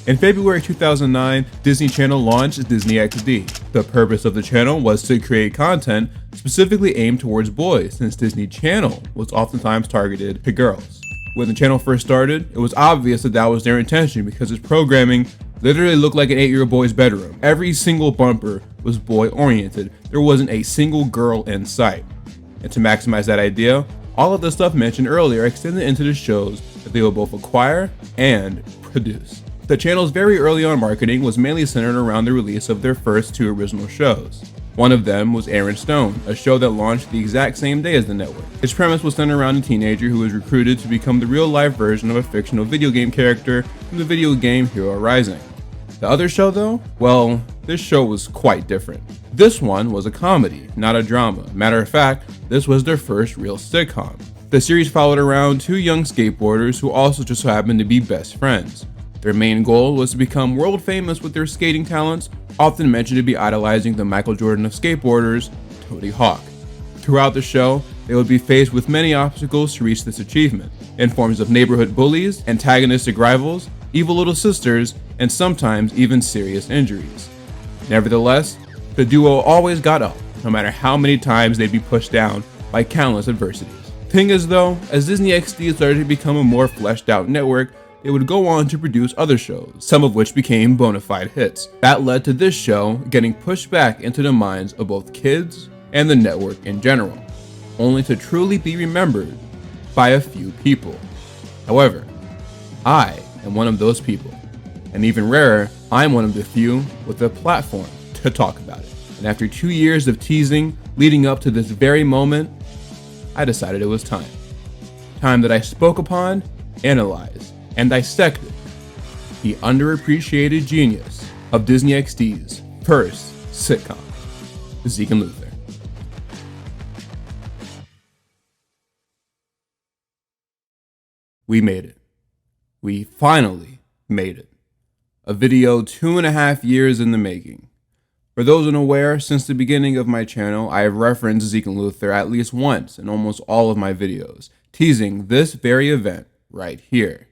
In February 2009, Disney Channel launched Disney XD. The purpose of the channel was to create content specifically aimed towards boys, since Disney Channel was oftentimes targeted to girls. When the channel first started, it was obvious that was their intention because its programming literally looked like an 8-year-old boy's bedroom. Every single bumper was boy-oriented. There wasn't a single girl in sight. And to maximize that idea, all of the stuff mentioned earlier extended into the shows that they will both acquire and produce. The channel's very early on marketing was mainly centered around the release of their first 2 original shows. One of them was Aaron Stone, a show that launched the exact same day as the network. Its premise was centered around a teenager who was recruited to become the real-life version of a fictional video game character from the video game Hero Rising. The other show though? Well, this show was quite different. This one was a comedy, not a drama. Matter of fact, this was their first real sitcom. The series followed around 2 young skateboarders who also just so happened to be best friends. Their main goal was to become world famous with their skating talents, often mentioned to be idolizing the Michael Jordan of skateboarders, Tony Hawk. Throughout the show, they would be faced with many obstacles to reach this achievement, in forms of neighborhood bullies, antagonistic rivals, evil little sisters, and sometimes even serious injuries. Nevertheless, the duo always got up, no matter how many times they'd be pushed down by countless adversities. Thing is though, as Disney XD started to become a more fleshed out network, they would go on to produce other shows, some of which became bona fide hits. That led to this show getting pushed back into the minds of both kids and the network in general, only to truly be remembered by a few people. However, I am one of those people, and even rarer, I'm one of the few with a platform to talk about it. And after 2 years of teasing leading up to this very moment, I decided it was time. Time that I spoke upon, analyzed, and dissected the underappreciated genius of Disney XD's first sitcom, Zeke and Luther. We made it. We finally made it. A video 2.5 years in the making. For those unaware, since the beginning of my channel, I have referenced Zeke and Luther at least once in almost all of my videos, teasing this very event right here.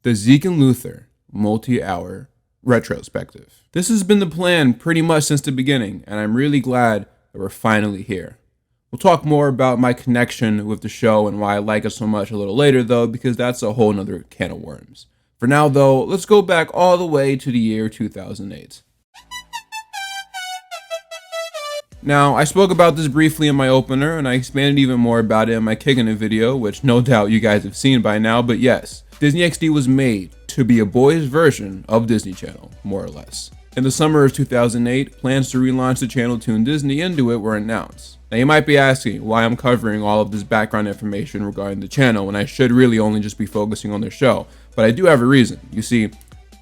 The Zeke and Luther multi-hour retrospective. This has been the plan pretty much since the beginning, and I'm really glad that we're finally here. We'll talk more about my connection with the show and why I like it so much a little later though, because that's a whole nother can of worms. For now though, let's go back all the way to the year 2008. Now, I spoke about this briefly in my opener, and I expanded even more about it in my Kickin' It video, which no doubt you guys have seen by now, but yes, Disney XD was made to be a boys' version of Disney Channel, more or less. In the summer of 2008, plans to relaunch the channel Toon Disney into it were announced. Now you might be asking why I'm covering all of this background information regarding the channel when I should really only just be focusing on the show, but I do have a reason. You see,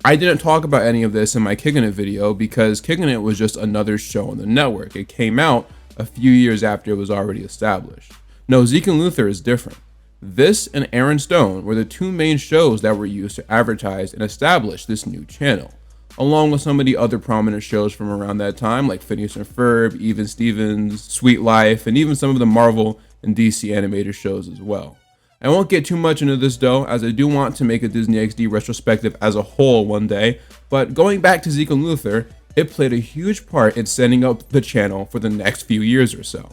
I didn't talk about any of this in my Kickin' It video because Kickin' It was just another show on the network. It came out a few years after it was already established. No, Zeke and Luther is different. This and Aaron Stone were the 2 main shows that were used to advertise and establish this new channel, along with some of the other prominent shows from around that time like Phineas and Ferb, Even Stevens, Sweet Life, and even some of the Marvel and DC animated shows as well. I won't get too much into this though, as I do want to make a Disney XD retrospective as a whole one day, but going back to Zeke and Luther, it played a huge part in setting up the channel for the next few years or so.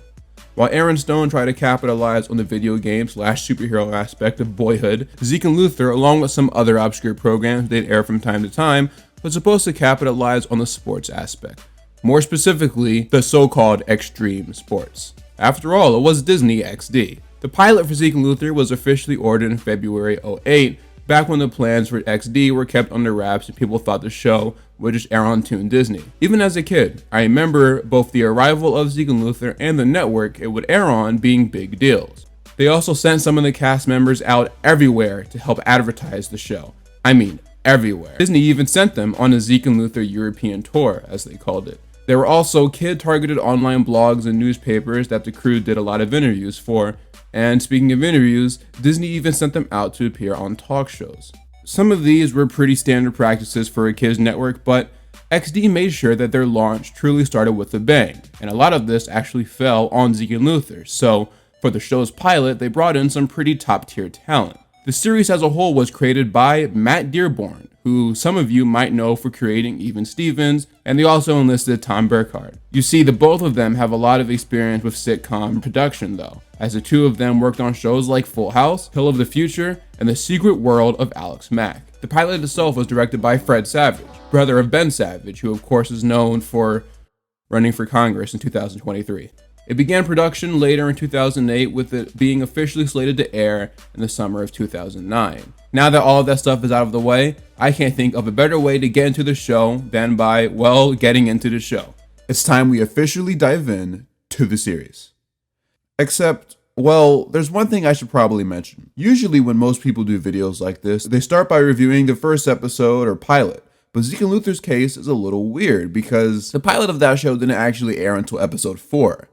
While Aaron Stone tried to capitalize on the video game / superhero aspect of boyhood, Zeke and Luther, along with some other obscure programs they'd air from time to time, was supposed to capitalize on the sports aspect. More specifically, the so-called extreme sports. After all, it was Disney XD. The pilot for Zeke and Luther was officially ordered in February 2008, back when the plans for XD were kept under wraps and people thought the show would just air on Toon Disney. Even as a kid, I remember both the arrival of Zeke and Luther and the network it would air on being big deals. They also sent some of the cast members out everywhere to help advertise the show. I mean, everywhere. Disney even sent them on a Zeke and Luther European tour, as they called it. There were also kid-targeted online blogs and newspapers that the crew did a lot of interviews for, and speaking of interviews, Disney even sent them out to appear on talk shows. Some of these were pretty standard practices for a kids network, but XD made sure that their launch truly started with a bang, and a lot of this actually fell on Zeke and Luther, so for the show's pilot, they brought in some pretty top-tier talent. The series as a whole was created by Matt Dearborn, who some of you might know for creating Even Stevens, and they also enlisted Tom Burkhardt. You see, the both of them have a lot of experience with sitcom production though, as the two of them worked on shows like Full House, Hill of the Future, and The Secret World of Alex Mack. The pilot itself was directed by Fred Savage, brother of Ben Savage, who of course is known for running for Congress in 2023. It began production later in 2008, with it being officially slated to air in the summer of 2009. Now that all of that stuff is out of the way, I can't think of a better way to get into the show than by, well, getting into the show. It's time we officially dive in to the series. Except, well, there's one thing I should probably mention. Usually when most people do videos like this, they start by reviewing the first episode or pilot. But Zeke and Luther's case is a little weird because the pilot of that show didn't actually air until episode 4.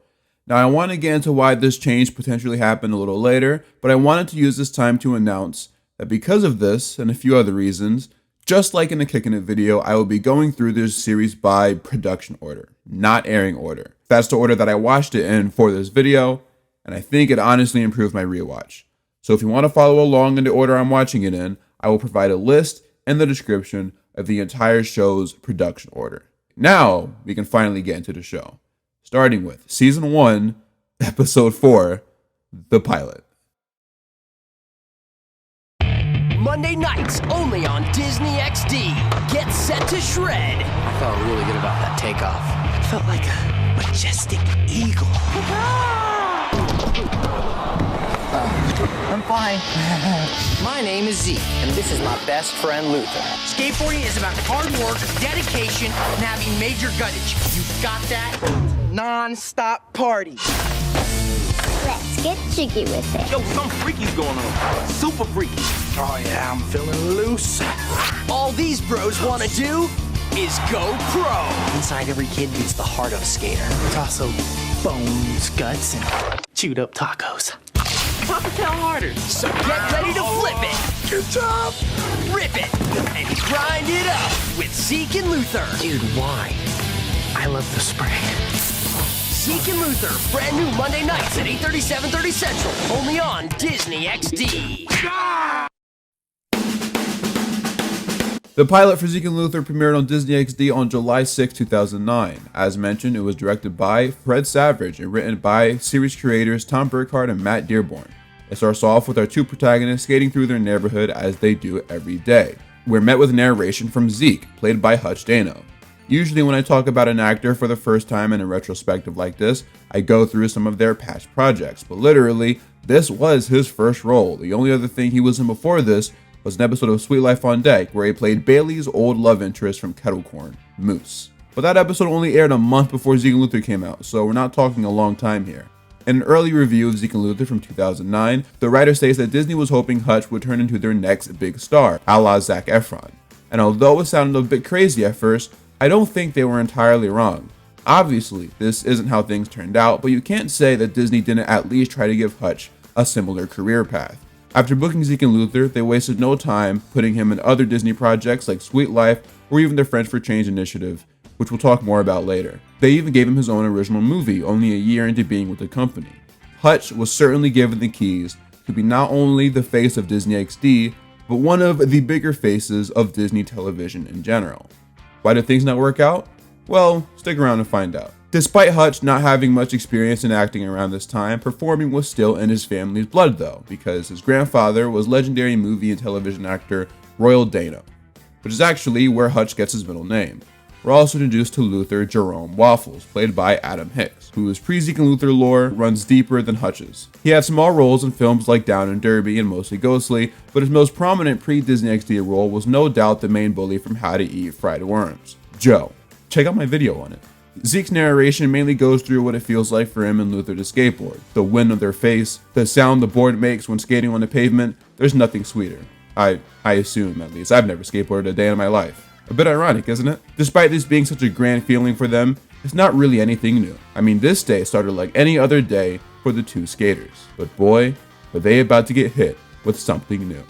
Now, I want to get into why this change potentially happened a little later, but I wanted to use this time to announce that because of this and a few other reasons, just like in the Kickin' It video, I will be going through this series by production order, not airing order. That's the order that I watched it in for this video, and I think it honestly improved my rewatch. So if you want to follow along in the order I'm watching it in, I will provide a list in the description of the entire show's production order. Now, we can finally get into the show. Starting with Season 1, Episode 4, the pilot. Monday nights, only on Disney XD. Get set to shred. I felt really good about that takeoff. It felt like a majestic eagle. I'm fine. My name is Zeke, And this is my best friend, Luther. Skateboarding is about hard work, dedication, and having major guttage. You got that? Non-stop party. Let's get jiggy with it. Yo, some freaky's going on. Super freaky. Oh yeah, I'm feeling loose. All these bros want to do is go pro. Inside every kid beats the heart of a skater. It's also bones, guts, and chewed up tacos. Pop a tail harder. So get ready to flip it. Good job. Rip it. And grind it up with Zeke and Luther. Dude, why? I love the spray. Zeke and Luther, brand new Monday nights at 8:30, 7:30 Central. Only on Disney XD. The pilot for Zeke and Luther premiered on Disney XD on July 6, 2009. As mentioned, it was directed by Fred Savage and written by series creators Tom Burkhardt and Matt Dearborn. It starts off with our two protagonists skating through their neighborhood as they do every day. We're met with narration from Zeke, played by Hutch Dano. Usually when I talk about an actor for the first time in a retrospective like this, I go through some of their past projects, but literally, this was his first role. The only other thing he was in before this was an episode of Sweet Life on Deck, where he played Bailey's old love interest from Kettle Corn, Moose. But that episode only aired a month before Zeke and Luther came out, so we're not talking a long time here. In an early review of Zeke and Luther from 2009, the writer states that Disney was hoping Hutch would turn into their next big star, a la Zac Efron. And although it sounded a bit crazy at first, I don't think they were entirely wrong. Obviously, this isn't how things turned out, but you can't say that Disney didn't at least try to give Hutch a similar career path. After booking Zeke and Luther, they wasted no time putting him in other Disney projects like Sweet Life or even the French for Change initiative, which we'll talk more about later. They even gave him his own original movie only a year into being with the company. Hutch was certainly given the keys to be not only the face of Disney XD, but one of the bigger faces of Disney television in general. Why did things not work out? Well, stick around and find out. Despite Hutch not having much experience in acting around this time, performing was still in his family's blood though, because his grandfather was legendary movie and television actor Royal Dano, which is actually where Hutch gets his middle name. We're also introduced to Luther Jerome Waffles, played by Adam Hicks, whose pre-Zeke and Luther lore runs deeper than Hutch's. He had small roles in films like Down and Derby and Mostly Ghostly, but his most prominent pre-Disney XD role was no doubt the main bully from How to Eat Fried Worms, Joe. Check out my video on it. Zeke's narration mainly goes through what it feels like for him and Luther to skateboard. The wind on their face, the sound the board makes when skating on the pavement, there's nothing sweeter. I assume, at least. I've never skateboarded a day in my life. A bit ironic, isn't it? Despite this being such a grand feeling for them, it's not really anything new. I mean, this day started like any other day for the two skaters. But boy, were they about to get hit with something new.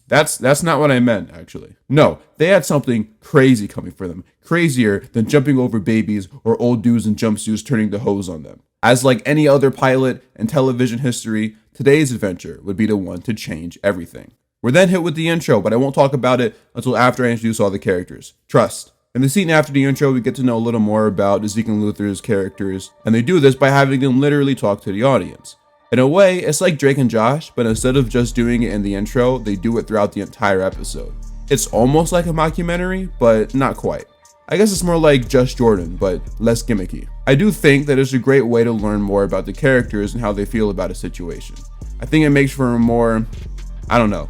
That's not what I meant, actually. No, they had something crazy coming for them. Crazier than jumping over babies or old dudes in jumpsuits turning the hose on them. As like any other pilot in television history, today's adventure would be the one to change everything. We're then hit with the intro, but I won't talk about it until after I introduce all the characters. Trust. In the scene after the intro, we get to know a little more about Zeke and Luther's characters, and they do this by having them literally talk to the audience. In a way, it's like Drake and Josh, but instead of just doing it in the intro, they do it throughout the entire episode. It's almost like a mockumentary, but not quite. I guess it's more like Just Jordan, but less gimmicky. I do think that it's a great way to learn more about the characters and how they feel about a situation. I think it makes for a more,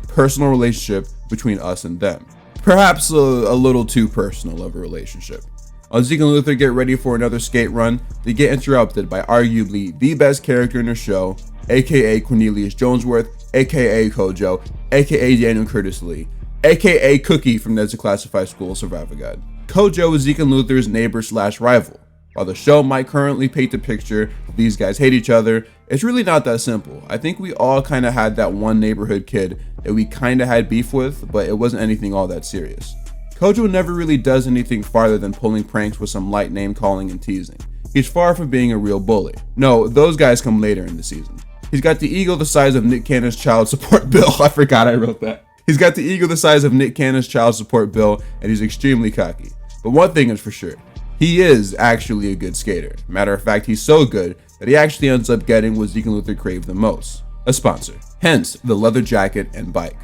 personal relationship between us and them. Perhaps a little too personal of a relationship. While Zeke and Luther get ready for another skate run, they get interrupted by arguably the best character in the show, aka Cornelius Jonesworth, aka Kojo, aka Daniel Curtis Lee, aka Cookie from Ned's Classified School Survival Guide. Kojo is Zeke and Luther's neighbor / rival. While the show might currently paint the picture that these guys hate each other, it's really not that simple. I think we all kind of had that one neighborhood kid that we kind of had beef with, but it wasn't anything all that serious. Kojo never really does anything farther than pulling pranks with some light name calling and teasing. He's far from being a real bully. No, those guys come later in the season. He's got the ego the size of Nick Cannon's child support bill. I forgot I wrote that. He's got the ego the size of Nick Cannon's child support bill, and he's extremely cocky. But one thing is for sure, he is actually a good skater. Matter of fact, he's so good that he actually ends up getting what Zeke and Luther crave the most, a sponsor. Hence, the leather jacket and bike.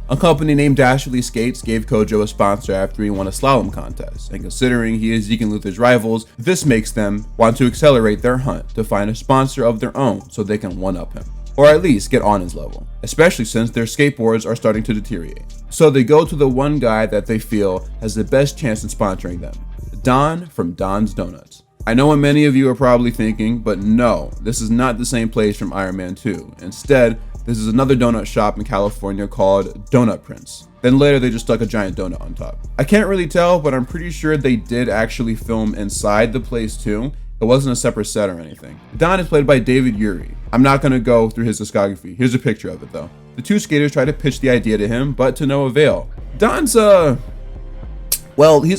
A company named Dashley Skates gave Kojo a sponsor after he won a slalom contest, and considering he is Zeke and Luther's rivals, this makes them want to accelerate their hunt to find a sponsor of their own so they can one-up him, or at least get on his level, especially since their skateboards are starting to deteriorate. So they go to the one guy that they feel has the best chance in sponsoring them, Don from Don's Donuts. I know what many of you are probably thinking, but no, this is not the same place from Iron Man 2. Instead, this is another donut shop in California called Donut Prince. Then later they just stuck a giant donut on top. I can't really tell, but I'm pretty sure they did actually film inside the place too. It wasn't a separate set or anything. Don is played by David Uri. I'm not gonna go through his discography. Here's a picture of it though. The two skaters try to pitch the idea to him, but to no avail. Don's he's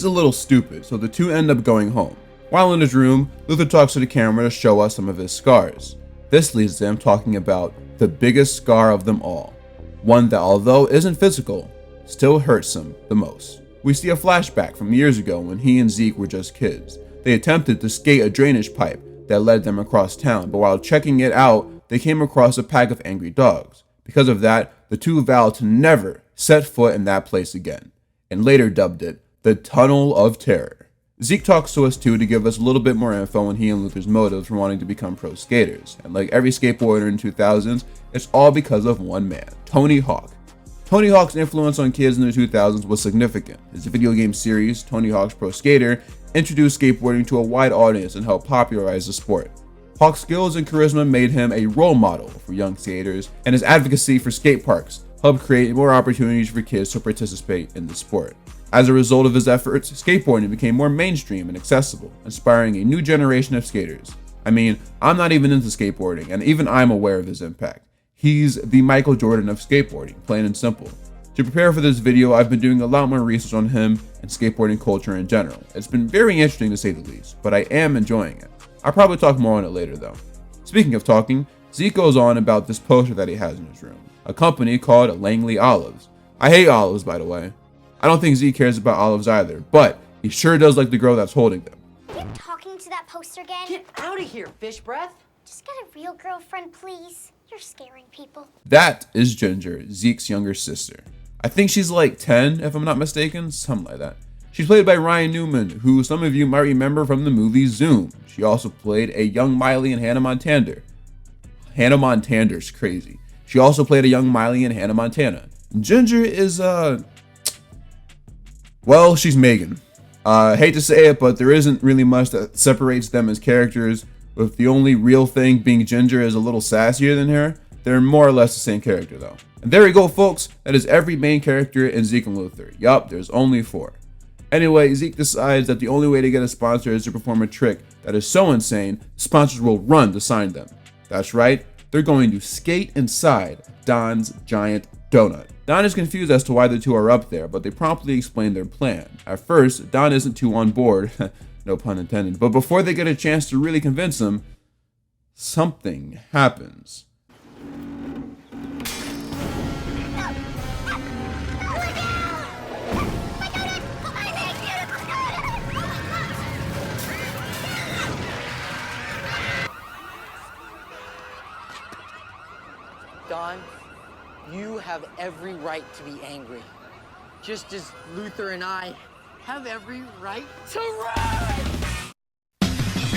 a little stupid, so the two end up going home. While in his room, Luther talks to the camera to show us some of his scars. This leads to him talking about the biggest scar of them all. One that, although isn't physical, still hurts him the most. We see a flashback from years ago when he and Zeke were just kids. They attempted to skate a drainage pipe that led them across town, but while checking it out, they came across a pack of angry dogs. Because of that, the two vowed to never set foot in that place again, and later dubbed it the Tunnel of Terror. Zeke talks to us too to give us a little bit more info on he and Luther's motives for wanting to become pro skaters. And like every skateboarder in the 2000s, it's all because of one man, Tony Hawk. Tony Hawk's influence on kids in the 2000s was significant. His video game series, Tony Hawk's Pro Skater, introduced skateboarding to a wide audience and helped popularize the sport. Hawk's skills and charisma made him a role model for young skaters, and his advocacy for skate parks helped create more opportunities for kids to participate in the sport. As a result of his efforts, skateboarding became more mainstream and accessible, inspiring a new generation of skaters. I mean, I'm not even into skateboarding, and even I'm aware of his impact. He's the Michael Jordan of skateboarding, plain and simple. To prepare for this video, I've been doing a lot more research on him and skateboarding culture in general. It's been very interesting to say the least, but I am enjoying it. I'll probably talk more on it later though. Speaking of talking, Zeke goes on about this poster that he has in his room, a company called Langley Olives. I hate olives, by the way. I don't think Zeke cares about olives either, but he sure does like the girl that's holding them. Are you talking to that poster again? Get out of here, fish breath. Just get a real girlfriend, please. You're scaring people. That is Ginger, Zeke's younger sister. I think she's like 10, if I'm not mistaken, something like that. She's played by Ryan Newman, who some of you might remember from the movie Zoom. She also played a young Miley in Hannah Montana. Hannah Montana's crazy. She also played a young Miley in Hannah Montana. Ginger is, she's Megan. Hate to say it, but there isn't really much that separates them as characters, with the only real thing being Ginger is a little sassier than her. They're more or less the same character though. And there we go, folks. That is every main character in Zeke and Luther. Yup, there's only 4. Anyway, Zeke decides that the only way to get a sponsor is to perform a trick that is so insane, sponsors will run to sign them. That's right, they're going to skate inside Don's giant donut. Don is confused as to why the two are up there, but they promptly explain their plan. At first, Don isn't too on board, no pun intended, but before they get a chance to really convince him, something happens. gone, you have every right to be angry. Just as Luther and I have every right to run!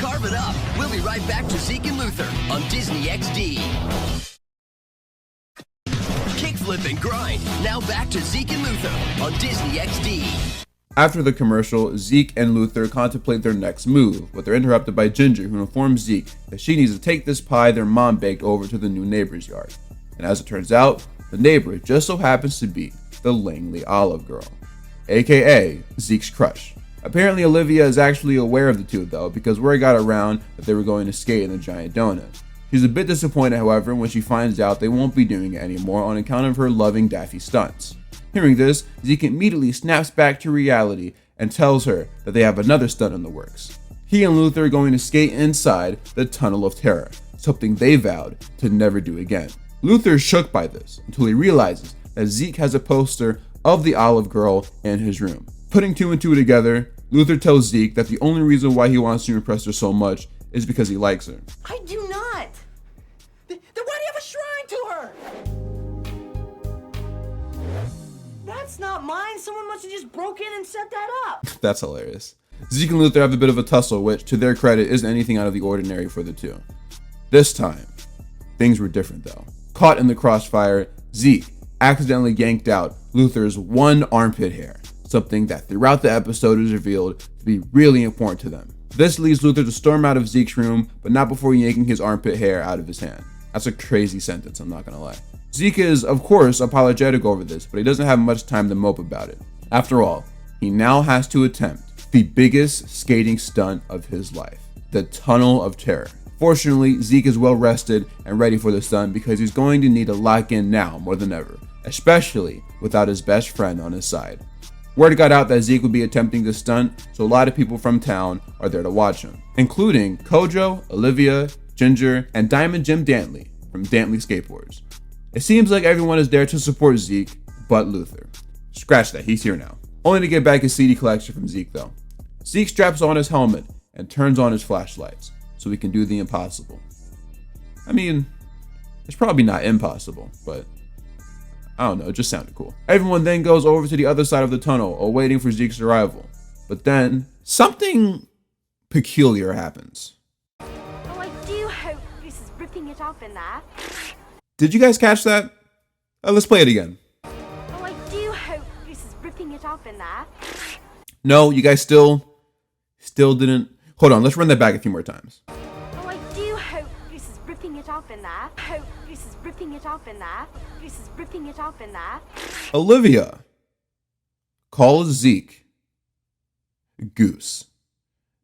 Carve it up. We'll be right back to Zeke and Luther on Disney XD. Kickflip and grind. Now back to Zeke and Luther on Disney XD. After the commercial, Zeke and Luther contemplate their next move, but they're interrupted by Ginger, who informs Zeke that she needs to take this pie their mom baked over to the new neighbor's yard. And as it turns out, the neighbor just so happens to be the Langley Olive Girl, aka Zeke's crush. Apparently Olivia is actually aware of the two though, because word got around that they were going to skate in the giant donut. She's a bit disappointed, however, when she finds out they won't be doing it anymore on account of her loving daffy stunts. Hearing this, Zeke immediately snaps back to reality and tells her that they have another stunt in the works. He and Luther are going to skate inside the Tunnel of Terror, something they vowed to never do again. Luther is shook by this until he realizes that Zeke has a poster of the Olive Girl in his room. Putting two and two together, Luther tells Zeke that the only reason why he wants to impress her so much is because he likes her. I do not! Then why do you have a shrine to her? That's not mine. Someone must have just broke in and set that up. That's hilarious. Zeke and Luther have a bit of a tussle, which, to their credit, isn't anything out of the ordinary for the two. This time, things were different though. Caught in the crossfire, Zeke accidentally yanked out Luther's one armpit hair, something that throughout the episode is revealed to be really important to them. This leads Luther to storm out of Zeke's room, but not before yanking his armpit hair out of his hand. That's a crazy sentence, I'm not gonna lie. Zeke is, of course, apologetic over this, but he doesn't have much time to mope about it. After all, he now has to attempt the biggest skating stunt of his life, the Tunnel of Terror. Fortunately, Zeke is well rested and ready for the stunt because he's going to need to lock in now more than ever, especially without his best friend on his side. Word got out that Zeke would be attempting this stunt, so a lot of people from town are there to watch him, including Kojo, Olivia, Ginger, and Diamond Jim Dantley from Dantley Skateboards. It seems like everyone is there to support Zeke, but Luther. Scratch that, he's here now. Only to get back his CD collection from Zeke though. Zeke straps on his helmet and turns on his flashlights so he can do the impossible. I mean, it's probably not impossible, but I don't know, it just sounded cool. Everyone then goes over to the other side of the tunnel, awaiting for Zeke's arrival. But then, something peculiar happens. Oh, I do hope this is ripping it up in there. Did you guys catch that? Let's play it again. Oh, I do hope this is ripping it up in there. No, you guys still didn't. Hold on, let's run that back a few more times. Oh, I do hope this is ripping it up in there. Hope this is ripping it up in there. This is ripping it up in there. Olivia calls Zeke Goose.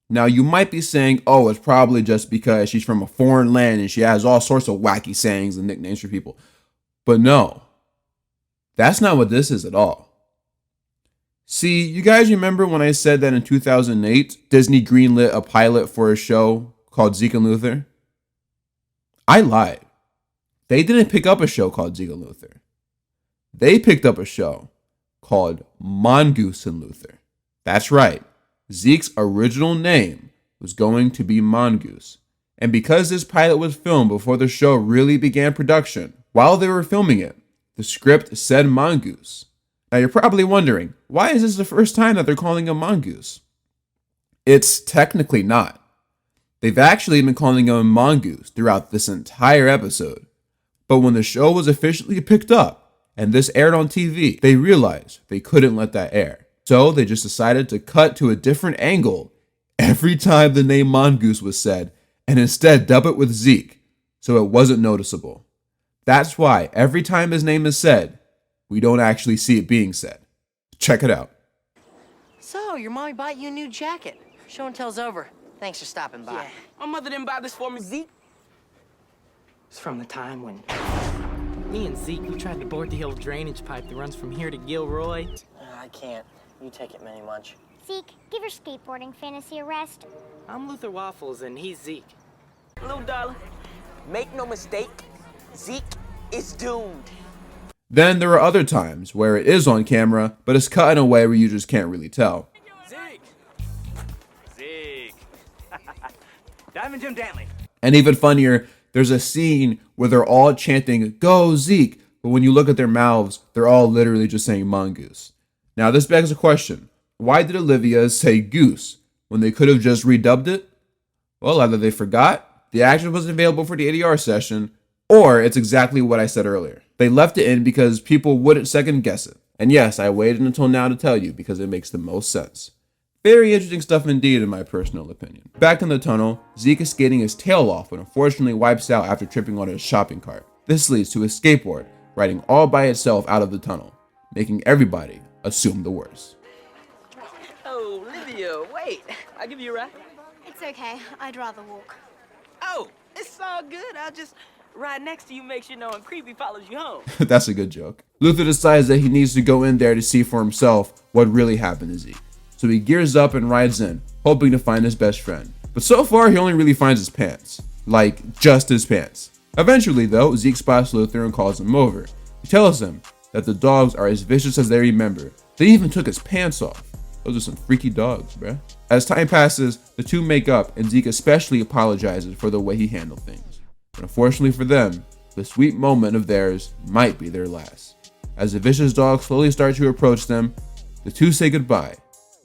Now you might be saying, oh, it's probably just because she's from a foreign land and she has all sorts of wacky sayings and nicknames for people. But no, that's not what this is at all. See, you guys remember when I said that in 2008, Disney greenlit a pilot for a show called Zeke and Luther? I lied. They didn't pick up a show called Zeke and Luther. They picked up a show called Mongoose and Luther. That's right. Zeke's original name was going to be Mongoose. And because this pilot was filmed before the show really began production, while they were filming it, the script said Mongoose. Now you're probably wondering, why is this the first time that they're calling him Mongoose? It's technically not. They've actually been calling him Mongoose throughout this entire episode. But when the show was officially picked up and this aired on TV, they realized they couldn't let that air. So they just decided to cut to a different angle every time the name Mongoose was said and instead dub it with Zeke so it wasn't noticeable. That's why every time his name is said, we don't actually see it being said. Check it out. So, your mommy bought you a new jacket. Show and tell's over. Thanks for stopping by. Yeah, my mother didn't buy this for me, Zeke. It's from the time when me and Zeke, we tried to board the old drainage pipe that runs from here to Gilroy. I can't. You take it, Minnie Munch. Zeke, give your skateboarding fantasy a rest. I'm Luther Waffles and he's Zeke. Little darling, make no mistake, Zeke is doomed. Then there are other times where it is on camera, but it's cut in a way where you just can't really tell. Zeke. Diamond Jim Dantley. And even funnier, There's a scene where they're all chanting, "Go Zeke," but when you look at their mouths, they're all literally just saying mongoose. Now this begs a question. Why did Olivia say goose when they could have just redubbed it? Well, either they forgot, the action wasn't available for the ADR session, or it's exactly what I said earlier. They left it in because people wouldn't second guess it. And yes, I waited until now to tell you because it makes the most sense. Very interesting stuff indeed in my personal opinion. Back in the tunnel, Zeke is skating his tail off but unfortunately wipes out after tripping on his shopping cart. This leads to his skateboard riding all by itself out of the tunnel, making everybody assume the worst. Oh, Olivia, wait. I'll give you a ride. It's okay. I'd rather walk. Oh, it's all good. I'll just ride next to you, make sure no one creepy follows you home. That's a good joke. Luther decides that he needs to go in there to see for himself what really happened to Zeke. So he gears up and rides in, hoping to find his best friend. But so far, he only really finds his pants. Like, just his pants. Eventually, though, Zeke spots Luther and calls him over. He tells him that the dogs are as vicious as they remember. They even took his pants off. Those are some freaky dogs, bruh. As time passes, the two make up, and Zeke especially apologizes for the way he handled things. But unfortunately for them, the sweet moment of theirs might be their last. As the vicious dogs slowly start to approach them, the two say goodbye,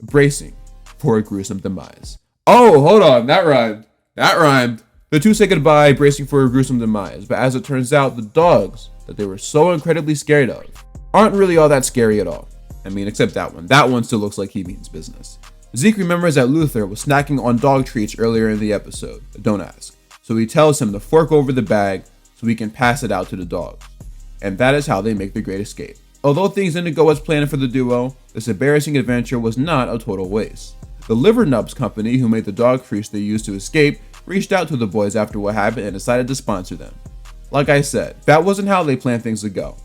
bracing for a gruesome demise. Oh, hold on, that rhymed. That rhymed. The two say goodbye, bracing for a gruesome demise, but as it turns out, the dogs that they were so incredibly scared of aren't really all that scary at all. I mean, except that one. That one still looks like he means business. Zeke remembers that Luther was snacking on dog treats earlier in the episode, but don't ask. So he tells him to fork over the bag so he can pass it out to the dogs. And that is how they make the great escape. Although things didn't go as planned for the duo, this embarrassing adventure was not a total waste. The Liver Nubs company, who made the dog treats they used to escape, reached out to the boys after what happened and decided to sponsor them. Like I said, that wasn't how they planned things to go.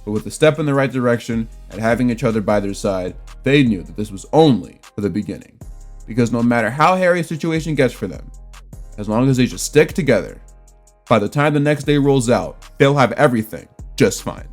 But with a step in the right direction and having each other by their side, they knew that this was only for the beginning. Because no matter how hairy a situation gets for them, as long as they just stick together, by the time the next day rolls out, they'll have everything just fine.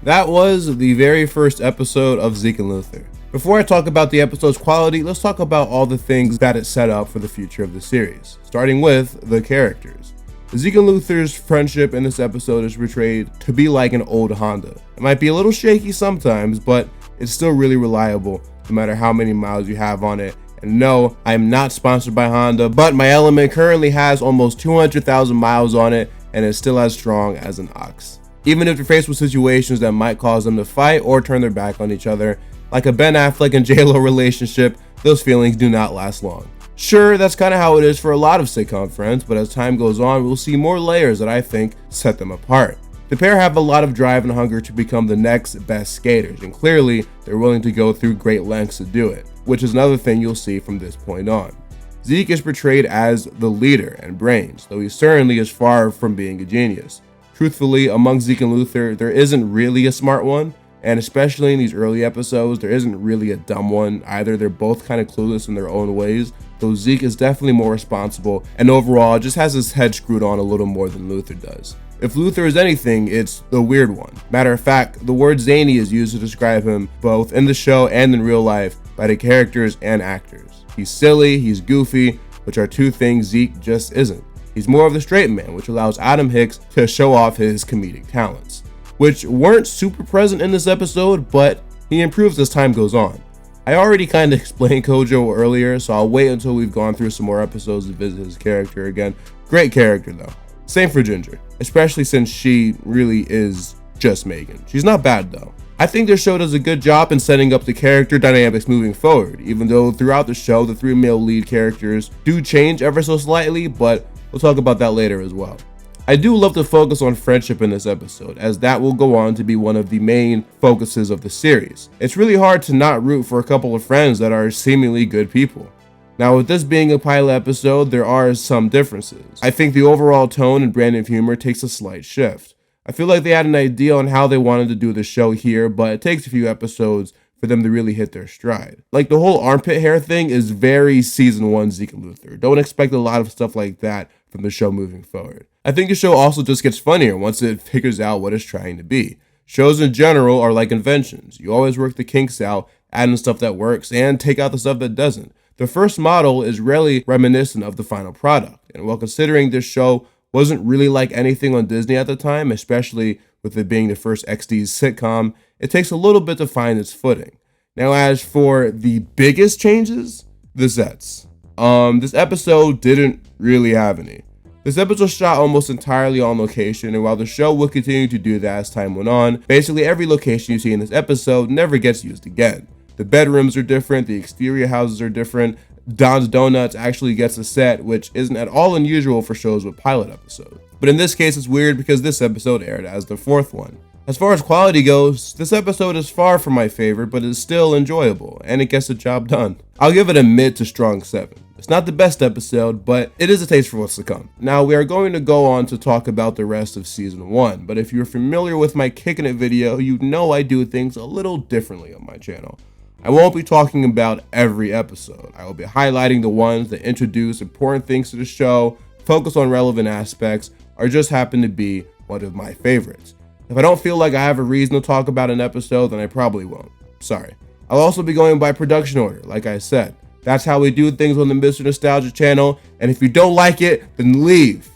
That was the very first episode of Zeke and Luther. Before I talk about the episode's quality, let's talk about all the things that it set up for the future of the series, starting with the characters. Zeke and Luther's friendship in this episode is portrayed to be like an old Honda. It might be a little shaky sometimes, but it's still really reliable no matter how many miles you have on it. And no, I am not sponsored by Honda, but my Element currently has almost 200,000 miles on it and is still as strong as an ox. Even if they're faced with situations that might cause them to fight or turn their back on each other, like a Ben Affleck and J-Lo relationship, those feelings do not last long. Sure, that's kind of how it is for a lot of sitcom friends, but as time goes on, we'll see more layers that I think set them apart. The pair have a lot of drive and hunger to become the next best skaters, and clearly, they're willing to go through great lengths to do it, which is another thing you'll see from this point on. Zeke is portrayed as the leader and brains, though he certainly is far from being a genius. Truthfully, among Zeke and Luther, there isn't really a smart one, and especially in these early episodes, there isn't really a dumb one either. They're both kind of clueless in their own ways, though Zeke is definitely more responsible and overall just has his head screwed on a little more than Luther does. If Luther is anything, it's the weird one. Matter of fact, the word zany is used to describe him both in the show and in real life by the characters and actors. He's silly, he's goofy, which are two things Zeke just isn't. He's more of the straight man, which allows Adam Hicks to show off his comedic talents, which weren't super present in this episode, but he improves as time goes on. I already kind of explained Kojo earlier, so I'll wait until we've gone through some more episodes to visit his character again. Great character though. Same for Ginger, especially since she really is just Megan. She's not bad though. I think this show does a good job in setting up the character dynamics moving forward, even though throughout the show the three male lead characters do change ever so slightly, but we'll talk about that later as well. I do love to focus on friendship in this episode, as that will go on to be one of the main focuses of the series. It's really hard to not root for a couple of friends that are seemingly good people. Now, with this being a pilot episode, there are some differences. I think the overall tone and brand of humor takes a slight shift. I feel like they had an idea on how they wanted to do the show here, but it takes a few episodes for them to really hit their stride. Like the whole armpit hair thing is very season 1 Zeke and Luther. Don't expect a lot of stuff like that from the show moving forward. I think the show also just gets funnier once it figures out what it's trying to be. Shows in general are like inventions. You always work the kinks out, add in stuff that works, and take out the stuff that doesn't. The first model is rarely reminiscent of the final product, and while considering this show wasn't really like anything on Disney at the time, especially with it being the first XD sitcom, it takes a little bit to find its footing. Now, as for the biggest changes, the sets. This episode didn't really have any. This episode shot almost entirely on location, and while the show will continue to do that as time went on, basically every location you see in this episode never gets used again. The bedrooms are different, the exterior houses are different, Don's Donuts actually gets a set, which isn't at all unusual for shows with pilot episodes. But in this case, it's weird because this episode aired as the fourth one. As far as quality goes, this episode is far from my favorite, but is still enjoyable, and it gets the job done. I'll give it a mid to strong 7. It's not the best episode, but it is a taste for what's to come. Now, we are going to go on to talk about the rest of season 1, but if you're familiar with my Kicking It video, you know I do things a little differently on my channel. I won't be talking about every episode. I will be highlighting the ones that introduce important things to the show, focus on relevant aspects, or just happen to be one of my favorites. If I don't feel like I have a reason to talk about an episode, then I probably won't. Sorry. I'll also be going by production order, like I said. That's how we do things on the Mr. Nostalgia channel, and if you don't like it, then leave.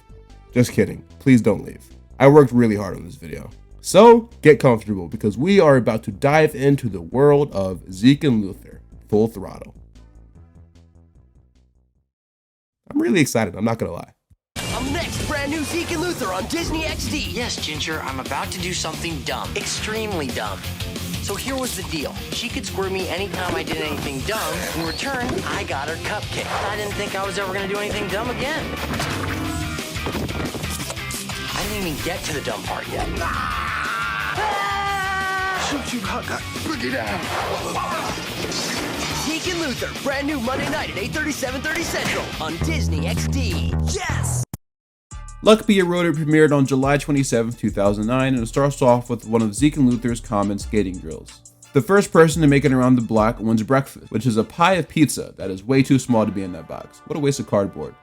Just kidding. Please don't leave. I worked really hard on this video. So, get comfortable, because we are about to dive into the world of Zeke and Luther, full throttle. I'm really excited, I'm not gonna lie. Up next, brand new Zeke and Luther on Disney XD. Yes, Ginger, I'm about to do something dumb. Extremely dumb. So here was the deal. She could squirt me anytime I did anything dumb. In return, I got her cupcake. I didn't think I was ever gonna do anything dumb again. I didn't even get to the dumb part yet. Shoot, hot guy. Bring it down. Zeke and Luther, brand new Monday night at 8:30, 7:30 Central on Disney XD. Yes! Luck Be a Rodent premiered on July 27, 2009, and it starts off with one of Zeke and Luther's common skating drills. The first person to make it around the block wins breakfast, which is a pie of pizza that is way too small to be in that box. What a waste of cardboard.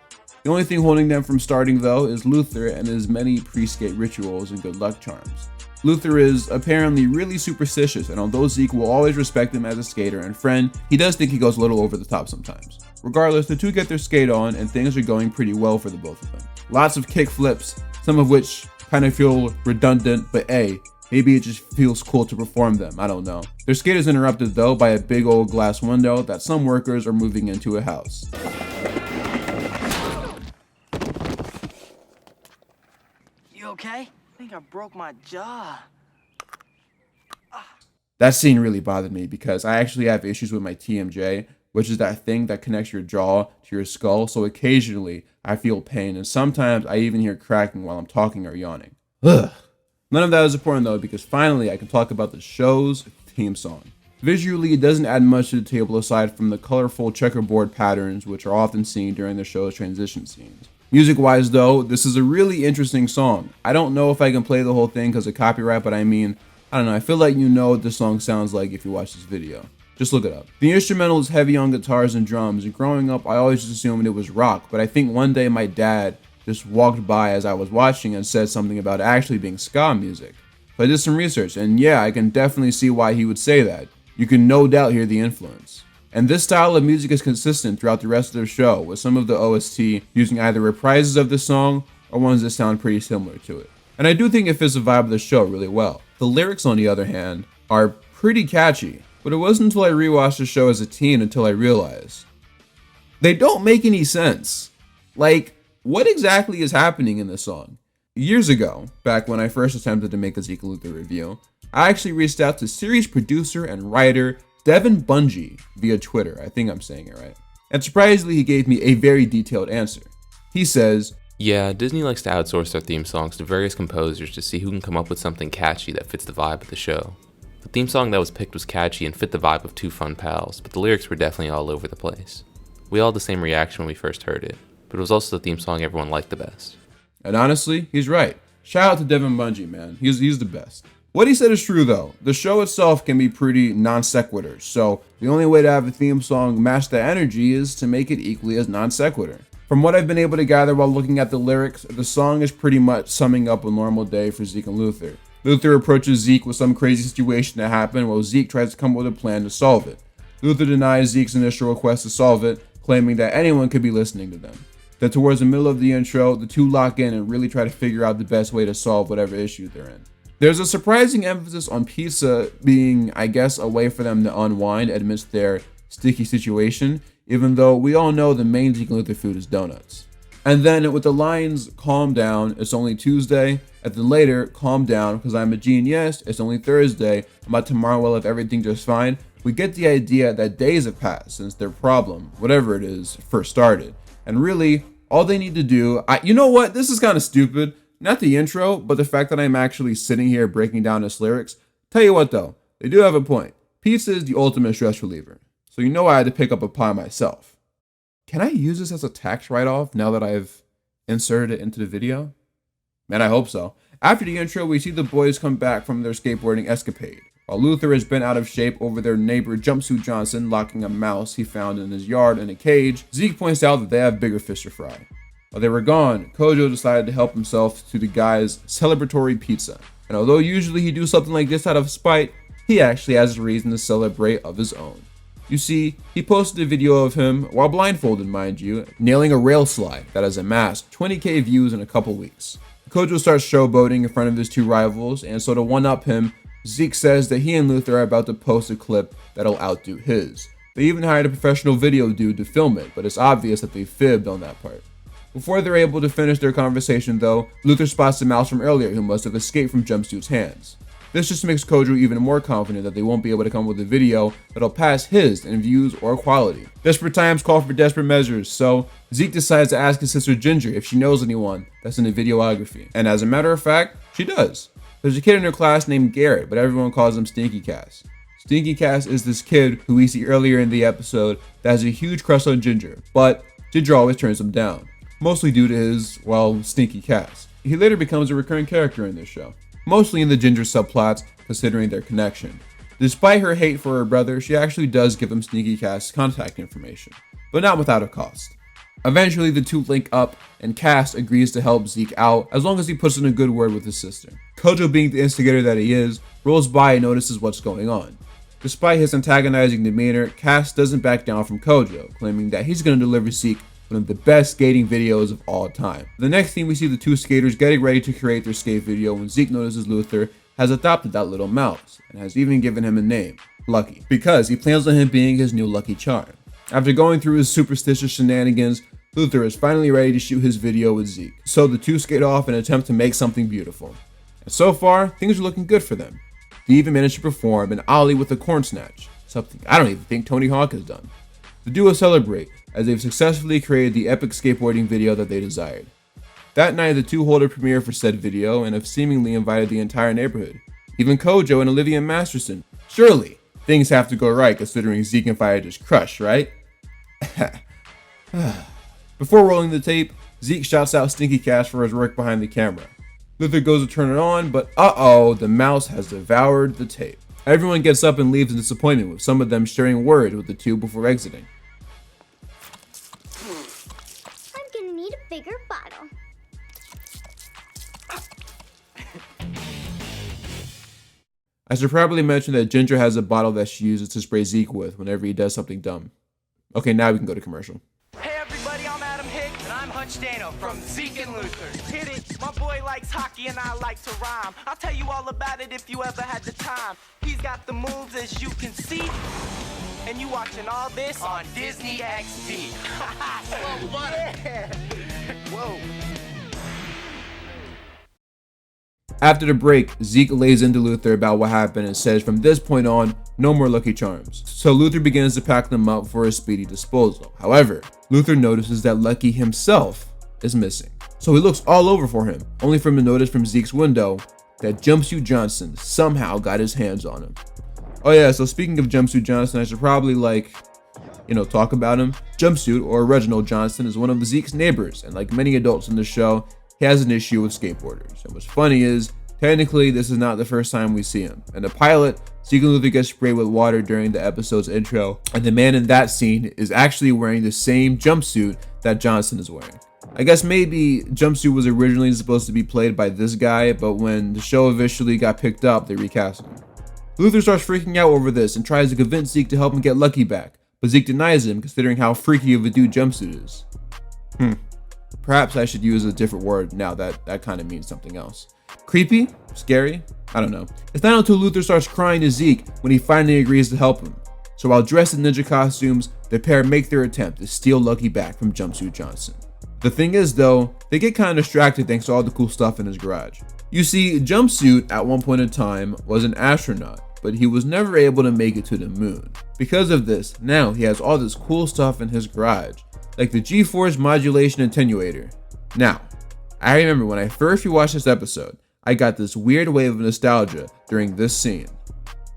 The only thing holding them from starting, though, is Luther and his many pre-skate rituals and good luck charms. Luther is apparently really superstitious, and although Zeke will always respect him as a skater and friend, he does think he goes a little over the top sometimes. Regardless, the two get their skate on, and things are going pretty well for the both of them. Lots of kick flips, some of which kind of feel redundant, but hey, maybe it just feels cool to perform them, I don't know. Their skate is interrupted though by a big old glass window that some workers are moving into a house. You okay? I think I broke my jaw. That scene really bothered me because I actually have issues with my TMJ, which is that thing that connects your jaw to your skull, so occasionally I feel pain, and sometimes I even hear cracking while I'm talking or yawning. Ugh. None of that is important though, because finally I can talk about the show's theme song. Visually, it doesn't add much to the table aside from the colorful checkerboard patterns which are often seen during the show's transition scenes. Music-wise though, this is a really interesting song. I don't know if I can play the whole thing because of copyright, but I mean, I don't know, I feel like you know what this song sounds like if you watch this video. Just look it up. The instrumental is heavy on guitars and drums, and growing up I always just assumed it was rock, but I think one day my dad just walked by as I was watching and said something about it actually being ska music. So I did some research, and yeah, I can definitely see why he would say that. You can no doubt hear the influence. And this style of music is consistent throughout the rest of the show, with some of the OST using either reprises of the song or ones that sound pretty similar to it. And I do think it fits the vibe of the show really well. The lyrics, on the other hand, are pretty catchy, but it wasn't until I rewatched the show as a teen until I realized they don't make any sense. Like, what exactly is happening in this song? Years ago, back when I first attempted to make a Zeke Luth review, I actually reached out to series producer and writer Devin Bungie via Twitter. I think I'm saying it right. And surprisingly, he gave me a very detailed answer. He says, "Yeah, Disney likes to outsource their theme songs to various composers to see who can come up with something catchy that fits the vibe of the show. The theme song that was picked was catchy and fit the vibe of two fun pals, but the lyrics were definitely all over the place. We all had the same reaction when we first heard it, but it was also the theme song everyone liked the best." And honestly, he's right. Shout out to Devin Bungie, man. He's the best. What he said is true though. The show itself can be pretty non sequitur, so the only way to have a theme song match that energy is to make it equally as non sequitur. From what I've been able to gather while looking at the lyrics, the song is pretty much summing up a normal day for Zeke and Luther. Luther approaches Zeke with some crazy situation that happened while Zeke tries to come up with a plan to solve it. Luther denies Zeke's initial request to solve it, claiming that anyone could be listening to them. Then towards the middle of the intro, the two lock in and really try to figure out the best way to solve whatever issue they're in. There's a surprising emphasis on pizza being, I guess, a way for them to unwind amidst their sticky situation, even though we all know the main Zeke and Luther food is donuts. And then with the lines, calm down, it's only Tuesday, and then later, calm down, because I'm a genius, it's only Thursday, and by tomorrow we'll have everything just fine, we get the idea that days have passed since their problem, whatever it is, first started. And really, all they need to do, you know what, this is kind of stupid, not the intro, but the fact that I'm actually sitting here breaking down this lyrics. Tell you what though, they do have a point. Pizza is the ultimate stress reliever, so you know I had to pick up a pie myself. Can I use this as a tax write-off now that I've inserted it into the video? Man, I hope so. After the intro, we see the boys come back from their skateboarding escapade. While Luther has been out of shape over their neighbor Jumpsuit Johnson locking a mouse he found in his yard in a cage, Zeke points out that they have bigger fish to fry. While they were gone, Kojo decided to help himself to the guy's celebratory pizza. And although usually he'd do something like this out of spite, he actually has a reason to celebrate of his own. You see, he posted a video of him, while blindfolded mind you, nailing a rail slide that has amassed 20k views in a couple weeks. Kojo starts showboating in front of his two rivals, and so to one-up him, Zeke says that he and Luther are about to post a clip that'll outdo his. They even hired a professional video dude to film it, but it's obvious that they fibbed on that part. Before they're able to finish their conversation though, Luther spots the mouse from earlier who must have escaped from Jumpsuit's hands. This just makes Kojo even more confident that they won't be able to come up with a video that'll pass his in views or quality. Desperate times call for desperate measures, so Zeke decides to ask his sister Ginger if she knows anyone that's in the videography. And as a matter of fact, she does. There's a kid in her class named Garrett, but everyone calls him Stinky Cass. Stinky Cass is this kid who we see earlier in the episode that has a huge crush on Ginger, but Ginger always turns him down, mostly due to his, well, Stinky Cass. He later becomes a recurring character in this show, mostly in the Ginger subplots, considering their connection. Despite her hate for her brother, she actually does give him Stinky Cass' contact information, but not without a cost. Eventually, the two link up, and Cass agrees to help Zeke out as long as he puts in a good word with his sister. Kojo, being the instigator that he is, rolls by and notices what's going on. Despite his antagonizing demeanor, Cass doesn't back down from Kojo, claiming that he's going to deliver Zeke one of the best skating videos of all time. The next scene, we see the two skaters getting ready to create their skate video when Zeke notices Luther has adopted that little mouse, and has even given him a name, Lucky, because he plans on him being his new lucky charm. After going through his superstitious shenanigans, Luther is finally ready to shoot his video with Zeke, so the two skate off and attempt to make something beautiful. And so far, things are looking good for them. They even managed to perform an ollie with a corn snatch, something I don't even think Tony Hawk has done. The duo celebrate as they've successfully created the epic skateboarding video that they desired. That night, the two hold a premiere for said video and have seemingly invited the entire neighborhood, even Kojo and Olivia Masterson. Surely, things have to go right considering Zeke and Fire just crushed, right? Before rolling the tape, Zeke shouts out Stinky Cass for his work behind the camera. Luther goes to turn it on, but the mouse has devoured the tape. Everyone gets up and leaves in disappointment, with some of them sharing words with the two before exiting. I'm gonna need a bigger bottle. I should probably mention that Ginger has a bottle that she uses to spray Zeke with whenever he does something dumb. Okay, now we can go to commercial. Hey everybody, I'm Adam Hicks. And I'm Hutch Dano from Zeke and Luther. Hit it, my boy likes hockey and I like to rhyme. I'll tell you all about it if you ever had the time. He's got the moves as you can see. And you watching all this On Disney XD. Yeah. Whoa. After the break, Zeke lays into Luther about what happened and says from this point on, no more Lucky Charms. So Luther begins to pack them up for a speedy disposal. However, Luther notices that Lucky himself is missing. So he looks all over for him, only for him to notice from Zeke's window that Jumpsuit Johnson somehow got his hands on him. Oh yeah, so speaking of Jumpsuit Johnson, I should probably talk about him. Jumpsuit, or Reginald Johnson, is one of Zeke's neighbors, and like many adults in the show, he has an issue with skateboarders. And what's funny is, technically, this is not the first time we see him. In the pilot, Zeke and Luther get sprayed with water during the episode's intro, and the man in that scene is actually wearing the same jumpsuit that Johnson is wearing. I guess maybe Jumpsuit was originally supposed to be played by this guy, but when the show eventually got picked up, they recast him. Luther starts freaking out over this and tries to convince Zeke to help him get Lucky back, but Zeke denies him considering how freaky of a dude Jumpsuit is. Perhaps I should use a different word now that kind of means something else. Creepy? Scary? I don't know. It's not until Luther starts crying to Zeke when he finally agrees to help him. So while dressed in ninja costumes, the pair make their attempt to steal Lucky back from Jumpsuit Johnson. The thing is though, they get kind of distracted thanks to all the cool stuff in his garage. You see, Jumpsuit at one point in time was an astronaut, but he was never able to make it to the moon. Because of this, now he has all this cool stuff in his garage, like the G-Force modulation attenuator. Now, I remember when I first rewatched this episode, I got this weird wave of nostalgia during this scene.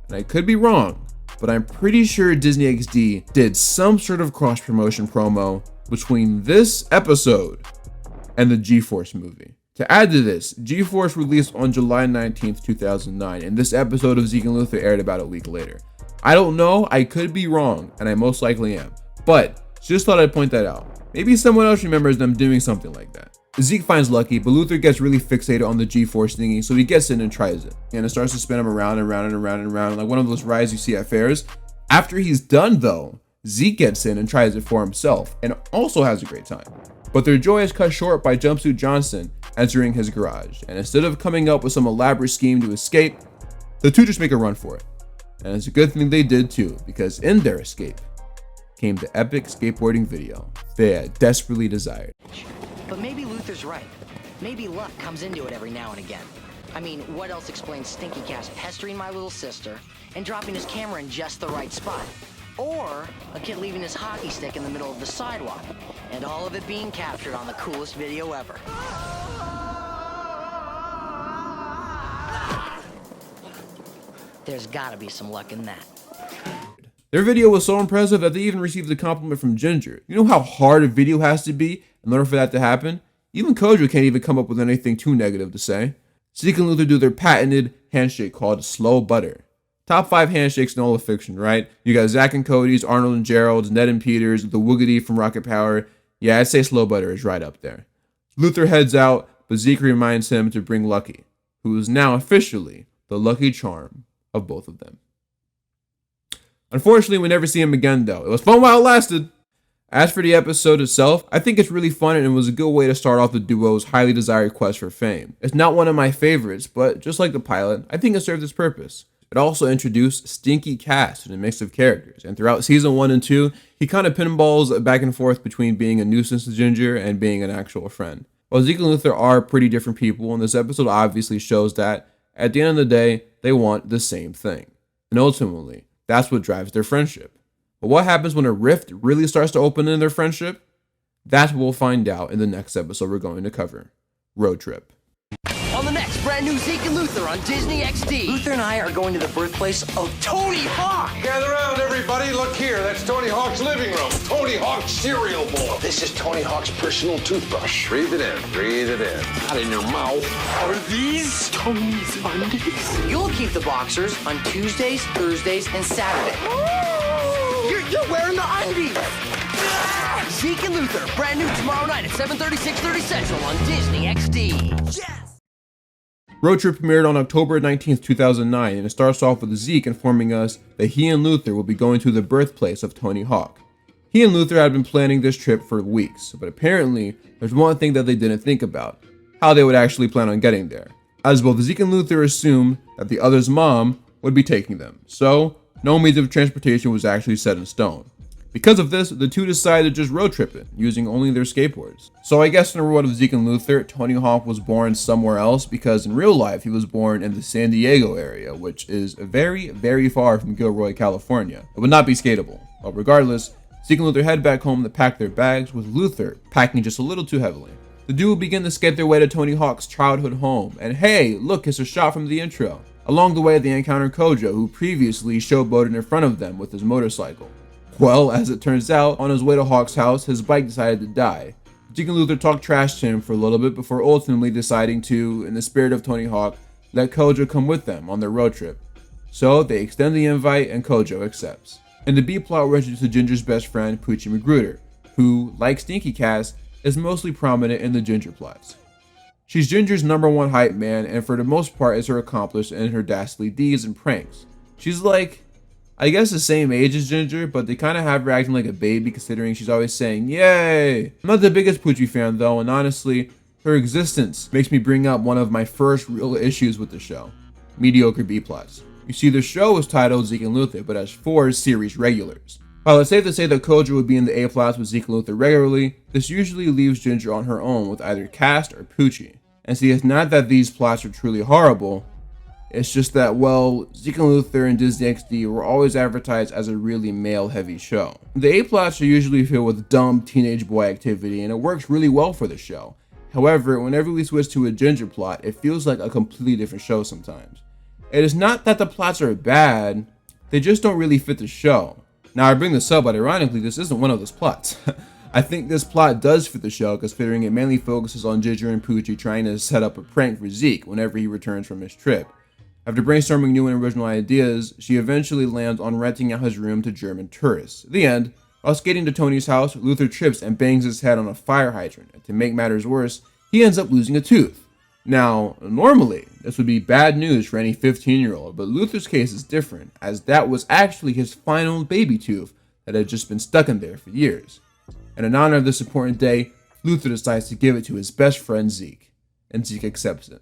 And I could be wrong, but I'm pretty sure Disney XD did some sort of cross-promotion promo between this episode and the G-Force movie. To add to this, G-Force released on July 19th, 2009, and this episode of Zeke and Luther aired about a week later. I don't know, I could be wrong, and I most likely am, but just thought I'd point that out. Maybe someone else remembers them doing something like that. Zeke finds Lucky, but Luther gets really fixated on the G-Force thingy, so he gets in and tries it. And it starts to spin him around and around and around and around, like one of those rides you see at fairs. After he's done though, Zeke gets in and tries it for himself, and also has a great time. But their joy is cut short by Jumpsuit Johnson entering his garage, and instead of coming up with some elaborate scheme to escape, the two just make a run for it. And it's a good thing they did too, because in their escape came the epic skateboarding video they had desperately desired. But maybe Luther's right. Maybe luck comes into it every now and again. I mean, what else explains Stinky Cass pestering my little sister and dropping his camera in just the right spot? Or a kid leaving his hockey stick in the middle of the sidewalk, and all of it being captured on the coolest video ever. There's gotta be some luck in that. Their video was so impressive that they even received a compliment from Ginger. You know how hard a video has to be in order for that to happen? Even Kojo can't even come up with anything too negative to say. Zeke and Luther do their patented handshake called Slow Butter. Top 5 handshakes in all of fiction, right? You got Zach and Cody's, Arnold and Gerald's, Ned and Peter's, the Woogity from Rocket Power. Yeah, I'd say Slow Butter is right up there. Luther heads out, but Zeke reminds him to bring Lucky, who is now officially the lucky charm of both of them. Unfortunately, we never see him again though. It was fun while it lasted. As for the episode itself, I think it's really fun and it was a good way to start off the duo's highly desired quest for fame. It's not one of my favorites, but just like the pilot, I think it served its purpose. It also introduced Stinky Cass to a mix of characters, and throughout season 1 and 2, he kind of pinballs back and forth between being a nuisance to Ginger and being an actual friend. While Zeke and Luther are pretty different people, and this episode obviously shows that, at the end of the day, they want the same thing. And ultimately, that's what drives their friendship. But what happens when a rift really starts to open in their friendship? That's what we'll find out in the next episode we're going to cover. Road Trip. On the next brand new Zeke and Luther on Disney XD. Luther and I are going to the birthplace of Tony Hawk. Gather around, everybody. Look here. That's Tony Hawk's living room. Tony Hawk's cereal bowl. This is Tony Hawk's personal toothbrush. Breathe it in. Breathe it in. Not in your mouth. Are these Tony's undies? You'll keep the boxers on Tuesdays, Thursdays, and Saturdays. You're wearing the undies. Zeke and Luther, brand new tomorrow night at 7:30, 6:30 Central on Disney XD. Yes! Road Trip premiered on October 19th, 2009, and it starts off with Zeke informing us that he and Luther will be going to the birthplace of Tony Hawk. He and Luther had been planning this trip for weeks, but apparently there's one thing that they didn't think about: how they would actually plan on getting there. As both Zeke and Luther assumed that the other's mom would be taking them, so no means of transportation was actually set in stone. Because of this, the two decided to just road trip it, using only their skateboards. So I guess in the world of Zeke and Luther, Tony Hawk was born somewhere else, because in real life he was born in the San Diego area, which is very, very far from Gilroy, California. It would not be skatable. But regardless, Zeke and Luther head back home to pack their bags, with Luther packing just a little too heavily. The duo begin to skate their way to Tony Hawk's childhood home, and hey, look, it's a shot from the intro. Along the way, they encounter Kojo, who previously showboated in front of them with his motorcycle. Well, as it turns out, on his way to Hawk's house, his bike decided to die. Zeke and Luther talk trash to him for a little bit before ultimately deciding to, in the spirit of Tony Hawk, let Kojo come with them on their road trip. So they extend the invite and Kojo accepts. And the B-plot we're introduced to Ginger's best friend, Poochie Magruder, who, like Stinky Cass, is mostly prominent in the Ginger plots. She's Ginger's #1 hype man, and for the most part is her accomplice in her dastardly deeds and pranks. She's like, I guess the same age as Ginger, but they kind of have her acting like a baby considering she's always saying, yay! I'm not the biggest Poochie fan though, and honestly, her existence makes me bring up one of my first real issues with the show: mediocre B-plots. You see, the show is titled Zeke and Luther, but has 4 series regulars. While it's safe to say that Kojo would be in the A-plots with Zeke and Luther regularly, this usually leaves Ginger on her own with either Cast or Poochie. And see, it's not that these plots are truly horrible, it's just that, well, Zeke and Luther and Disney XD were always advertised as a really male-heavy show. The A-plots are usually filled with dumb teenage boy activity, and it works really well for the show. However, whenever we switch to a Ginger plot, it feels like a completely different show sometimes. It is not that the plots are bad, they just don't really fit the show. Now I bring this up, but ironically this isn't one of those plots. I think this plot does fit the show, considering it mainly focuses on Ginger and Poochie trying to set up a prank for Zeke whenever he returns from his trip. After brainstorming new and original ideas, she eventually lands on renting out his room to German tourists. The end. While skating to Tony's house, Luther trips and bangs his head on a fire hydrant, and to make matters worse, he ends up losing a tooth. Now, normally, this would be bad news for any 15-year-old, but Luther's case is different, as that was actually his final baby tooth that had just been stuck in there for years. And in honor of this important day, Luther decides to give it to his best friend Zeke, and Zeke accepts it.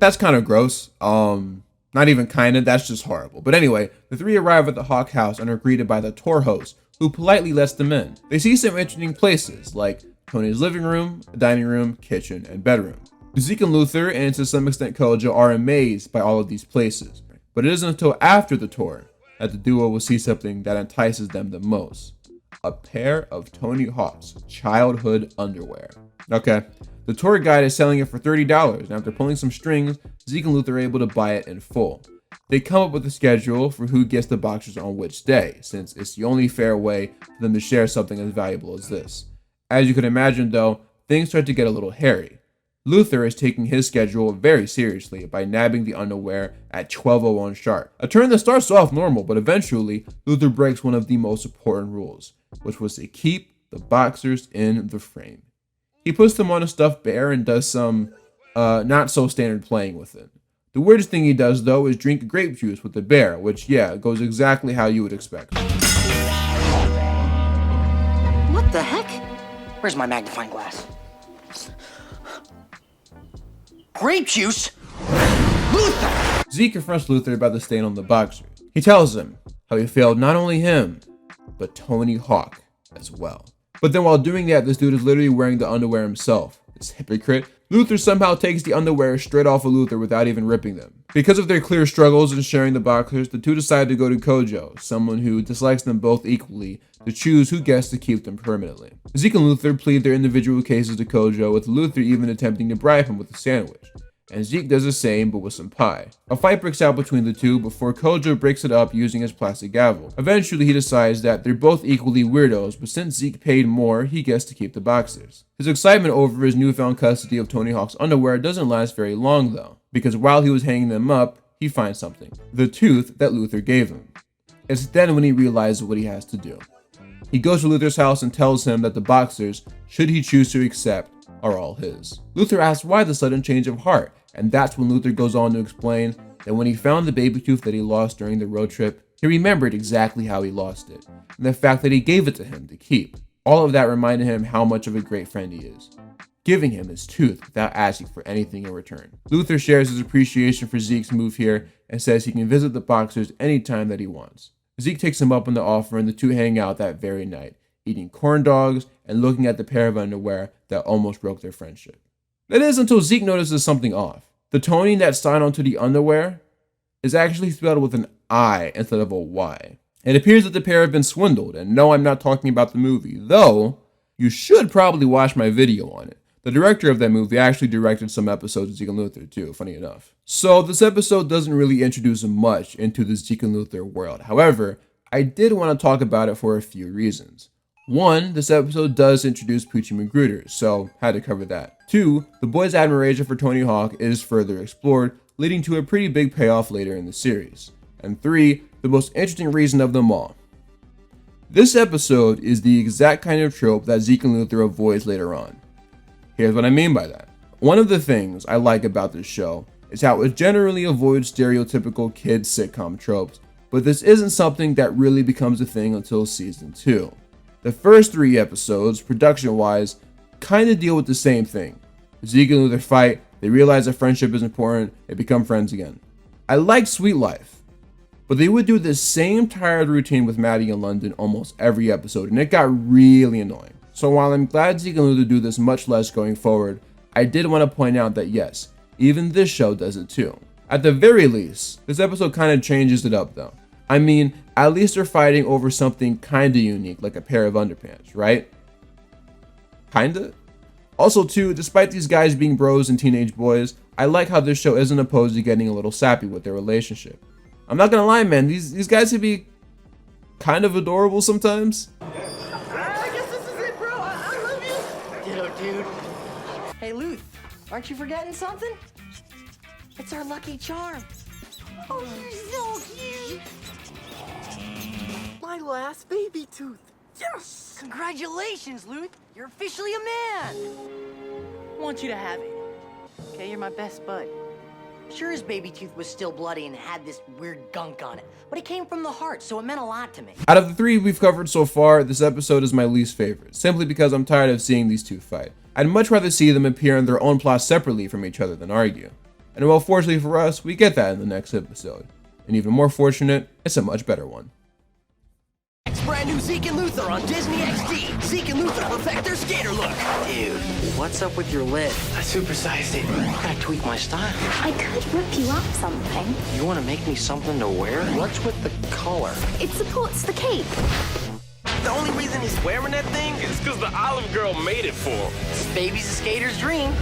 That's kind of gross. Not even kinda, that's just horrible. But anyway, the 3 arrive at the Hawk house and are greeted by the tour host, who politely lets them in. They see some interesting places, like Tony's living room, dining room, kitchen, and bedroom. Zeke and Luther, and to some extent Kojo, are amazed by all of these places. But it isn't until after the tour that the duo will see something that entices them the most: a pair of Tony Hawk's childhood underwear. Okay, the tour guide is selling it for $30, and after pulling some strings, Zeke and Luther are able to buy it in full. They come up with a schedule for who gets the boxers on which day, since it's the only fair way for them to share something as valuable as this. As you can imagine though, things start to get a little hairy. Luther is taking his schedule very seriously by nabbing the underwear at 12:01 sharp. A turn that starts off normal, but eventually Luther breaks one of the most important rules, which was to keep the boxers in the frame. He puts them on a stuffed bear and does some not so standard playing with it. The weirdest thing he does though is drink grape juice with the bear, which goes exactly how you would expect. What the heck? Where's my magnifying glass? Grape juice? Luther! Zeke confronts Luther about the stain on the boxers. He tells him how he failed not only him, but Tony Hawk as well. But then while doing that, this dude is literally wearing the underwear himself. This hypocrite. Luther somehow takes the underwear straight off of Luther without even ripping them. Because of their clear struggles in sharing the boxers, the two decide to go to Kojo, someone who dislikes them both equally, to choose who gets to keep them permanently. Zeke and Luther plead their individual cases to Kojo, with Luther even attempting to bribe him with a sandwich. And Zeke does the same, but with some pie. A fight breaks out between the two before Kojo breaks it up using his plastic gavel. Eventually, he decides that they're both equally weirdos, but since Zeke paid more, he gets to keep the boxers. His excitement over his newfound custody of Tony Hawk's underwear doesn't last very long though, because while he was hanging them up, he finds something: the tooth that Luther gave him. It's then when he realizes what he has to do. He goes to Luther's house and tells him that the boxers, should he choose to accept, are all his. Luther asks why the sudden change of heart, and that's when Luther goes on to explain that when he found the baby tooth that he lost during the road trip, he remembered exactly how he lost it, and the fact that he gave it to him to keep. All of that reminded him how much of a great friend he is, giving him his tooth without asking for anything in return. Luther shares his appreciation for Zeke's move here and says he can visit the boxers anytime that he wants. Zeke takes him up on the offer and the two hang out that very night, eating corn dogs and looking at the pair of underwear that almost broke their friendship. That is until Zeke notices something off. The toning that's signed onto the underwear is actually spelled with an I instead of a Y. It appears that the pair have been swindled, and no, I'm not talking about the movie, though you should probably watch my video on it. The director of that movie actually directed some episodes of Zeke and Luther too, funny enough. So this episode doesn't really introduce much into the Zeke and Luther world. However, I did want to talk about it for a few reasons. 1, this episode does introduce Poochie Magruder, so had to cover that. 2, the boys' admiration for Tony Hawk is further explored, leading to a pretty big payoff later in the series. And 3, the most interesting reason of them all: This episode is the exact kind of trope that Zeke and Luther avoids later on. Here's what I mean by that. One of the things I like about this show is how it generally avoids stereotypical kids sitcom tropes, but this isn't something that really becomes a thing until season 2. The first 3 episodes, production-wise, kind of deal with the same thing. Zeke and Luther fight, they realize that friendship is important, they become friends again. I like Sweet Life, but they would do the same tired routine with Maddie in London almost every episode, and it got really annoying. So while I'm glad Zeke and Luther do this much less going forward, I did want to point out that yes, even this show does it too. At the very least, this episode kind of changes it up though. I mean, at least they're fighting over something kinda unique, like a pair of underpants, right? Kinda? Also too, despite these guys being bros and teenage boys, I like how this show isn't opposed to getting a little sappy with their relationship. I'm not gonna lie, man, these guys can be kind of adorable sometimes. I guess this is it, bro. I love you. Ditto, dude. Hey, Luth, aren't you forgetting something? It's our lucky charm. Oh, you're so cute. My last baby tooth. Yes! Congratulations, Luth. You're officially a man. I want you to have it. Okay, you're my best bud. Sure, his baby tooth was still bloody and had this weird gunk on it, but it came from the heart, so it meant a lot to me. Out of the 3 we've covered so far, this episode is my least favorite, simply because I'm tired of seeing these two fight. I'd much rather see them appear in their own plots separately from each other than argue. And well, fortunately for us, we get that in the next episode. And even more fortunate, it's a much better one. Brand new Zeke and Luther on Disney XD. Zeke and Luther perfect their skater look. Dude, what's up with your lid? I supersized it. I gotta tweak my style. I could whip you up something. You wanna make me something to wear? What's with the color? It supports the cape. The only reason he's wearing that thing is because the Olive Girl made it for him. This baby's a skater's dream.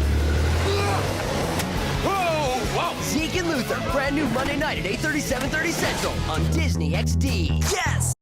Whoa! Whoa! Zeke and Luther, brand new Monday night at 8:30, 7:30 Central on Disney XD. Yes!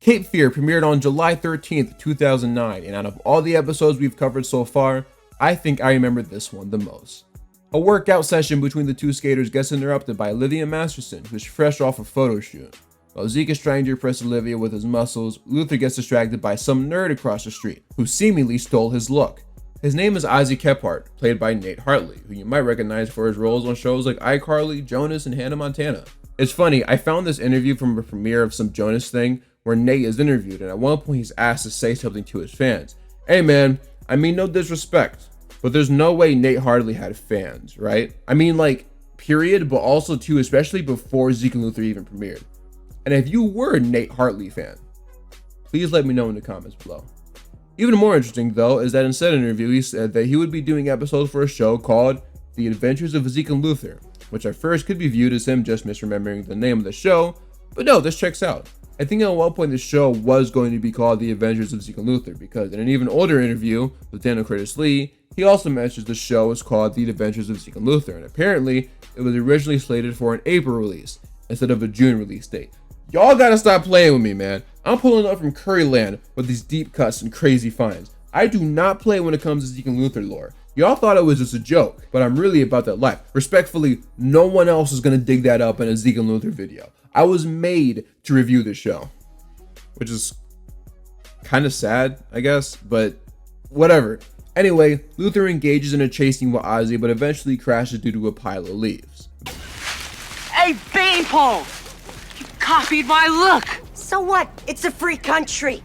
Cape Fear premiered on July 13th, 2009, and out of all the episodes we've covered so far, I think I remember this one the most. A workout session between the two skaters gets interrupted by Olivia Masterson, who's fresh off a photo shoot. While Zeke is trying to impress Olivia with his muscles, Luther gets distracted by some nerd across the street, who seemingly stole his look. His name is Ozzy Kephart, played by Nate Hartley, who you might recognize for his roles on shows like iCarly, Jonas, and Hannah Montana. It's funny, I found this interview from a premiere of some Jonas thing, where Nate is interviewed, and at one point he's asked to say something to his fans. Hey man, I mean no disrespect, but there's no way Nate Hartley had fans, right? I mean like, period, but also too, especially before Zeke and Luther even premiered. And if you were a Nate Hartley fan, please let me know in the comments below. Even more interesting though, is that in said interview he said that he would be doing episodes for a show called The Adventures of Zeke and Luther, which at first could be viewed as him just misremembering the name of the show, but no, this checks out. I think at one point the show was going to be called The Adventures of Zeke and Luther, because in an even older interview with Daniel Curtis Lee, he also mentions the show was called The Adventures of Zeke and Luther, and apparently it was originally slated for an April release instead of a June release date. Y'all gotta stop playing with me, man. I'm pulling up from Curryland with these deep cuts and crazy finds. I do not play when it comes to Zeke and Luther lore. Y'all thought it was just a joke, but I'm really about that life. Respectfully, no one else is gonna dig that up in a Zeke and Luther video. I was made to review this show, which is kind of sad, I guess, but whatever. Anyway, Luther engages in a chase scene with Ozzy, but eventually crashes due to a pile of leaves. Hey, Beanpole! You copied my look! So what? It's a free country.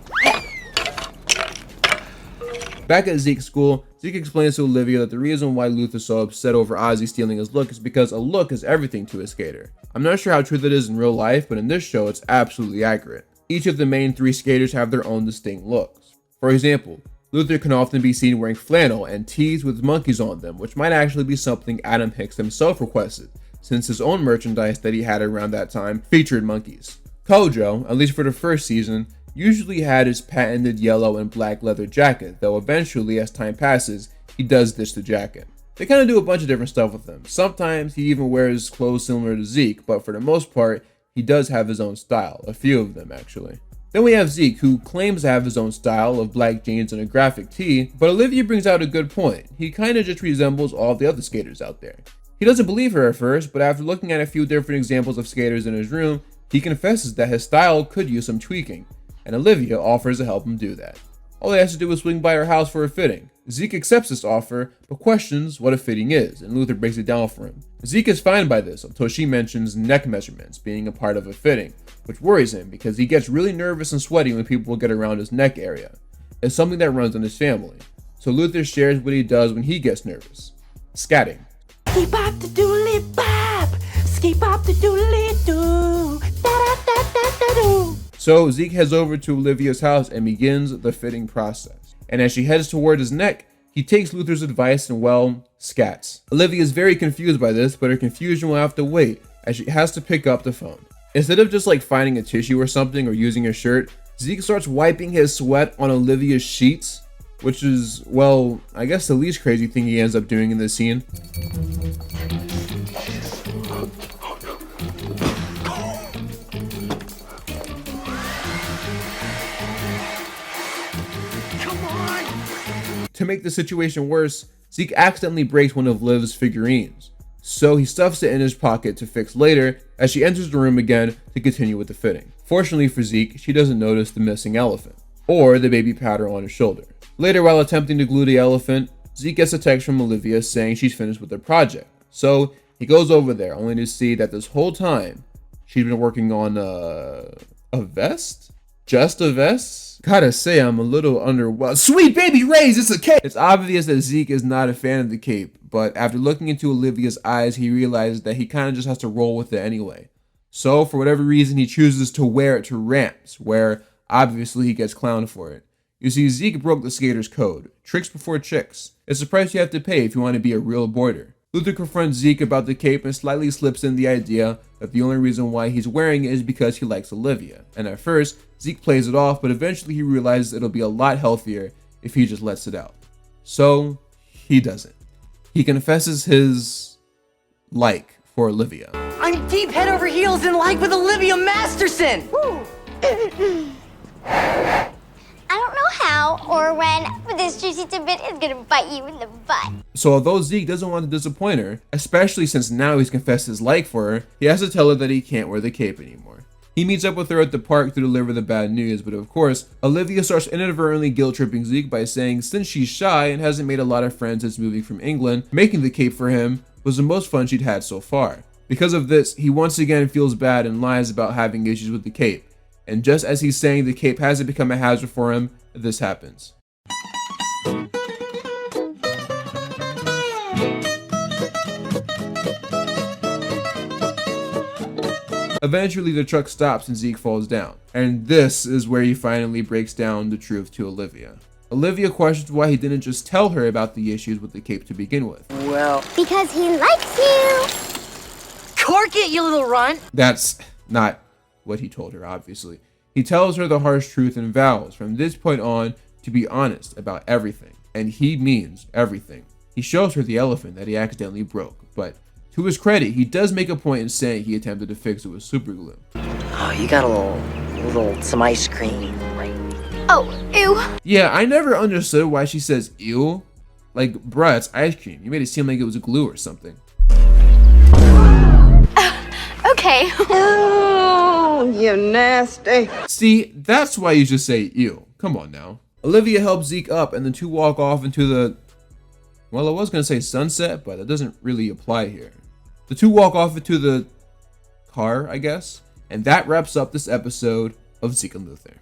Back at Zeke's school, Zeke explains to Olivia that the reason why Luther is so upset over Ozzy stealing his look is because a look is everything to a skater. I'm not sure how true that is in real life, but in this show it's absolutely accurate. Each of the main 3 skaters have their own distinct looks. For example, Luther can often be seen wearing flannel and tees with monkeys on them, which might actually be something Adam Hicks himself requested, since his own merchandise that he had around that time featured monkeys. Kojo, at least for the first season, usually had his patented yellow and black leather jacket, though eventually as time passes, he does ditch the jacket. They kind of do a bunch of different stuff with him. Sometimes he even wears clothes similar to Zeke, but for the most part, he does have his own style, a few of them actually. Then we have Zeke, who claims to have his own style of black jeans and a graphic tee, but Olivia brings out a good point. He kind of just resembles all the other skaters out there. He doesn't believe her at first, but after looking at a few different examples of skaters in his room, he confesses that his style could use some tweaking. and Olivia offers to help him do that. All he has to do is swing by her house for a fitting. Zeke accepts this offer, but questions what a fitting is, and Luther breaks it down for him. Zeke is fine by this until she mentions neck measurements being a part of a fitting, which worries him because he gets really nervous and sweaty when people get around his neck area. It's something that runs in his family. So Luther shares what he does when he gets nervous. Scatting. Skee-bop the doodly bop, skee-bop the doodly doo, da-da-da-da-da-doo. So Zeke heads over to Olivia's house and begins the fitting process. And as she heads toward his neck, he takes Luther's advice and, well, scats. Olivia is very confused by this, but her confusion will have to wait as she has to pick up the phone. Instead of just like finding a tissue or something or using a shirt, Zeke starts wiping his sweat on Olivia's sheets, which is, well, I guess the least crazy thing he ends up doing in this scene. To make the situation worse, Zeke accidentally breaks one of Liv's figurines, so he stuffs it in his pocket to fix later as she enters the room again to continue with the fitting. Fortunately for Zeke, she doesn't notice the missing elephant, or the baby powder on his shoulder. Later, while attempting to glue the elephant, Zeke gets a text from Olivia saying she's finished with the project, so he goes over there only to see that this whole time, she's been working on a vest? Just a vest? Gotta say, I'm a little underwhelmed. Sweet baby rays, it's a cape! It's obvious that Zeke is not a fan of the cape, but after looking into Olivia's eyes, he realizes that he kind of just has to roll with it anyway. So, for whatever reason, he chooses to wear it to ramps, where obviously he gets clowned for it. You see, Zeke broke the skater's code. Tricks before chicks. It's a price you have to pay if you want to be a real boarder. Luther confronts Zeke about the cape and slightly slips in the idea that the only reason why he's wearing it is because he likes Olivia. And at first, Zeke plays it off, but eventually he realizes it'll be a lot healthier if he just lets it out. So, he doesn't. He confesses his like for Olivia. I'm deep head over heels in like with Olivia Masterson! I don't know how or when, but this juicy tidbit is gonna bite you in the butt. So although Zeke doesn't want to disappoint her, especially since now he's confessed his like for her, he has to tell her that he can't wear the cape anymore. He meets up with her at the park to deliver the bad news, but of course, Olivia starts inadvertently guilt-tripping Zeke by saying since she's shy and hasn't made a lot of friends since moving from England, making the cape for him was the most fun she'd had so far. Because of this, he once again feels bad and lies about having issues with the cape. And just as he's saying the cape hasn't become a hazard for him, this happens. Eventually, the truck stops and Zeke falls down. And this is where he finally breaks down the truth to Olivia. Olivia questions why he didn't just tell her about the issues with the cape to begin with. Well, Because he likes you. cork it, you little runt! That's not what he told her, obviously. He tells her the harsh truth and vows from this point on to be honest about everything. And he means everything. He shows her the elephant that he accidentally broke, but to his credit, he does make a point in saying he attempted to fix it with super glue. Oh, you got some ice cream, right? Oh, ew. Yeah, I never understood why she says ew. Like, bruh, it's ice cream. You made it seem like it was glue or something. Okay. Oh, you nasty. See, that's why you just say ew. Come on now. Olivia helps Zeke up and the two walk off into the... Well, I was going to say sunset, but that doesn't really apply here. The two walk off into the car, I guess. And that wraps up this episode of Zeke and Luther.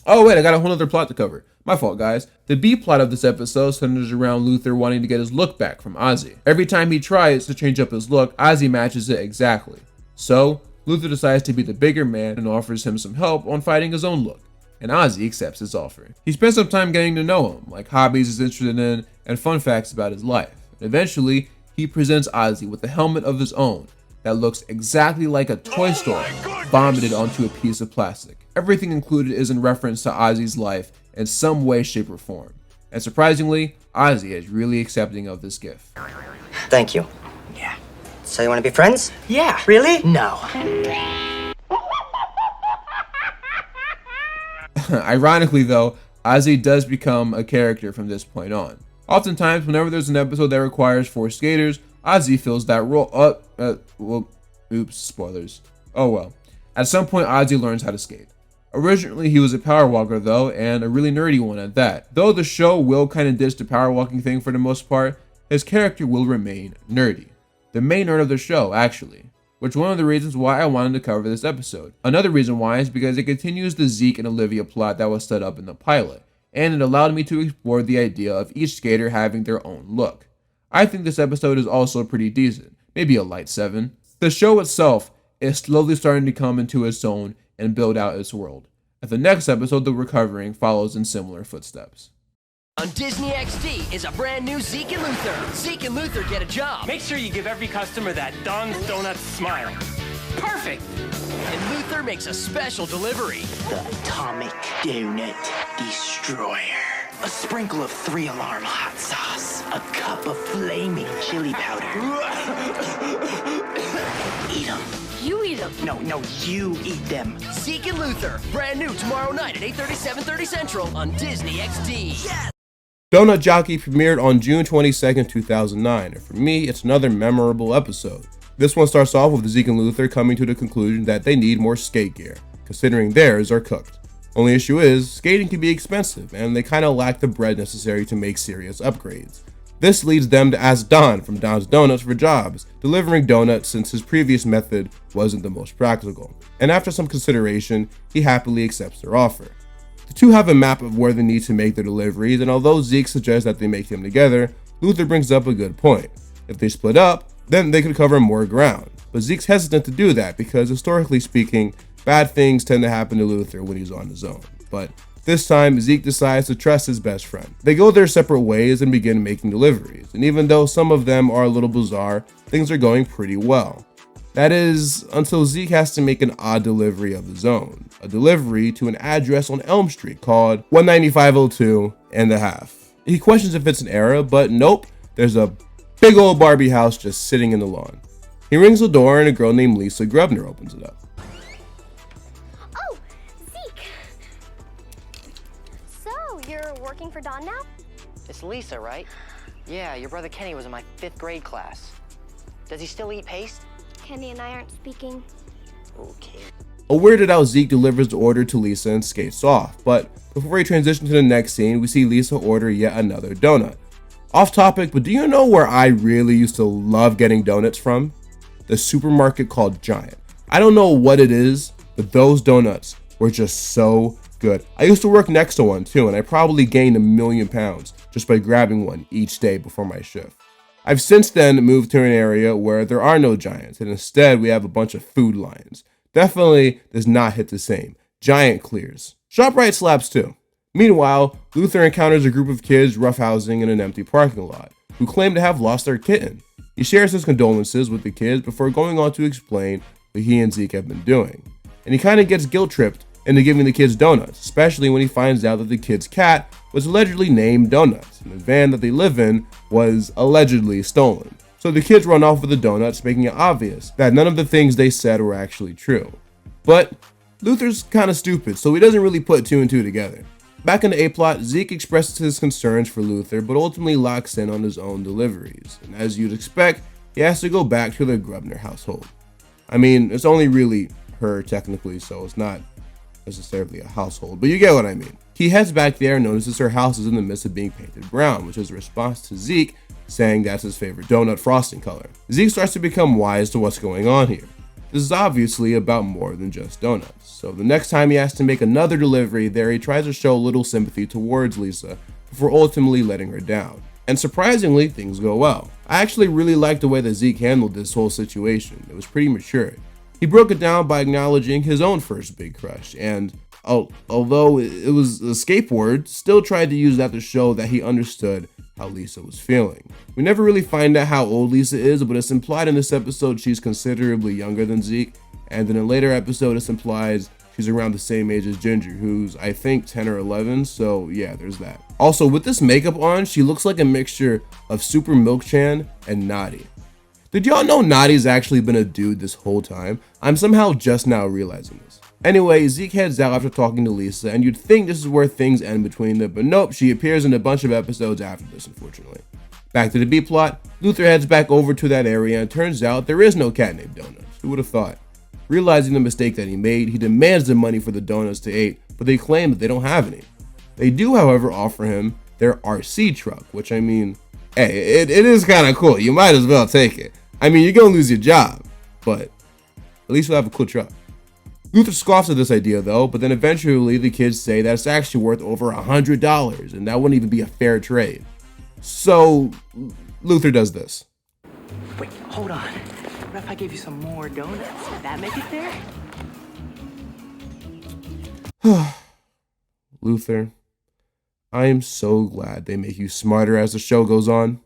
Oh wait, I got a whole other plot to cover. My fault, guys. The B plot of this episode centers around Luther wanting to get his look back from Ozzy. Every time he tries to change up his look, Ozzy matches it exactly. So, Luther decides to be the bigger man and offers him some help on fighting his own look. And Ozzy accepts his offer. He spends some time getting to know him, like hobbies he's interested in and fun facts about his life. And eventually, he presents Ozzy with a helmet of his own that looks exactly like a toy store vomited onto a piece of plastic. Everything included is in reference to Ozzy's life in some way, shape, or form. And surprisingly, Ozzy is really accepting of this gift. Thank you. Yeah. So you want to be friends? Yeah. Really? No. Ironically though, Ozzy does become a character from this point on. Oftentimes, whenever there's an episode that requires 4 skaters, Ozzy fills that role up. Oops, spoilers. Oh well. At some point, Ozzy learns how to skate. Originally, he was a power walker though, and a really nerdy one at that. Though the show will kind of ditch the power walking thing for the most part, his character will remain nerdy. The main nerd of the show, actually. Which is one of the reasons why I wanted to cover this episode. Another reason why is because it continues the Zeke and Olivia plot that was set up in the pilot, and it allowed me to explore the idea of each skater having their own look. I think this episode is also pretty decent, maybe a light 7. The show itself is slowly starting to come into its own and build out its world. And the next episode that we're covering follows in similar footsteps. On Disney XD is a brand new Zeke and Luther. Zeke and Luther get a job. Make sure you give every customer that Don's Donuts smile. Perfect! And Luther makes a special delivery. The Atomic Donut Destroyer. A sprinkle of 3-alarm hot sauce. A cup of flaming chili powder. Eat them. You eat them. No, you eat them. Zeke and Luther, brand new tomorrow night at 8:30, 7:30 Central on Disney XD. Yes! Donut Jockey premiered on June 22nd, 2009, and for me, it's another memorable episode. This one starts off with Zeke and Luther coming to the conclusion that they need more skate gear, considering theirs are cooked. Only issue is, skating can be expensive, and they kinda lack the bread necessary to make serious upgrades. This leads them to ask Don from Don's Donuts for jobs, delivering donuts since his previous method wasn't the most practical. And after some consideration, he happily accepts their offer. The two have a map of where they need to make their deliveries, and although Zeke suggests that they make them together, Luther brings up a good point. If they split up, then they could cover more ground. But Zeke's hesitant to do that because, historically speaking, bad things tend to happen to Luther when he's on his own. But this time, Zeke decides to trust his best friend. They go their separate ways and begin making deliveries, and even though some of them are a little bizarre, things are going pretty well. That is, until Zeke has to make an odd delivery of his own. A delivery to an address on Elm Street called 19502 and a half. He questions if it's an error, but nope, there's a big old Barbie house just sitting in the lawn. He rings the door and a girl named Lisa Grubner opens it up. Oh, Zeke. So, you're working for Don now? It's Lisa, right? Yeah, your brother Kenny was in my 5th grade class. Does he still eat paste? Kenny and I aren't speaking. Okay. A weirded out Zeke delivers the order to Lisa and skates off, but before we transition to the next scene, we see Lisa order yet another donut. Off topic, but do you know where I really used to love getting donuts from? The supermarket called Giant. I don't know what it is, but those donuts were just so good. I used to work next to one too, and I probably gained 1,000,000 pounds just by grabbing one each day before my shift. I've since then moved to an area where there are no Giants, and instead we have a bunch of Food Lions. Definitely does not hit the same. Giant clears. ShopRite slaps too. Meanwhile, Luther encounters a group of kids roughhousing in an empty parking lot, who claim to have lost their kitten. He shares his condolences with the kids before going on to explain what he and Zeke have been doing. And he kind of gets guilt-tripped into giving the kids donuts, especially when he finds out that the kid's cat was allegedly named Donuts, and the van that they live in was allegedly stolen. So the kids run off with the donuts, making it obvious that none of the things they said were actually true. But Luther's kind of stupid, so he doesn't really put 2 and 2 together. Back in the A-plot, Zeke expresses his concerns for Luther, but ultimately locks in on his own deliveries. And as you'd expect, he has to go back to the Grubner household. I mean, it's only really her technically, so it's not necessarily a household, but you get what I mean. He heads back there and notices her house is in the midst of being painted brown, which is a response to Zeke saying that's his favorite donut frosting color. Zeke starts to become wise to what's going on here. This is obviously about more than just donuts. So the next time he has to make another delivery there, he tries to show a little sympathy towards Lisa before ultimately letting her down. And surprisingly, things go well. I actually really liked the way that Zeke handled this whole situation. It was pretty mature. He broke it down by acknowledging his own first big crush, and although it was a skateboard, still tried to use that to show that he understood how Lisa was feeling. We never really find out how old Lisa is, but it's implied in this episode she's considerably younger than Zeke, and in a later episode it implies she's around the same age as Ginger, who's I think 10 or 11, so yeah, there's that. Also, with this makeup on, she looks like a mixture of Super Milk-chan and Naughty. Did y'all know Naughty's actually been a dude this whole time? I'm somehow just now realizing this. Anyway, Zeke heads out after talking to Lisa, and you'd think this is where things end between them, but nope, she appears in a bunch of episodes after this, unfortunately. Back to the B plot, Luther heads back over to that area, and turns out there is no cat named Donuts. Who would have thought? Realizing the mistake that he made, he demands the money for the donuts to eat, but they claim that they don't have any. They do, however, offer him their RC truck, which, I mean, hey, it is kind of cool. You might as well take it. I mean, you're going to lose your job, but at least you'll have a cool truck. Luther scoffs at this idea, though, but then eventually the kids say that it's actually worth over $100, and that wouldn't even be a fair trade. So, Luther does this. Wait, hold on. What if I gave you some more donuts? Would that make it fair? Luther, I am so glad they make you smarter as the show goes on.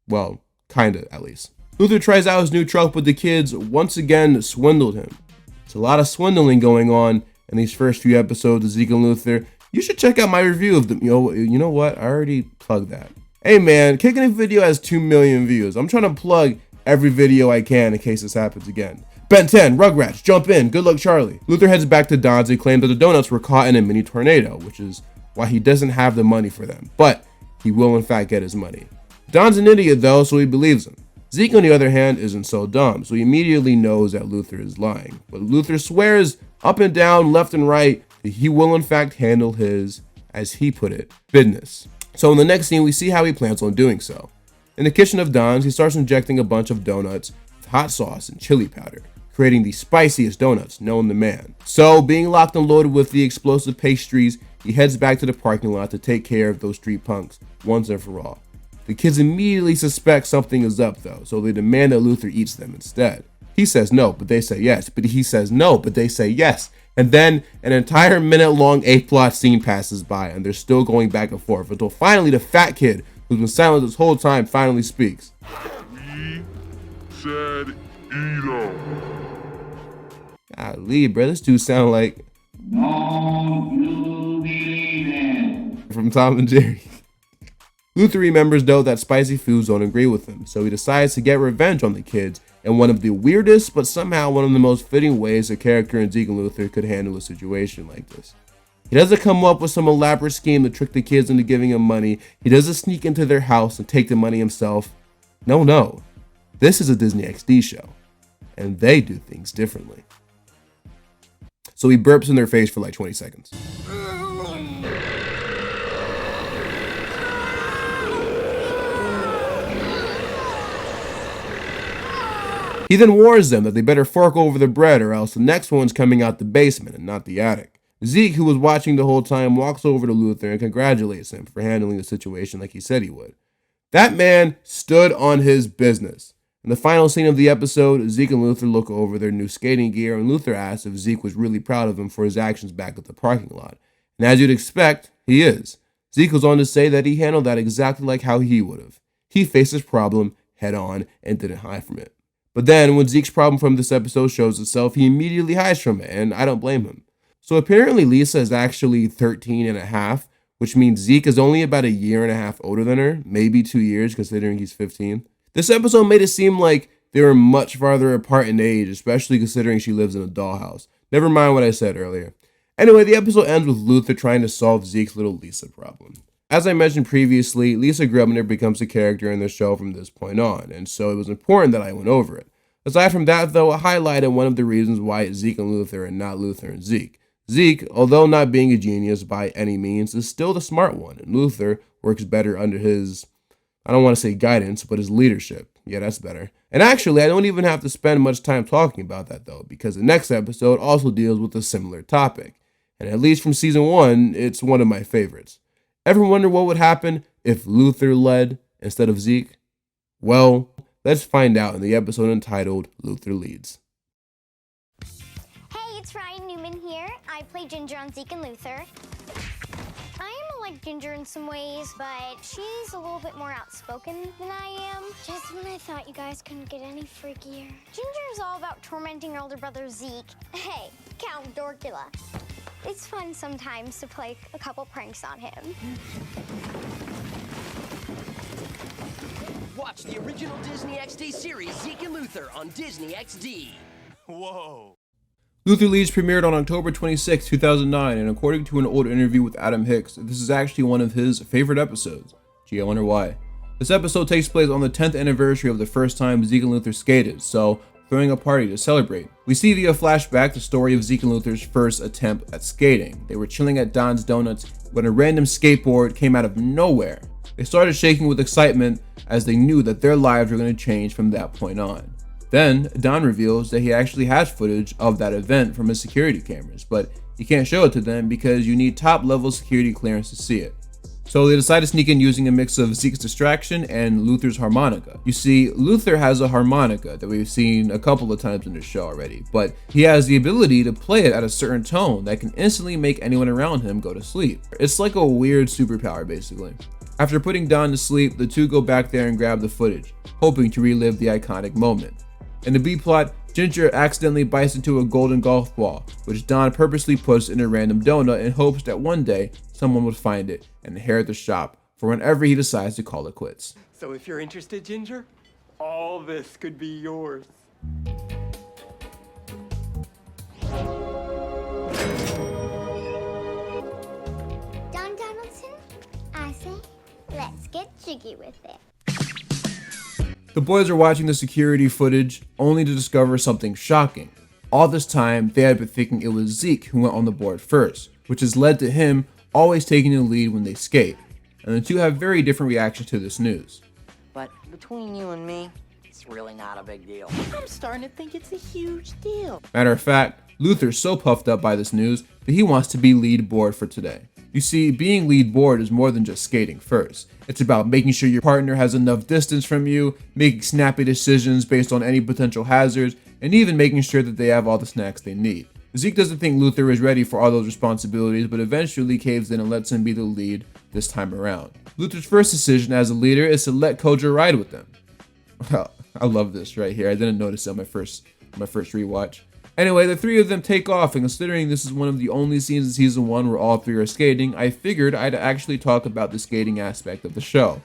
Well, kinda, at least. Luther tries out his new truck, but the kids once again swindled him. It's a lot of swindling going on in these first few episodes of Zeke and Luther. You should check out my review of them. You know what? I already plugged that. Hey man, Kicking It video has 2 million views. I'm trying to plug every video I can in case this happens again. Ben 10, Rugrats, jump in, good luck Charlie. Luther heads back to Don's and claims that the donuts were caught in a mini tornado, which is why he doesn't have the money for them, but he will in fact get his money. Don's an idiot though, so he believes him. Zeke on the other hand isn't so dumb, so he immediately knows that Luther is lying. But Luther swears up and down, left and right, that he will in fact handle his, as he put it, business. So in the next scene, we see how he plans on doing so. In the kitchen of Don's, he starts injecting a bunch of donuts with hot sauce and chili powder, creating the spiciest donuts known to man. So, being locked and loaded with the explosive pastries, he heads back to the parking lot to take care of those street punks once and for all. The kids immediately suspect something is up though, so they demand that Luther eats them instead. He says no, but they say yes, but he says no, but they say yes. And then an entire minute-long A-plot scene passes by, and they're still going back and forth until finally the fat kid, who's been silent this whole time, finally speaks. We said eat 'em. Golly, bro, this dude sound like from Tom and Jerry. Luther remembers though that spicy foods don't agree with him, so he decides to get revenge on the kids in one of the weirdest but somehow one of the most fitting ways a character in Zeke and Luther could handle a situation like this. He doesn't come up with some elaborate scheme to trick the kids into giving him money. He doesn't sneak into their house and take the money himself. No. This is a Disney XD show, and they do things differently. So he burps in their face for like 20 seconds. He then warns them that they better fork over the bread or else the next one's coming out the basement and not the attic. Zeke, who was watching the whole time, walks over to Luther and congratulates him for handling the situation like he said he would. That man stood on his business. In the final scene of the episode, Zeke and Luther look over their new skating gear, and Luther asks if Zeke was really proud of him for his actions back at the parking lot. And as you'd expect, he is. Zeke goes on to say that he handled that exactly like how he would have. He faced his problem head on and didn't hide from it. But then, when Zeke's problem from this episode shows itself, he immediately hides from it, and I don't blame him. So apparently Lisa is actually 13 and a half, which means Zeke is only about a year and a half older than her, maybe 2 years considering he's 15. This episode made it seem like they were much farther apart in age, especially considering she lives in a dollhouse. Never mind what I said earlier. Anyway, the episode ends with Luther trying to solve Zeke's little Lisa problem. As I mentioned previously, Lisa Grubner becomes a character in the show from this point on, and so it was important that I went over it. Aside from that, though, I highlighted one of the reasons why it's Zeke and Luther and not Luther and Zeke. Zeke, although not being a genius by any means, is still the smart one, and Luther works better under his, I don't want to say guidance, but his leadership. Yeah, that's better. And actually, I don't even have to spend much time talking about that, though, because the next episode also deals with a similar topic. And at least from season 1, it's one of my favorites. Ever wonder what would happen if Luther led instead of Zeke? Well, let's find out in the episode entitled Luther Leads. Hey, it's Ryan Newman here. I play Ginger on Zeke and Luther. I am like Ginger in some ways, but she's a little bit more outspoken than I am. Just when I thought you guys couldn't get any freakier. Ginger's all about tormenting her older brother Zeke. Hey, Count Dorkula. It's fun sometimes to play a couple pranks on him. Watch the original Disney XD series Zeke and Luther on Disney XD. Whoa. Luther Leads premiered on October 26, 2009, and according to an old interview with Adam Hicks, this is actually one of his favorite episodes. Gee, I wonder why. This episode takes place on the 10th anniversary of the first time Zeke and Luther skated, so throwing a party to celebrate. We see via flashback the story of Zeke and Luther's first attempt at skating. They were chilling at Don's Donuts when a random skateboard came out of nowhere. They started shaking with excitement as they knew that their lives were going to change from that point on. Then, Don reveals that he actually has footage of that event from his security cameras, but he can't show it to them because you need top-level security clearance to see it. So they decide to sneak in using a mix of Zeke's distraction and Luther's harmonica. You see, Luther has a harmonica that we've seen a couple of times in the show already, but he has the ability to play it at a certain tone that can instantly make anyone around him go to sleep. It's like a weird superpower, basically. After putting Don to sleep, the two go back there and grab the footage, hoping to relive the iconic moment. In the B-plot, Ginger accidentally bites into a golden golf ball, which Don purposely puts in a random donut in hopes that one day someone would find it and inherit the shop for whenever he decides to call it quits. So if you're interested, Ginger, all this could be yours. Don Donaldson, I say, let's get jiggy with it. The boys are watching the security footage only to discover something shocking. All this time, they had been thinking it was Zeke who went on the board first, which has led to him always taking the lead when they skate. And the two have very different reactions to this news. But between you and me, it's really not a big deal. I'm starting to think it's a huge deal. Matter of fact, Luther's so puffed up by this news that he wants to be lead board for today. You see, being lead board is more than just skating first. It's about making sure your partner has enough distance from you, making snappy decisions based on any potential hazards, and even making sure that they have all the snacks they need. Zeke doesn't think Luther is ready for all those responsibilities, but eventually caves in and lets him be the lead this time around. Luther's first decision as a leader is to let Kojo ride with them. I love this right here. I didn't notice it on my first rewatch. Anyway, the three of them take off, and considering this is one of the only scenes in season 1 where all three are skating, I figured I'd actually talk about the skating aspect of the show.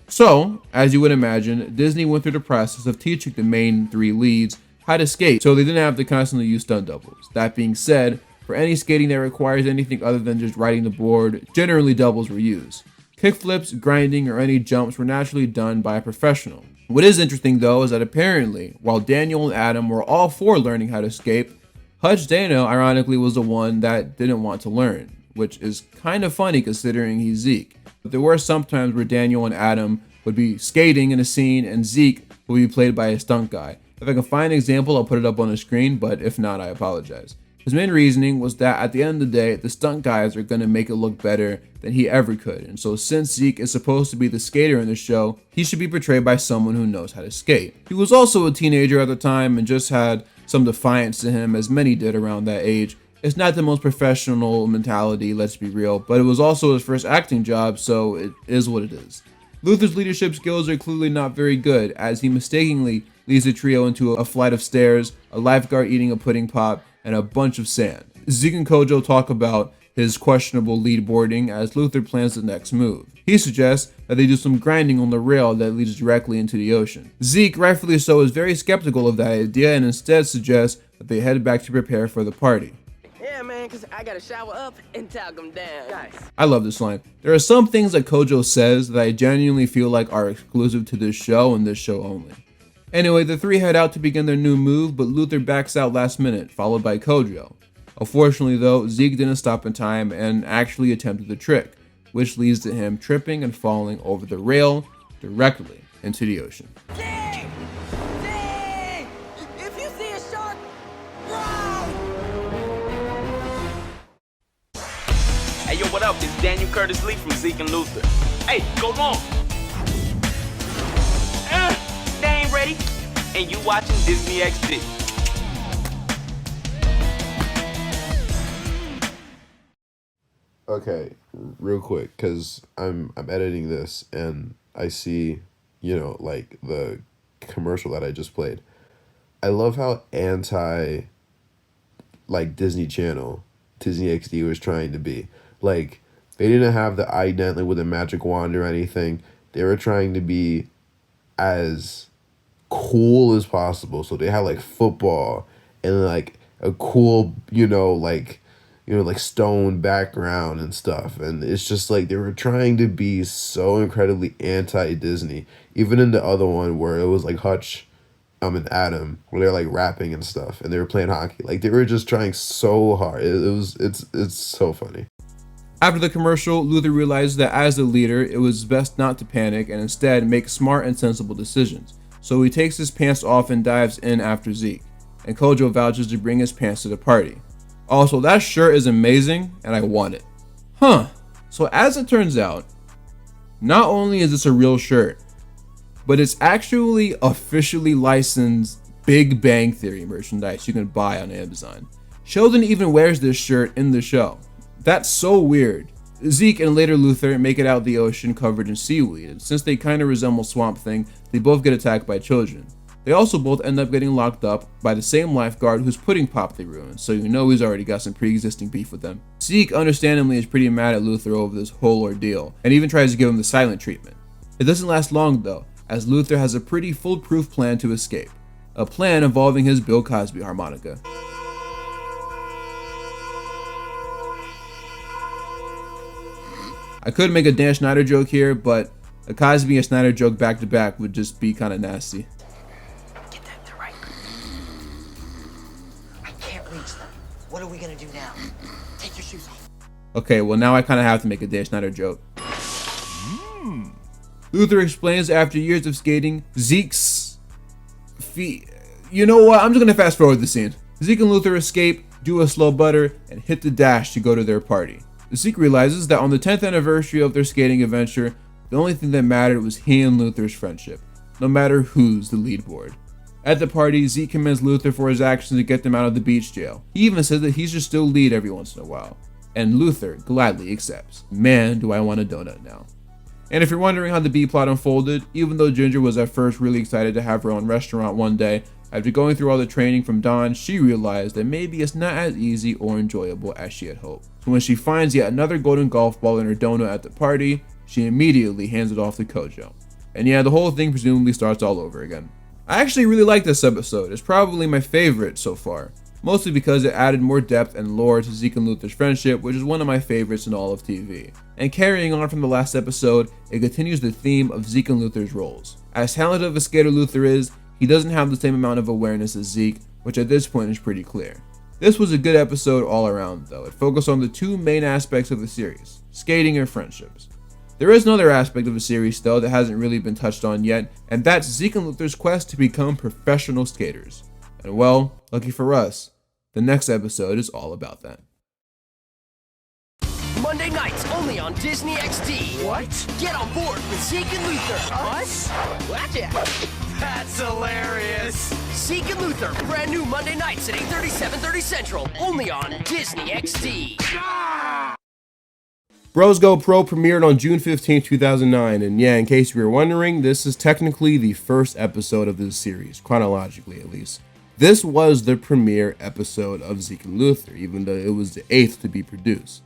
So, as you would imagine, Disney went through the process of teaching the main three leads how to skate, so they didn't have to constantly use stunt doubles. That being said, for any skating that requires anything other than just riding the board, generally doubles were used. Kickflips, grinding, or any jumps were naturally done by a professional. What is interesting though is that apparently, while Daniel and Adam were all for learning how to skate, Hutch Dano ironically was the one that didn't want to learn, which is kind of funny considering he's Zeke. But there were some times where Daniel and Adam would be skating in a scene and Zeke would be played by a stunt guy. If I can find an example, I'll put it up on the screen, but if not, I apologize. His main reasoning was that at the end of the day, the stunt guys are going to make it look better than he ever could. And so since Zeke is supposed to be the skater in the show, he should be portrayed by someone who knows how to skate. He was also a teenager at the time and just had some defiance to him, as many did around that age. It's not the most professional mentality, let's be real, but it was also his first acting job, so it is what it is. Luther's leadership skills are clearly not very good, as he mistakenly leads the trio into a flight of stairs, a lifeguard eating a pudding pop, and a bunch of sand. Zeke and Kojo talk about his questionable lead boarding as Luther plans the next move. He suggests that they do some grinding on the rail that leads directly into the ocean. Zeke, rightfully so, is very skeptical of that idea and instead suggests that they head back to prepare for the party. Yeah, man, because I got to shower up and talc them down. Guys. I love this line. There are some things that Kojo says that I genuinely feel like are exclusive to this show and this show only. Anyway, the three head out to begin their new move, but Luther backs out last minute, followed by Kojo. Unfortunately though, Zeke didn't stop in time and actually attempted the trick, which leads to him tripping and falling over the rail directly into the ocean. Zeke! Zeke! If you see a shark, run! Hey, yo, what up? It's Daniel Curtis Lee from Zeke and Luther. Hey, go long! They ain't ready, and you watching Disney XD. Okay, real quick, because I'm editing this and I see, like the commercial that I just played. I love how anti, like, Disney Channel, Disney XD was trying to be. Like, they didn't have the ident with a magic wand or anything. They were trying to be as cool as possible. So they had like football and like a cool, like stone background and stuff. And it's just like they were trying to be so incredibly anti-Disney. Even in the other one where it was like Hutch and Adam, where they're like rapping and stuff, and they were playing hockey. Like they were just trying so hard. It's so funny. After the commercial, Luther realizes that as the leader, it was best not to panic and instead make smart and sensible decisions. So he takes his pants off and dives in after Zeke, and Kojo vouches to bring his pants to the party. Also, that shirt is amazing, and I want it. So as it turns out, not only is this a real shirt, but it's actually officially licensed Big Bang Theory merchandise you can buy on Amazon. Sheldon even wears this shirt in the show. That's so weird. Zeke and later Luther make it out the ocean covered in seaweed, and since they kind of resemble Swamp Thing, they both get attacked by children. They also both end up getting locked up by the same lifeguard whose pudding pop they ruined, so you know he's already got some pre-existing beef with them. Zeke understandably is pretty mad at Luther over this whole ordeal, and even tries to give him the silent treatment. It doesn't last long though, as Luther has a pretty foolproof plan to escape. A plan involving his Bill Cosby harmonica. I could make a Dan Schneider joke here, but a Cosby and Schneider joke back to back would just be kind of nasty. Get them to right. I can't reach them. What are we gonna do now? Take your shoes off. Okay, well now I kind of have to make a Dan Schneider joke. Luther explains that after years of skating, Zeke's feet... You know what? I'm just going to fast forward the scene. Zeke and Luther escape, do a slow butter, and hit the dash to go to their party. Zeke realizes that on the 10th anniversary of their skating adventure, the only thing that mattered was he and Luther's friendship, no matter who's the lead board. At the party, Zeke commends Luther for his actions to get them out of the beach jail. He even says that he should still lead every once in a while. And Luther gladly accepts. Man, do I want a donut now. And if you're wondering how the B-plot unfolded, even though Ginger was at first really excited to have her own restaurant one day, after going through all the training from Dawn, she realized that maybe it's not as easy or enjoyable as she had hoped. So when she finds yet another golden golf ball in her donut at the party, she immediately hands it off to Kojo. And yeah, the whole thing presumably starts all over again. I actually really like this episode. It's probably my favorite so far. Mostly because it added more depth and lore to Zeke and Luther's friendship, which is one of my favorites in all of TV. And carrying on from the last episode, it continues the theme of Zeke and Luther's roles. As talented of a skater Luther is, he doesn't have the same amount of awareness as Zeke, which at this point is pretty clear. This was a good episode all around though. It focused on the two main aspects of the series, skating and friendships. There is another aspect of the series though that hasn't really been touched on yet, and that's Zeke and Luther's quest to become professional skaters. And well, lucky for us, the next episode is all about that. Monday nights only on Disney XD. What? Get on board with Zeke and Luther. Us? Gotcha. That's hilarious. Zeke and Luther, brand new Monday nights at 8:30, 7:30 Central, only on Disney XD. Bros Go Pro premiered on June 15, 2009, and yeah, in case you were wondering, this is technically the first episode of this series, chronologically at least. This was the premiere episode of Zeke and Luther, even though it was the 8th to be produced.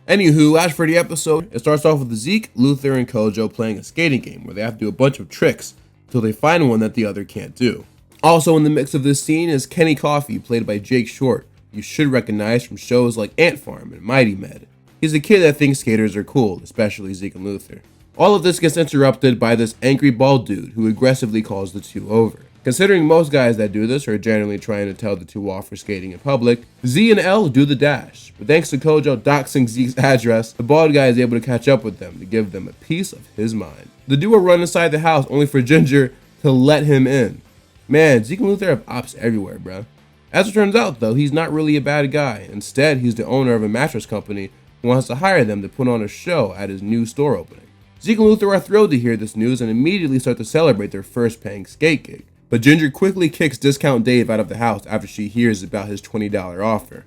Anywho, as for the episode, it starts off with Zeke, Luther, and Kojo playing a skating game where they have to do a bunch of tricks until they find one that the other can't do. Also in the mix of this scene is Kenny Coffey, played by Jake Short, you should recognize from shows like Ant Farm and Mighty Med. He's a kid that thinks skaters are cool, especially Zeke and Luther. All of this gets interrupted by this angry bald dude who aggressively calls the two over. Considering most guys that do this are generally trying to tell the two off for skating in public, Z and L do the dash, but thanks to Kojo doxing Zeke's address, the bald guy is able to catch up with them to give them a piece of his mind. The duo run inside the house only for Ginger to let him in. Man, Zeke and Luther have ops everywhere, bruh. As it turns out though, he's not really a bad guy. Instead, he's the owner of a mattress company who wants to hire them to put on a show at his new store opening. Zeke and Luther are thrilled to hear this news and immediately start to celebrate their first paying skate gig. But Ginger quickly kicks Discount Dave out of the house after she hears about his $20 offer.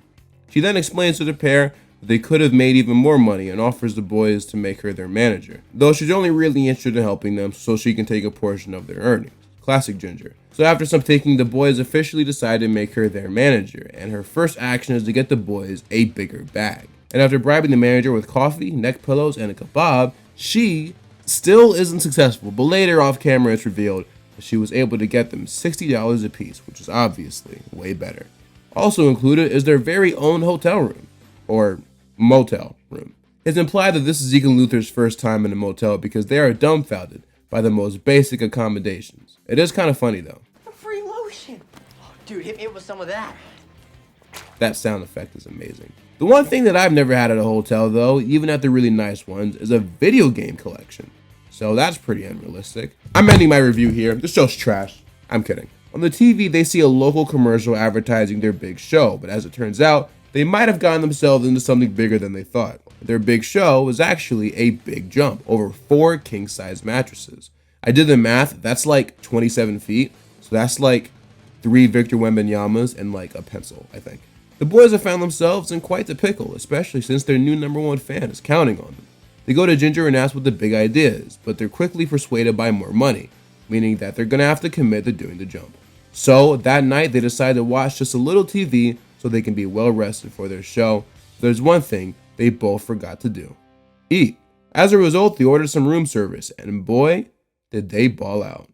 She then explains to the pair that they could have made even more money and offers the boys to make her their manager, though she's only really interested in helping them so she can take a portion of their earnings. Classic Ginger. So after some thinking, the boys officially decide to make her their manager, and her first action is to get the boys a bigger bag. And after bribing the manager with coffee, neck pillows, and a kebab, she still isn't successful, but later off camera it's revealed she was able to get them $60 a piece, which is obviously way better. Also included is their very own hotel room, or motel room. It's implied that this is Zeke and Luther's first time in a motel because they are dumbfounded by the most basic accommodations. It is kind of funny though. A free Dude, hit me with some of that. That sound effect is amazing. The one thing that I've never had at a hotel though, even at the really nice ones, is a video game collection. So that's pretty unrealistic. I'm ending my review here. This show's trash. I'm kidding. On the TV, they see a local commercial advertising their big show, but as it turns out, they might have gotten themselves into something bigger than they thought. Their big show was actually a big jump, over 4 king-size mattresses. I did the math, that's like 27 feet, so that's like 3 Victor Wembanyamas and like a pencil, I think. The boys have found themselves in quite the pickle, especially since their new #1 fan is counting on them. They go to Ginger and ask what the big idea is, but they're quickly persuaded by more money, meaning that they're gonna have to commit to doing the jump. So that night they decide to watch just a little TV so they can be well rested for their show. There's one thing they both forgot to do: eat. As a result, they ordered some room service, and boy, did they ball out.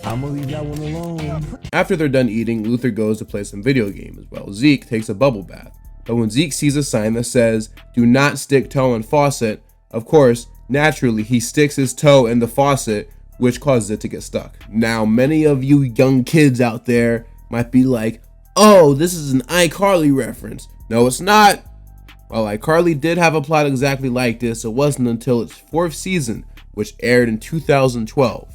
I'm gonna leave that one alone. After they're done eating, Luther goes to play some video games while Zeke takes a bubble bath. But when Zeke sees a sign that says, "Do not stick toe in faucet," of course, naturally, he sticks his toe in the faucet, which causes it to get stuck. Now, many of you young kids out there might be like, "Oh, this is an iCarly reference." No, it's not. While iCarly did have a plot exactly like this, it wasn't until its 4th season, which aired in 2012.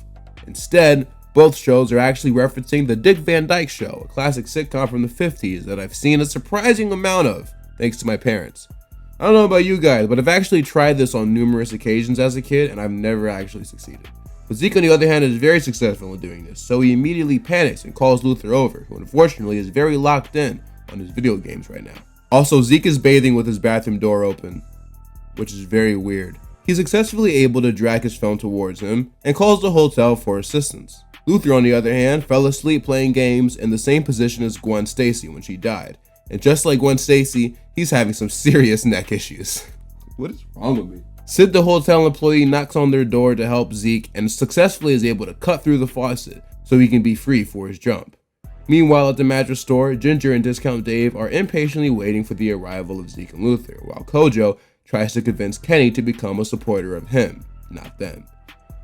Instead, both shows are actually referencing The Dick Van Dyke Show, a classic sitcom from the 50s that I've seen a surprising amount of, thanks to my parents. I don't know about you guys, but I've actually tried this on numerous occasions as a kid, and I've never actually succeeded. But Zeke, on the other hand, is very successful in doing this, so he immediately panics and calls Luther over, who unfortunately is very locked in on his video games right now. Also, Zeke is bathing with his bathroom door open, which is very weird. He's successfully able to drag his phone towards him and calls the hotel for assistance. Luther, on the other hand, fell asleep playing games in the same position as Gwen Stacy when she died. And just like Gwen Stacy, he's having some serious neck issues. What is wrong with me? Sid, the hotel employee, knocks on their door to help Zeke and successfully is able to cut through the faucet so he can be free for his jump. Meanwhile, at the mattress store, Ginger and Discount Dave are impatiently waiting for the arrival of Zeke and Luther, while Kojo tries to convince Kenny to become a supporter of him, not them.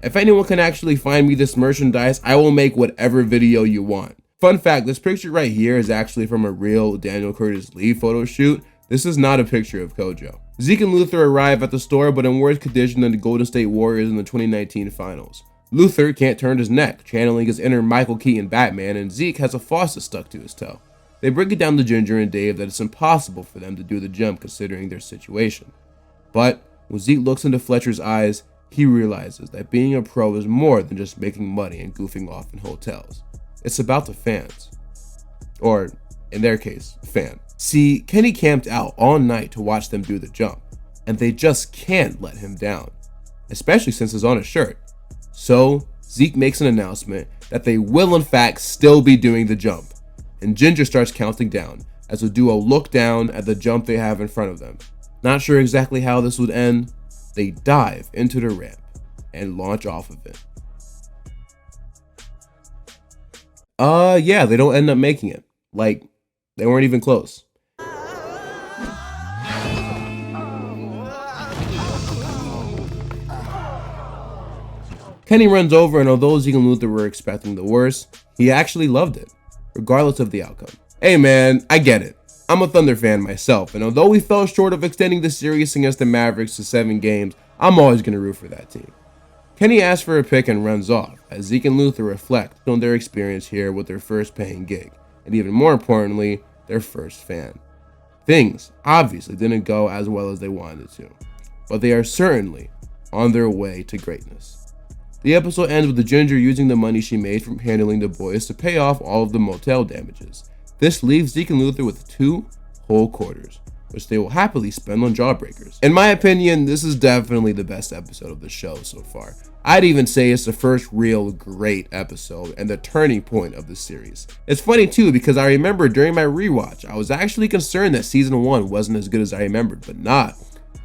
If anyone can actually find me this merchandise, I will make whatever video you want. Fun fact, this picture right here is actually from a real Daniel Curtis Lee photo shoot. This is not a picture of Kojo. Zeke and Luther arrive at the store, but in worse condition than the Golden State Warriors in the 2019 finals. Luther can't turn his neck, channeling his inner Michael Keaton Batman, and Zeke has a faucet stuck to his toe. They break it down to Ginger and Dave that it's impossible for them to do the jump considering their situation. But when Zeke looks into Fletcher's eyes, he realizes that being a pro is more than just making money and goofing off in hotels. It's about the fans. Or, in their case, fan. See, Kenny camped out all night to watch them do the jump, and they just can't let him down, especially since it's on his shirt. So, Zeke makes an announcement that they will in fact still be doing the jump, and Ginger starts counting down as the duo look down at the jump they have in front of them. Not sure exactly how this would end. They dive into the ramp and launch off of it. Yeah, they don't end up making it. Like, they weren't even close. Kenny runs over, and although Zeke and Luther were expecting the worst, he actually loved it, regardless of the outcome. Hey man, I get it. I'm a Thunder fan myself, and although we fell short of extending the series against the Mavericks to 7 games, I'm always going to root for that team. Kenny asks for a pick and runs off, as Zeke and Luther reflect on their experience here with their first paying gig, and even more importantly, their first fan. Things obviously didn't go as well as they wanted to, but they are certainly on their way to greatness. The episode ends with the Ginger using the money she made from handling the boys to pay off all of the motel damages. This leaves Zeke and Luther with 2 whole quarters, which they will happily spend on jawbreakers. In my opinion, this is definitely the best episode of the show so far. I'd even say it's the first real great episode and the turning point of the series. It's funny too because I remember during my rewatch, I was actually concerned that season 1 wasn't as good as I remembered, but not.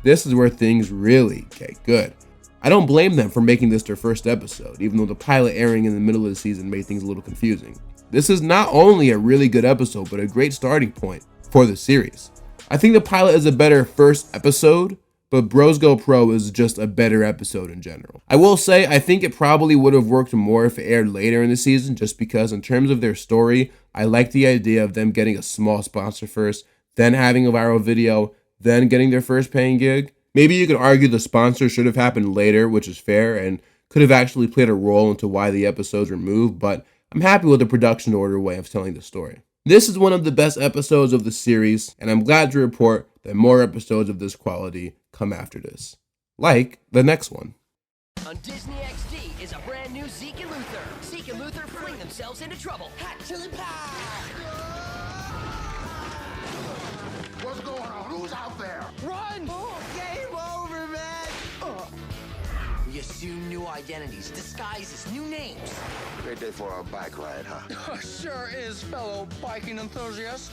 This is where things really get good. I don't blame them for making this their first episode, even though the pilot airing in the middle of the season made things a little confusing. This is not only a really good episode, but a great starting point for the series. I think the pilot is a better first episode, but Bros Go Pro is just a better episode in general. I will say, I think it probably would have worked more if it aired later in the season, just because in terms of their story, I like the idea of them getting a small sponsor first, then having a viral video, then getting their first paying gig. Maybe you could argue the sponsor should have happened later, which is fair, and could have actually played a role into why the episodes were moved, but I'm happy with the production order way of telling the story. This is one of the best episodes of the series, and I'm glad to report that more episodes of this quality come after this, like the next one. On Disney XD is a brand new Zeke and Luther. Zeke and Luther fling themselves into trouble. Hot chili pie! What's going on? Who's out there? Run! Oh, game over, man! We assume new identities, disguises, new names. Great day for a bike ride, huh? Sure is, fellow biking enthusiast.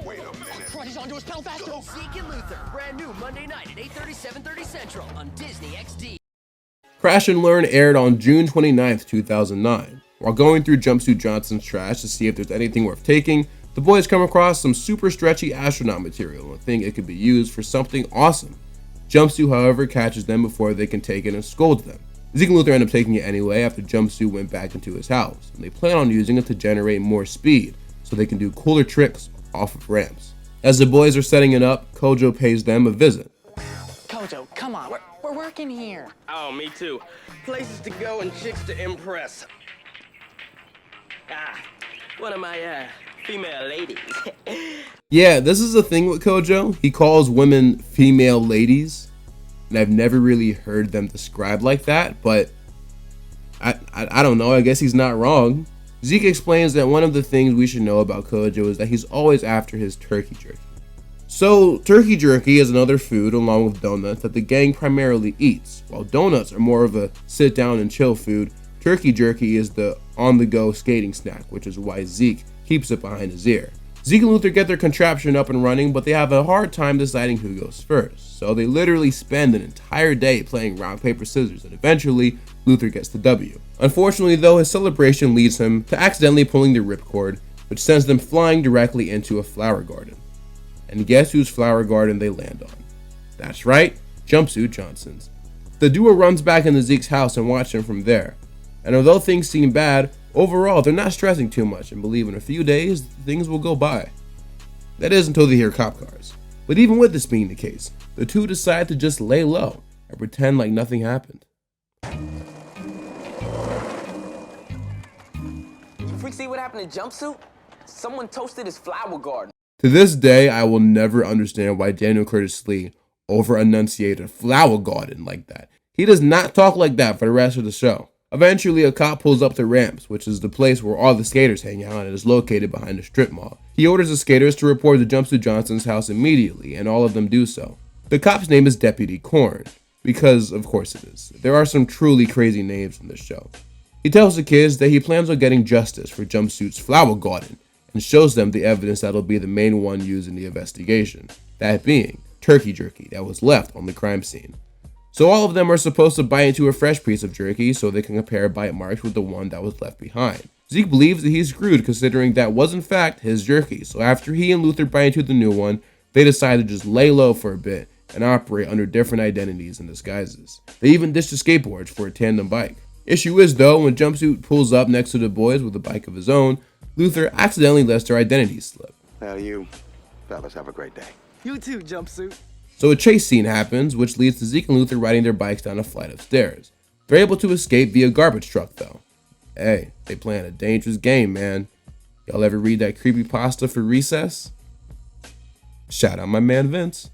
Wait a minute. Christ, he's onto his pedal faster. Zeke and Luther, brand new Monday night at 8:30, 7:30 Central on Disney XD. Crash and Learn aired on June 29th, 2009. While going through Jumpsuit Johnson's trash to see if there's anything worth taking, the boys come across some super stretchy astronaut material and think it could be used for something awesome. Jumpsuit, however, catches them before they can take it and scolds them. Zeke and Luther end up taking it anyway after Jumpsuit went back into his house, and they plan on using it to generate more speed so they can do cooler tricks off of ramps. As the boys are setting it up, Kojo pays them a visit. Kojo, come on, we're working here. Oh, me too. Places to go and chicks to impress. One of my, female ladies. Yeah, this is the thing with Kojo. He calls women female ladies, and I've never really heard them described like that, but I don't know, I guess he's not wrong. Zeke explains that one of the things we should know about Kojo is that he's always after his turkey jerky. So, turkey jerky is another food along with donuts that the gang primarily eats. While donuts are more of a sit down and chill food, turkey jerky is the on-the-go skating snack, which is why Zeke keeps it behind his ear. Zeke and Luther get their contraption up and running, but they have a hard time deciding who goes first. So they literally spend an entire day playing rock, paper, scissors, and eventually Luther gets the W. Unfortunately though, his celebration leads him to accidentally pulling the ripcord, which sends them flying directly into a flower garden. And guess whose flower garden they land on? That's right, Jumpsuit Johnson's. The duo runs back into Zeke's house and watch him from there. And although things seem bad, overall they're not stressing too much and believe in a few days things will go by. That is until they hear cop cars. But even with this being the case, the two decide to just lay low and pretend like nothing happened. You freaks see what happened to Jumpsuit? Someone toasted his flower garden. To this day, I will never understand why Daniel Curtis Lee over-enunciated flower garden like that. He does not talk like that for the rest of the show. Eventually, a cop pulls up the ramps, which is the place where all the skaters hang out and is located behind a strip mall. He orders the skaters to report to Jumpsuit Johnson's house immediately, and all of them do so. The cop's name is Deputy Corn, because of course it is. There are some truly crazy names in this show. He tells the kids that he plans on getting justice for Jumpsuit's flower garden, and shows them the evidence that'll be the main one used in the investigation, that being turkey jerky that was left on the crime scene. So all of them are supposed to bite into a fresh piece of jerky so they can compare bite marks with the one that was left behind. Zeke believes that he's screwed considering that was in fact his jerky, so after he and Luther bite into the new one, they decide to just lay low for a bit and operate under different identities and disguises. They even ditched the skateboards for a tandem bike. Issue is though, when Jumpsuit pulls up next to the boys with a bike of his own, Luther accidentally lets their identities slip. Well, you fellas have a great day. You too, Jumpsuit. So a chase scene happens, which leads to Zeke and Luther riding their bikes down a flight of stairs. They're able to escape via garbage truck though. Hey, they playing a dangerous game, man. Y'all ever read that creepypasta for recess? Shout out my man Vince.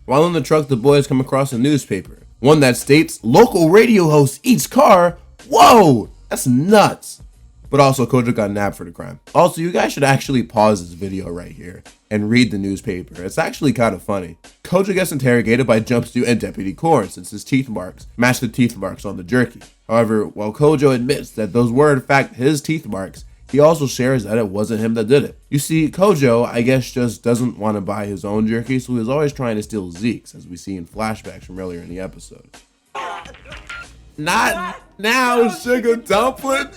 While in the truck, the boys come across a newspaper. One that states, local radio host eats car. Whoa, that's nuts. But also, Kojo got nabbed for the crime. Also, you guys should actually pause this video right here and read the newspaper. It's actually kind of funny. Kojo gets interrogated by Jumpsuit and Deputy Corn since his teeth marks match the teeth marks on the jerky. However, while Kojo admits that those were in fact his teeth marks, he also shares that it wasn't him that did it. You see, Kojo, I guess, just doesn't want to buy his own jerky, so he's always trying to steal Zeke's, as we see in flashbacks from earlier in the episode. Not now, sugar dumpling.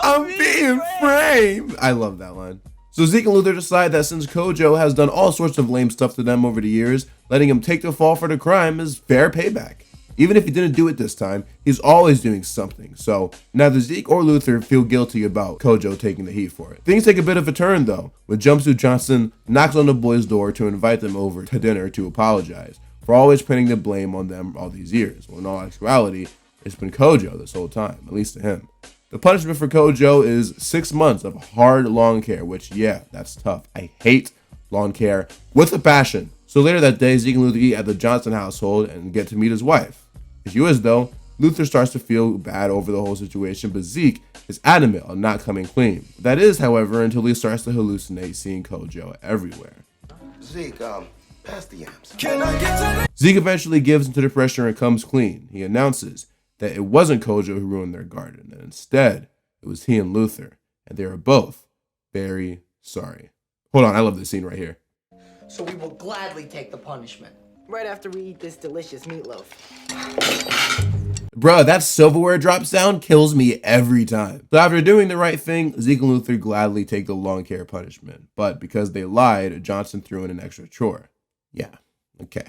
I'm being framed. I love that line. So Zeke and Luther decide that since Kojo has done all sorts of lame stuff to them over the years, letting him take the fall for the crime is fair payback. Even if he didn't do it this time, he's always doing something, so neither Zeke or Luther feel guilty about Kojo taking the heat for it. Things take a bit of a turn though, when Jumpsuit Johnson knocks on the boys' door to invite them over to dinner to apologize for always putting the blame on them all these years, when in all actuality, it's been Kojo this whole time, at least to him. The punishment for Kojo is 6 months of hard lawn care, which, yeah, that's tough. I hate lawn care with a passion. So later that day, Zeke and Luther eat at the Johnson household and get to meet his wife. Issue is, though, Luther starts to feel bad over the whole situation, but Zeke is adamant on not coming clean. That is, however, until he starts to hallucinate seeing Kojo everywhere. Zeke, pass the yams. Zeke eventually gives into the pressure and comes clean. He announces that it wasn't Kojo who ruined their garden, and instead, it was he and Luther, and they are both very sorry. Hold on, I love this scene right here. So we will gladly take the punishment. Right after we eat this delicious meatloaf. Bruh, that silverware drop sound kills me every time. So after doing the right thing, Zeke and Luther gladly take the lawn care punishment. But because they lied, Johnson threw in an extra chore. Yeah, okay.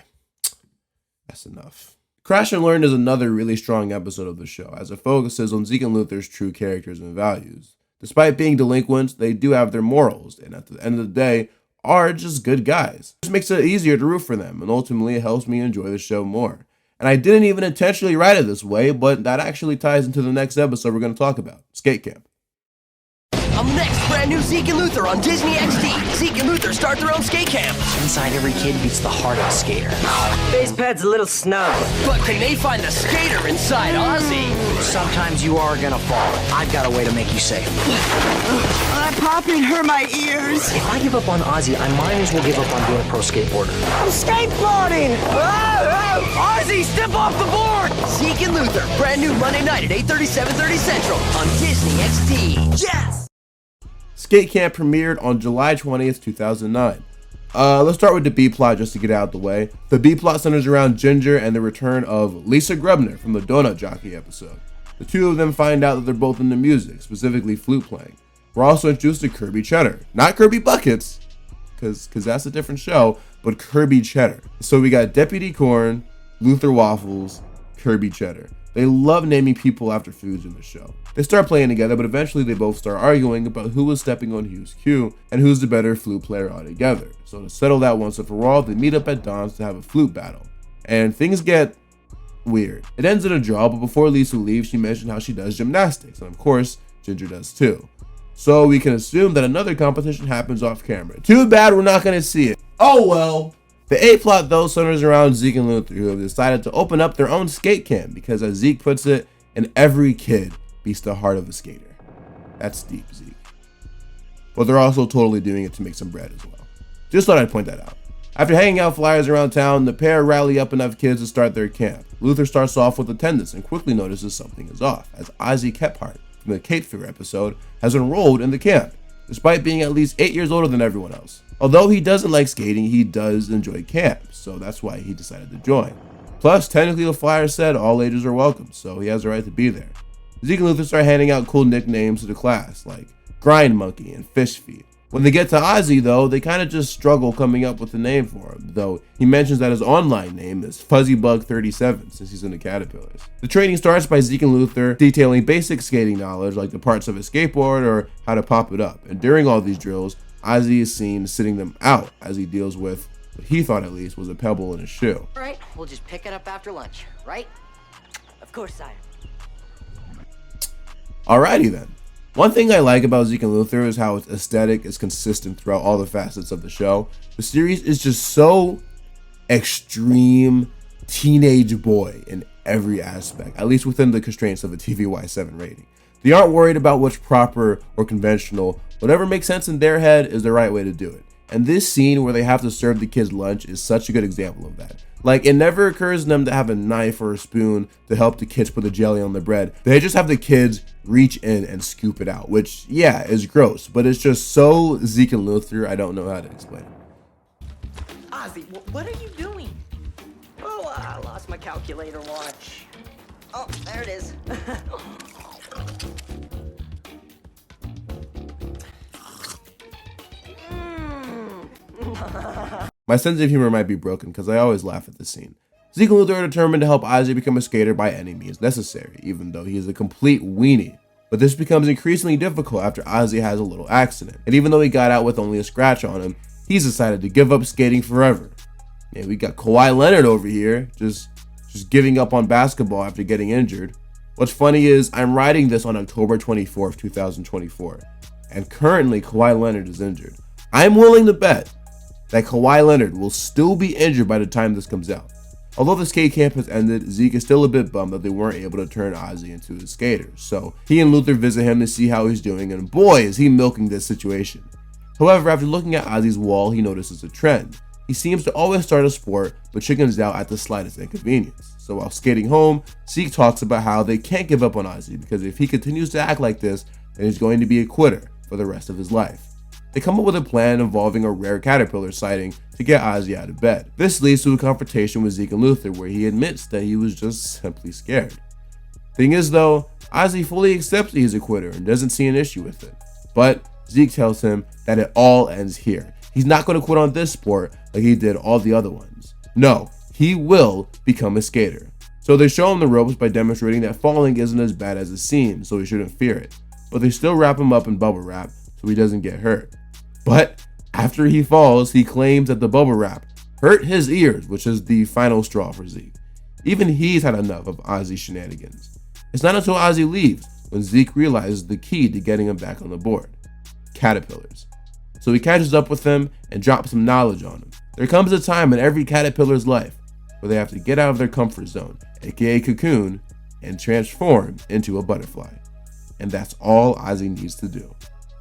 That's enough. Crash and Learn is another really strong episode of the show, as it focuses on Zeke and Luther's true characters and values. Despite being delinquents, they do have their morals, and at the end of the day, are just good guys. This makes it easier to root for them, and ultimately it helps me enjoy the show more. And I didn't even intentionally write it this way, but that actually ties into the next episode we're going to talk about, Skate Camp. Up next, brand new Zeke and Luther on Disney XD. Zeke and Luther start their own skate camp. Inside every kid beats the heart of a skater. Base pad's a little snug. But can they find the skater inside Ozzy? Sometimes you are gonna fall. I've got a way to make you safe. My popping hurt my ears. If I give up on Ozzy, I might as well give up on being a pro skateboarder. I'm skateboarding. Ozzy, step off the board! Zeke and Luther, brand new Monday night at 8:30, 7:30 Central on Disney XD. Yes! Skate Camp premiered on July 20th, 2009. Let's start with the B-plot just to get out of the way. The B-plot centers around Ginger and the return of Lisa Grubner from the Donut Jockey episode. The two of them find out that they're both into music, specifically flute playing. We're also introduced to Kirby Cheddar. Not Kirby Buckets, because that's a different show, but Kirby Cheddar. So we got Deputy Corn, Luther Waffles, Kirby Cheddar. They love naming people after foods in the show. They start playing together, but eventually they both start arguing about who was stepping on whose cue and who's the better flute player altogether. So to settle that once and for all, they meet up at Don's to have a flute battle. And things get weird. It ends in a draw, but before Lisa leaves, she mentioned how she does gymnastics, and of course, Ginger does too. So we can assume that another competition happens off camera. Too bad we're not gonna see it. Oh well. The A-plot though centers around Zeke and Luther, who have decided to open up their own skate camp because, as Zeke puts it, in every kid beats the heart of a skater. That's deep, Zeke. But they're also totally doing it to make some bread as well. Just thought I'd point that out. After hanging out flyers around town, the pair rally up enough kids to start their camp. Luther starts off with attendance and quickly notices something is off, as Ozzy Kephart from the Cape Fear episode has enrolled in the camp, despite being at least 8 years older than everyone else. Although he doesn't like skating, he does enjoy camp, so that's why he decided to join. Plus, technically the flyer said all ages are welcome, so he has the right to be there. Zeke and Luther start handing out cool nicknames to the class, like Grind Monkey and Fish Feet. When they get to Ozzy though, they kind of just struggle coming up with a name for him, though he mentions that his online name is Fuzzybug37 since he's in the Caterpillars. The training starts by Zeke and Luther detailing basic skating knowledge like the parts of a skateboard or how to pop it up, and during all these drills, Ozzy is seen sitting them out as he deals with what he thought at least was a pebble in his shoe. All right, we'll just pick it up after lunch, right? Of course, sire. Alrighty then. One thing I like about Zeke and Luther is how its aesthetic is consistent throughout all the facets of the show. The series is just so extreme teenage boy in every aspect, at least within the constraints of a TVY7 rating. They aren't worried about what's proper or conventional. Whatever makes sense in their head is the right way to do it. And this scene where they have to serve the kids lunch is such a good example of that. Like, it never occurs to them to have a knife or a spoon to help the kids put the jelly on the bread. They just have the kids reach in and scoop it out, which, yeah, is gross, but it's just so Zeke and Luther, I don't know how to explain it. Ozzy, what are you doing? Oh, I lost my calculator watch. Oh, there it is. My sense of humor might be broken because I always laugh at this scene. Zeke and Luther are determined to help Ozzy become a skater by any means necessary, even though he is a complete weenie. But this becomes increasingly difficult after Ozzy has a little accident, and even though he got out with only a scratch on him, he's decided to give up skating forever. Yeah, we got Kawhi Leonard over here, just giving up on basketball after getting injured. What's funny is I'm writing this on October 24th, 2024, and currently Kawhi Leonard is injured. I'm willing to bet that Kawhi Leonard will still be injured by the time this comes out. Although the skate camp has ended, Zeke is still a bit bummed that they weren't able to turn Ozzy into a skater, so he and Luther visit him to see how he's doing, and boy is he milking this situation. However, after looking at Ozzy's wall, he notices a trend. He seems to always start a sport, but chickens out at the slightest inconvenience. So while skating home, Zeke talks about how they can't give up on Ozzy because if he continues to act like this, then he's going to be a quitter for the rest of his life. They come up with a plan involving a rare caterpillar sighting to get Ozzy out of bed. This leads to a confrontation with Zeke and Luther where he admits that he was just simply scared. Thing is though, Ozzy fully accepts that he's a quitter and doesn't see an issue with it. But Zeke tells him that it all ends here. He's not going to quit on this sport like he did all the other ones. No, he will become a skater. So they show him the ropes by demonstrating that falling isn't as bad as it seems, so he shouldn't fear it. But they still wrap him up in bubble wrap so he doesn't get hurt. But after he falls, he claims that the bubble wrap hurt his ears, which is the final straw for Zeke. Even he's had enough of Ozzy's shenanigans. It's not until Ozzy leaves when Zeke realizes the key to getting him back on the board: caterpillars. So he catches up with them and drops some knowledge on him. There comes a time in every caterpillar's life where they have to get out of their comfort zone, aka cocoon, and transform into a butterfly. And that's all Ozzy needs to do.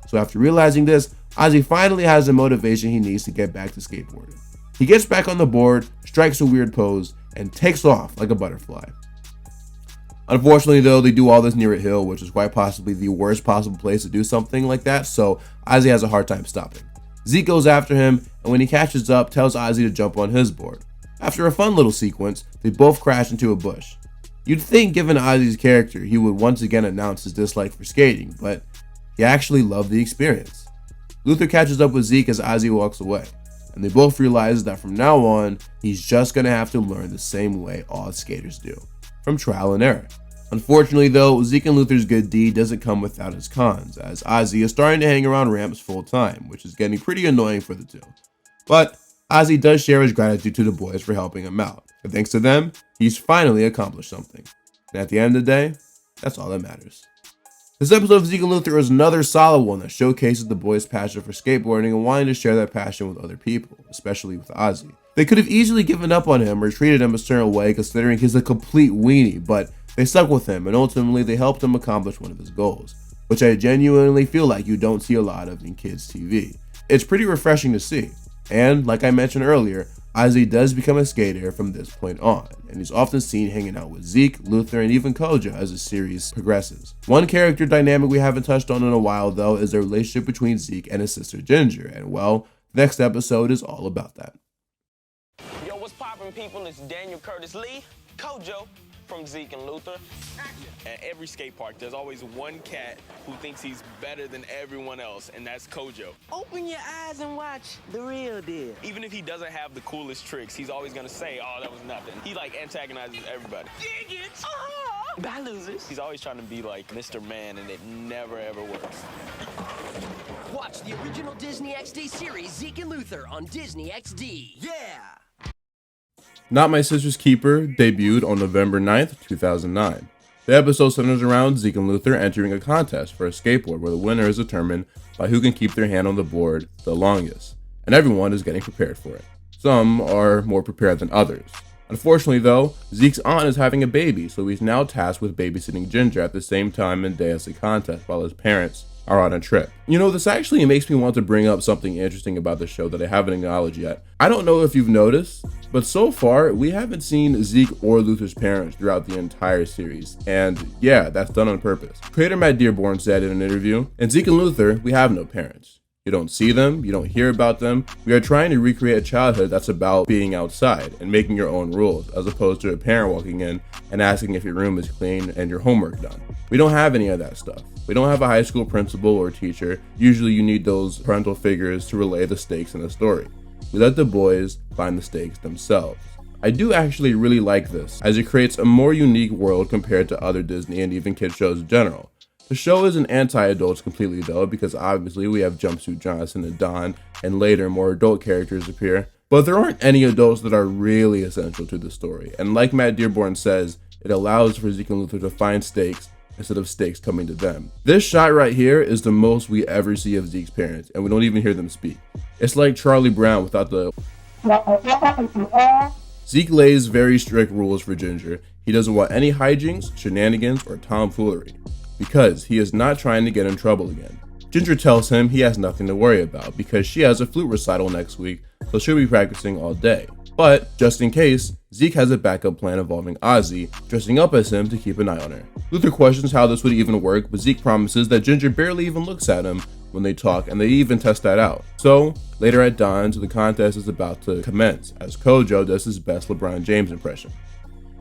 So after realizing this, Ozzy finally has the motivation he needs to get back to skateboarding. He gets back on the board, strikes a weird pose, and takes off like a butterfly. Unfortunately though, they do all this near a hill, which is quite possibly the worst possible place to do something like that, so Ozzy has a hard time stopping. Zeke goes after him, and when he catches up, tells Ozzy to jump on his board. After a fun little sequence, they both crash into a bush. You'd think, given Ozzy's character, he would once again announce his dislike for skating, but he actually loved the experience. Luther catches up with Zeke as Ozzy walks away, and they both realize that from now on, he's just gonna have to learn the same way all skaters do, from trial and error. Unfortunately though, Zeke and Luther's good deed doesn't come without its cons, as Ozzy is starting to hang around ramps full time, which is getting pretty annoying for the two. But Ozzy does share his gratitude to the boys for helping him out, and thanks to them, he's finally accomplished something. And at the end of the day, that's all that matters. This episode of Zeke and Luther is another solid one that showcases the boys' passion for skateboarding and wanting to share that passion with other people, especially with Ozzy. They could have easily given up on him or treated him a certain way considering he's a complete weenie, but they stuck with him and ultimately they helped him accomplish one of his goals, which I genuinely feel like you don't see a lot of in kids' TV. It's pretty refreshing to see, and like I mentioned earlier, Ozzy does become a skater from this point on, and he's often seen hanging out with Zeke, Luther, and even Koja as the series progresses. One character dynamic we haven't touched on in a while though is the relationship between Zeke and his sister Ginger, and well, the next episode is all about that. Yo, what's poppin', people? It's Daniel Curtis Lee, Kojo from Zeke and Luther. At every skate park, there's always one cat who thinks he's better than everyone else, and that's Kojo. Open your eyes and watch the real deal. Even if he doesn't have the coolest tricks, he's always gonna say, oh, that was nothing. He like antagonizes everybody. Dig it! Bye, losers. He's always trying to be like Mr. Man, and it never ever works. Watch the original Disney XD series, Zeke and Luther, on Disney XD. Yeah! Not My Sister's Keeper debuted on November 9th, 2009. The episode centers around Zeke and Luther entering a contest for a skateboard where the winner is determined by who can keep their hand on the board the longest, and everyone is getting prepared for it. Some are more prepared than others. Unfortunately though, Zeke's aunt is having a baby, so he's now tasked with babysitting Ginger at the same time and day as the contest while his parents are on a trip. You know, this actually makes me want to bring up something interesting about the show that I haven't acknowledged yet. I don't know if you've noticed, but so far we haven't seen Zeke or Luther's parents throughout the entire series, and yeah, that's done on purpose. Creator Matt Dearborn said in an interview, "In Zeke and Luther, we have no parents. You don't see them, you don't hear about them. We are trying to recreate a childhood that's about being outside and making your own rules, as opposed to a parent walking in and asking if your room is clean and your homework done. We don't have any of that stuff. We don't have a high school principal or teacher. Usually you need those parental figures to relay the stakes in the story. we let the boys find the stakes themselves. I do actually really like this, as it creates a more unique world compared to other Disney and even kids shows in general. The show isn't anti-adults completely though, because obviously we have Jumpsuit Johnson and Don, and later more adult characters appear, but there aren't any adults that are really essential to the story, and like Matt Dearborn says, it allows for Zeke and Luther to find stakes instead of stakes coming to them. This shot right here is the most we ever see of Zeke's parents, and we don't even hear them speak. It's like Charlie Brown without the... Zeke lays very strict rules for Ginger. He doesn't want any hijinks, shenanigans, or tomfoolery, because he is not trying to get in trouble again. Ginger tells him he has nothing to worry about because she has a flute recital next week, so she'll be practicing all day. But, just in case, Zeke has a backup plan involving Ozzy, dressing up as him to keep an eye on her. Luther questions how this would even work, but Zeke promises that Ginger barely even looks at him when they talk, and they even test that out. So, later at Don's, the contest is about to commence, as Kojo does his best LeBron James impression,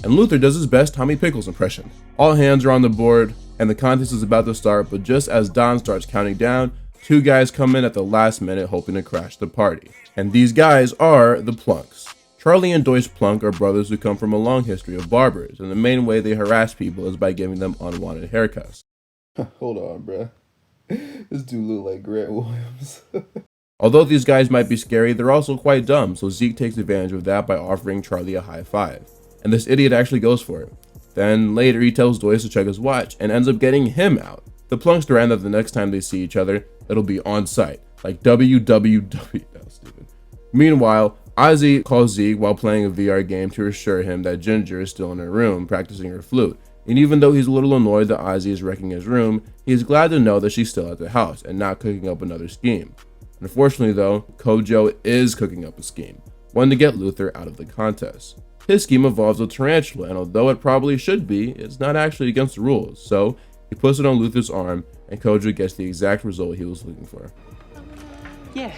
and Luther does his best Tommy Pickles impression. All hands are on the board, and the contest is about to start, but just as Don starts counting down, two guys come in at the last minute hoping to crash the party. And these guys are the Plunks. Charlie and Doyce Plunk are brothers who come from a long history of barbers, and the main way they harass people is by giving them unwanted haircuts. Hold on, bruh. This dude look like Grant Williams. Although these guys might be scary, they're also quite dumb, so Zeke takes advantage of that by offering Charlie a high five. And this idiot actually goes for it. Then later he tells Doyce to check his watch and ends up getting him out. The Plunks demand that the next time they see each other, it'll be on site, like WWW. That's stupid. Meanwhile, Ozzy calls Zeke while playing a VR game to assure him that Ginger is still in her room practicing her flute. And even though he's a little annoyed that Ozzy is wrecking his room, he is glad to know that she's still at the house and not cooking up another scheme. Unfortunately though, Kojo is cooking up a scheme, one to get Luther out of the contest. His scheme involves a tarantula, and although it probably should be, it's not actually against the rules, so he puts it on Luther's arm, and Kojo gets the exact result he was looking for. Yeah.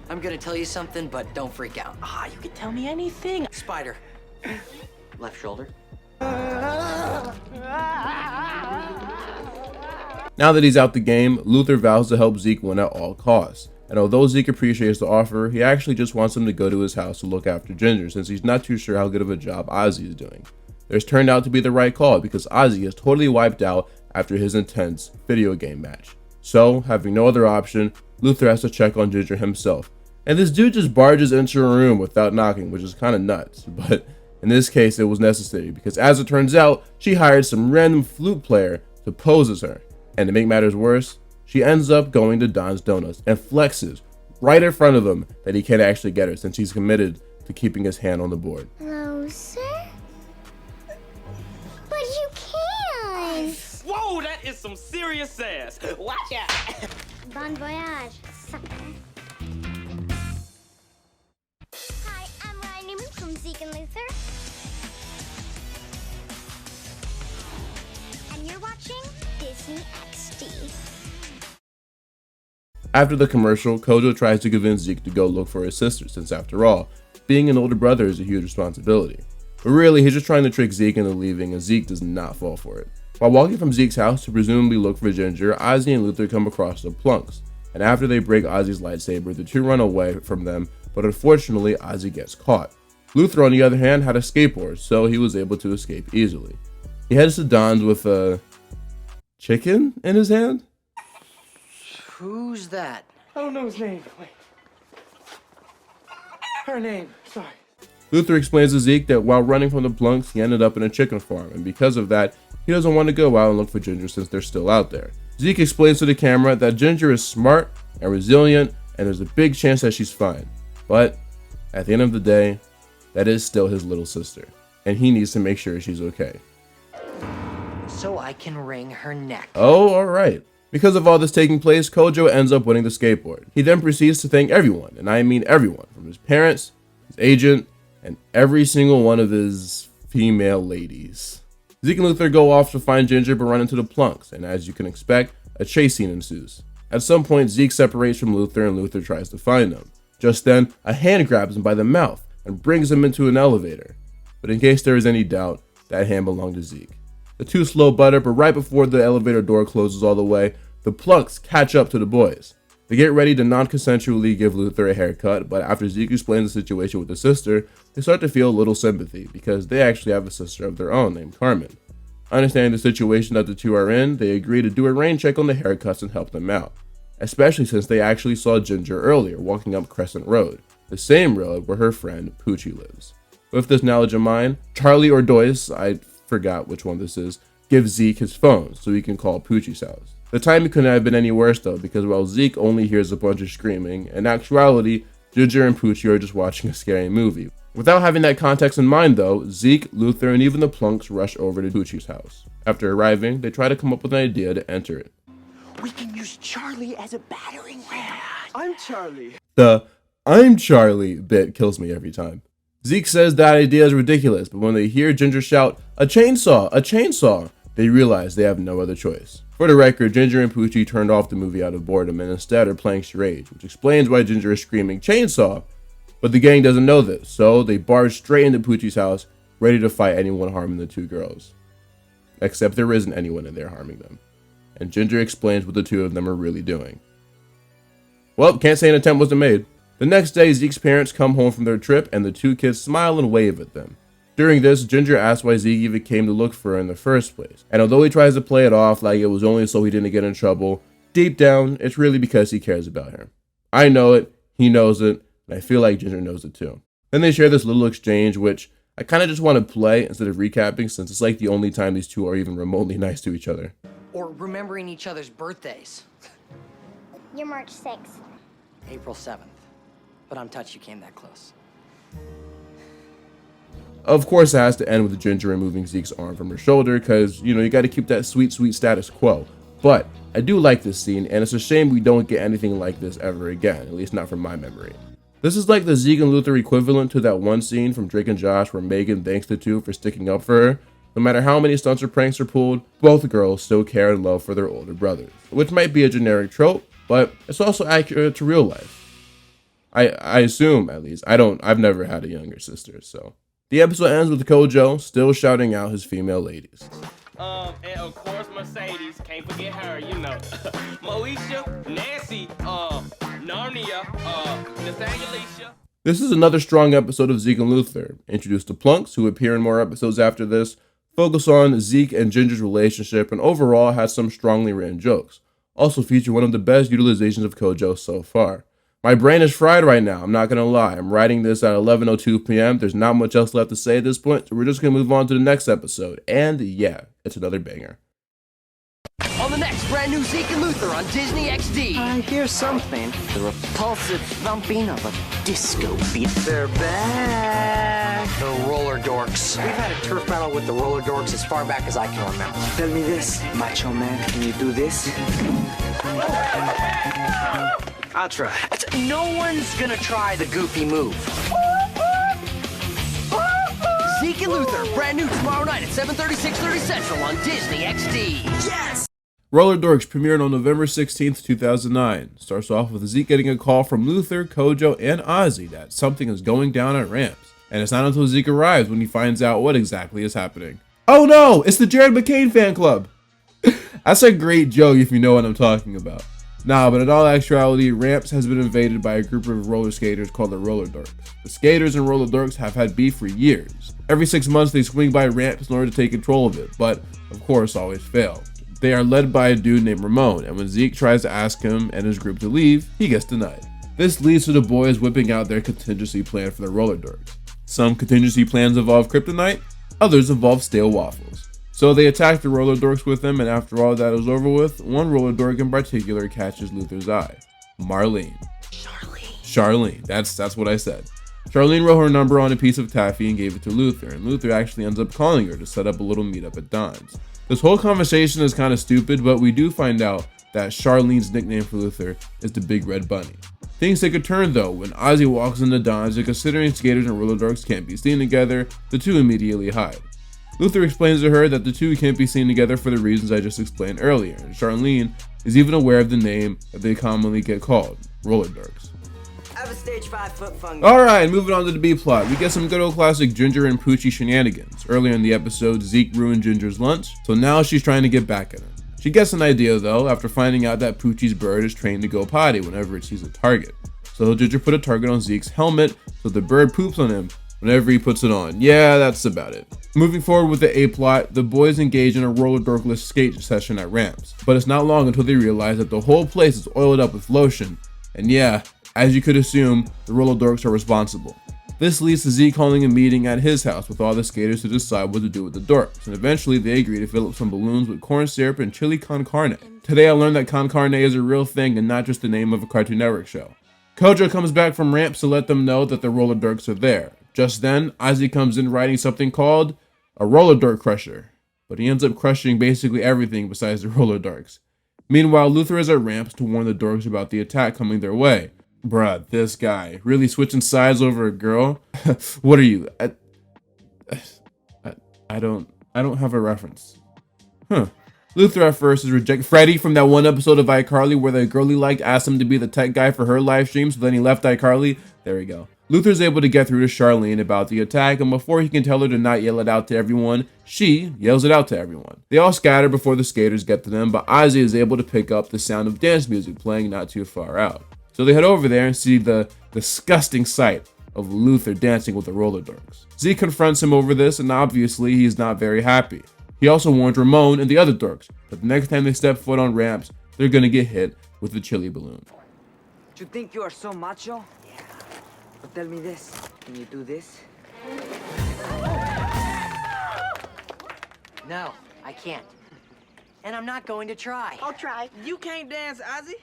I'm gonna tell you something, but don't freak out. Ah, you can tell me anything. Spider. Left shoulder. Now that he's out the game, Luther vows to help Zeke win at all costs. And although Zeke appreciates the offer, he actually just wants him to go to his house to look after Ginger since he's not too sure how good of a job Ozzy is doing. This turned out to be the right call because Ozzy is totally wiped out after his intense video game match. So, having no other option, Luther has to check on Ginger himself. And this dude just barges into her room without knocking, which is kind of nuts. But in this case, it was necessary because as it turns out, she hired some random flute player to pose as her. And to make matters worse, she ends up going to Don's Donuts and flexes right in front of him that he can't actually get her since he's committed to keeping his hand on the board. Hello, sir? But you can! Whoa, that is some serious ass. Watch out. Bon voyage, sucker. Hi, I'm Ryan Newman from Zeke and Luther. And you're watching Disney XD. After the commercial, Kojo tries to convince Zeke to go look for his sister since after all, being an older brother is a huge responsibility. But really, he's just trying to trick Zeke into leaving and Zeke does not fall for it. While walking from Zeke's house to presumably look for Ginger, Ozzy and Luther come across the Plunks, and after they break Ozzy's lightsaber, the two run away from them, but unfortunately Ozzy gets caught. Luther on the other hand had a skateboard, so he was able to escape easily. He heads to Don's with a chicken in his hand? Who's that? I don't know his name. Wait. Her name. Sorry. Luther explains to Zeke that while running from the Plunks, he ended up in a chicken farm, and because of that, he doesn't want to go out and look for Ginger since they're still out there. Zeke explains to the camera that Ginger is smart and resilient, and there's a big chance that she's fine. But at the end of the day, that is still his little sister, and he needs to make sure she's okay. So I can wring her neck. Oh, alright. Because of all this taking place, Kojo ends up winning the skateboard. He then proceeds to thank everyone, and I mean everyone, from his parents, his agent, and every single one of his female ladies. Zeke and Luther go off to find Ginger but run into the Plunks, and as you can expect, a chase scene ensues. At some point, Zeke separates from Luther and Luther tries to find him. Just then, a hand grabs him by the mouth and brings him into an elevator. But in case there is any doubt, that hand belonged to Zeke. The two slow butter, but right before the elevator door closes all the way, the Plunks catch up to the boys. They get ready to non-consensually give Luther a haircut, but after Zeke explains the situation with his sister, they start to feel a little sympathy because they actually have a sister of their own named Carmen. Understanding the situation that the two are in, they agree to do a rain check on the haircuts and help them out, especially since they actually saw Ginger earlier walking up Crescent Road, the same road where her friend Poochie lives. With this knowledge in mind, Charlie or Doyce, I forgot which one this is, gives Zeke his phone so he can call Poochie's house. The timing couldn't have been any worse though, because while Zeke only hears a bunch of screaming, in actuality, Ginger and Poochie are just watching a scary movie. Without having that context in mind though, Zeke, Luther, and even the Plunks rush over to Poochie's house. After arriving, they try to come up with an idea to enter it. We can use Charlie as a battering ram. I'm Charlie. The "I'm Charlie" bit kills me every time. Zeke says that idea is ridiculous, but when they hear Ginger shout, "A chainsaw! A chainsaw!" they realize they have no other choice. For the record, Ginger and Poochie turned off the movie out of boredom and instead are playing charades, which explains why Ginger is screaming "chainsaw!" But the gang doesn't know this, so they barge straight into Poochie's house, ready to fight anyone harming the two girls. Except there isn't anyone in there harming them. And Ginger explains what the two of them are really doing. Well, can't say an attempt wasn't made. The next day, Zeke's parents come home from their trip and the two kids smile and wave at them. During this, Ginger asks why Zeke even came to look for her in the first place. And although he tries to play it off like it was only so he didn't get in trouble, deep down, it's really because he cares about her. I know it, he knows it, and I feel like Ginger knows it too. Then they share this little exchange, which I kind of just want to play instead of recapping since it's like the only time these two are even remotely nice to each other. Or remembering each other's birthdays. You're March 6th. April 7th. But I'm touched you came that close. Of course, it has to end with Ginger removing Zeke's arm from her shoulder because, you got to keep that sweet, sweet status quo. But I do like this scene, and it's a shame we don't get anything like this ever again, at least not from my memory. This is like the Zeke and Luther equivalent to that one scene from Drake and Josh where Megan thanks the two for sticking up for her. No matter how many stunts or pranks are pulled, both girls still care and love for their older brothers, which might be a generic trope, but it's also accurate to real life. I assume, at least. I've never had a younger sister, so. The episode ends with Kojo still shouting out his female ladies. And of course Mercedes, can't forget her, Moesha, Nancy, Narnia, Nathaniel. This is another strong episode of Zeke and Luther. Introduce the Plunks, who appear in more episodes after this, focus on Zeke and Ginger's relationship, and overall has some strongly written jokes. Also feature one of the best utilizations of Kojo so far. My brain is fried right now, I'm not gonna lie. I'm writing this at 11:02 p.m. There's not much else left to say at this point, so we're just gonna move on to the next episode. And yeah, it's another banger. On the next brand new Zeke and Luther on Disney XD. I hear something. The repulsive thumping of a disco beat. They're back. The Rollerdorks. We've had a turf battle with the Rollerdorks as far back as I can remember. Tell me this, macho man, can you do this? I'll try. No one's gonna try the goofy move. Zeke and Luther, brand new tomorrow night at 7:30 Central on Disney XD. Yes! Rollerdorks premiered on November 16th, 2009. Starts off with Zeke getting a call from Luther, Kojo, and Ozzy that something is going down at ramps. And it's not until Zeke arrives when he finds out what exactly is happening. Oh no, it's the Jared McCain fan club! That's a great joke if you know what I'm talking about. Nah, but in all actuality, Ramps has been invaded by a group of roller skaters called the Rollerdorks. The skaters and Rollerdorks have had beef for years. Every 6 months they swing by Ramps in order to take control of it, but of course always fail. They are led by a dude named Ramon, and when Zeke tries to ask him and his group to leave, he gets denied. This leads to the boys whipping out their contingency plan for the Rollerdorks. Some contingency plans involve kryptonite, others involve stale waffles. So they attack the Rollerdorks with them, and after all that is over with, one Rollerdork in particular catches Luther's eye. Marlene. Charlene. That's what I said. Charlene wrote her number on a piece of taffy and gave it to Luther, and Luther actually ends up calling her to set up a little meetup at Don's. This whole conversation is kind of stupid, but we do find out that Charlene's nickname for Luther is the Big Red Bunny. Things take a turn though when Ozzy walks into Don's, and considering skaters and Rollerdorks can't be seen together, the two immediately hide. Luther explains to her that the two can't be seen together for the reasons I just explained earlier, and Charlene is even aware of the name that they commonly get called, Rollerdorks. I have a stage 5 foot fungus. Alright, moving on to the B plot. We get some good old classic Ginger and Poochie shenanigans. Earlier in the episode, Zeke ruined Ginger's lunch, so now she's trying to get back at him. She gets an idea though after finding out that Poochie's bird is trained to go potty whenever it sees a target. So Ginger put a target on Zeke's helmet so the bird poops on him whenever he puts it on. Yeah, that's about it. Moving forward with the A plot, the boys engage in a Rollerdorkless skate session at ramps, but it's not long until they realize that the whole place is oiled up with lotion. And yeah, as you could assume, the Rollerdorks are responsible. This leads to Zeke calling a meeting at his house with all the skaters to decide what to do with the dorks, and eventually they agree to fill up some balloons with corn syrup and chili con carne. Today I learned that con carne is a real thing and not just the name of a Cartoon Network show. Kojo comes back from ramps to let them know that the Rollerdorks are there. Just then, Ozzy comes in riding something called a Rollerdork crusher, but he ends up crushing basically everything besides the Rollerdorks. Meanwhile, Luther is at ramps to warn the dorks about the attack coming their way. Bruh, this guy really switching sides over a girl. What are you? I don't have a reference. Huh. Luther at first is rejected Freddy from that one episode of iCarly where the girl he liked asked him to be the tech guy for her live stream, so then he left iCarly. There we go. Luther's able to get through to Charlene about the attack, and before he can tell her to not yell it out to everyone, she yells it out to everyone. They all scatter before the skaters get to them, but Ozzy is able to pick up the sound of dance music playing not too far out. So they head over there and see the disgusting sight of Luther dancing with the Rollerdorks. Zeke confronts him over this, and obviously he's not very happy. He also warns Ramon and the other dorks that the next time they step foot on ramps, they're gonna get hit with the chili balloon. You think you are so macho? Yeah. But tell me this, can you do this? No, I can't. And I'm not going to try. I'll try. You can't dance, Ozzy?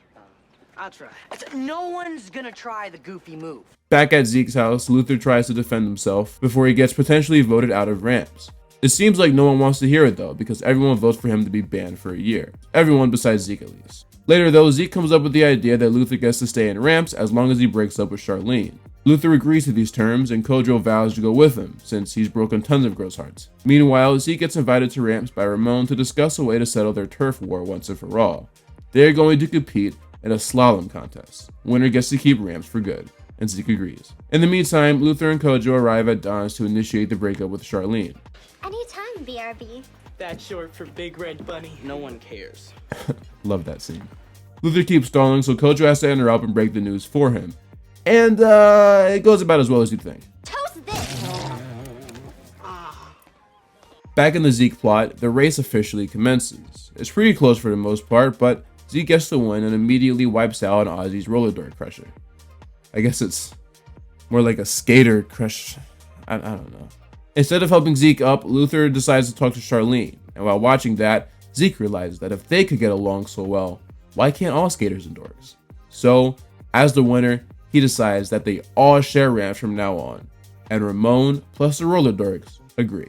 I'll try. No one's gonna try the goofy move. Back at Zeke's house, Luther tries to defend himself before he gets potentially voted out of ramps. It seems like no one wants to hear it though, because everyone votes for him to be banned for a year. Everyone besides Zeke at least. Later though, Zeke comes up with the idea that Luther gets to stay in ramps as long as he breaks up with Charlene. Luther agrees to these terms, and Kojo vows to go with him, since he's broken tons of girls' hearts. Meanwhile, Zeke gets invited to ramps by Ramon to discuss a way to settle their turf war once and for all. They are going to compete in a slalom contest. Winner gets to keep ramps for good, and Zeke agrees. In the meantime, Luther and Kojo arrive at Don's to initiate the breakup with Charlene. Anytime, BRB. That's short for Big Red Bunny. No one cares. Love that scene. Luther keeps stalling, so Kojo has to interrupt and break the news for him. And it goes about as well as you'd think. Toast this! Back in the Zeke plot, the race officially commences. It's pretty close for the most part, but Zeke gets the win and immediately wipes out on Ozzy's Rollerdork crusher. I guess it's more like a skater crush. I don't know. Instead of helping Zeke up, Luther decides to talk to Charlene, and while watching that, Zeke realizes that if they could get along so well, why can't all skaters and dorks? So, as the winner, he decides that they all share ramps from now on, and Ramon plus the Rollerdorks agree.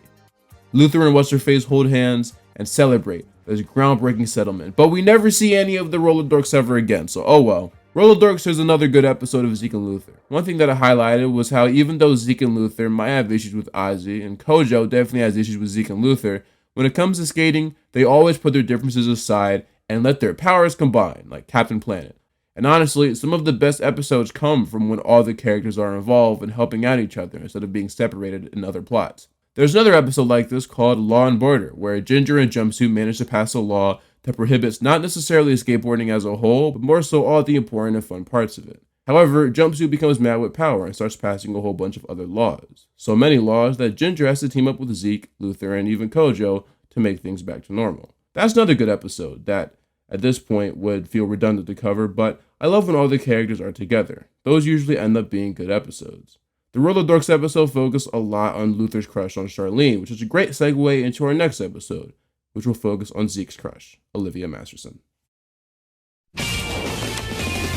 Luther and What's-Her-Face hold hands and celebrate this groundbreaking settlement, but we never see any of the Rollerdorks ever again, so oh well. Rollerdorks is another good episode of Zeke and Luther. One thing that I highlighted was how even though Zeke and Luther might have issues with Ozzy, and Kojo definitely has issues with Zeke and Luther, when it comes to skating, they always put their differences aside and let their powers combine, like Captain Planet. And honestly, some of the best episodes come from when all the characters are involved and helping out each other instead of being separated in other plots. There's another episode like this called Law and Border, where Ginger and Jumpsuit manage to pass a law that prohibits not necessarily skateboarding as a whole, but more so all the important and fun parts of it. However, Jumpsuit becomes mad with power and starts passing a whole bunch of other laws. So many laws that Ginger has to team up with Zeke, Luther, and even Kojo to make things back to normal. That's another good episode that, at this point, would feel redundant to cover, but I love when all the characters are together. Those usually end up being good episodes. The Rollerdorks episode focused a lot on Luther's crush on Charlene, which is a great segue into our next episode, which will focus on Zeke's crush, Olivia Masterson.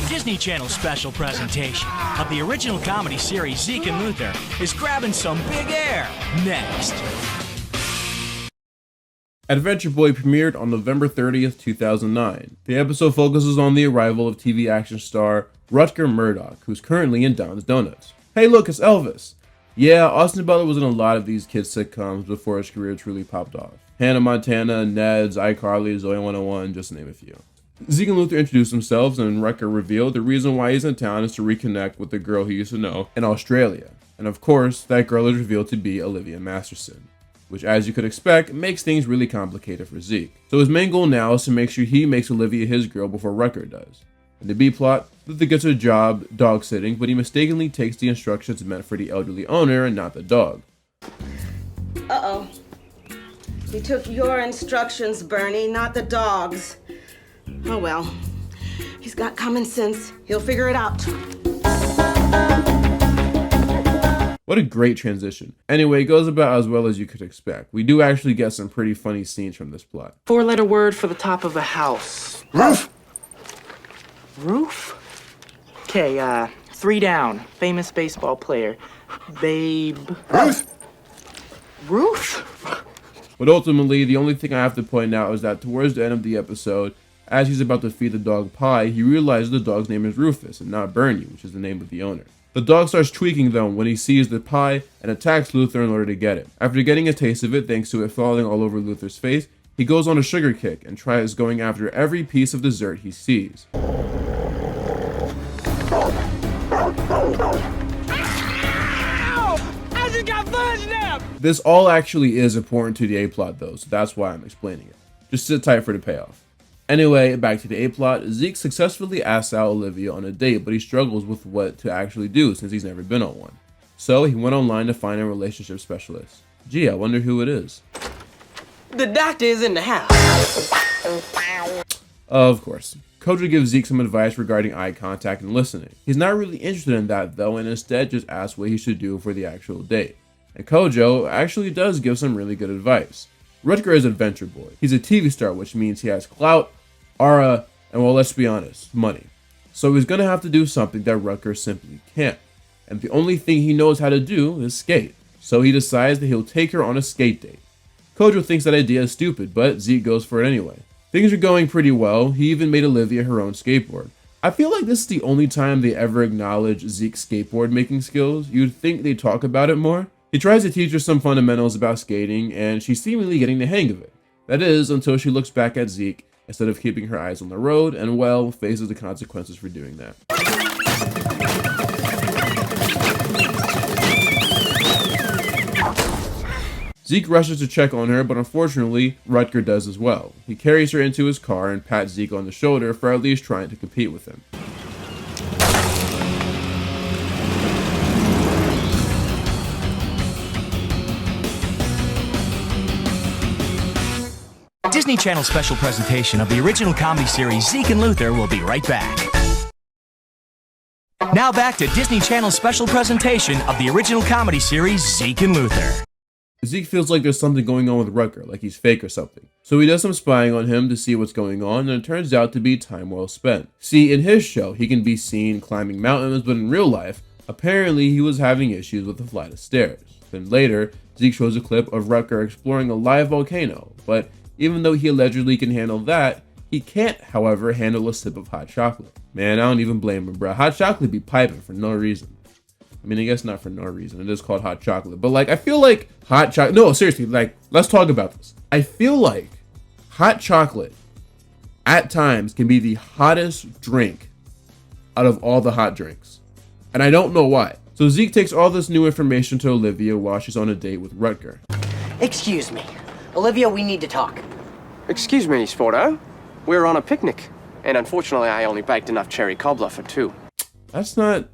Disney Channel's special presentation of the original comedy series Zeke and Luther is grabbing some big air next. Adventure Boy premiered on November 30th, 2009. The episode focuses on the arrival of TV action star Rutger Murdoch, who's currently in Don's Donuts. Hey look, it's Elvis! Yeah, Austin Butler was in a lot of these kids' sitcoms before his career truly popped off. Hannah Montana, Ned's, iCarly, Zoe 101, just to name a few. Zeke and Luther introduced themselves, and Rutger revealed the reason why he's in town is to reconnect with the girl he used to know in Australia. And of course, that girl is revealed to be Olivia Masterson. which as you could expect makes things really complicated for Zeke. So his main goal now is to make sure he makes Olivia his girl before Rutger does. In the B plot, Luther gets a job dog sitting, but he mistakenly takes the instructions meant for the elderly owner and not the dog. Uh-oh. You took your instructions, Bernie, not the dog's. Oh well. He's got common sense. He'll figure it out. What a great transition. Anyway, it goes about as well as you could expect. We do actually get some pretty funny scenes from this plot. 4-letter word for the top of a house. Roof! Roof? Okay, 3 down. Famous baseball player. Babe. Roof! Roof? But ultimately, the only thing I have to point out is that towards the end of the episode, as he's about to feed the dog pie, he realizes the dog's name is Rufus and not Bernie, which is the name of the owner. The dog starts tweaking though when he sees the pie and attacks Luther in order to get it. After getting a taste of it, thanks to it falling all over Luther's face, he goes on a sugar kick and tries going after every piece of dessert he sees. I just got fudge now! This all actually is important to the A-plot though, so that's why I'm explaining it. Just sit tight for the payoff. Anyway, back to the A-plot, Zeke successfully asks out Olivia on a date, but he struggles with what to actually do since he's never been on one. So he went online to find a relationship specialist. Gee, I wonder who it is. The doctor is in the house. Of course. Kojo gives Zeke some advice regarding eye contact and listening. He's not really interested in that though, and instead just asks what he should do for the actual date. And Kojo actually does give some really good advice. Rutger is Adventure Boy. He's a TV star, which means he has clout, aura, and well, let's be honest, money. So he's gonna have to do something that Rutger simply can't. And the only thing he knows how to do is skate. So he decides that he'll take her on a skate date. Kojo thinks that idea is stupid, but Zeke goes for it anyway. Things are going pretty well. He even made Olivia her own skateboard. I feel like this is the only time they ever acknowledge Zeke's skateboard making skills. You'd think they'd talk about it more. He tries to teach her some fundamentals about skating, and she's seemingly getting the hang of it. That is, until she looks back at Zeke instead of keeping her eyes on the road, and well, faces the consequences for doing that. Zeke rushes to check on her, but unfortunately, Rutger does as well. He carries her into his car and pats Zeke on the shoulder for at least trying to compete with him. Disney Channel special presentation of the original comedy series Zeke and Luther will be right back. Now back to Disney Channel's special presentation of the original comedy series Zeke and Luther. Zeke feels like there's something going on with Rutger, like he's fake or something. So he does some spying on him to see what's going on, and it turns out to be time well spent. See, in his show, he can be seen climbing mountains, but in real life, apparently he was having issues with a flight of stairs. Then later, Zeke shows a clip of Rutger exploring a live volcano, but even though he allegedly can handle that, he can't, however, handle a sip of hot chocolate. Man, I don't even blame him, bro. Hot chocolate be piping for no reason. I mean, I guess not for no reason. It is called hot chocolate. But, like, I feel like hot chocolate... No, seriously, like, let's talk about this. I feel like hot chocolate, at times, can be the hottest drink out of all the hot drinks. And I don't know why. So Zeke takes all this new information to Olivia while she's on a date with Rutger. Excuse me. Olivia, we need to talk. Excuse me, Sporto. We're on a picnic. And unfortunately, I only baked enough cherry cobbler for 2. That's not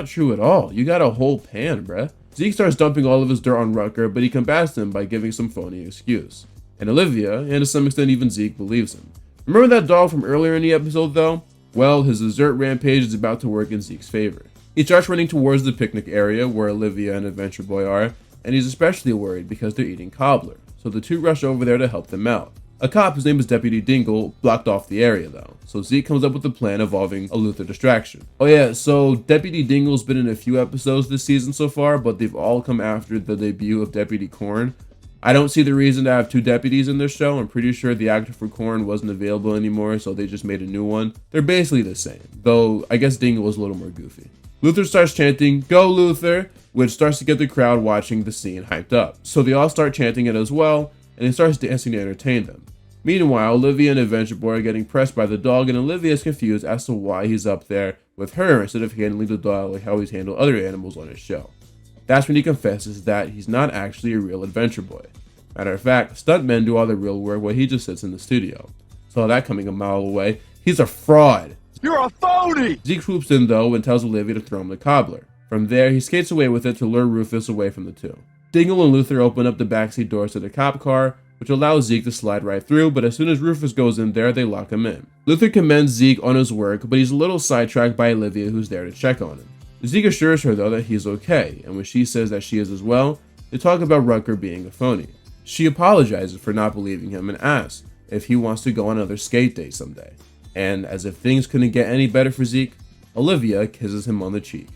true at all. You got a whole pan, bruh. Zeke starts dumping all of his dirt on Rutger, but he combats him by giving some phony excuse. And Olivia, and to some extent even Zeke, believes him. Remember that dog from earlier in the episode though? Well, his dessert rampage is about to work in Zeke's favor. He starts running towards the picnic area where Olivia and Adventure Boy are, and he's especially worried because they're eating cobbler. So the two rush over there to help them out. A cop, whose name is Deputy Dingle, blocked off the area though, so Zeke comes up with a plan involving a Luther distraction. Oh yeah, so Deputy Dingle's been in a few episodes this season so far, but they've all come after the debut of Deputy Korn. I don't see the reason to have 2 deputies in this show. I'm pretty sure the actor for Korn wasn't available anymore, so they just made a new one. They're basically the same, though I guess Dingle was a little more goofy. Luther starts chanting, "Go Luther!" which starts to get the crowd watching the scene hyped up. So they all start chanting it as well, and he starts dancing to entertain them. Meanwhile, Olivia and Adventure Boy are getting pressed by the dog, and Olivia is confused as to why he's up there with her instead of handling the dog like how he's handled other animals on his show. That's when he confesses that he's not actually a real adventure boy. Matter of fact, stuntmen do all the real work while he just sits in the studio. Saw that coming a mile away. He's a fraud. You're a phony! Zeke swoops in though and tells Olivia to throw him the cobbler. From there, he skates away with it to lure Rufus away from the two. Dingle and Luther open up the backseat doors to the cop car, which allows Zeke to slide right through, but as soon as Rufus goes in there, they lock him in. Luther commends Zeke on his work, but he's a little sidetracked by Olivia, who's there to check on him. Zeke assures her though that he's okay, and when she says that she is as well, they talk about Rutger being a phony. She apologizes for not believing him and asks if he wants to go on another skate day someday. And as if things couldn't get any better for Zeke, Olivia kisses him on the cheek.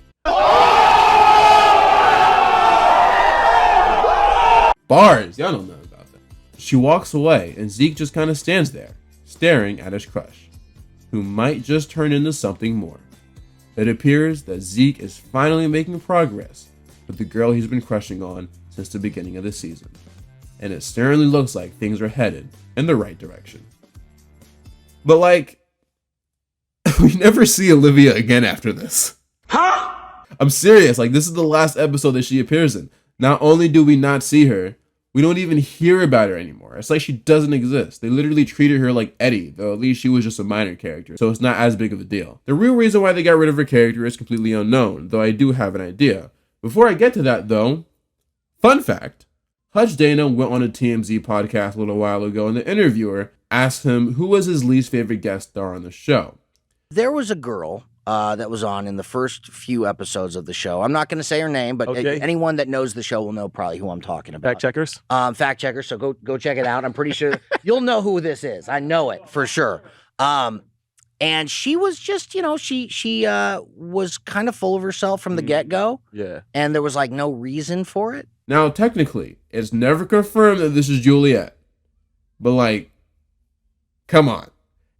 Bars! Y'all don't know about that. She walks away, and Zeke just kind of stands there, staring at his crush, who might just turn into something more. It appears that Zeke is finally making progress with the girl he's been crushing on since the beginning of the season. And it certainly looks like things are headed in the right direction. But like, we never see Olivia again after this. Huh? I'm serious, like this is the last episode that she appears in. Not only do we not see her, we don't even hear about her anymore. It's like she doesn't exist. They literally treated her like Eddie, though at least she was just a minor character, so it's not as big of a deal. The real reason why they got rid of her character is completely unknown, though I do have an idea. Before I get to that though, fun fact, Hutch Dana went on a TMZ podcast a little while ago, and the interviewer asked him who was his least favorite guest star on the show. There was a girl that was on in the first few episodes of the show. I'm not going to say her name, but anyone that knows the show will know probably who I'm talking about. Fact checkers? Fact checkers, so go check it out. I'm pretty sure you'll know who this is. I know it for sure. And she was just, you know, she was kind of full of herself from the get-go. Yeah. And there was like no reason for it. Now, technically, it's never confirmed that this is Juliet. But like, come on.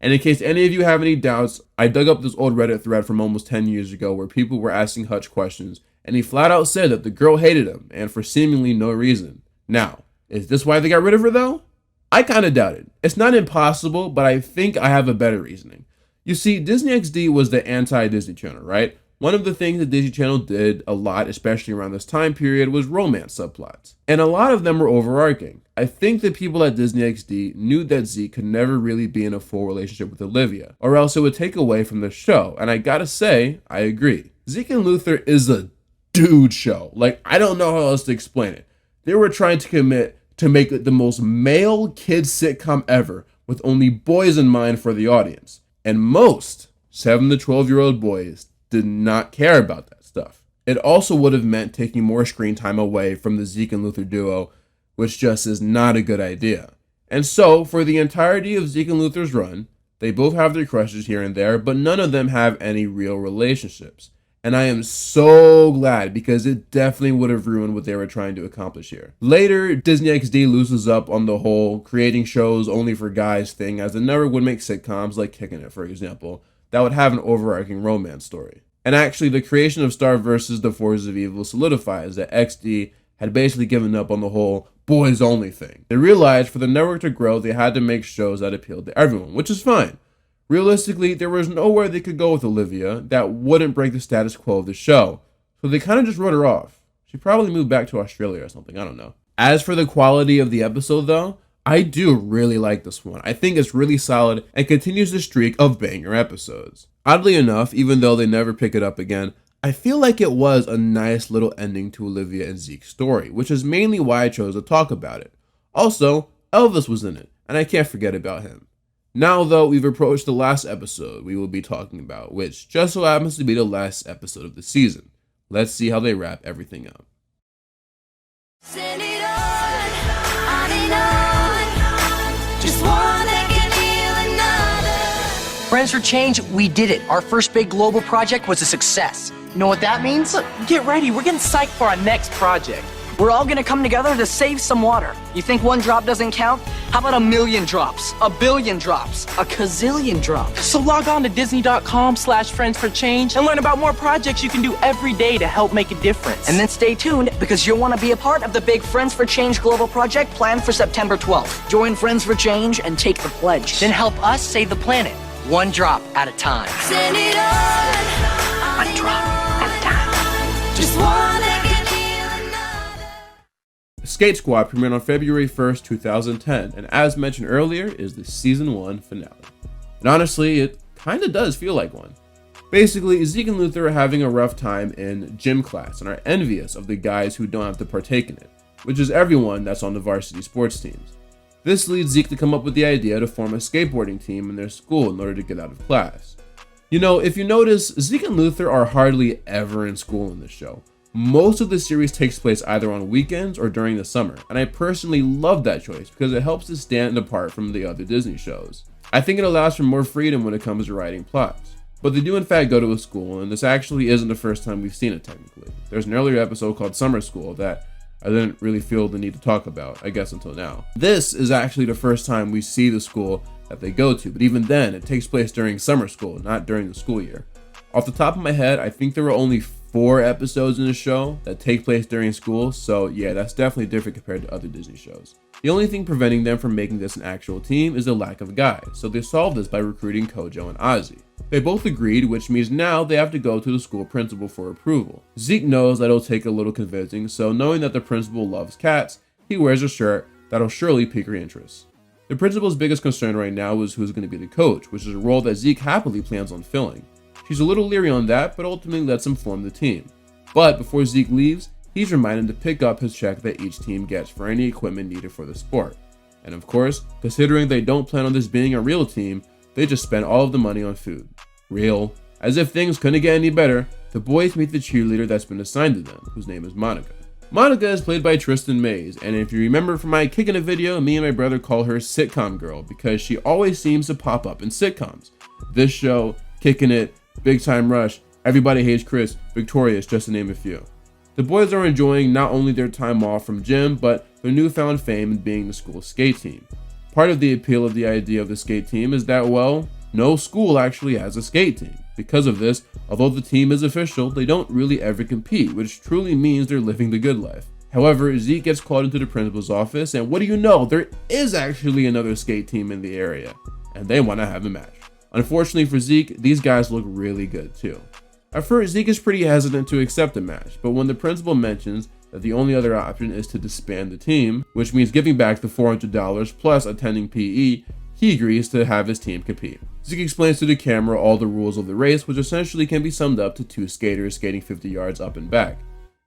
And in case any of you have any doubts, I dug up this old Reddit thread from almost 10 years ago where people were asking Hutch questions, and he flat out said that the girl hated him, and for seemingly no reason. Now, is this why they got rid of her though? I kind of doubt it. It's not impossible, but I think I have a better reasoning. You see, Disney XD was the anti-Disney Channel, right? One of the things that Disney Channel did a lot, especially around this time period, was romance subplots. And a lot of them were overarching. I think the people at Disney XD knew that Zeke could never really be in a full relationship with Olivia, or else it would take away from the show. And I gotta say, I agree. Zeke and Luther is a dude show. Like, I don't know how else to explain it. They were trying to commit to make it the most male kid sitcom ever, with only boys in mind for the audience. And most 7 to 12-year-old boys did not care about that stuff. It also would have meant taking more screen time away from the Zeke and Luther duo, which just is not a good idea. And so, for the entirety of Zeke and Luther's run, they both have their crushes here and there, but none of them have any real relationships. And I am so glad, because it definitely would have ruined what they were trying to accomplish here. Later, Disney XD loosens up on the whole creating shows only for guys thing, as it never would make sitcoms like Kickin' It, for example, that would have an overarching romance story. And actually, the creation of Star vs. the Forces of Evil solidifies that XD had basically given up on the whole boys only thing. They realized for the network to grow, they had to make shows that appealed to everyone, which is fine. Realistically, there was nowhere they could go with Olivia that wouldn't break the status quo of the show, so they kind of just wrote her off. She probably moved back to Australia or something, I don't know. As for the quality of the episode though, I do really like this one. I think it's really solid and continues the streak of banger episodes. Oddly enough, even though they never pick it up again, I feel like it was a nice little ending to Olivia and Zeke's story, which is mainly why I chose to talk about it. Also, Elvis was in it, and I can't forget about him. Now though, we've approached the last episode we will be talking about, which just so happens to be the last episode of the season. Let's see how they wrap everything up. Send it on and on. Just one that can heal another. Friends for Change, we did it. Our first big global project was a success. You know what that means? Look, get ready. We're getting psyched for our next project. We're all gonna come together to save some water. You think one drop doesn't count? How about 1,000,000 drops? 1,000,000,000 drops? A gazillion drops? So log on to Disney.com/friends4change and learn about more projects you can do every day to help make a difference. And then stay tuned, because you'll want to be a part of the big Friends for Change global project planned for September 12th. Join Friends for Change and take the pledge. Then help us save the planet, one drop at a time. Send it on. One drop at a time. Just one that can heal Skate Squad premiered on February 1st, 2010, and as mentioned earlier, is the season 1 finale. And honestly, it kinda does feel like one. Basically, Zeke and Luther are having a rough time in gym class and are envious of the guys who don't have to partake in it, which is everyone that's on the varsity sports teams. This leads Zeke to come up with the idea to form a skateboarding team in their school in order to get out of class. You know, if you notice, Zeke and Luther are hardly ever in school in this show. Most of the series takes place either on weekends or during the summer, and I personally love that choice because it helps to stand apart from the other Disney shows. I think it allows for more freedom when it comes to writing plots. But they do in fact go to a school, and this actually isn't the first time we've seen it technically. There's an earlier episode called Summer School that I didn't really feel the need to talk about, I guess until now. This is actually the first time we see the school that they go to, but even then, it takes place during summer school, not during the school year. Off the top of my head, I think there were only 4 episodes in the show that take place during school, so yeah, that's definitely different compared to other Disney shows. The only thing preventing them from making this an actual team is the lack of guys, so they solved this by recruiting Kojo and Ozzy. They both agreed, which means now they have to go to the school principal for approval. Zeke knows that it'll take a little convincing, so knowing that the principal loves cats, he wears a shirt that'll surely pique her interest. The principal's biggest concern right now is who's going to be the coach, which is a role that Zeke happily plans on filling. She's a little leery on that, but ultimately lets him form the team. But before Zeke leaves, he's reminded to pick up his check that each team gets for any equipment needed for the sport. And of course, considering they don't plan on this being a real team, they just spend all of the money on food. Real. As if things couldn't get any better, the boys meet the cheerleader that's been assigned to them, whose name is Monica. Monica is played by Tristan Mays, and if you remember from my Kickin' It video, me and my brother call her Sitcom Girl because she always seems to pop up in sitcoms. This show, Kickin' It, Big Time Rush, Everybody Hates Chris, Victorious, just to name a few. The boys are enjoying not only their time off from gym, but their newfound fame in being the school's skate team. Part of the appeal of the idea of the skate team is that, well, no school actually has a skate team. Because of this, although the team is official, they don't really ever compete, which truly means they're living the good life. However, Zeke gets called into the principal's office, and what do you know, there is actually another skate team in the area, and they want to have a match. Unfortunately for Zeke, these guys look really good too. At first, Zeke is pretty hesitant to accept the match, but when the principal mentions that the only other option is to disband the team, which means giving back the $400 plus attending PE, he agrees to have his team compete. Zeke explains to the camera all the rules of the race, which essentially can be summed up to 2 skaters skating 50 yards up and back.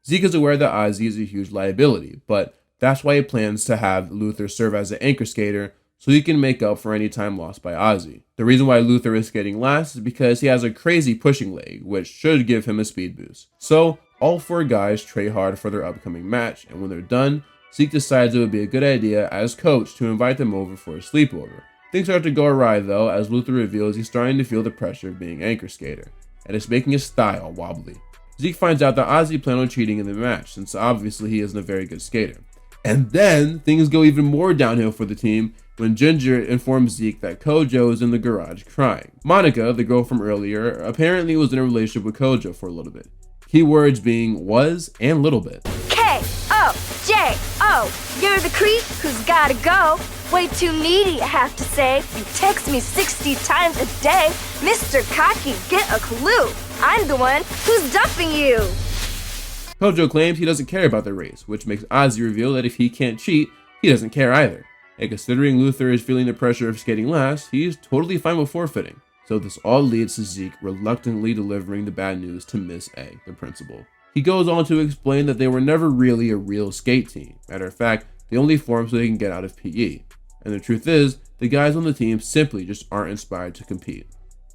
Zeke is aware that Ozzy is a huge liability, but that's why he plans to have Luther serve as an anchor skater so he can make up for any time lost by Ozzy. The reason why Luther is skating last is because he has a crazy pushing leg, which should give him a speed boost. So, all 4 guys try hard for their upcoming match, and when they're done, Zeke decides it would be a good idea as coach to invite them over for a sleepover. Things start to go awry though, as Luther reveals he's starting to feel the pressure of being anchor skater, and it's making his style wobbly. Zeke finds out that Ozzy planned on cheating in the match, since obviously he isn't a very good skater. And then, things go even more downhill for the team when Ginger informs Zeke that Kojo is in the garage crying. Monica, the girl from earlier, apparently was in a relationship with Kojo for a little bit. Keywords being was and little bit. K-O-J-O, you're the creep who's gotta go. Way too needy, I have to say. You text me 60 times a day. Mr. Cocky, get a clue. I'm the one who's dumping you. Kojo claims he doesn't care about the race, which makes Ozzy reveal that if he can't cheat, he doesn't care either. And considering Luther is feeling the pressure of skating last, he's totally fine with forfeiting. So this all leads to Zeke reluctantly delivering the bad news to Miss A, the principal. He goes on to explain that they were never really a real skate team. Matter of fact, they only formed so they can get out of PE. And the truth is, the guys on the team simply just aren't inspired to compete.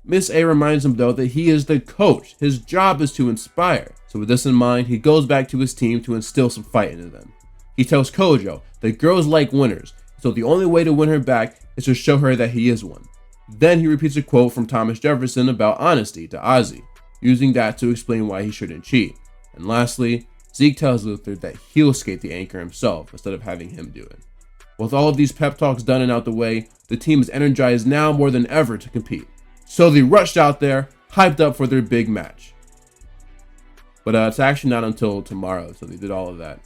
Miss A reminds him though that he is the coach. His job is to inspire. So with this in mind, he goes back to his team to instill some fight into them. He tells Kojo that girls like winners, so the only way to win her back is to show her that he is one. Then he repeats a quote from Thomas Jefferson about honesty to Ozzy, using that to explain why he shouldn't cheat. And lastly, Zeke tells Luther that he'll skate the anchor himself instead of having him do it. With all of these pep talks done and out the way, the team is energized now more than ever to compete. So they rushed out there, hyped up for their big match. But it's actually not until tomorrow, so they did all of that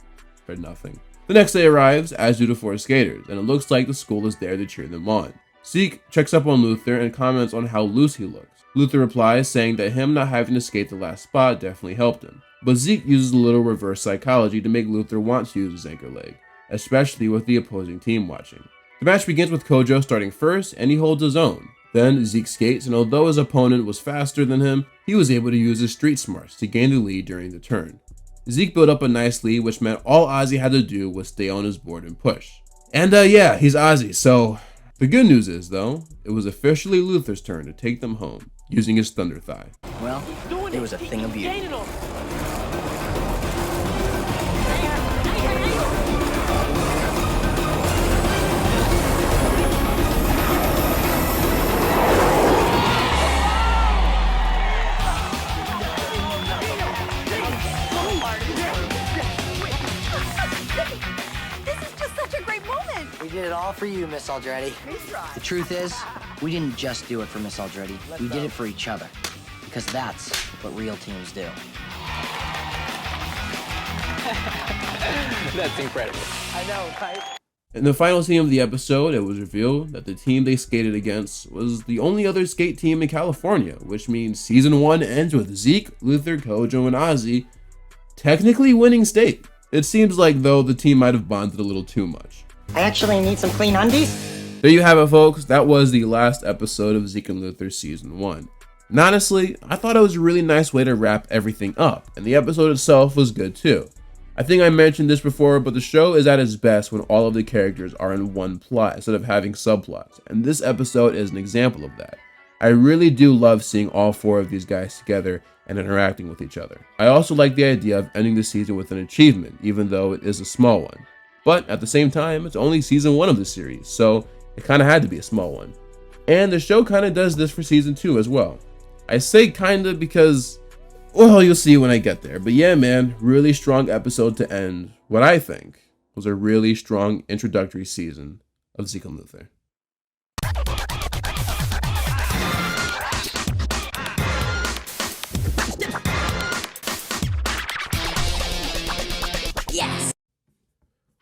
for nothing. The next day arrives, as do the 4 skaters, and it looks like the school is there to cheer them on. Zeke checks up on Luther and comments on how loose he looks. Luther replies, saying that him not having to skate the last spot definitely helped him. But Zeke uses a little reverse psychology to make Luther want to use his anchor leg. especially with the opposing team watching. The match begins with Kojo starting first, and he holds his own. Then Zeke skates, and although his opponent was faster than him, he was able to use his street smarts to gain the lead during the turn. Zeke built up a nice lead, which meant all Ozzy had to do was stay on his board and push. And yeah, he's Ozzy, so the good news is, though, it was officially Luther's turn to take them home, using his Thunder Thigh. Well, it was a thing of beauty. We did it all for you, Miss Aldretti. The truth is, we didn't just do it for Miss Aldretti. We did it for each other. Because that's what real teams do. That's incredible. I know, right? In the final scene of the episode, it was revealed that the team they skated against was the only other skate team in California, which means season 1 ends with Zeke, Luther, Kojo, and Ozzy technically winning state. It seems like, though, the team might have bonded a little too much. I actually need some clean undies. There you have it, folks. That was the last episode of Zeke and Luther season 1. And honestly, I thought it was a really nice way to wrap everything up, and the episode itself was good too. I think I mentioned this before, but the show is at its best when all of the characters are in one plot instead of having subplots, and this episode is an example of that. I really do love seeing all 4 of these guys together and interacting with each other. I also like the idea of ending the season with an achievement, even though it is a small one. But at the same time, it's only season 1 of the series, so it kind of had to be a small one. And the show kind of does this for season 2 as well. I say kinda because, well, you'll see when I get there. But yeah, man, really strong episode to end what I think was a really strong introductory season of Zeke and Luther. Yes.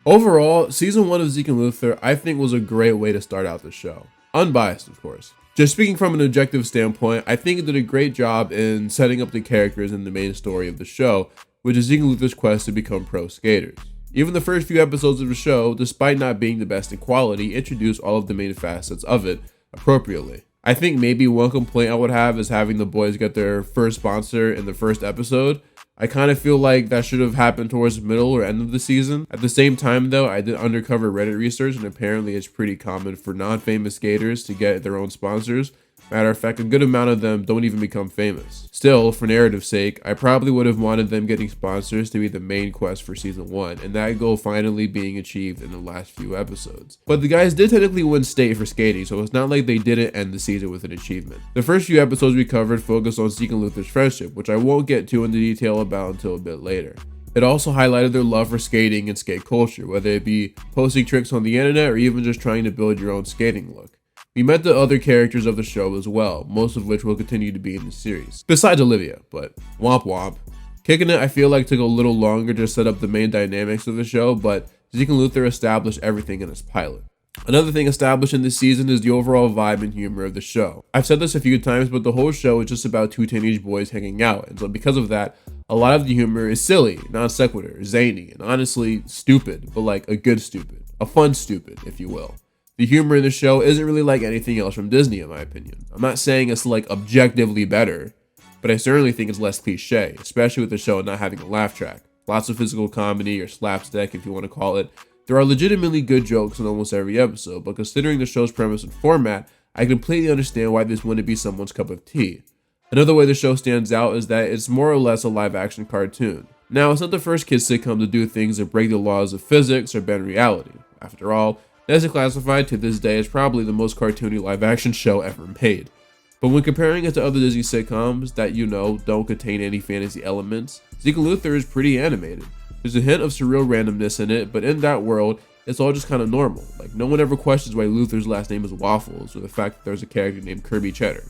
Overall, season 1 of Zeke and Luther I think was a great way to start out the show. Unbiased, of course. Just speaking from an objective standpoint, I think it did a great job in setting up the characters and the main story of the show, which is Zeke and Luther's quest to become pro skaters. Even the first few episodes of the show, despite not being the best in quality, introduced all of the main facets of it appropriately. I think maybe one complaint I would have is having the boys get their first sponsor in the first episode. I kind of feel like that should have happened towards the middle or end of the season. At the same time though, I did undercover Reddit research, and apparently it's pretty common for non-famous skaters to get their own sponsors. Matter of fact, a good amount of them don't even become famous. Still, for narrative's sake, I probably would have wanted them getting sponsors to be the main quest for season 1, and that goal finally being achieved in the last few episodes. But the guys did technically win state for skating, so it's not like they didn't end the season with an achievement. The first few episodes we covered focused on Zeke and Luther's friendship, which I won't get too into detail about until a bit later. It also highlighted their love for skating and skate culture, whether it be posting tricks on the internet or even just trying to build your own skating look. We met the other characters of the show as well, most of which will continue to be in the series, besides Olivia, but womp womp. Kicking It I feel like took a little longer to set up the main dynamics of the show, but Zeke and Luther established everything in its pilot. Another thing established in this season is the overall vibe and humor of the show. I've said this a few times, but the whole show is just about 2 teenage boys hanging out, and so because of that, a lot of the humor is silly, non sequitur, zany, and honestly stupid, but like a good stupid, a fun stupid, if you will. The humor in the show isn't really like anything else from Disney, in my opinion. I'm not saying it's like objectively better, but I certainly think it's less cliche, especially with the show not having a laugh track. Lots of physical comedy or slapstick, if you want to call it. There are legitimately good jokes in almost every episode, but considering the show's premise and format, I completely understand why this wouldn't be someone's cup of tea. Another way the show stands out is that it's more or less a live-action cartoon. Now, it's not the first kids sitcom to do things that break the laws of physics or bend reality. After all, Nessie Classified to this day is probably the most cartoony live-action show ever made. But when comparing it to other Disney sitcoms that don't contain any fantasy elements, Zeke and Luther is pretty animated. There's a hint of surreal randomness in it, but in that world, it's all just kind of normal. Like, no one ever questions why Luther's last name is Waffles, or the fact that there's a character named Kirby Cheddar.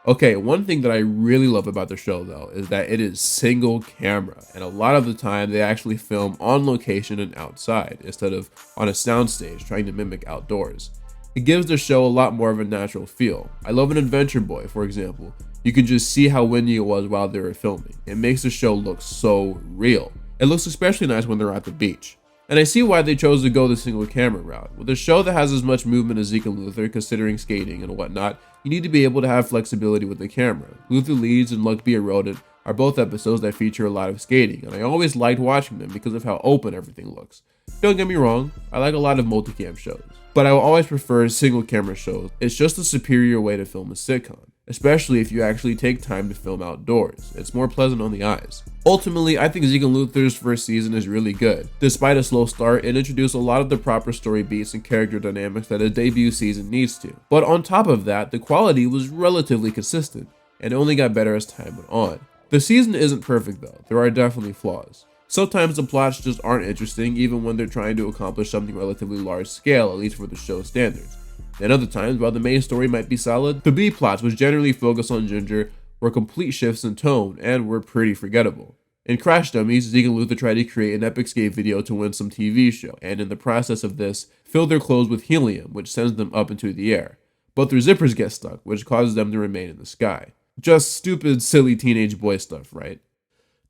Okay, one thing that I really love about the show though is that it is single camera, and a lot of the time they actually film on location and outside instead of on a soundstage trying to mimic outdoors. It gives the show a lot more of a natural feel. I love an Adventure Boy, for example. You can just see how windy it was while they were filming. It makes the show look so real. It looks especially nice when they're at the beach. And I see why they chose to go the single camera route. With a show that has as much movement as Zeke and Luther, considering skating and whatnot, you need to be able to have flexibility with the camera. Luther Leads and Luck Be a Rodent are both episodes that feature a lot of skating, and I always liked watching them because of how open everything looks. Don't get me wrong, I like a lot of multicam shows, but I will always prefer single camera shows. It's just a superior way to film a sitcom, especially if you actually take time to film outdoors. It's more pleasant on the eyes. Ultimately, I think Zeke and Luther's first season is really good. Despite a slow start, it introduced a lot of the proper story beats and character dynamics that a debut season needs to. But on top of that, the quality was relatively consistent, and it only got better as time went on. The season isn't perfect though, there are definitely flaws. Sometimes the plots just aren't interesting even when they're trying to accomplish something relatively large scale, at least for the show's standards. Then other times, while the main story might be solid, the B plots, which generally focus on Ginger, were complete shifts in tone and were pretty forgettable. In Crash Dummies, Zeke and Luther tried to create an epic skate video to win some TV show, and in the process of this, fill their clothes with helium, which sends them up into the air. But their zippers get stuck, which causes them to remain in the sky. Just stupid, silly teenage boy stuff, right?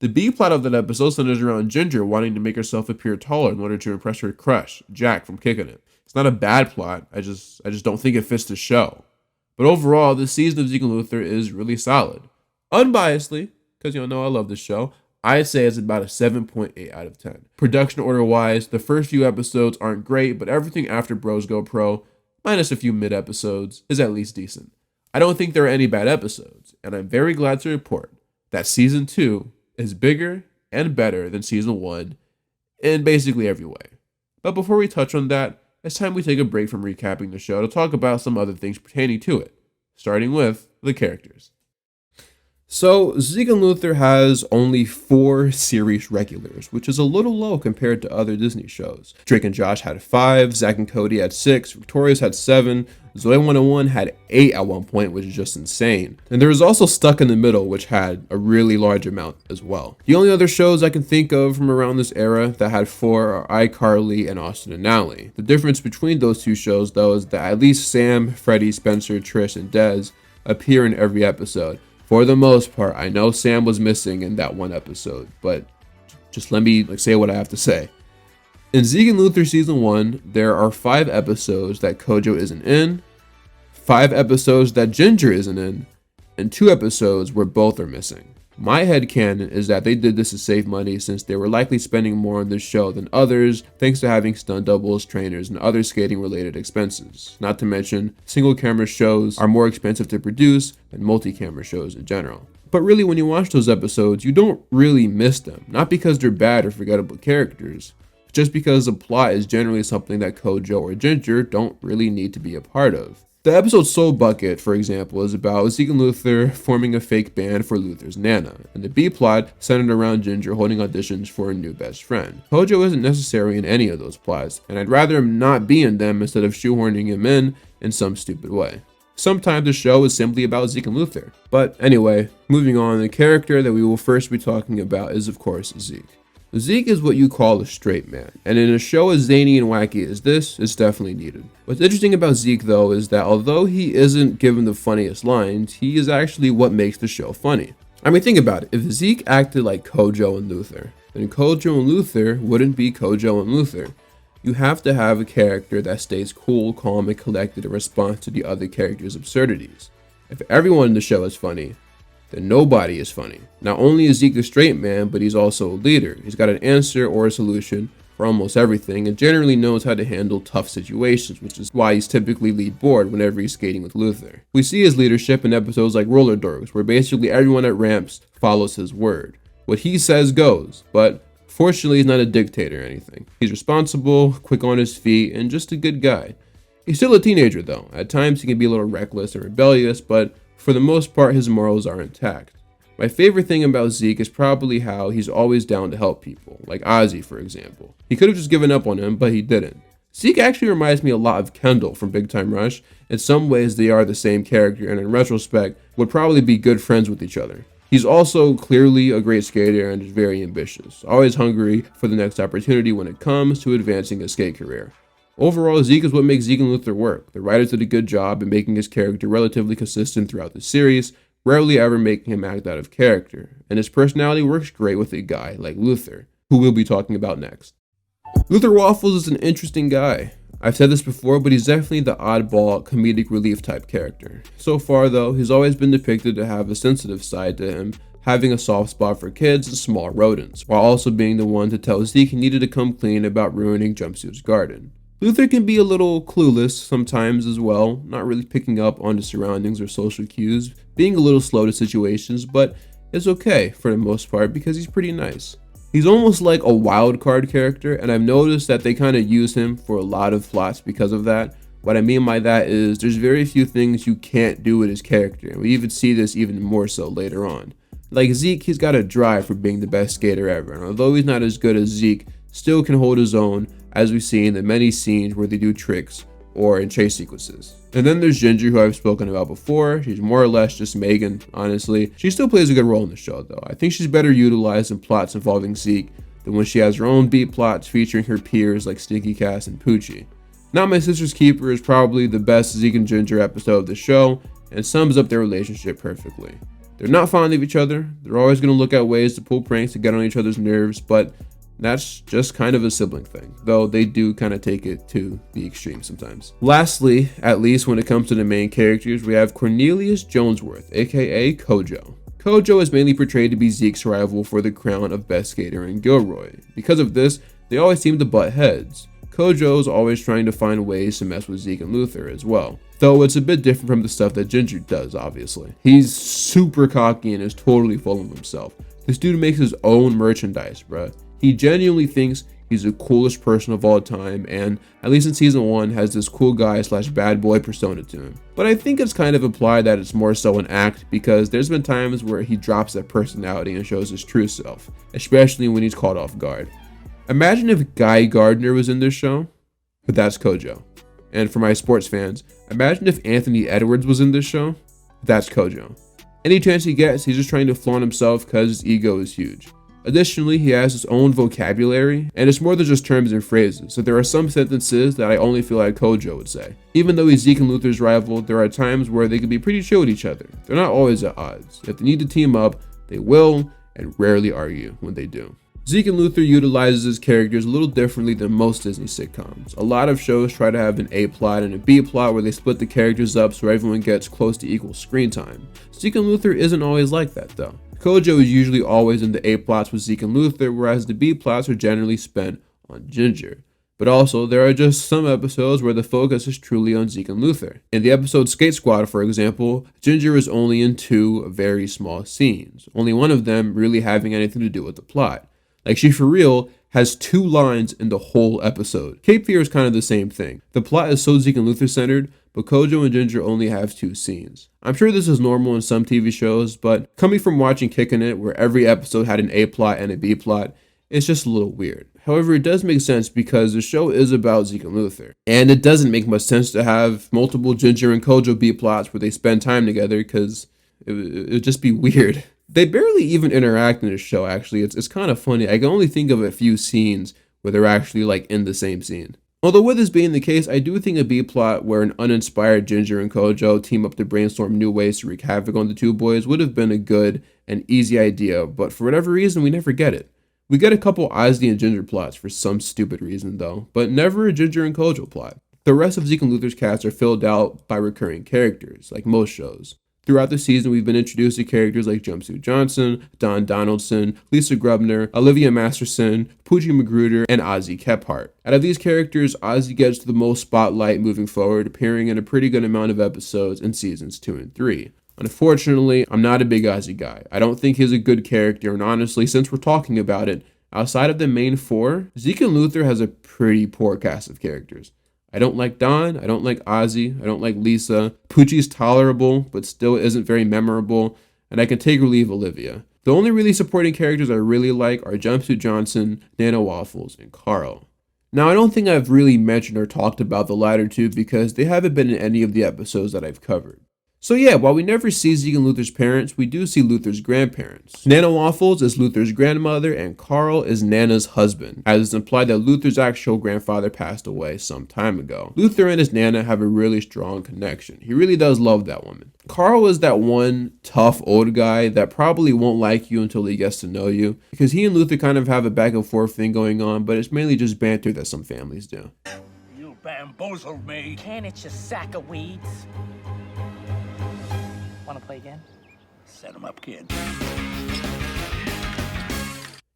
The B plot of that episode centers around Ginger wanting to make herself appear taller in order to impress her crush, Jack, from Kickin' It. It's not a bad plot, I just don't think it fits the show. But overall, this season of Zeke and Luther is really solid. Unbiasedly, because you know I love this show, I'd say it's about a 7.8 out of 10. Production order wise, the first few episodes aren't great, but everything after Bros Go Pro, minus a few mid episodes, is at least decent. I don't think there are any bad episodes, and I'm very glad to report that season 2 is bigger and better than season 1 in basically every way. But before we touch on that, it's time we take a break from recapping the show to talk about some other things pertaining to it, starting with the characters. So, Zeke and Luther has only 4 series regulars, which is a little low compared to other Disney shows. Drake and Josh had 5, Zach and Cody had 6, Victorious had 7, Zoe 101 had 8 at one point, which is just insane. And there was also Stuck in the Middle, which had a really large amount as well. The only other shows I can think of from around this era that had 4 are iCarly and Austin and Ally. The difference between those two shows, though, is that at least Sam, Freddie, Spencer, Trish, and Dez appear in every episode. For the most part, I know Sam was missing in that one episode, but just let me say what I have to say. In Zeke and Luther Season 1, there are 5 episodes that Kojo isn't in, 5 episodes that Ginger isn't in, and 2 episodes where both are missing. My headcanon is that they did this to save money since they were likely spending more on this show than others thanks to having stunt doubles, trainers, and other skating related expenses. Not to mention, single camera shows are more expensive to produce than multi-camera shows in general. But really, when you watch those episodes, you don't really miss them. Not because they're bad or forgettable characters, just because the plot is generally something that Kojo or Ginger don't really need to be a part of. The episode Soul Bucket, for example, is about Zeke and Luther forming a fake band for Luther's Nana, and the B-plot centered around Ginger holding auditions for a new best friend. Kojo isn't necessary in any of those plots, and I'd rather him not be in them instead of shoehorning him in some stupid way. Sometimes the show is simply about Zeke and Luther. But anyway, moving on, the character that we will first be talking about is of course Zeke. Zeke is what you call a straight man, and in a show as zany and wacky as this, it's definitely needed. What's interesting about Zeke though is that although he isn't given the funniest lines, he is actually what makes the show funny. I mean, think about it, if Zeke acted like Kojo and Luther, then Kojo and Luther wouldn't be Kojo and Luther. You have to have a character that stays cool, calm, and collected in response to the other characters' absurdities. If everyone in the show is funny, then nobody is funny. Not only is Zeke a straight man, but he's also a leader. He's got an answer or a solution for almost everything and generally knows how to handle tough situations, which is why he's typically lead board whenever he's skating with Luther. We see his leadership in episodes like Rollerdorks, where basically everyone at ramps follows his word. What he says goes, but fortunately he's not a dictator or anything. He's responsible, quick on his feet, and just a good guy. He's still a teenager though. At times he can be a little reckless and rebellious, but for the most part, his morals are intact. My favorite thing about Zeke is probably how he's always down to help people, like Ozzy for example. He could have just given up on him, but he didn't. Zeke actually reminds me a lot of Kendall from Big Time Rush. In some ways they are the same character and in retrospect would probably be good friends with each other. He's also clearly a great skater and is very ambitious, always hungry for the next opportunity when it comes to advancing his skate career. Overall, Zeke is what makes Zeke and Luther work. The writers did a good job in making his character relatively consistent throughout the series, rarely ever making him act out of character, and his personality works great with a guy like Luther, who we'll be talking about next. Luther Waffles is an interesting guy. I've said this before, but he's definitely the oddball comedic relief type character. So far though, he's always been depicted to have a sensitive side to him, having a soft spot for kids and small rodents, while also being the one to tell Zeke he needed to come clean about ruining Jumpsuit's garden. Luther can be a little clueless sometimes as well, not really picking up on the surroundings or social cues, being a little slow to situations, but it's okay for the most part because he's pretty nice. He's almost like a wild card character, and I've noticed that they kind of use him for a lot of plots because of that. What I mean by that is there's very few things you can't do with his character, and we even see this even more so later on. Like Zeke, he's got a drive for being the best skater ever, and although he's not as good as Zeke, still can hold his own, as we see in the many scenes where they do tricks or in chase sequences. And then there's Ginger, who I've spoken about before. She's more or less just Megan, honestly. She still plays a good role in the show though. I think she's better utilized in plots involving Zeke than when she has her own beat plots featuring her peers like Stinky Cass and Poochie. Not My Sister's Keeper is probably the best Zeke and Ginger episode of the show and sums up their relationship perfectly. They're not fond of each other. They're always going to look at ways to pull pranks to get on each other's nerves, but that's just kind of a sibling thing, though they do kind of take it to the extreme sometimes. Lastly, at least when it comes to the main characters, we have Cornelius Jonesworth, aka Kojo. Kojo is mainly portrayed to be Zeke's rival for the crown of best skater in Gilroy. Because of this, they always seem to butt heads. Kojo is always trying to find ways to mess with Zeke and Luther as well, though it's a bit different from the stuff that Ginger does, obviously. He's super cocky and is totally full of himself. This dude makes his own merchandise, bruh. He genuinely thinks he's the coolest person of all time, and at least in season 1 has this cool guy / bad boy persona to him. But I think it's kind of implied that it's more so an act, because there's been times where he drops that personality and shows his true self, especially when he's caught off guard. Imagine if Guy Gardner was in this show, but that's Kojo. And for my sports fans, imagine if Anthony Edwards was in this show, that's Kojo. Any chance he gets, he's just trying to flaunt himself because his ego is huge. Additionally, he has his own vocabulary, and it's more than just terms and phrases, so there are some sentences that I only feel like Kojo would say. Even though he's Zeke and Luther's rival, there are times where they can be pretty chill with each other. They're not always at odds. If they need to team up, they will, and rarely argue when they do. Zeke and Luther utilizes his characters a little differently than most Disney sitcoms. A lot of shows try to have an A plot and a B plot where they split the characters up so everyone gets close to equal screen time. Zeke and Luther isn't always like that though. Kojo is usually always in the A plots with Zeke and Luther, whereas the B plots are generally spent on Ginger. But also, there are just some episodes where the focus is truly on Zeke and Luther. In the episode Skate Squad, for example, Ginger is only in 2 very small scenes, only one of them really having anything to do with the plot. Like, she for real has 2 lines in the whole episode. Cape Fear is kind of the same thing. The plot is so Zeke and Luther centered, but Kojo and Ginger only have 2 scenes. I'm sure this is normal in some TV shows, but coming from watching Kickin' It, where every episode had an A plot and a B plot, it's just a little weird. However, it does make sense because the show is about Zeke and Luther. And it doesn't make much sense to have multiple Ginger and Kojo B plots where they spend time together because it would just be weird. They barely even interact in this show, actually. It's kind of funny. I can only think of a few scenes where they're actually like in the same scene. Although with this being the case, I do think a B plot where an uninspired Ginger and Kojo team up to brainstorm new ways to wreak havoc on the 2 boys would have been a good and easy idea, but for whatever reason, we never get it. We get a couple Ozzy and Ginger plots for some stupid reason though, but never a Ginger and Kojo plot. The rest of Zeke and Luther's cast are filled out by recurring characters, like most shows. Throughout the season, we've been introduced to characters like Jumpsuit Johnson, Don Donaldson, Lisa Grubner, Olivia Masterson, Poochie Magruder, and Ozzy Kephart. Out of these characters, Ozzy gets the most spotlight moving forward, appearing in a pretty good amount of episodes in seasons 2 and 3. Unfortunately, I'm not a big Ozzy guy. I don't think he's a good character, and honestly, since we're talking about it, outside of the main 4, Zeke and Luther has a pretty poor cast of characters. I don't like Don, I don't like Ozzy, I don't like Lisa. Poochie's tolerable, but still isn't very memorable, and I can take or leave Olivia. The only really supporting characters I really like are Jumpsuit Johnson, Nana Waffles, and Carl. Now, I don't think I've really mentioned or talked about the latter 2 because they haven't been in any of the episodes that I've covered. So yeah, while we never see Zeke and Luther's parents, we do see Luther's grandparents. Nana Waffles is Luther's grandmother and Carl is Nana's husband, as it's implied that Luther's actual grandfather passed away some time ago. Luther and his Nana have a really strong connection. He really does love that woman. Carl is that one tough old guy that probably won't like you until he gets to know you, because he and Luther kind of have a back and forth thing going on, but it's mainly just banter that some families do. You bamboozled me. Can it, you sack of weeds? Want to play again? Set him up, kid.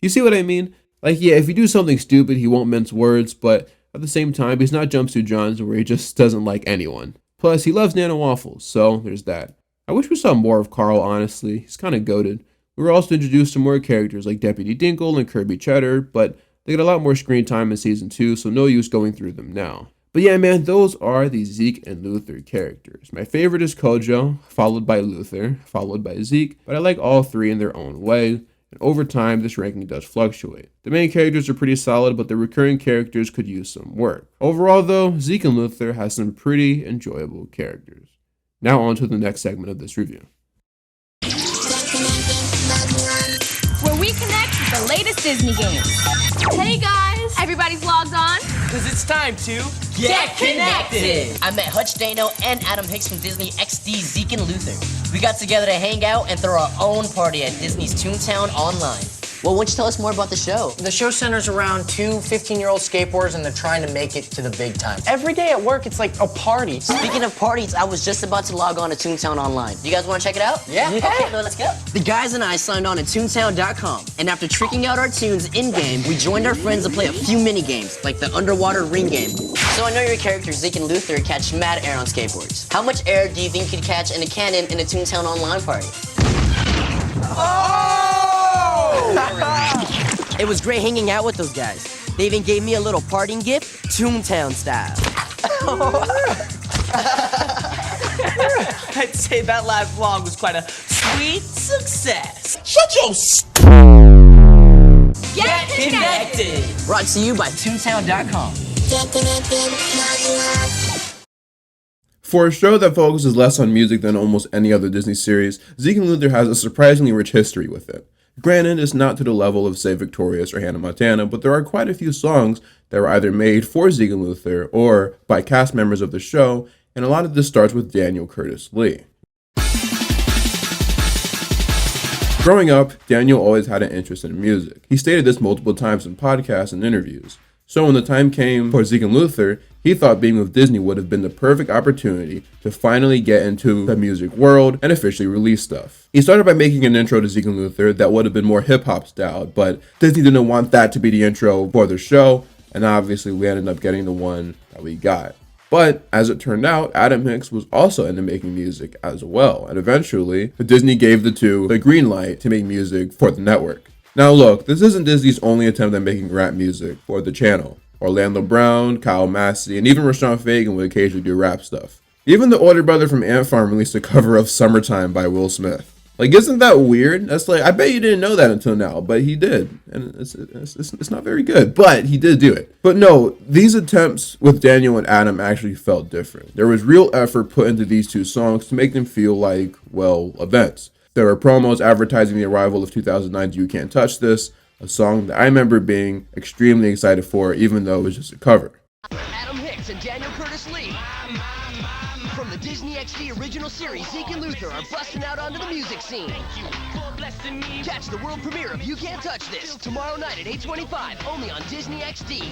You see what I mean? Like, yeah, if you do something stupid, he won't mince words, but at the same time, he's not Jumpsuit Johnson where he just doesn't like anyone. Plus, he loves Nana Waffles, so there's that. I wish we saw more of Carl, honestly. He's kind of goated. We were also introduced to more characters like Deputy Dinkle and Kirby Cheddar, but they get a lot more screen time in Season 2, so no use going through them now. But yeah, man, those are the Zeke and Luther characters. My favorite is Kojo, followed by Luther, followed by Zeke, but I like all three in their own way, and over time, this ranking does fluctuate. The main characters are pretty solid, but the recurring characters could use some work. Overall, though, Zeke and Luther has some pretty enjoyable characters. Now on to the next segment of this review. Where we connect with the latest Disney games. Hey guys, everybody's logged on? Because it's time to Get connected! I met Hutch Dano and Adam Hicks from Disney XD, Zeke and Luther. We got together to hang out and throw our own party at Disney's Toontown Online. Well, why don't you tell us more about the show? The show centers around two 15-year-old skateboarders and they're trying to make it to the big time. Every day at work, it's like a party. Speaking of parties, I was just about to log on to Toontown Online. You guys want to check it out? Yeah. Okay, well, let's go. The guys and I signed on at Toontown.com, and after tricking out our tunes in-game, we joined our friends to play a few mini-games, like the underwater ring game. So I know your characters, Zeke and Luther, catch mad air on skateboards. How much air do you think you could catch in a cannon in a Toontown Online party? It was great hanging out with those guys. They even gave me a little parting gift, Toontown style. I'd say that last vlog was quite a sweet success. Shut your Get connected! Brought to you by Toontown.com. For a show that focuses less on music than almost any other Disney series, Zeke and Luther has a surprisingly rich history with it. Granted, it's not to the level of, say, Victorious or Hannah Montana, but there are quite a few songs that were either made for Zeke and Luther or by cast members of the show, and a lot of this starts with Daniel Curtis Lee. Growing up, Daniel always had an interest in music. He stated this multiple times in podcasts and interviews. So when the time came for Zeke and Luther, he thought being with Disney would have been the perfect opportunity to finally get into the music world and officially release stuff. He started by making an intro to Zeke and Luther that would have been more hip-hop styled, but Disney didn't want that to be the intro for the show, and obviously we ended up getting the one that we got. But as it turned out, Adam Hicks was also into making music as well, and eventually Disney gave the two the green light to make music for the network. Now look, this isn't Disney's only attempt at making rap music for the channel. Orlando Brown, Kyle Massey, and even Rashawn Fagan would occasionally do rap stuff. Even the older brother from Ant Farm released a cover of Summertime by Will Smith. Like, isn't that weird? That's like, I bet you didn't know that until now, but he did. And it's not very good, but he did do it. But no, these attempts with Daniel and Adam actually felt different. There was real effort put into these two songs to make them feel like, well, events. There were promos advertising the arrival of 2009's You Can't Touch This, a song that I remember being extremely excited for, even though it was just a cover. Adam Hicks and Daniel Curtis Lee. From the Disney XD original series, Zeke and Luther are busting out onto the music scene. Catch the world premiere of You Can't Touch This tomorrow night at 8:25, only on Disney XD.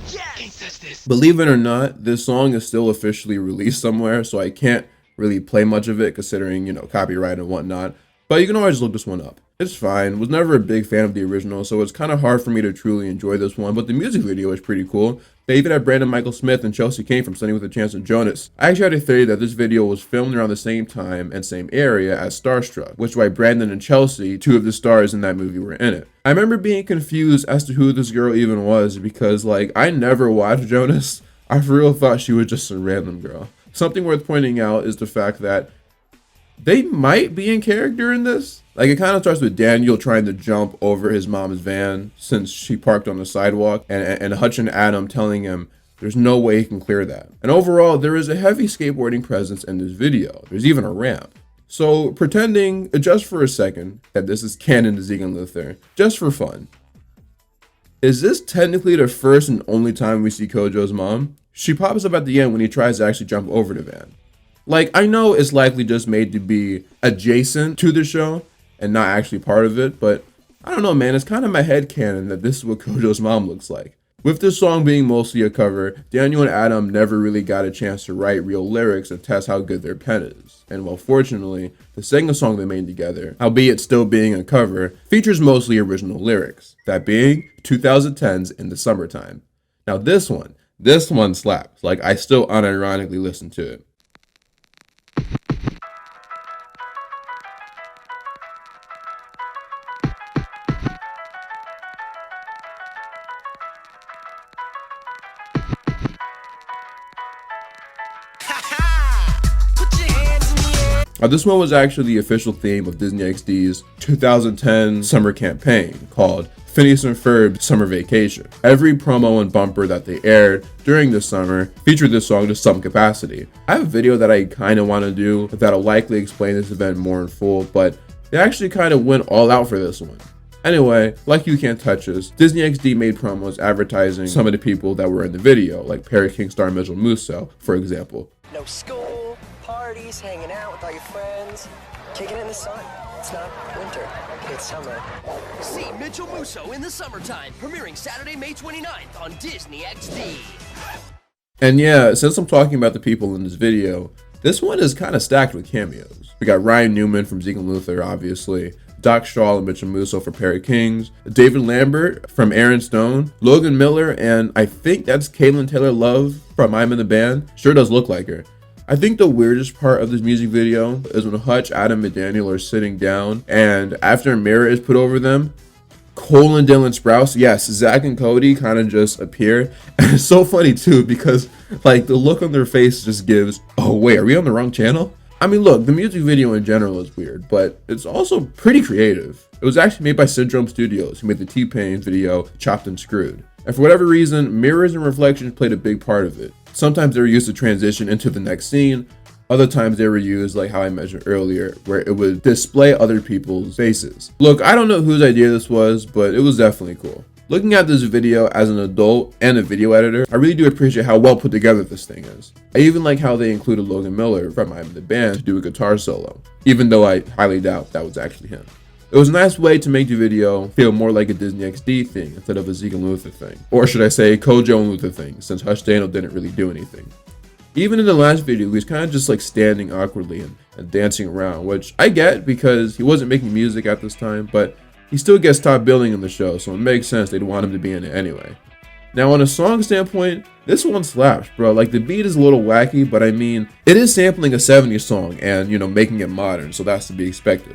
Yes! Believe it or not, this song is still officially released somewhere, so I can't really play much of it considering, you know, copyright and whatnot. But you can always look this one up. It's fine. Was never a big fan of the original, so it's kind of hard for me to truly enjoy this one, but the music video is pretty cool. They even had Brandon Michael Smith and Chelsea Kane from Sunny with a Chance of Jonas. I actually had a theory that this video was filmed around the same time and same area as Starstruck, which is why Brandon and Chelsea, two of the stars in that movie, were in it. I remember being confused as to who this girl even was because, like, I never watched Jonas. I for real thought she was just a random girl. Something worth pointing out is the fact that they might be in character in this. Like, it kind of starts with Daniel trying to jump over his mom's van since she parked on the sidewalk, and Hutch and Adam telling him There's no way he can clear that. And overall, there is a heavy skateboarding presence in this video. There's even a ramp. So pretending just for a second that this is canon to Zeke and Luther, just for fun. Is this technically the first and only time we see Kojo's mom? She pops up at the end when he tries to actually jump over the van. Like, I know it's likely just made to be adjacent to the show and not actually part of it, but I don't know, man, it's kind of my headcanon that this is what Kojo's mom looks like. With this song being mostly a cover, Daniel and Adam never really got a chance to write real lyrics and test how good their pen is. And well, fortunately, the second song they made together, albeit still being a cover, features mostly original lyrics, that being 2010's In the Summertime. Now this one slaps. Like, I still unironically listen to it. Now, this one was actually the official theme of Disney XD's 2010 summer campaign called Phineas and Ferb's Summer Vacation. Every promo and bumper that they aired during this summer featured this song to some capacity. I have a video that I kind of want to do that'll likely explain this event more in full, but they actually kind of went all out for this one. Anyway, like You Can't Touch Us, Disney XD made promos advertising some of the people that were in the video, like Perry King star Mitchell Musso, for example. No school, parties, hanging out with all your friends, kicking it in the sun. It's not winter, it's summer. See Mitchell Musso in the Summertime, premiering Saturday, May 29th on Disney XD. And yeah, since I'm talking about the people in this video, this one is kind of stacked with cameos. We got Ryan Newman from Zeke and Luther, obviously, Doc Shaw and Mitchell Musso for Perry Kings, David Lambert from Aaron Stone, Logan Miller, and I think that's Caitlin Taylor Love from I'm in the Band. Sure does look like her. I think the weirdest part of this music video is when Hutch, Adam, and Daniel are sitting down, and after a mirror is put over them, Cole and Dylan Sprouse, yes, Zach and Cody kind of just appear. And it's so funny too, because like the look on their face just gives, oh wait, are we on the wrong channel? I mean, look, the music video in general is weird, but it's also pretty creative. It was actually made by Syndrome Studios, who made the T-Pain video Chopped and Screwed. And for whatever reason, mirrors and reflections played a big part of it. Sometimes they were used to transition into the next scene. Other times they were used, like how I mentioned earlier, where it would display other people's faces. Look, I don't know whose idea this was, but it was definitely cool. Looking at this video as an adult and a video editor, I really do appreciate how well put together this thing is. I even like how they included Logan Miller from I'm in the Band to do a guitar solo, even though I highly doubt that was actually him. It was a nice way to make the video feel more like a Disney XD thing instead of a Zeke and Luther thing. Or should I say Kojo and Luther thing, since Hush Daniel didn't really do anything. Even in the last video, he was kind of just like standing awkwardly and dancing around, which I get because he wasn't making music at this time, but he still gets top billing in the show, so it makes sense they'd want him to be in it anyway. Now on a song standpoint, this one slaps, bro. Like the beat is a little wacky, but I mean, it is sampling a 70s song and, you know, making it modern, so that's to be expected.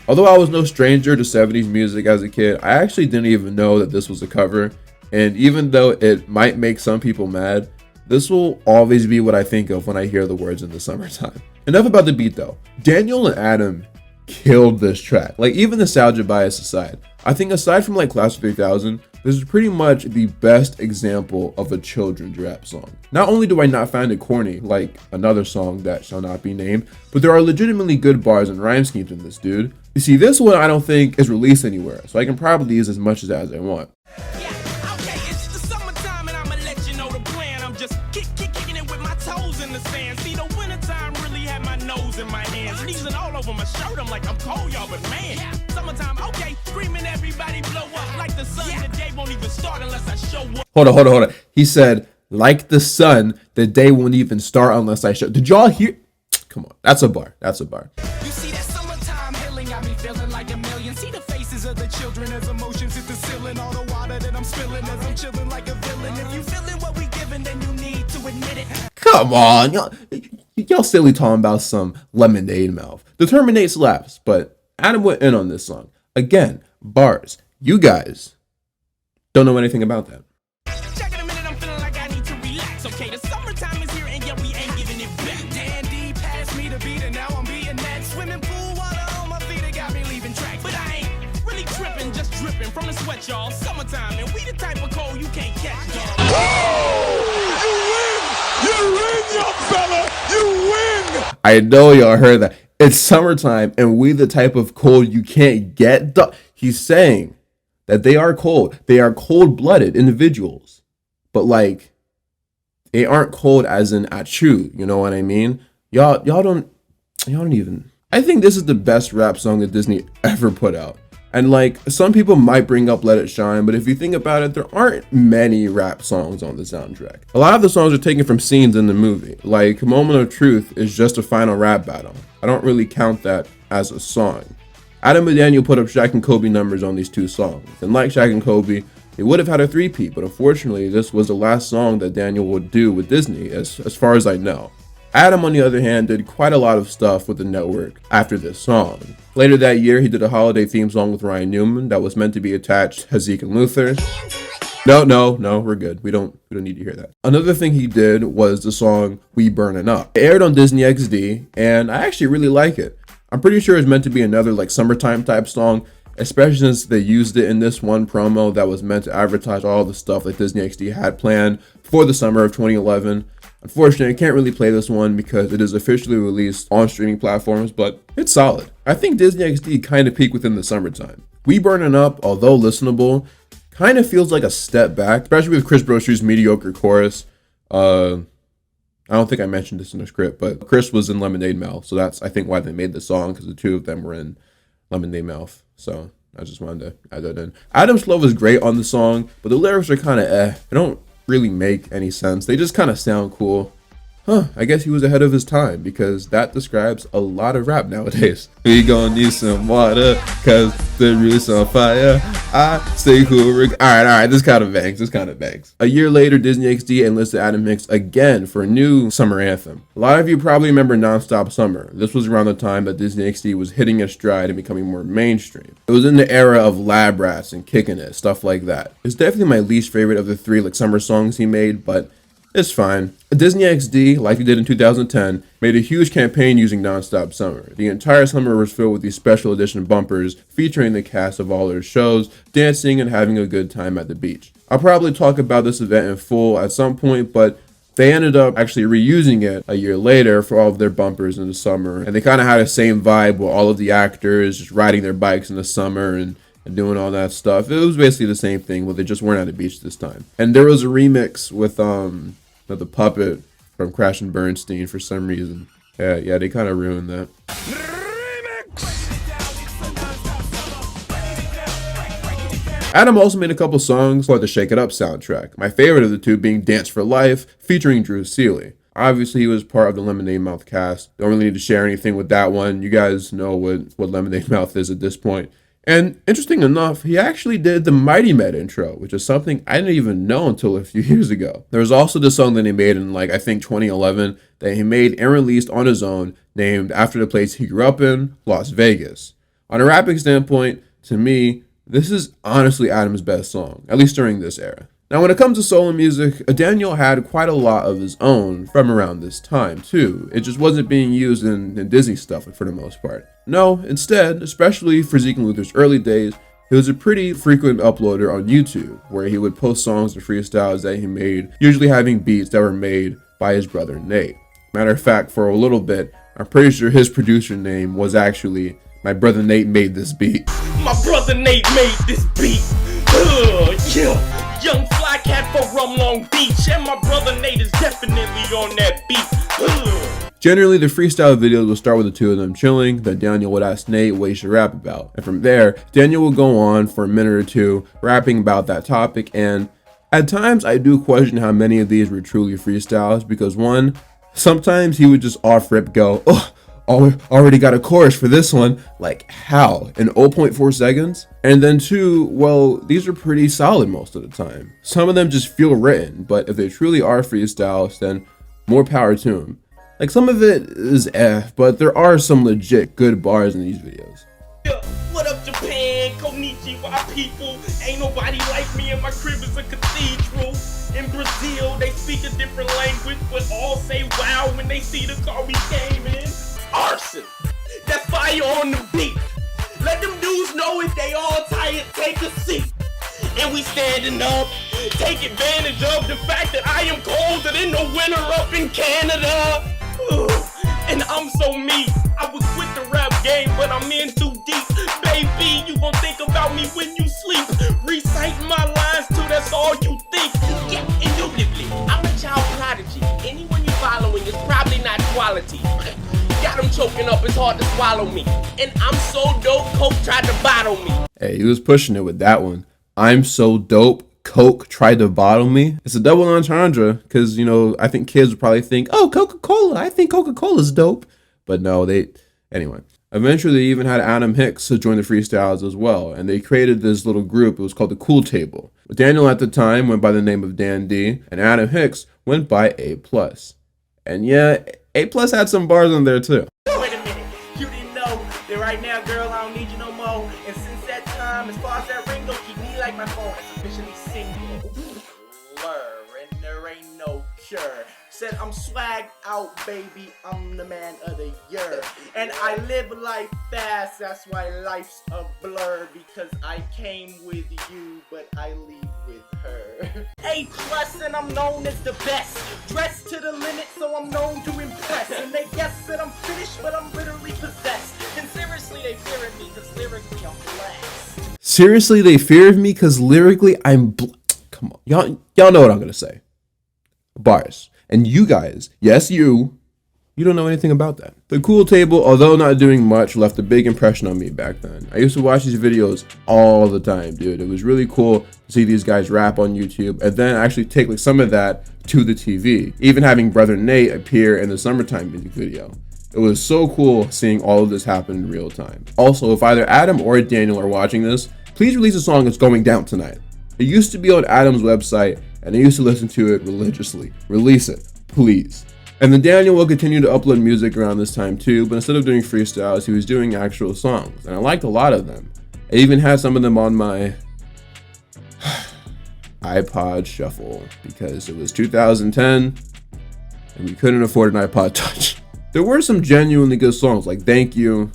Although I was no stranger to 70s music as a kid, I actually didn't even know that this was a cover, and even though it might make some people mad, this will always be what I think of when I hear the words In the Summertime. Enough about the beat though. Daniel and Adam killed this track. Like even nostalgia bias aside, I think aside from like Class of 3000, this is pretty much the best example of a children's rap song. Not only do I not find it corny like another song that shall not be named, but there are legitimately good bars and rhyme schemes in this, dude. You see, this one I don't think is released anywhere, so I can probably use as much as I want. I'm like I'm cold, y'all, but man, summertime, okay, screaming everybody blow up like the sun. The day won't even start unless I show up. Hold on. He said, like the sun, the day won't even start unless I show. Did y'all hear? Come on, that's a bar. You see that summertime healing got me feeling like a million. See the faces of the children as emotions hit the ceiling. All the water that I'm spilling as I'm chilling like a villain. If you feeling what we giving, then you need to admit it. Come on, y'all silly talking about some lemonade mouth. The Terminate slaps, but Adam went in on this song. Again, bars. You guys don't know anything about that. Check it a minute, I'm feeling like I need to relax. Okay, the summertime is here and yet we ain't giving it back. Dandy passed me the beat and now I'm being that. Swimming pool water on my feet, it got me leaving tracks. But I ain't really tripping, just dripping from the sweat, y'all. Summertime, and we the type of cold you can't catch, dog. young fella, you win! I know y'all heard that. It's summertime, and we the type of cold you can't get. He's saying that they are cold. They are cold-blooded individuals. But, like, they aren't cold as in achoo, you know what I mean? Y'all don't even... I think this is the best rap song that Disney ever put out. And, like, some people might bring up Let It Shine, but if you think about it, there aren't many rap songs on the soundtrack. A lot of the songs are taken from scenes in the movie. Like, Moment of Truth is just a final rap battle. I don't really count that as a song. Adam and Daniel put up Shaq and Kobe numbers on these two songs. And like Shaq and Kobe, they would have had a three-peat, but unfortunately, this was the last song that Daniel would do with Disney, as far as I know. Adam, on the other hand, did quite a lot of stuff with the network after this song. Later that year, he did a holiday theme song with Ryan Newman that was meant to be attached to Zeke and Luther. No, we're good. We don't need to hear that. Another thing he did was the song We Burnin' Up. It aired on Disney XD, and I actually really like it. I'm pretty sure it's meant to be another like summertime type song, especially since they used it in this one promo that was meant to advertise all the stuff that Disney XD had planned for the summer of 2011. Unfortunately, I can't really play this one because it is officially released on streaming platforms, but it's solid. I think Disney XD kind of peaked within the summertime. We Burnin' Up, although listenable, kind of feels like a step back, especially with Chris Brochu's mediocre chorus. I don't think I mentioned this in the script, but Chris was in Lemonade Mouth, so that's, I think, why they made the song, because the two of them were in Lemonade Mouth. So I just wanted to add that in. Adam's flow is great on the song, but the lyrics are kind of They don't really make any sense. They just kind of sound cool. I guess he was ahead of his time, because that describes a lot of rap nowadays. We gon' need some water, cause the roof's on fire. I stay cool. Alright, this kind of bangs. A year later, Disney XD enlisted Adam Mix again for a new summer anthem. A lot of you probably remember Nonstop Summer. This was around the time that Disney XD was hitting its stride and becoming more mainstream. It was in the era of Lab Rats and Kickin' It, stuff like that. It's definitely my least favorite of the three like summer songs he made, but it's fine. Disney XD, like he did in 2010, made a huge campaign using Nonstop Summer. The entire summer was filled with these special edition bumpers featuring the cast of all their shows, dancing and having a good time at the beach. I'll probably talk about this event in full at some point, but they ended up actually reusing it a year later for all of their bumpers in the summer. And they kind of had the same vibe with all of the actors just riding their bikes in the summer and doing all that stuff. It was basically the same thing, but they just weren't at the beach this time. And there was a remix with the puppet from Crash and Bernstein for some reason. Yeah, they kind of ruined that. Adam also made a couple songs for the Shake It Up soundtrack. My favorite of the two being Dance for Life, featuring Drew Seeley. Obviously, he was part of the Lemonade Mouth cast. Don't really need to share anything with that one. You guys know what Lemonade Mouth is at this point. And interesting enough, he actually did the Mighty Med intro, which is something I didn't even know until a few years ago. There was also the song that he made in I think 2011 that he made and released on his own, named after the place he grew up in, Las Vegas. On a rapping standpoint, to me, this is honestly Adam's best song, at least during this era. Now, when it comes to solo music, Daniel had quite a lot of his own from around this time, too. It just wasn't being used in Disney stuff for the most part. No, instead, especially for Zeke and Luther's early days, he was a pretty frequent uploader on YouTube, where he would post songs and freestyles that he made, usually having beats that were made by his brother Nate. Matter of fact, for a little bit, I'm pretty sure his producer name was actually My Brother Nate Made This Beat. My brother Nate made this beat. Yeah. Young fly cat from Long Beach, and my brother Nate is definitely on that beat. Generally, the freestyle videos will start with the two of them chilling, then Daniel would ask Nate what he should rap about. And from there, Daniel will go on for a minute or two, rapping about that topic, and at times I do question how many of these were truly freestyles, because one, sometimes he would just off rip go, oh, already got a chorus for this one. Like, how? In 0.4 seconds? And then two, well, these are pretty solid most of the time. Some of them just feel written, but if they truly are freestyles, then more power to them. Like, some of it is but there are some legit good bars in these videos. What up, Japan? Konnichiwa, people. Ain't nobody like me, and my crib is a cathedral. In Brazil, they speak a different language, but all say wow when they see the car we came in. Arson! That fire on the beat. Let them dudes know if they all tired, take a seat. And we standing up, take advantage of the fact that I am colder than the winter up in Canada. And I'm so me. I was with the rap game, but I'm in too deep. Baby, you gon' think about me when you sleep. Recite my lines too, that's all you think. Yeah, indubitably, I'm a child prodigy. Anyone you following is probably not quality. Got him choking up, it's hard to swallow me. And I'm so dope, Coke tried to bottle me. Hey, he was pushing it with that one. I'm so dope, Coke tried to bottle me. It's a double entendre because, you know, I think kids would probably think, oh, Coca-Cola, I think Coca-Cola's dope. But no, anyway. Eventually, they even had Adam Hicks to join the freestyles as well, and they created this little group. It was called the Cool Table. Daniel at the time went by the name of Dan D, and Adam Hicks went by A+. And yeah, A+ had some bars on there too. Wait a minute, you didn't know that right now, girl, I don't need you no more. And since that time, as far as that ring go, keep me like my phone. It's officially single. Blur, and there ain't no cure. Said I'm swag out, baby. I'm the man of the year. And I live life fast, that's why life's a blur. Because I came with you, but I leave with her. A+, and I'm known as the best. Dressed to the limit, so I'm known to impress. And they guess that I'm finished, but I'm literally possessed. And seriously, they fear of me, because lyrically I'm blessed. Seriously, they fear of me because lyrically come on. Y'all know what I'm going to say. Bars. And you guys, yes, you don't know anything about that. The Cool Table, although not doing much, left a big impression on me back then. I used to watch these videos all the time, dude. It was really cool to see these guys rap on YouTube and then actually take like some of that to the TV. Even having Brother Nate appear in the Summertime music video. It was so cool seeing all of this happen in real time. Also, if either Adam or Daniel are watching this, please release a song that's going down tonight. It used to be on Adam's website, and I used to listen to it religiously. Release it, please. And then Daniel will continue to upload music around this time too, but instead of doing freestyles, he was doing actual songs, and I liked a lot of them. I even had some of them on my iPod Shuffle, because it was 2010, and we couldn't afford an iPod Touch. There were some genuinely good songs, like Thank You.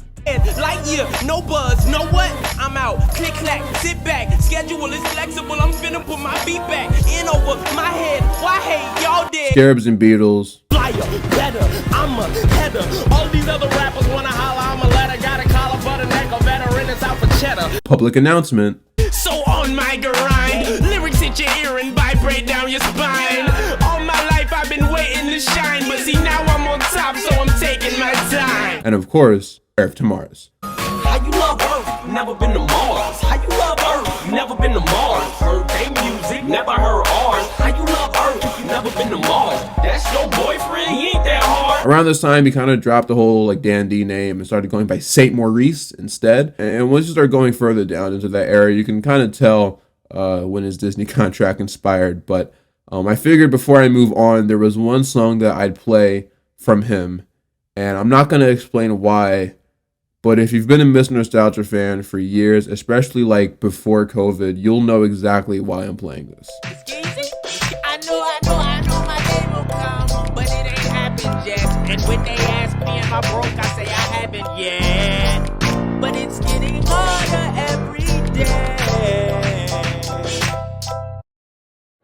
Light year, no buzz, know what? I'm out. Click clack, sit back. Schedule is flexible. I'm finna put my beat back in over my head. Why hate y'all dead? Scarabs and Beatles. Flyer, better, I'm a header. All these other rappers wanna holler, I'm a letter. Got a collar, but a neck, a veteran is out for cheddar. Public Announcement. So on my grind, lyrics hit your ear and vibrate down your spine. All my life I've been waiting to shine, but see now I'm on top, so I'm taking my time. And of course, Earth to Mars. How you love Earth, never been to Mars. How you love Earth, never been to Mars. Heard their music, never heard ours. How you love Earth, never been to Mars. That's your boyfriend, he ain't that hard. Around this time, he kind of dropped the whole like Dan D name and started going by Saint Maurice instead. And once you start going further down into that era, you can kind of tell when his Disney contract inspired. But I figured before I move on, there was one song that I'd play from him, and I'm not going to explain why. But if you've been a Mr. Nostalgia fan for years, especially like before COVID, you'll know exactly why I'm playing this. I know my day will come, but it ain't happened yet. And when they ask me am I broke, I say I haven't yet. But it's getting harder every day.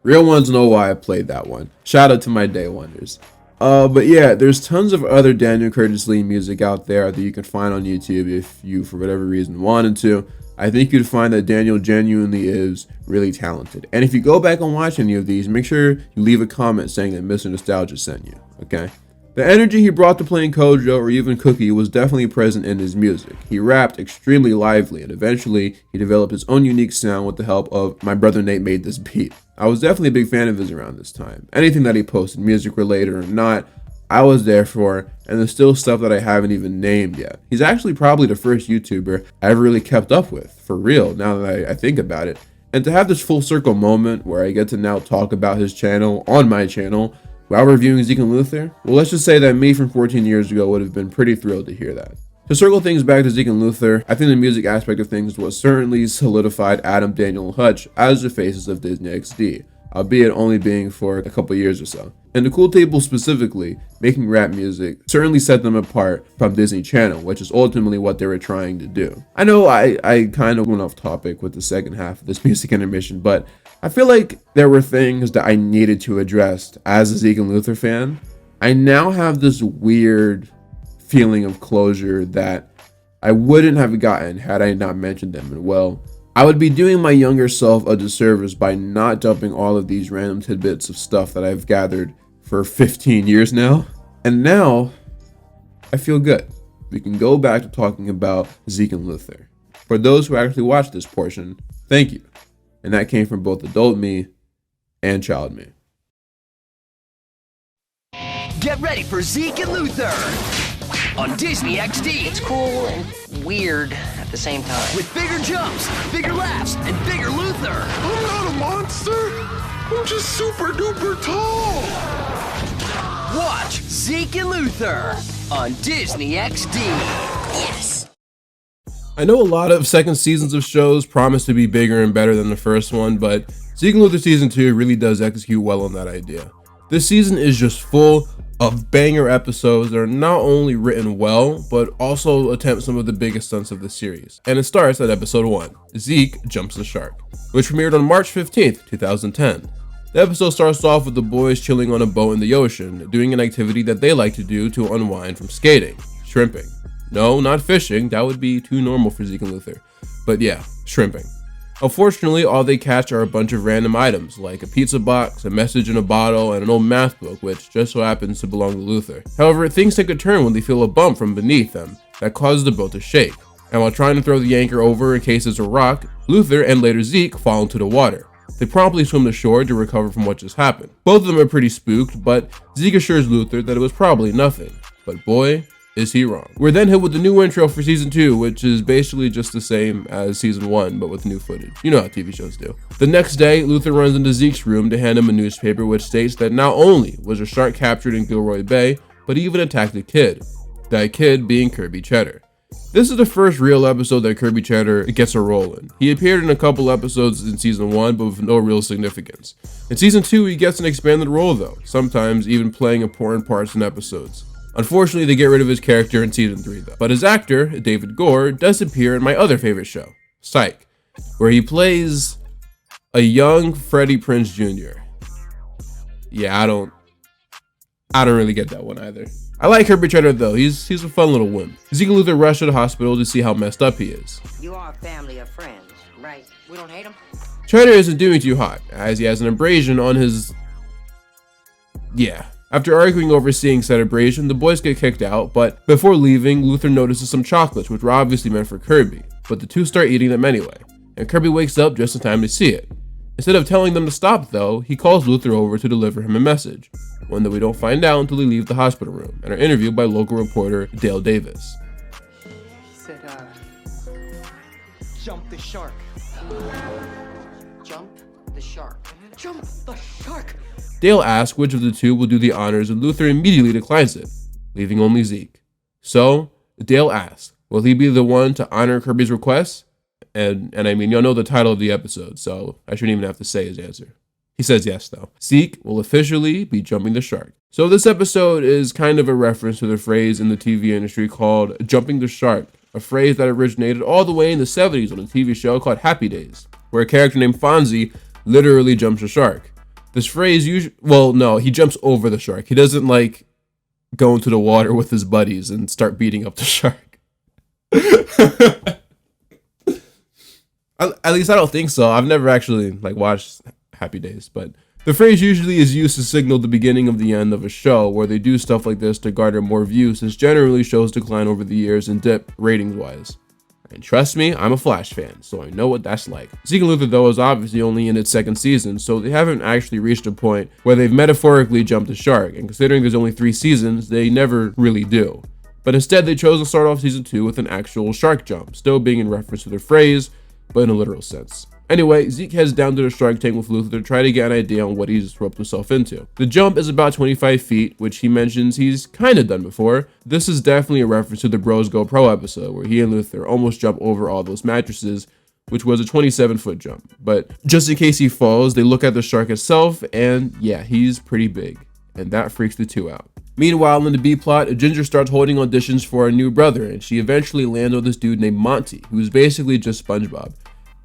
Real ones know why I played that one. Shout out to my day wonders. But yeah, there's tons of other Daniel Curtis Lee music out there that you can find on YouTube if you, for whatever reason, wanted to. I think you'd find that Daniel genuinely is really talented. And if you go back and watch any of these, make sure you leave a comment saying that Mr. Nostalgia sent you, okay? The energy he brought to playing Kojo or even Cookie was definitely present in his music. He rapped extremely lively, and eventually he developed his own unique sound with the help of My Brother Nate Made This Beat. I was definitely a big fan of his around this time. Anything that he posted, music related or not, I was there for, and there's still stuff that I haven't even named yet. He's actually probably the first YouTuber I ever really kept up with, for real, now that I think about it. And to have this full circle moment where I get to now talk about his channel on my channel while reviewing Zeke and Luther, well, let's just say that me from 14 years ago would have been pretty thrilled to hear that. To circle things back to Zeke and Luther, I think the music aspect of things was certainly solidified Adam, Daniel, and Hutch as the faces of Disney XD, albeit only being for a couple years or so. And the Cool Table specifically, making rap music, certainly set them apart from Disney Channel, which is ultimately what they were trying to do. I know I kind of went off topic with the second half of this music intermission, but I feel like there were things that I needed to address as a Zeke and Luther fan. I now have this weird feeling of closure that I wouldn't have gotten had I not mentioned them. And well, I would be doing my younger self a disservice by not dumping all of these random tidbits of stuff that I've gathered for 15 years now. And now, I feel good. We can go back to talking about Zeke and Luther. For those who actually watched this portion, thank you. And that came from both adult me and child me. Get ready for Zeke and Luther on Disney XD. It's cool and weird at the same time. With bigger jumps, bigger laughs, and bigger Luther. I'm not a monster. I'm just super duper tall. Watch Zeke and Luther on Disney XD. Yes. I know a lot of second seasons of shows promise to be bigger and better than the first one, but Zeke and Luther Season 2 really does execute well on that idea. This season is just full of banger episodes that are not only written well, but also attempt some of the biggest stunts of the series. And it starts at episode 1, Zeke Jumps the Shark, which premiered on March 15th, 2010. The episode starts off with the boys chilling on a boat in the ocean, doing an activity that they like to do to unwind from skating, shrimping. No, not fishing, that would be too normal for Zeke and Luther. But yeah, shrimping. Unfortunately, all they catch are a bunch of random items, like a pizza box, a message in a bottle, and an old math book, which just so happens to belong to Luther. However, things take a turn when they feel a bump from beneath them that causes the boat to shake. And while trying to throw the anchor over in case it's a rock, Luther and later Zeke fall into the water. They promptly swim to shore to recover from what just happened. Both of them are pretty spooked, but Zeke assures Luther that it was probably nothing. But boy, is he wrong. We're then hit with the new intro for season 2, which is basically just the same as season 1, but with new footage. You know how TV shows do. The next day, Luther runs into Zeke's room to hand him a newspaper which states that not only was a shark captured in Gilroy Bay, but he even attacked a kid. That kid being Kirby Cheddar. This is the first real episode that Kirby Cheddar gets a role in. He appeared in a couple episodes in season 1, but with no real significance. In season 2, he gets an expanded role though, sometimes even playing important parts in episodes. Unfortunately, they get rid of his character in season 3 though. But his actor, David Gore, does appear in my other favorite show, Psych, where he plays a young Freddie Prinze Jr. Yeah, I don't really get that one either. I like Kirby Cheddar though, he's a fun little wimp. Zeke and Luther rush to the hospital to see how messed up he is. You are a family of friends, right? We don't hate him? Cheddar isn't doing too hot, as he has an abrasion on his... Yeah. After arguing over seeing said abrasion, the boys get kicked out, but before leaving, Luther notices some chocolates, which were obviously meant for Kirby, but the two start eating them anyway, and Kirby wakes up just in time to see it. Instead of telling them to stop though, he calls Luther over to deliver him a message, one that we don't find out until they leave the hospital room and are interviewed by local reporter Dale Davis. He said, jump the shark. Jump the shark. Jump the shark! Dale asks which of the two will do the honors, and Luther immediately declines it, leaving only Zeke. So, Dale asks, will he be the one to honor Kirby's request? And I mean, y'all know the title of the episode, so I shouldn't even have to say his answer. He says yes, though. Zeke will officially be jumping the shark. So this episode is kind of a reference to the phrase in the TV industry called jumping the shark, a phrase that originated all the way in the 70s on a TV show called Happy Days, where a character named Fonzie literally jumps a shark. This phrase usually, well, no, he jumps over the shark. He doesn't like go into the water with his buddies and start beating up the shark. At least I don't think so. I've never actually watched Happy Days, but the phrase usually is used to signal the beginning of the end of a show where they do stuff like this to garner more views, since generally shows decline over the years and dip ratings-wise. And trust me, I'm a Flash fan, so I know what that's like. Zeke and Luther, though, is obviously only in its second season, so they haven't actually reached a point where they've metaphorically jumped a shark, and considering there's only 3 seasons, they never really do. But instead, they chose to start off season 2 with an actual shark jump, still being in reference to the phrase, but in a literal sense. Anyway, Zeke heads down to the shark tank with Luther to try to get an idea on what he's roped himself into. The jump is about 25 feet, which he mentions he's kinda done before. This is definitely a reference to the Bros Go Pro episode, where he and Luther almost jump over all those mattresses, which was a 27-foot jump. But just in case he falls, they look at the shark itself, and yeah, he's pretty big, and that freaks the two out. Meanwhile, in the B-plot, Ginger starts holding auditions for a new brother, and she eventually lands on this dude named Monty, who's basically just SpongeBob.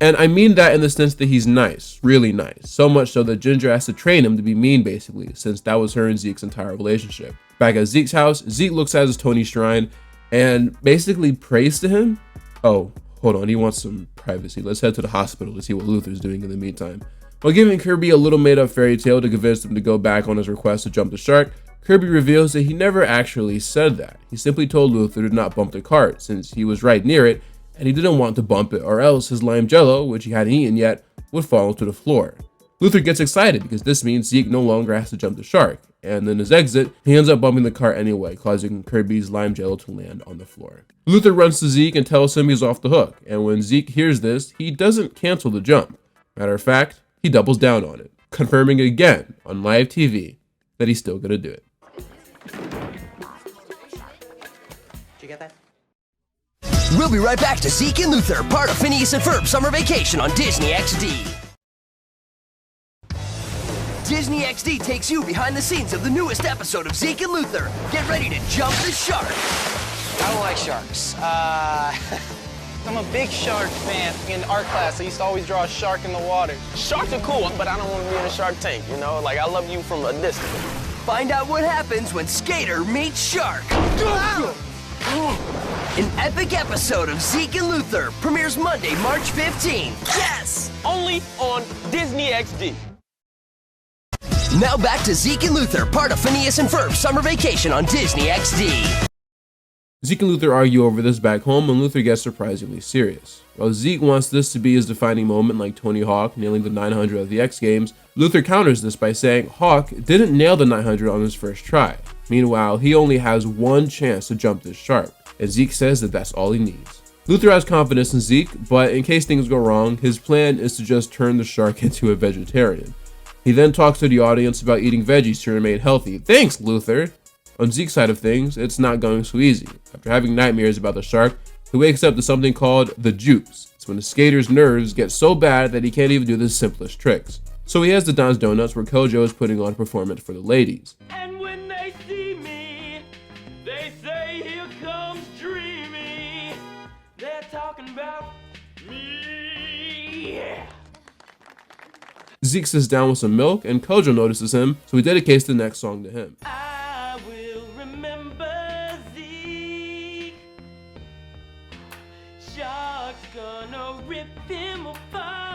And I mean that in the sense that he's nice, really nice. So much so that Ginger has to train him to be mean, basically, since that was her and Zeke's entire relationship. Back at Zeke's house, Zeke looks at his Tony shrine and basically prays to him. Oh, hold on, he wants some privacy. Let's head to the hospital to see what Luther's doing in the meantime. While giving Kirby a little made-up fairy tale to convince him to go back on his request to jump the shark, Kirby reveals that he never actually said that. He simply told Luther to not bump the cart, since he was right near it, and he didn't want to bump it, or else his lime jello, which he hadn't eaten yet, would fall to the floor. Luther gets excited because this means Zeke no longer has to jump the shark, and in his exit, he ends up bumping the cart anyway, causing Kirby's lime jello to land on the floor. Luther runs to Zeke and tells him he's off the hook, and when Zeke hears this, he doesn't cancel the jump. Matter of fact, he doubles down on it, confirming again on live TV that he's still gonna do it. Did you get that? We'll be right back to Zeke and Luther, part of Phineas and Ferb Summer Vacation on Disney XD. Disney XD takes you behind the scenes of the newest episode of Zeke and Luther. Get ready to jump the shark. I don't like sharks. I'm a big shark fan. In art class, I used to always draw a shark in the water. Sharks are cool, but I don't want to be in a shark tank, you know? Like, I love you from a distance. Find out what happens when Skater meets Shark. An epic episode of Zeke and Luther premieres Monday, March 15th. Yes! Only on Disney XD. Now back to Zeke and Luther, part of Phineas and Ferb Summer Vacation on Disney XD. Zeke and Luther argue over this back home, and Luther gets surprisingly serious. While Zeke wants this to be his defining moment like Tony Hawk nailing the 900 of the X Games, Luther counters this by saying Hawk didn't nail the 900 on his first try. Meanwhile, he only has one chance to jump this shark, and Zeke says that that's all he needs. Luther has confidence in Zeke, but in case things go wrong, his plan is to just turn the shark into a vegetarian. He then talks to the audience about eating veggies to remain healthy. Thanks, Luther! On Zeke's side of things, it's not going so easy. After having nightmares about the shark, he wakes up to something called the juice. It's when the skater's nerves get so bad that he can't even do the simplest tricks. So he heads to Don's Donuts where Kojo is putting on a performance for the ladies. And when they see me, they say, here comes Dreamy. They're talking about me. Yeah. Zeke sits down with some milk and Kojo notices him, so he dedicates the next song to him. I will remember Zeke. Shark's gonna rip him apart.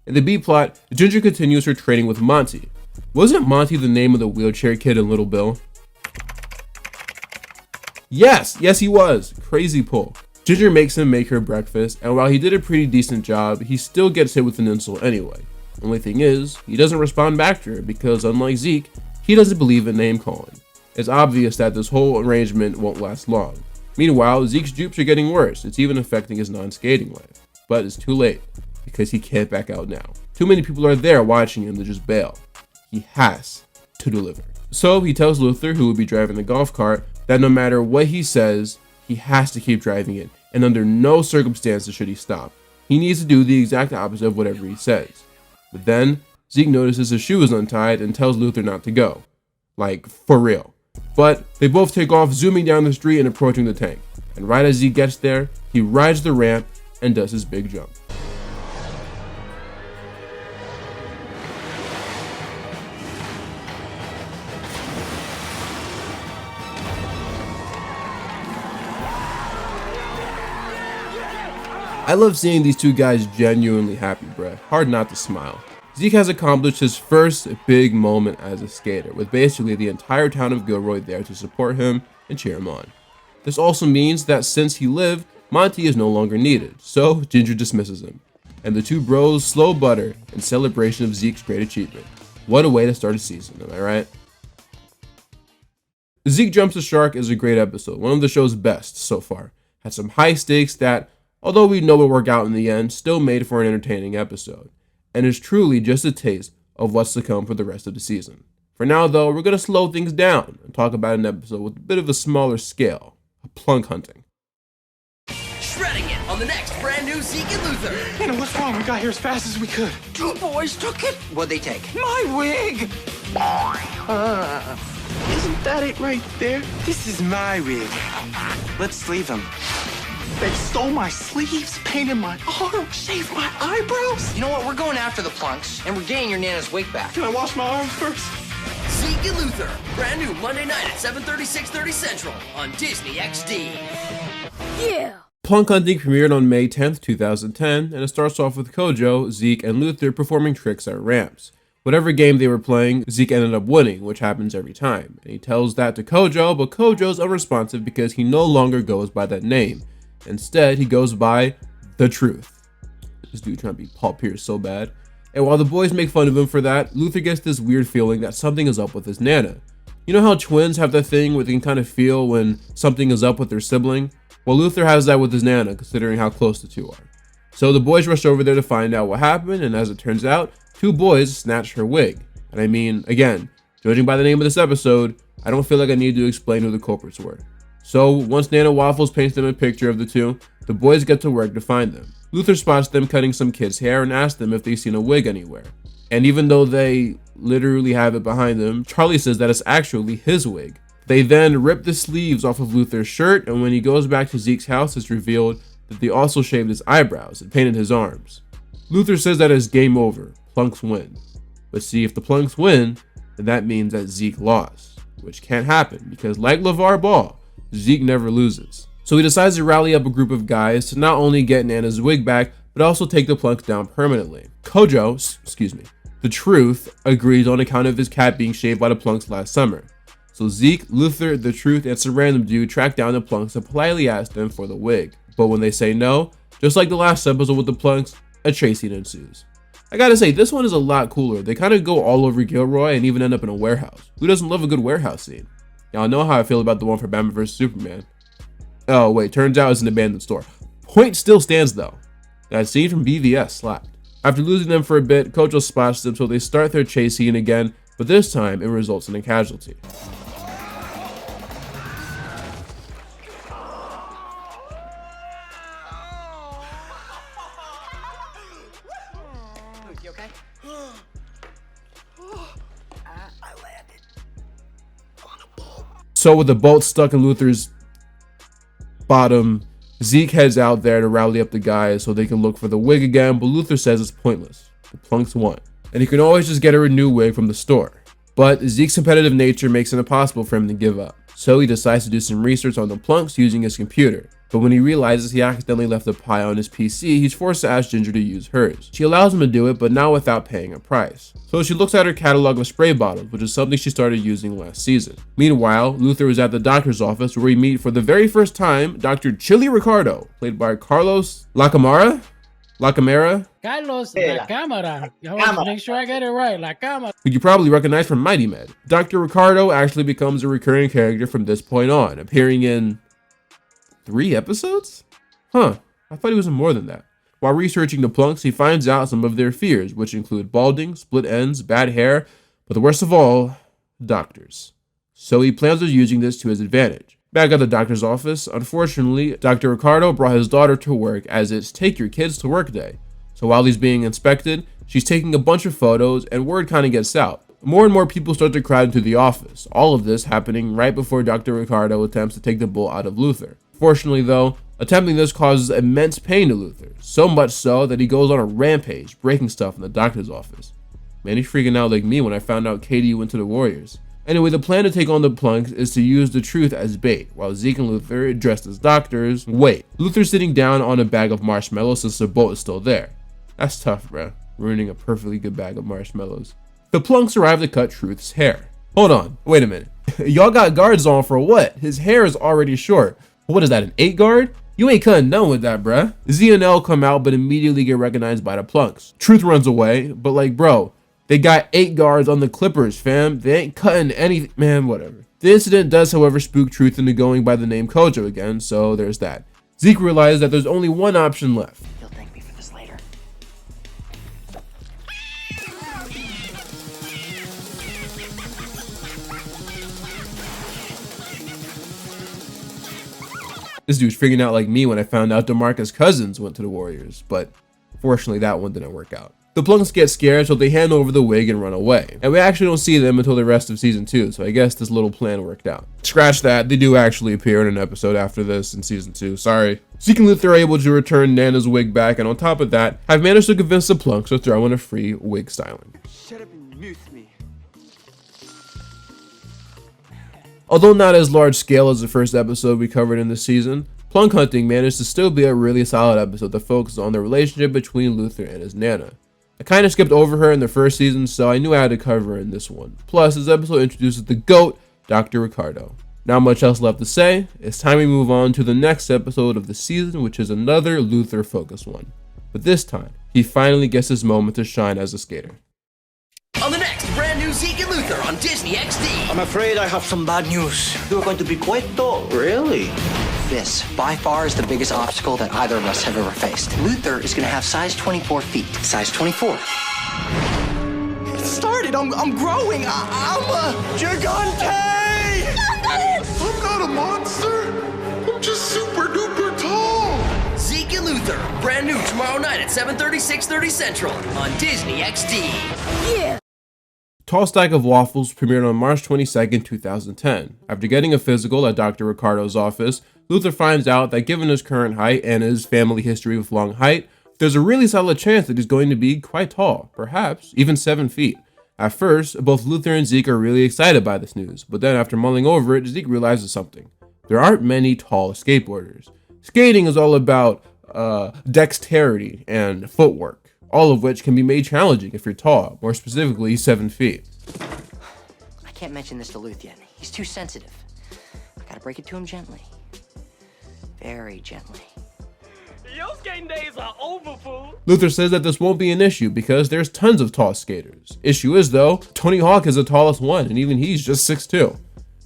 In the B plot, Ginger continues her training with Monty. Wasn't Monty the name of the wheelchair kid in Little Bill? Yes, he was. Crazy pull. Ginger makes him make her breakfast, and while he did a pretty decent job, he still gets hit with an insult anyway. Only thing is, he doesn't respond back to her because unlike Zeke, he doesn't believe in name calling. It's obvious that this whole arrangement won't last long. Meanwhile, Zeke's dupes are getting worse. It's even affecting his non-skating life. But it's too late, because he can't back out now. Too many people are there watching him to just bail. He has to deliver. So he tells Luther, who will be driving the golf cart, that no matter what he says, he has to keep driving it, and under no circumstances should he stop. He needs to do the exact opposite of whatever he says. But then, Zeke notices his shoe is untied and tells Luther not to go. Like, for real. But they both take off, zooming down the street and approaching the tank. And right as Zeke gets there, he rides the ramp and does his big jump. I love seeing these two guys genuinely happy, bruh. Hard not to smile. Zeke has accomplished his first big moment as a skater, with basically the entire town of Gilroy there to support him and cheer him on. This also means that since he lived, Monty is no longer needed, so Ginger dismisses him. And the two bros slow butter in celebration of Zeke's great achievement. What a way to start a season, am I right? Zeke Jumps the Shark is a great episode, one of the show's best so far. Had some high stakes that, although we know will work out in the end, still made for an entertaining episode, and is truly just a taste of what's to come for the rest of the season. For now though, we're going to slow things down and talk about an episode with a bit of a smaller scale, Plunk Hunting. Shredding it on the next brand new Zeke and Luther. Nana, what's wrong? We got here as fast as we could. Two boys took it. What'd they take? My wig! Isn't that it right there? This is my wig. Let's leave them. They stole my sleeves, painted my arms, shaved my eyebrows. You know what? We're going after the Plunks, and we're getting your Nana's wig back. Can I wash my arms first? Zeke and Luther, brand new Monday night at 7:30, 6:30 Central on Disney XD. Yeah! Plunk Hunting premiered on May 10th, 2010, and it starts off with Kojo, Zeke, and Luther performing tricks at ramps. Whatever game they were playing, Zeke ended up winning, which happens every time. And he tells that to Kojo, but Kojo's unresponsive because he no longer goes by that name. Instead, he goes by The Truth. This dude trying to be Paul Pierce so bad. And while the boys make fun of him for that, Luther gets this weird feeling that something is up with his Nana. You know how twins have that thing where they can kind of feel when something is up with their sibling? Well, Luther has that with his Nana, considering how close the two are. So the boys rush over there to find out what happened, and as it turns out, two boys snatched her wig. And I mean, again, judging by the name of this episode, I don't feel like I need to explain who the culprits were. So once Nana Waffles paints them a picture of the two, the boys get to work to find them. Luther spots them cutting some kid's hair and asks them if they've seen a wig anywhere. And even though they literally have it behind them, Charlie says that it's actually his wig. They then rip the sleeves off of Luther's shirt, and when he goes back to Zeke's house, it's revealed that they also shaved his eyebrows and painted his arms. Luther says that it's game over, Plunks win. But see, if the Plunks win, then that means that Zeke lost, which can't happen because like LeVar Ball, Zeke never loses. So he decides to rally up a group of guys to not only get Nana's wig back, but also take the Plunks down permanently. Kojo, The Truth, agrees on account of his cat being shaved by the Plunks last summer. So Zeke, Luther, The Truth, and some random dude track down the Plunks and politely ask them for the wig. But when they say no, just like the last episode with the Plunks, a chase scene ensues. I gotta say, this one is a lot cooler. They kind of go all over Gilroy and even end up in a warehouse. Who doesn't love a good warehouse scene? Y'all know how I feel about the one for Batman vs Superman. Oh wait, turns out it's an abandoned store. Point still stands though. That scene from BVS slapped. After losing them for a bit, Kojo spots them, so they start their chase scene again, but this time it results in a casualty. You okay? So with the bolt stuck in Luther's bottom, Zeke heads out there to rally up the guys so they can look for the wig again, but Luther says it's pointless. The Plunks won, and he can always just get her a new wig from the store. But Zeke's competitive nature makes it impossible for him to give up. So he decides to do some research on the Plunks using his computer. But when he realizes he accidentally left a pie on his PC, he's forced to ask Ginger to use hers. She allows him to do it, but not without paying a price. So she looks at her catalog of spray bottles, which is something she started using last season. Meanwhile, Luther is at the doctor's office where we meet for the very first time Dr. Chili Ricardo, played by Carlos Lacamara? Carlos, La Cámara. I want to make sure I get it right. La Cámara. Who you probably recognize from Mighty Med. Dr. Ricardo actually becomes a recurring character from this point on, appearing in 3 episodes? Huh, I thought he was in more than that. While researching the Plunks, he finds out some of their fears, which include balding, split ends, bad hair, but the worst of all, doctors. So he plans on using this to his advantage. Back at the doctor's office, unfortunately, Dr. Ricardo brought his daughter to work as it's Take Your Kids to Work Day. So while he's being inspected, she's taking a bunch of photos and word kind of gets out. More and more people start to crowd into the office, all of this happening right before Dr. Ricardo attempts to take the bull out of Luther. Fortunately though, attempting this causes immense pain to Luther, so much so that he goes on a rampage, breaking stuff in the doctor's office. Man, he's freaking out like me when I found out Katie went to the Warriors. Anyway, the plan to take on the Plunks is to use the Truth as bait, while Zeke and Luther, dressed as doctors, wait. Luther's sitting down on a bag of marshmallows since the boat is still there. That's tough, bruh, ruining a perfectly good bag of marshmallows. The Plunks arrive to cut Truth's hair. Hold on, wait a minute. Y'all got guards on for what? His hair is already short. What is that, an 8 guard? You ain't cutting none with that, bruh. Z and L come out but immediately get recognized by the Plunks. Truth runs away, but like, bro, they got 8 guards on the Clippers, fam. They ain't cutting anything, man, whatever. The incident does, however, spook Truth into going by the name Kojo again, so there's that. Zeke realizes that there's only one option left. He'll thank me for this later. This dude's freaking out like me when I found out DeMarcus Cousins went to the Warriors, but fortunately that one didn't work out. The Plunks get scared, so they hand over the wig and run away. And we actually don't see them until the rest of season 2, so I guess this little plan worked out. Scratch that, they do actually appear in an episode after this in season 2, sorry. Zeke and Luther are able to return Nana's wig back, and on top of that, have managed to convince the Plunks to throw in a free wig styling. Shut up and mute me. Although not as large scale as the first episode we covered in this season, Plunk Hunting managed to still be a really solid episode that focuses on the relationship between Luther and his Nana. I kind of skipped over her in the first season, so I knew I had to cover her in this one. Plus, this episode introduces the GOAT, Dr. Ricardo. Not much else left to say. It's time we move on to the next episode of the season, which is another Luther-focused one. But this time, he finally gets his moment to shine as a skater. On the next brand new Zeke and Luther on Disney XD. I'm afraid I have some bad news. You're going to be quite tall. Really? This, by far, is the biggest obstacle that either of us have ever faced. Luther is going to have size 24 feet. Size 24. It started. I'm growing. I'm a gigante. I'm not a monster. I'm just super duper tall. Zeke and Luther, brand new tomorrow night at 7:30, 6:30 Central on Disney XD. Yeah. Tall Stack of Waffles premiered on March 22nd, 2010. After getting a physical at Dr. Ricardo's office, Luther finds out that given his current height and his family history with long height, there's a really solid chance that he's going to be quite tall, perhaps even 7 feet. At first, both Luther and Zeke are really excited by this news, but then after mulling over it, Zeke realizes something. There aren't many tall skateboarders. Skating is all about dexterity and footwork, all of which can be made challenging if you're tall, more specifically 7 feet. I can't mention this to Luth yet. He's too sensitive. I gotta break it to him gently. Very gently. Your skating days are over, fool. Luther says that this won't be an issue because there's tons of tall skaters. Issue is though, Tony Hawk is the tallest one and even he's just 6'2".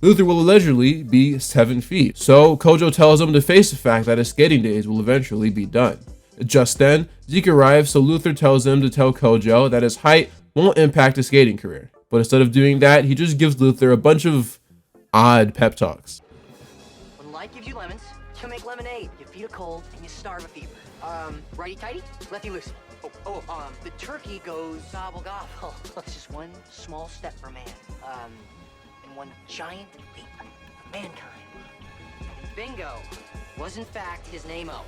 Luther will allegedly be 7 feet, so Kojo tells him to face the fact that his skating days will eventually be done. Just then, Zeke arrives, so Luther tells him to tell Kojo that his height won't impact his skating career. But instead of doing that, he just gives Luther a bunch of odd pep talks. When life gives you lemons, you make lemonade. You feed a cold and you starve a fever. Righty tighty, lefty loosey. The turkey goes gobble gobble. It's just one small step for man, and one giant leap for mankind. And bingo was in fact his name-o.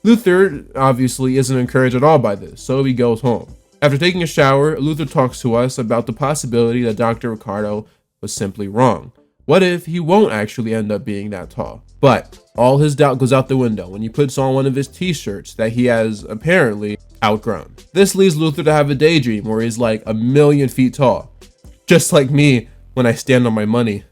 Luther obviously isn't encouraged at all by this, so he goes home. After taking a shower, Luther talks to us about the possibility that Dr. Ricardo was simply wrong. What if he won't actually end up being that tall? But all his doubt goes out the window when he puts on one of his t-shirts that he has apparently outgrown. This leads Luther to have a daydream where he's like 1,000,000 feet tall. Just like me when I stand on my money.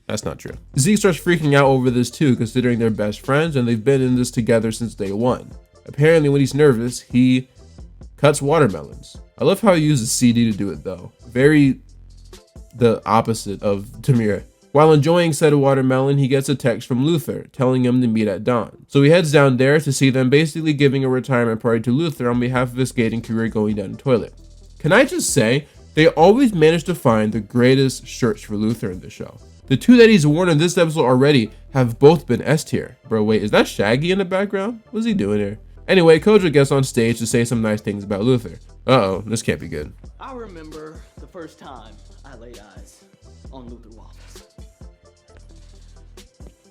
That's not true. Zeke starts freaking out over this too, considering they're best friends and they've been in this together since day one. Apparently when he's nervous, he cuts watermelons. I love how he uses CD to do it though. Very the opposite of Tamir. While enjoying said watermelon, he gets a text from Luther telling him to meet at dawn. So he heads down there to see them basically giving a retirement party to Luther on behalf of his skating career going down the toilet. Can I just say, they always manage to find the greatest shirts for Luther in this show. The two that he's worn in this episode already have both been S tier. Bro, wait, is that Shaggy in the background? What's he doing here? Anyway, Kojo gets on stage to say some nice things about Luther. Uh-oh, this can't be good. I remember the first time I laid eyes on Luther Waffles.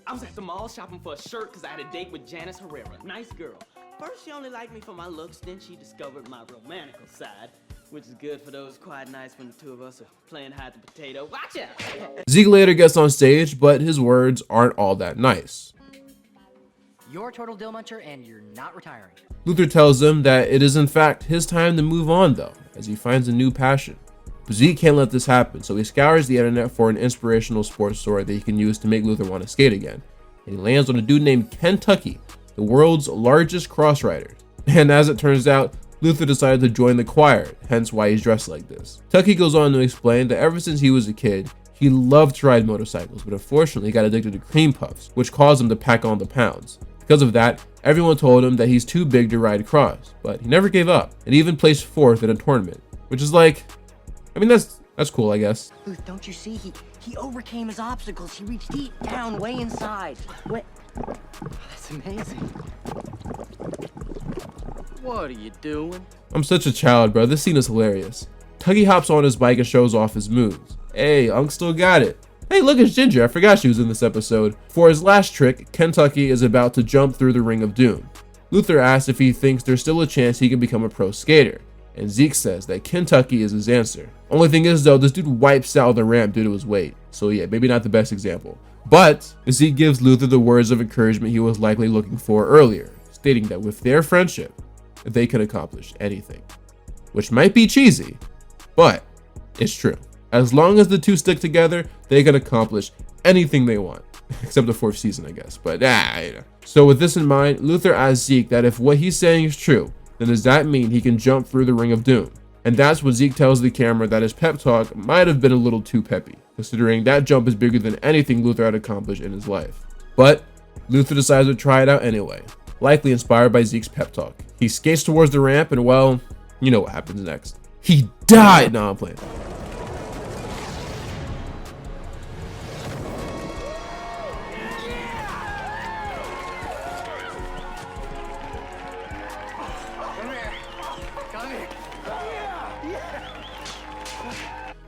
I was at the mall shopping for a shirt because I had a date with Janice Herrera. Nice girl. First, she only liked me for my looks, then she discovered my romantical side, which is good for those quiet nights when the two of us are playing hide the potato. Watch out! Zeke later gets on stage, but his words aren't all that nice. You're a total dill muncher and you're not retiring. Luther tells him that it is in fact his time to move on though, as he finds a new passion. But Zeke can't let this happen, so he scours the internet for an inspirational sports story that he can use to make Luther want to skate again. And he lands on a dude named Kentucky, the world's largest cross rider. And as it turns out, Luther decided to join the choir, hence why he's dressed like this. Tucky goes on to explain that ever since he was a kid, he loved to ride motorcycles, but unfortunately got addicted to cream puffs, which caused him to pack on the pounds. Because of that, everyone told him that he's too big to ride cross, but he never gave up, and even placed 4th in a tournament, which is like, I mean, that's cool, I guess. Luth, don't you see? He overcame his obstacles. He reached deep down, way inside. That's amazing. What are you doing? I'm such a child, bro. This scene is hilarious. Tuggy hops on his bike and shows off his moves. Hey, Unc still got it. Hey, look, it's Ginger. I forgot she was in this episode. For his last trick, Kentucky is about to jump through the Ring of Doom. Luther asks if he thinks there's still a chance he can become a pro skater, and Zeke says that Kentucky is his answer. Only thing is though, this dude wipes out the ramp due to his weight, so yeah, maybe not the best example. But Zeke gives Luther the words of encouragement he was likely looking for earlier, stating that with their friendship, they could accomplish anything. Which might be cheesy, but it's true. As long as the two stick together, they can accomplish anything they want. Except the 4th season, I guess, but you know. So with this in mind, Luther asks Zeke that if what he's saying is true, then does that mean he can jump through the Ring of Doom? And that's when Zeke tells the camera that his pep talk might have been a little too peppy, considering that jump is bigger than anything Luther had accomplished in his life. But Luther decides to try it out anyway, likely inspired by Zeke's pep talk. He skates towards the ramp and, well, you know what happens next. He died! No, I'm playing.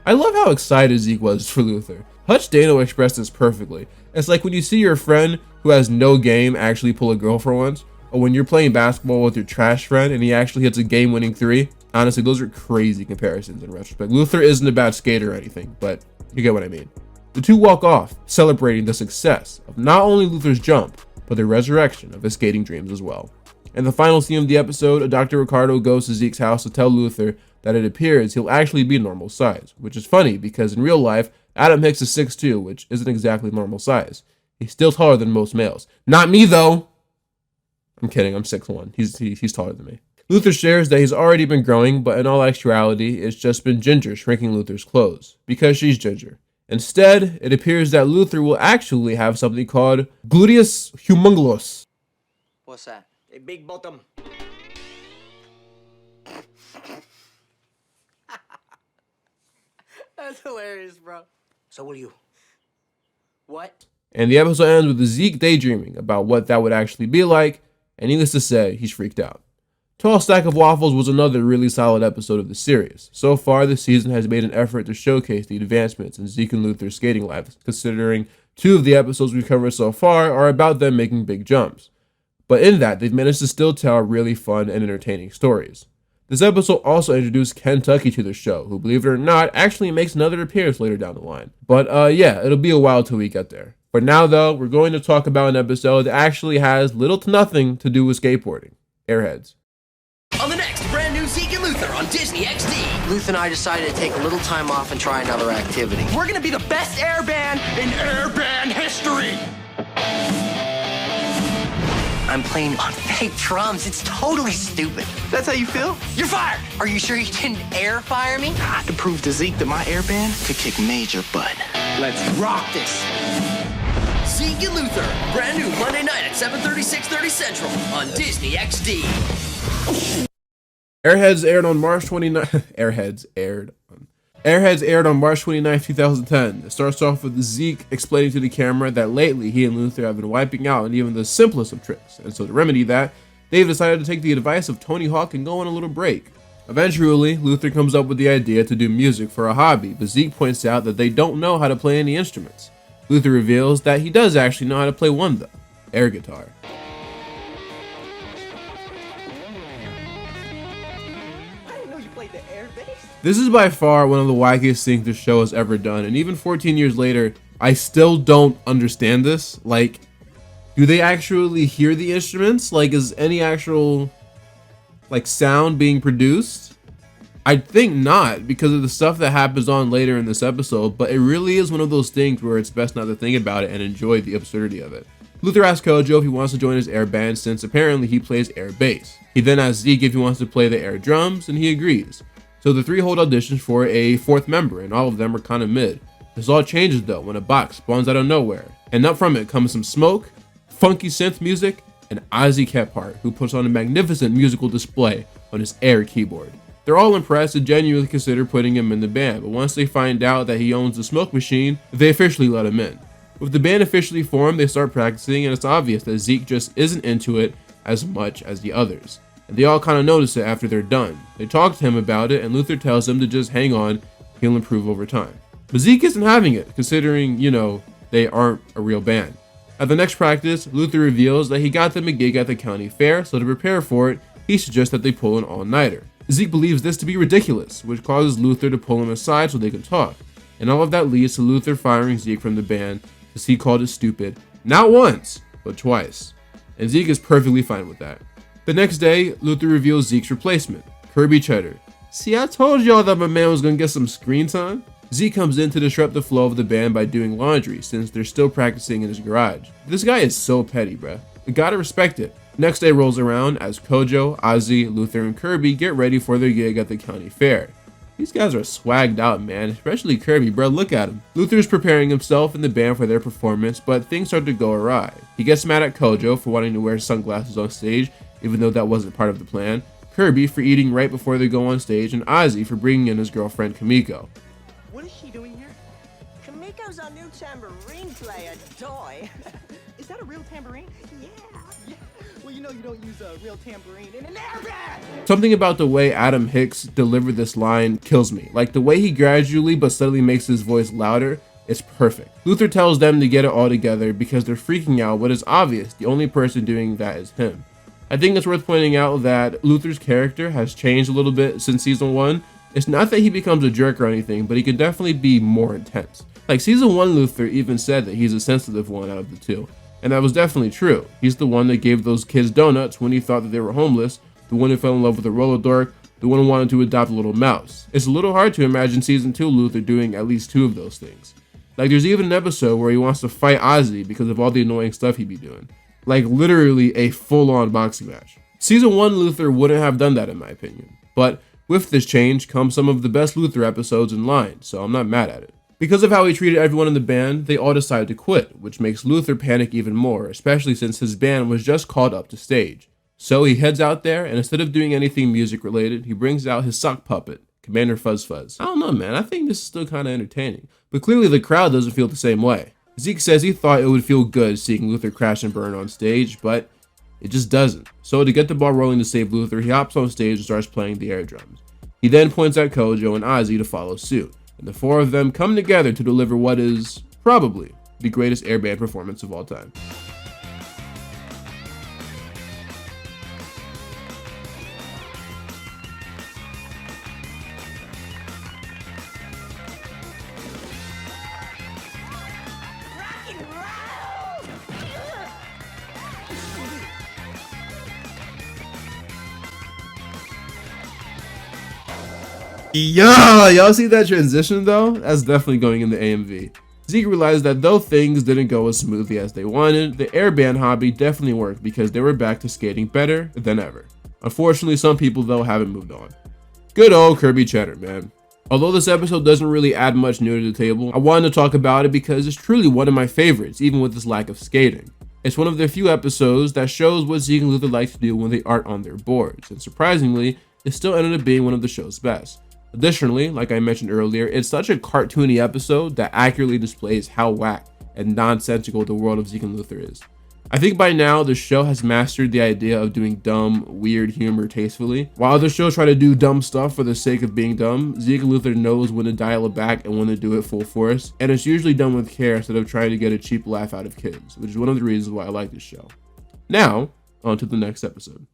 I love how excited Zeke was for Luther. Hutch Dano expressed this perfectly. It's like when you see your friend who has no game actually pull a girl for once, or when you're playing basketball with your trash friend and he actually hits a game-winning 3. Honestly, those are crazy comparisons in retrospect. Luther isn't a bad skater or anything, but you get what I mean. The two walk off, celebrating the success of not only Luther's jump, but the resurrection of his skating dreams as well. In the final scene of the episode, Dr. Ricardo goes to Zeke's house to tell Luther that it appears he'll actually be normal size, which is funny because in real life, Adam Hicks is 6'2", which isn't exactly normal size. He's still taller than most males. Not me though! I'm kidding, I'm 6'1". He's taller than me. Luther shares that he's already been growing, but in all actuality, it's just been Ginger shrinking Luther's clothes, because she's Ginger. Instead, it appears that Luther will actually have something called gluteus humunculus. What's that? A big bottom. That's hilarious, bro. So will you. What? And the episode ends with Zeke daydreaming about what that would actually be like, and needless to say, he's freaked out. Tall Stack of Waffles was another really solid episode of the series. So far, the season has made an effort to showcase the advancements in Zeke and Luther's skating lives, considering 2 of the episodes we've covered so far are about them making big jumps. But in that, they've managed to still tell really fun and entertaining stories. This episode also introduced Kentucky to the show, who, believe it or not, actually makes another appearance later down the line. But yeah, it'll be a while till we get there. For now though, we're going to talk about an episode that actually has little to nothing to do with skateboarding. Airheads. On the next brand new Zeke and Luther on Disney XD. Luth and I decided to take a little time off and try another activity. We're gonna be the best air band in air band history. I'm playing on fake drums. It's totally stupid. That's how you feel? You're fired. Are you sure you didn't air fire me? I had to prove to Zeke that my air band could kick major butt. Let's rock this. Zeke and Luther, brand new Monday night at 7:30, 6:30 Central on Disney XD. Airheads aired on March 29th. Airheads aired on March 29th, 2010. It starts off with Zeke explaining to the camera that lately he and Luther have been wiping out on even the simplest of tricks, and so to remedy that, they've decided to take the advice of Tony Hawk and go on a little break. Eventually, Luther comes up with the idea to do music for a hobby, but Zeke points out that they don't know how to play any instruments. Luther reveals that he does actually know how to play one though, air guitar. This is by far one of the wackiest things the show has ever done, and even 14 years later, I still don't understand this. Like, do they actually hear the instruments? Like, is any actual, like, sound being produced? I think not, because of the stuff that happens on later in this episode, but it really is one of those things where it's best not to think about it and enjoy the absurdity of it. Luther asks Kojo if he wants to join his air band since apparently he plays air bass. He then asks Zeke if he wants to play the air drums, and he agrees. So the 3 hold auditions for a 4th member, and all of them are kind of mid. This all changes though when a box spawns out of nowhere, and up from it comes some smoke, funky synth music, and Ozzy Kephart, who puts on a magnificent musical display on his air keyboard. They're all impressed and genuinely consider putting him in the band, but once they find out that he owns the smoke machine, they officially let him in. With the band officially formed, they start practicing, and it's obvious that Zeke just isn't into it as much as the others. And they all kind of notice it after they're done. They talk to him about it, and Luther tells them to just hang on, he'll improve over time. But Zeke isn't having it, considering, they aren't a real band. At the next practice, Luther reveals that he got them a gig at the county fair, so to prepare for it, he suggests that they pull an all-nighter. Zeke believes this to be ridiculous, which causes Luther to pull him aside so they can talk. And all of that leads to Luther firing Zeke from the band, because he called it stupid, not once, but twice. And Zeke is perfectly fine with that. The next day, Luther reveals Zeke's replacement, Kirby Cheddar. See, I told y'all that my man was gonna get some screen time. Zeke comes in to disrupt the flow of the band by doing laundry, since they're still practicing in his garage. This guy is so petty, bruh. You gotta respect it. Next day rolls around as Kojo, Ozzy, Luther, and Kirby get ready for their gig at the county fair. These guys are swagged out, man, especially Kirby, bro, look at him. Luther's preparing himself and the band for their performance, but things start to go awry. He gets mad at Kojo for wanting to wear sunglasses on stage, even though that wasn't part of the plan, Kirby for eating right before they go on stage, and Ozzy for bringing in his girlfriend Kamiko. What is she doing here? Kamiko's our new tambourine player, toy. Is that a real tambourine? Yeah. Well, you don't use a real tambourine in an airbag! Something about the way Adam Hicks delivered this line kills me. Like, the way he gradually but steadily makes his voice louder, it's perfect. Luther tells them to get it all together because they're freaking out, but it's obvious the only person doing that is him. I think it's worth pointing out that Luther's character has changed a little bit since season 1. It's not that he becomes a jerk or anything, but he can definitely be more intense. Like, season 1 Luther even said that he's a sensitive one out of the two. And that was definitely true. He's the one that gave those kids donuts when he thought that they were homeless, the one who fell in love with a Rollerdork, the one who wanted to adopt a little mouse. It's a little hard to imagine season 2 Luther doing at least 2 of those things. Like, there's even an episode where he wants to fight Ozzy because of all the annoying stuff he'd be doing. Like, literally a full-on boxing match. Season 1 Luther wouldn't have done that in my opinion. But with this change come some of the best Luther episodes in line, so I'm not mad at it. Because of how he treated everyone in the band, they all decided to quit, which makes Luther panic even more, especially since his band was just called up to stage. So he heads out there, and instead of doing anything music related, he brings out his sock puppet, Commander Fuzz Fuzz. I don't know, man, I think this is still kind of entertaining. But clearly the crowd doesn't feel the same way. Zeke says he thought it would feel good seeing Luther crash and burn on stage, but it just doesn't. So to get the ball rolling to save Luther, he hops on stage and starts playing the air drums. He then points at Kojo and Ozzy to follow suit. And the 4 of them come together to deliver what is probably the greatest air band performance of all time. Yeah, y'all see that transition though? That's definitely going in the AMV. Zeke realized that though things didn't go as smoothly as they wanted, the airband hobby definitely worked because they were back to skating better than ever. Unfortunately, some people though haven't moved on. Good old Kirby Cheddar, man. Although this episode doesn't really add much new to the table, I wanted to talk about it because it's truly one of my favorites, even with this lack of skating. It's one of the few episodes that shows what Zeke and Luther like to do when they aren't on their boards, and surprisingly, it still ended up being one of the show's best. Additionally, like I mentioned earlier, it's such a cartoony episode that accurately displays how whack and nonsensical the world of Zeke and Luther is. I think by now the show has mastered the idea of doing dumb, weird humor tastefully. While other shows try to do dumb stuff for the sake of being dumb, Zeke and Luther knows when to dial it back and when to do it full force, and it's usually done with care instead of trying to get a cheap laugh out of kids, which is one of the reasons why I like this show. Now, on to the next episode.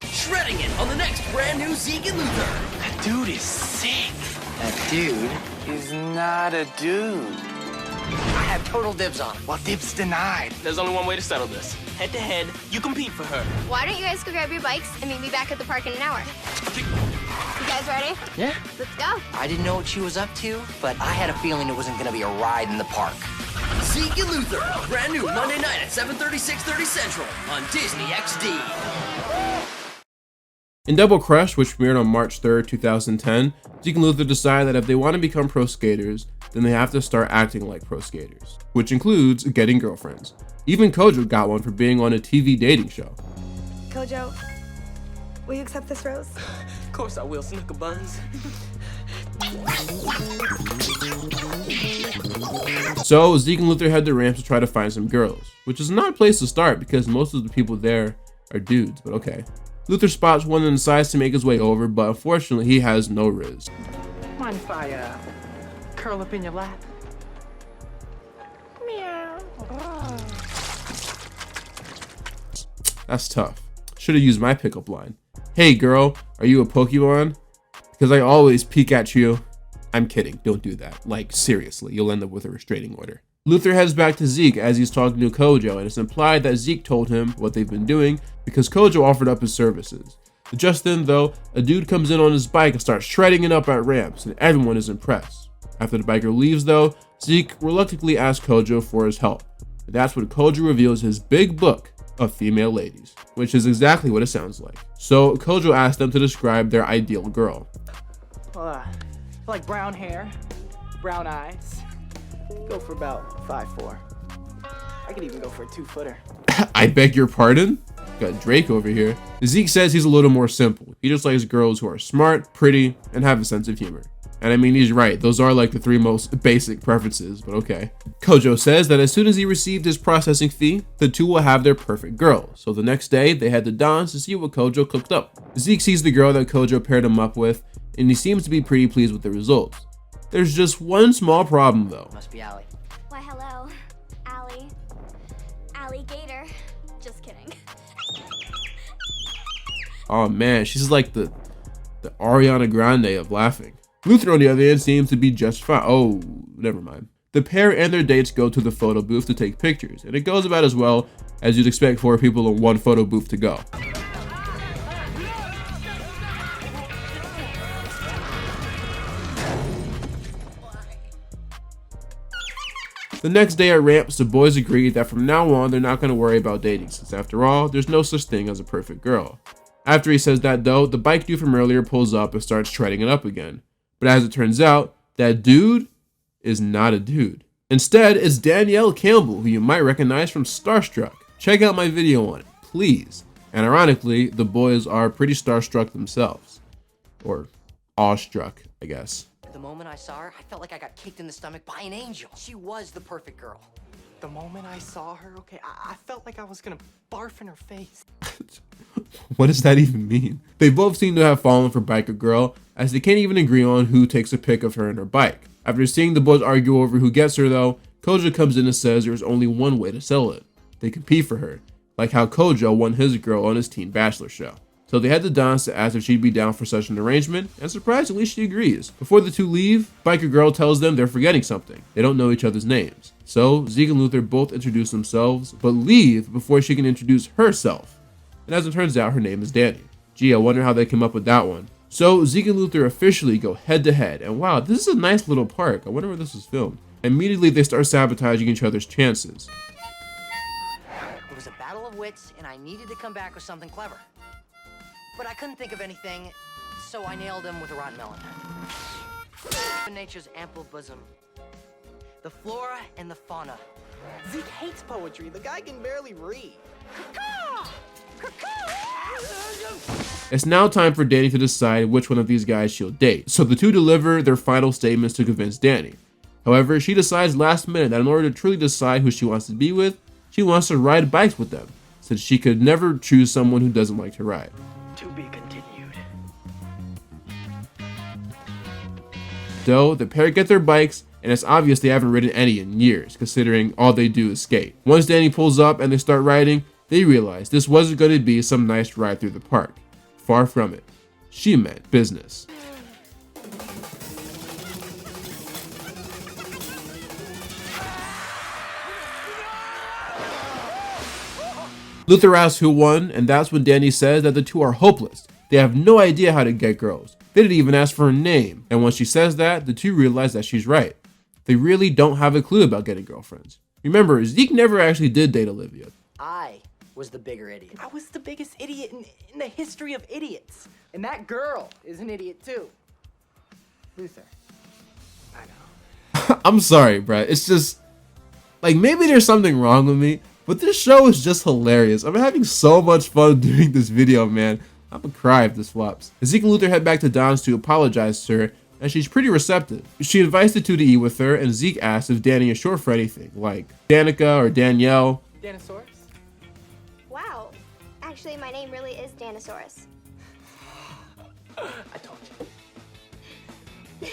Shredding it on the next brand new Zeke and Luther. That dude is sick. That dude is not a dude. I have total dibs on him. Well, dibs denied. There's only one way to settle this. Head to head, you compete for her. Why don't you guys go grab your bikes and meet me back at the park in an hour? You guys ready? Yeah. Let's go. I didn't know what she was up to, but I had a feeling it wasn't gonna be a ride in the park. Zeke and Luther, brand new Monday night at 7:30, 6:30 Central on Disney XD. In Double Crush, which premiered on March 3rd, 2010, Zeke and Luther decide that if they want to become pro skaters, then they have to start acting like pro skaters, which includes getting girlfriends. Even Kojo got one for being on a TV dating show. Kojo, will you accept this rose? Of course I will, Snooker Buns. So Zeke and Luther head to ramps to try to find some girls, which is not a place to start because most of the people there are dudes, but okay. Luther spots one and decides to make his way over, but unfortunately he has no riz. Mind if I curl up in your lap? Meow. That's tough. Should have used my pickup line. Hey girl, are you a Pokemon? Because I always peek at you. I'm kidding, don't do that. Like seriously, you'll end up with a restraining order. Luther heads back to Zeke as he's talking to Kojo, and it's implied that Zeke told him what they've been doing because Kojo offered up his services. Just then though, a dude comes in on his bike and starts shredding it up at ramps, and everyone is impressed. After the biker leaves though, Zeke reluctantly asks Kojo for his help. And that's when Kojo reveals his big book of female ladies, which is exactly what it sounds like. So Kojo asks them to describe their ideal girl. Like brown hair, brown eyes. Go for about 5'4". I could even go for a 2-footer. I beg your pardon? Got Drake over here. Zeke says he's a little more simple. He just likes girls who are smart, pretty, and have a sense of humor. And I mean, he's right. Those are like the 3 most basic preferences, but okay. Kojo says that as soon as he received his processing fee, the two will have their perfect girl. So the next day, they head to Don's to see what Kojo cooked up. Zeke sees the girl that Kojo paired him up with, and he seems to be pretty pleased with the results. There's just one small problem though. Must be Allie. Why, hello, Allie. Alligator. Just kidding. Oh man, she's like the Ariana Grande of laughing. Luther on the other hand seems to be just fine. Oh, never mind. The pair and their dates go to the photo booth to take pictures, and it goes about as well as you'd expect 4 people in one photo booth to go. The next day at ramps, the boys agree that from now on they're not going to worry about dating, since after all, there's no such thing as a perfect girl. After he says that though, the bike dude from earlier pulls up and starts shredding it up again. But as it turns out, that dude is not a dude. Instead, it's Danielle Campbell, who you might recognize from Starstruck. Check out my video on it, please. And ironically, the boys are pretty starstruck themselves. Or awestruck, I guess. The moment I saw her, I felt like I got kicked in the stomach by an angel. She was the perfect girl. The moment I saw her, okay, I felt like I was gonna barf in her face. What does that even mean? They both seem to have fallen for Biker Girl, as they can't even agree on who takes a pic of her and her bike. After seeing the boys argue over who gets her though, Kojo comes in and says there's only one way to sell it. They compete for her, like how Kojo won his girl on his teen bachelor show. So they head to Don's to ask if she'd be down for such an arrangement, and surprisingly she agrees. Before the two leave, Biker Girl tells them they're forgetting something. They don't know each other's names. So Zeke and Luther both introduce themselves, but leave before she can introduce herself. And as it turns out, her name is Danny. Gee, I wonder how they came up with that one. So Zeke and Luther officially go head to head, and wow, this is a nice little park. I wonder where this was filmed. Immediately they start sabotaging each other's chances. It was a battle of wits, and I needed to come back with something clever. But I couldn't think of anything, so I nailed him with a rotten melon. Nature's ample bosom. The flora and the fauna. Zeke hates poetry. The guy can barely read. It's now time for Danny to decide which one of these guys she'll date. So the two deliver their final statements to convince Danny. However, she decides last minute that in order to truly decide who she wants to be with, she wants to ride bikes with them, since she could never choose someone who doesn't like to ride. To be continued. Though, the pair get their bikes, and it's obvious they haven't ridden any in years, considering all they do is skate. Once Danny pulls up and they start riding, they realize this wasn't going to be some nice ride through the park. Far from it. She meant business. Luther asks who won, and that's when Danny says that the two are hopeless. They have no idea how to get girls. They didn't even ask for her name. And when she says that, the two realize that she's right. They really don't have a clue about getting girlfriends. Remember, Zeke never actually did date Olivia. I was the bigger idiot. I was the biggest idiot in the history of idiots. And that girl is an idiot too. Luther. I know. I'm sorry, bruh. It's just, like, maybe there's something wrong with me, but this show is just hilarious. I'm having so much fun doing this video, man. I'm gonna cry if this flops. Zeke and Luther head back to Don's to apologize to her and she's pretty receptive. She invites the two to eat with her, and Zeke asks if Danny is short for anything, like Danica or Danielle. Danosaurus? Wow. Actually, my name really is Danosaurus. I told you.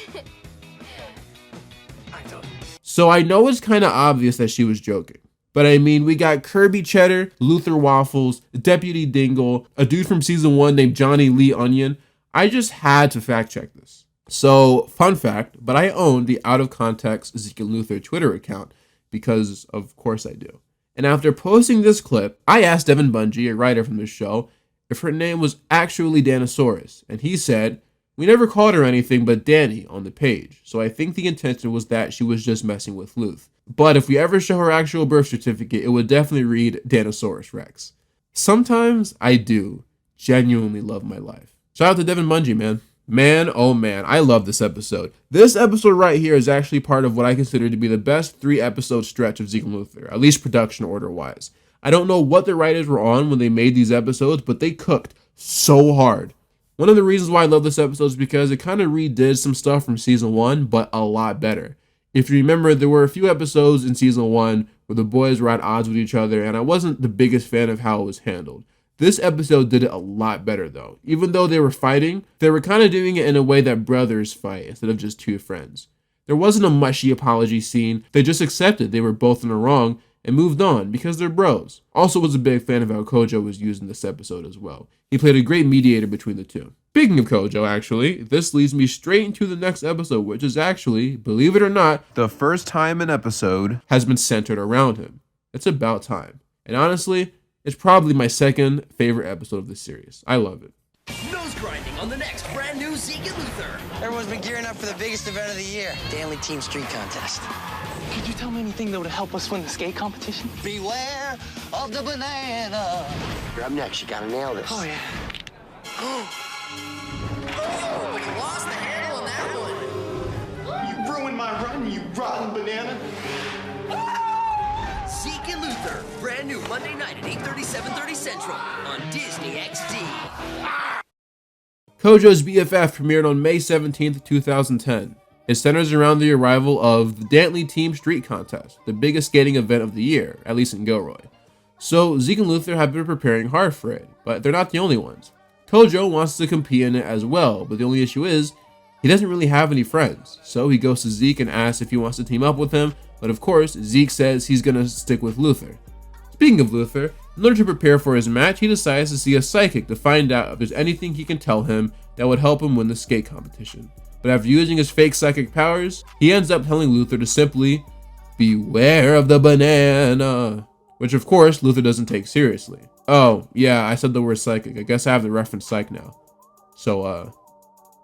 So I know it's kind of obvious that she was joking. But I mean, we got Kirby Cheddar, Luther Waffles, Deputy Dingle, a dude from season 1 named Johnny Lee Onion. I just had to fact check this. So, fun fact, but I own the out of context Zeke and Luther Twitter account because of course I do. And after posting this clip, I asked Devin Bungie, a writer from the show, if her name was actually Danosaurus. And he said, "We never called her anything but Danny on the page. So I think the intention was that she was just messing with Luth. But if we ever show her actual birth certificate, it would definitely read Danosaurus Rex." Sometimes I do genuinely love my life. Shout out to Devin Bungie, man. Man, oh man, I love this episode. This episode right here is actually part of what I consider to be the best 3-episode stretch of Zeke and Luther, at least production order wise. I don't know what the writers were on when they made these episodes, but they cooked so hard. One of the reasons why I love this episode is because it kind of redid some stuff from season 1, but a lot better. If you remember, there were a few episodes in season 1 where the boys were at odds with each other, and I wasn't the biggest fan of how it was handled. This episode did it a lot better though. Even though they were fighting, they were kind of doing it in a way that brothers fight instead of just two friends. There wasn't a mushy apology scene, they just accepted they were both in the wrong and moved on because they're bros. Also was a big fan of how Kojo was used in this episode as well. He played a great mediator between the two. Speaking of Kojo, actually, this leads me straight into the next episode, which is actually, believe it or not, the first time an episode has been centered around him. It's about time. And honestly, it's probably my second favorite episode of this series. I love it. Nose grinding on the next brand new Zeke and Luther. Everyone's been gearing up for the biggest event of the year, Danley Team Street Contest. Could you tell me anything that would help us win the skate competition? Beware of the banana. You're up next. You gotta nail this. Oh, yeah. Oh, you lost the handle on that one. You ruined my run, you rotten banana. Zeke and Luther, brand new Monday night at 8:30, 7:30 Central on Disney XD. Kojo's BFF premiered on May 17th, 2010. It centers around the arrival of the Dantley Team Street Contest, the biggest skating event of the year, at least in Gilroy. So Zeke and Luther have been preparing hard for it, but they're not the only ones. Kojo wants to compete in it as well, but the only issue is, he doesn't really have any friends. So he goes to Zeke and asks if he wants to team up with him, but of course, Zeke says he's gonna stick with Luther. Speaking of Luther, in order to prepare for his match, he decides to see a psychic to find out if there's anything he can tell him that would help him win the skate competition. But after using his fake psychic powers, he ends up telling Luther to simply beware of the banana, which of course Luther doesn't take seriously. Oh, yeah, I said the word psychic. I guess I have to reference psych now. So,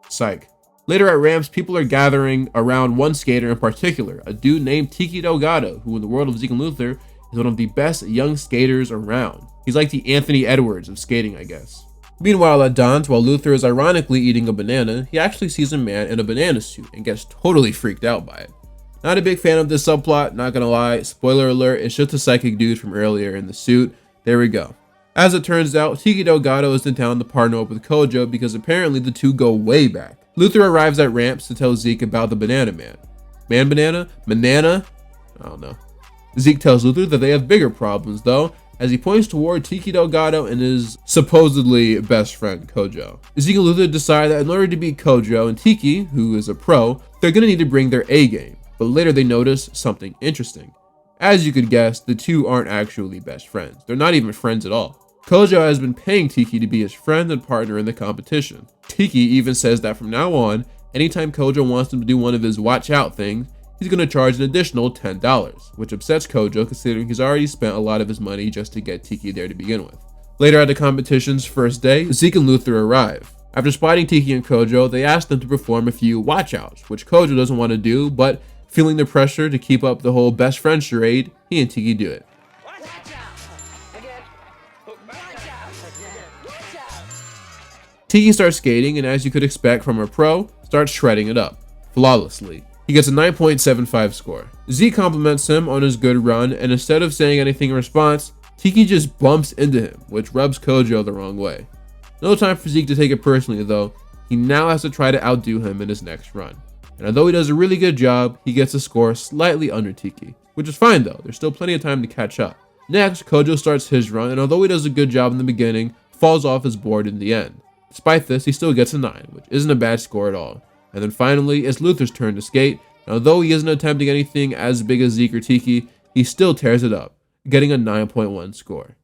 psych. Later at ramps, people are gathering around one skater in particular, a dude named Tiki Delgado, who in the world of Zeke and Luther is one of the best young skaters around. He's like the Anthony Edwards of skating, I guess. Meanwhile at Don's, while Luther is ironically eating a banana, he actually sees a man in a banana suit and gets totally freaked out by it. Not a big fan of this subplot, not gonna lie. Spoiler alert, it's just a psychic dude from earlier in the suit. There we go. As it turns out, Tiki Delgado is in town to partner up with Kojo because apparently the two go way back. Luther arrives at ramps to tell Zeke about the banana man. Banana? I don't know. Zeke tells Luther that they have bigger problems though, as he points toward Tiki Delgado and his supposedly best friend, Kojo. Zeke and Luther decide that in order to beat Kojo and Tiki, who is a pro, they're gonna need to bring their A game, but later they notice something interesting. As you could guess, the two aren't actually best friends. They're not even friends at all. Kojo has been paying Tiki to be his friend and partner in the competition. Tiki even says that from now on, anytime Kojo wants him to do one of his watch out things, he's going to charge an additional $10, which upsets Kojo considering he's already spent a lot of his money just to get Tiki there to begin with. Later at the competition's first day, Zeke and Luther arrive. After spotting Tiki and Kojo, they ask them to perform a few watch outs, which Kojo doesn't want to do, but feeling the pressure to keep up the whole best friend charade, he and Tiki do it. Tiki starts skating, and as you could expect from a pro, starts shredding it up, flawlessly. He gets a 9.75 score. Zeke compliments him on his good run, and instead of saying anything in response, Tiki just bumps into him, which rubs Kojo the wrong way. No time for Zeke to take it personally though. he now has to try to outdo him in his next run. And although he does a really good job, he gets a score slightly under Tiki, which is fine though, there's still plenty of time to catch up. Next, Kojo starts his run, and although he does a good job in the beginning, falls off his board in the end. Despite this, he still gets a 9, which isn't a bad score at all. And then finally, it's Luther's turn to skate, and although he isn't attempting anything as big as Zeke or Tiki, he still tears it up, getting a 9.1 score.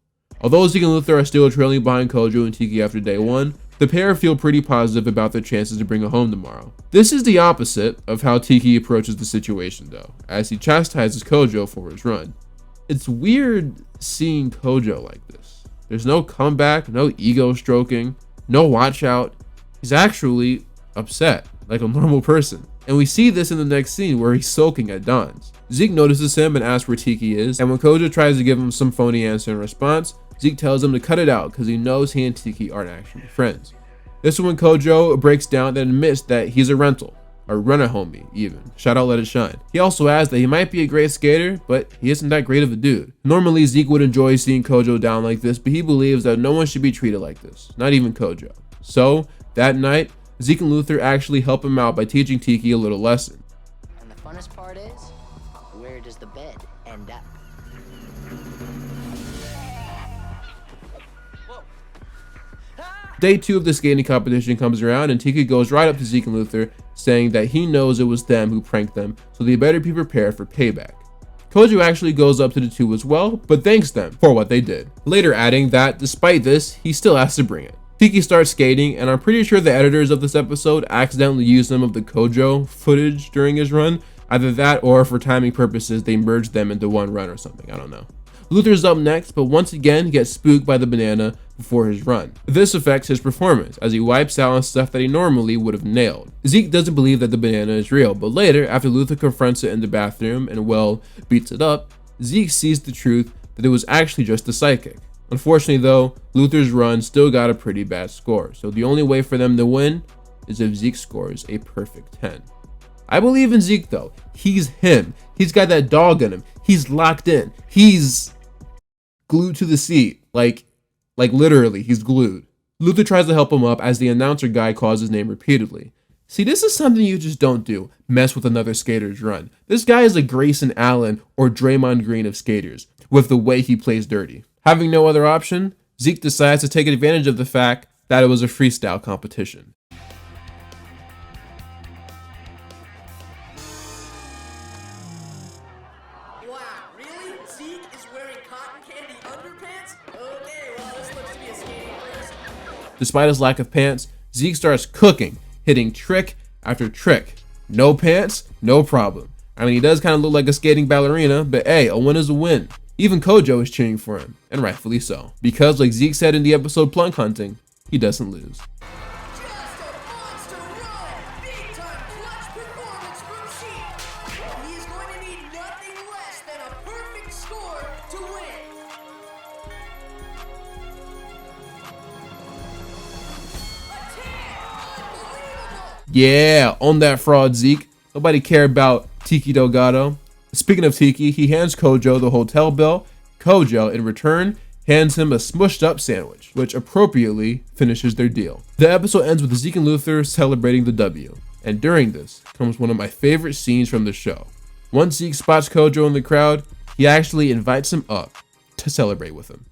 Although Zeke and Luther are still trailing behind Kojo and Tiki after day 1, the pair feel pretty positive about their chances to bring it home tomorrow. This is the opposite of how Tiki approaches the situation though, as he chastises Kojo for his run. It's weird seeing Kojo like this. There's no comeback, no ego stroking, no watch out. He's actually upset, like a normal person. And we see this in the next scene where he's sulking at Don's. Zeke notices him and asks where Tiki is, and when Kojo tries to give him some phony answer in response, Zeke tells him to cut it out because he knows he and Tiki aren't actually friends. This is when Kojo breaks down and admits that he's a rental, a runner homie even. Shout out Let It Shine. He also adds that he might be a great skater, but he isn't that great of a dude. Normally Zeke would enjoy seeing Kojo down like this, but he believes that no one should be treated like this, not even Kojo. So that night, Zeke and Luther actually help him out by teaching Tiki a little lesson. And the funnest part is, where does the bed end up? Day 2 of the skating competition comes around and Tiki goes right up to Zeke and Luther, saying that he knows it was them who pranked them, so they better be prepared for payback. Kojo actually goes up to the two as well, but thanks them for what they did, later adding that despite this, he still has to bring it. Tiki starts skating, and I'm pretty sure the editors of this episode accidentally used some of the Kojo footage during his run. Either that or for timing purposes they merged them into one run or something, I don't know. Luther's up next, but once again gets spooked by the banana before his run. This affects his performance as he wipes out on stuff that he normally would have nailed. Zeke doesn't believe that the banana is real, but later, after Luther confronts it in the bathroom and well, beats it up, Zeke sees the truth that it was actually just a psychic. Unfortunately though, Luther's run still got a pretty bad score, so the only way for them to win is if Zeke scores a perfect 10. I believe in Zeke though. He's him. He's got that dog in him. He's locked in. He's glued to the seat. Like literally, he's glued. Luther tries to help him up as the announcer guy calls his name repeatedly. See, this is something you just don't do. Mess with another skater's run. This guy is a Grayson Allen or Draymond Green of skaters, with the way he plays dirty. Having no other option, Zeke decides to take advantage of the fact that it was a freestyle competition. Wow, really? Zeke is wearing cotton candy underpants? Okay, well, this looks to be a skating race. Despite his lack of pants, Zeke starts cooking, hitting trick after trick. No pants, no problem. I mean, he does kind of look like a skating ballerina, but hey, a win is a win. Even Kojo is cheering for him, and rightfully so. Because like Zeke said in the episode Plunk Hunting, he doesn't lose. He's going to need nothing less than a perfect score to win. Yeah, on that fraud, Zeke. Nobody cared about Tiki Delgado. Speaking of Tiki, he hands Kojo the hotel bill. Kojo, in return, hands him a smushed up sandwich, which appropriately finishes their deal. The episode ends with Zeke and Luther celebrating the W, and during this comes one of my favorite scenes from the show. Once Zeke spots Kojo in the crowd, he actually invites him up to celebrate with him.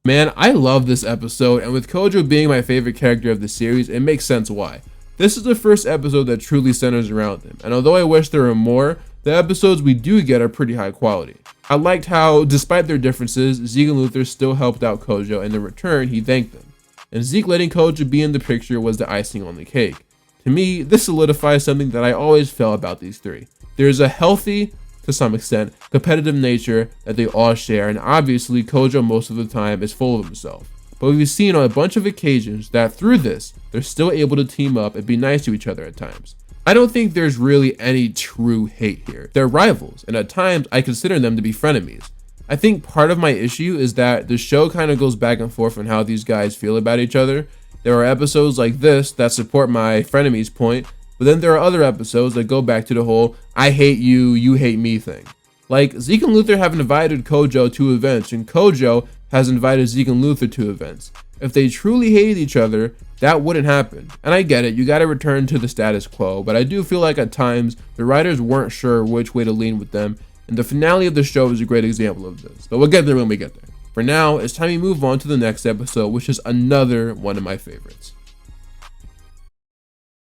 Man, I love this episode, and with Kojo being my favorite character of the series, it makes sense why. This is the first episode that truly centers around him, and although I wish there were more, the episodes we do get are pretty high quality. I liked how, despite their differences, Zeke and Luther still helped out Kojo, and in return, he thanked them. And Zeke letting Kojo be in the picture was the icing on the cake. To me, this solidifies something that I always felt about these three. There's a healthy, to some extent, competitive nature that they all share, and obviously Kojo most of the time is full of himself. But we've seen on a bunch of occasions that through this, they're still able to team up and be nice to each other at times. I don't think there's really any true hate here. They're rivals, and at times I consider them to be frenemies. I think part of my issue is that the show kind of goes back and forth on how these guys feel about each other. There are episodes like this that support my frenemies point, but then there are other episodes that go back to the whole I hate you, you hate me thing. Like Zeke and Luther have invited Kojo to events, and Kojo has invited Zeke and Luther to events. If they truly hated each other, that wouldn't happen. And I get it, you gotta return to the status quo, but I do feel like at times the writers weren't sure which way to lean with them, and the finale of the show is a great example of this. But we'll get there when we get there. For now, it's time we move on to the next episode, which is another one of my favorites.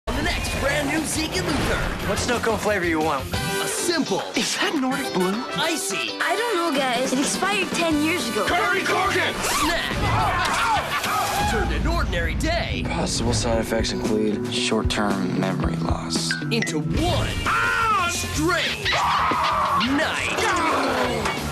On the next brand new Zeke and Luther. What snow cone flavor you want? A simple. Is that Nordic Blue? Icy. I don't know, guys. It expired 10 years ago. Curry corkin! Snack. Turned an ordinary day Possible side effects include short-term memory loss. into one strange night.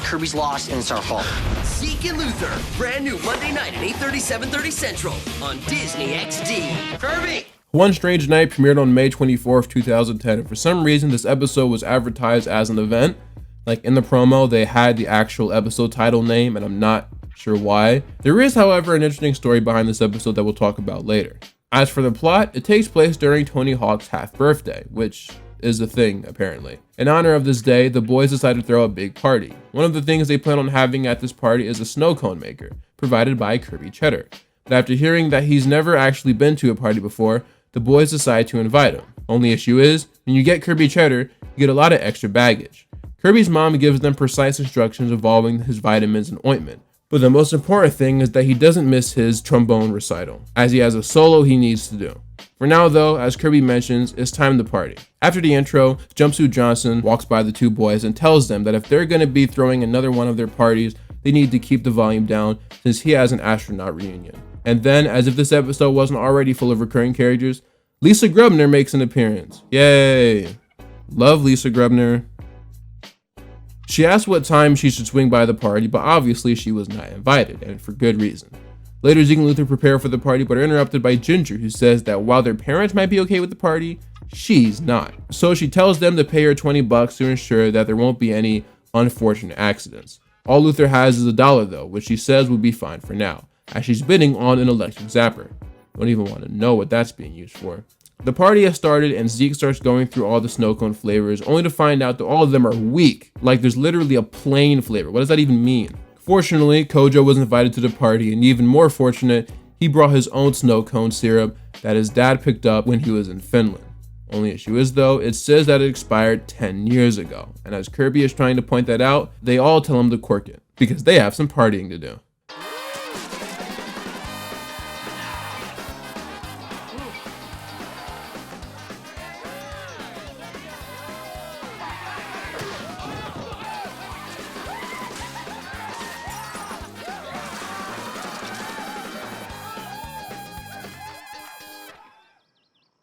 Kirby's lost and it's our fault. Zeke and Luther, brand new Monday night at 8:30, 7:30 Central on Disney XD. Kirby! One Strange Night premiered on May 24th, 2010, and for some reason this episode was advertised as an event. Like in the promo, they had the actual episode title name, and I'm not sure why. There is, however, an interesting story behind this episode that we'll talk about later. As for the plot, it takes place during Tony Hawk's half birthday, which is a thing apparently. In honor of this day, the boys decide to throw a big party. One of the things they plan on having at this party is a snow cone maker, provided by Kirby Cheddar. But after hearing that he's never actually been to a party before, the boys decide to invite him. Only issue is, when you get Kirby Cheddar, you get a lot of extra baggage. Kirby's mom gives them precise instructions involving his vitamins and ointment. But the most important thing is that he doesn't miss his trombone recital, as he has a solo he needs to do. For now though, as Kirby mentions, it's time to party. After the intro, Jumpsuit Johnson walks by the two boys and tells them that if they're going to be throwing another one of their parties, they need to keep the volume down since he has an astronaut reunion. And then, as if this episode wasn't already full of recurring characters, Lisa Grubner makes an appearance. Yay! Love Lisa Grubner. She asked what time she should swing by the party, but obviously she was not invited, and for good reason. Later, Zeke and Luther prepare for the party, but are interrupted by Ginger, who says that while their parents might be okay with the party, she's not. So she tells them to pay her $20 to ensure that there won't be any unfortunate accidents. All Luther has is $1 though, which she says would be fine for now, as she's bidding on an electric zapper. Don't even want to know what that's being used for. The party has started and Zeke starts going through all the snow cone flavors, only to find out that all of them are weak. Like there's literally a plain flavor. What does that even mean? Fortunately, Kojo was invited to the party, and even more fortunate, he brought his own snow cone syrup that his dad picked up when he was in Finland. Only issue is though, it says that it expired 10 years ago. And as Kirby is trying to point that out, they all tell him to cork it, because they have some partying to do.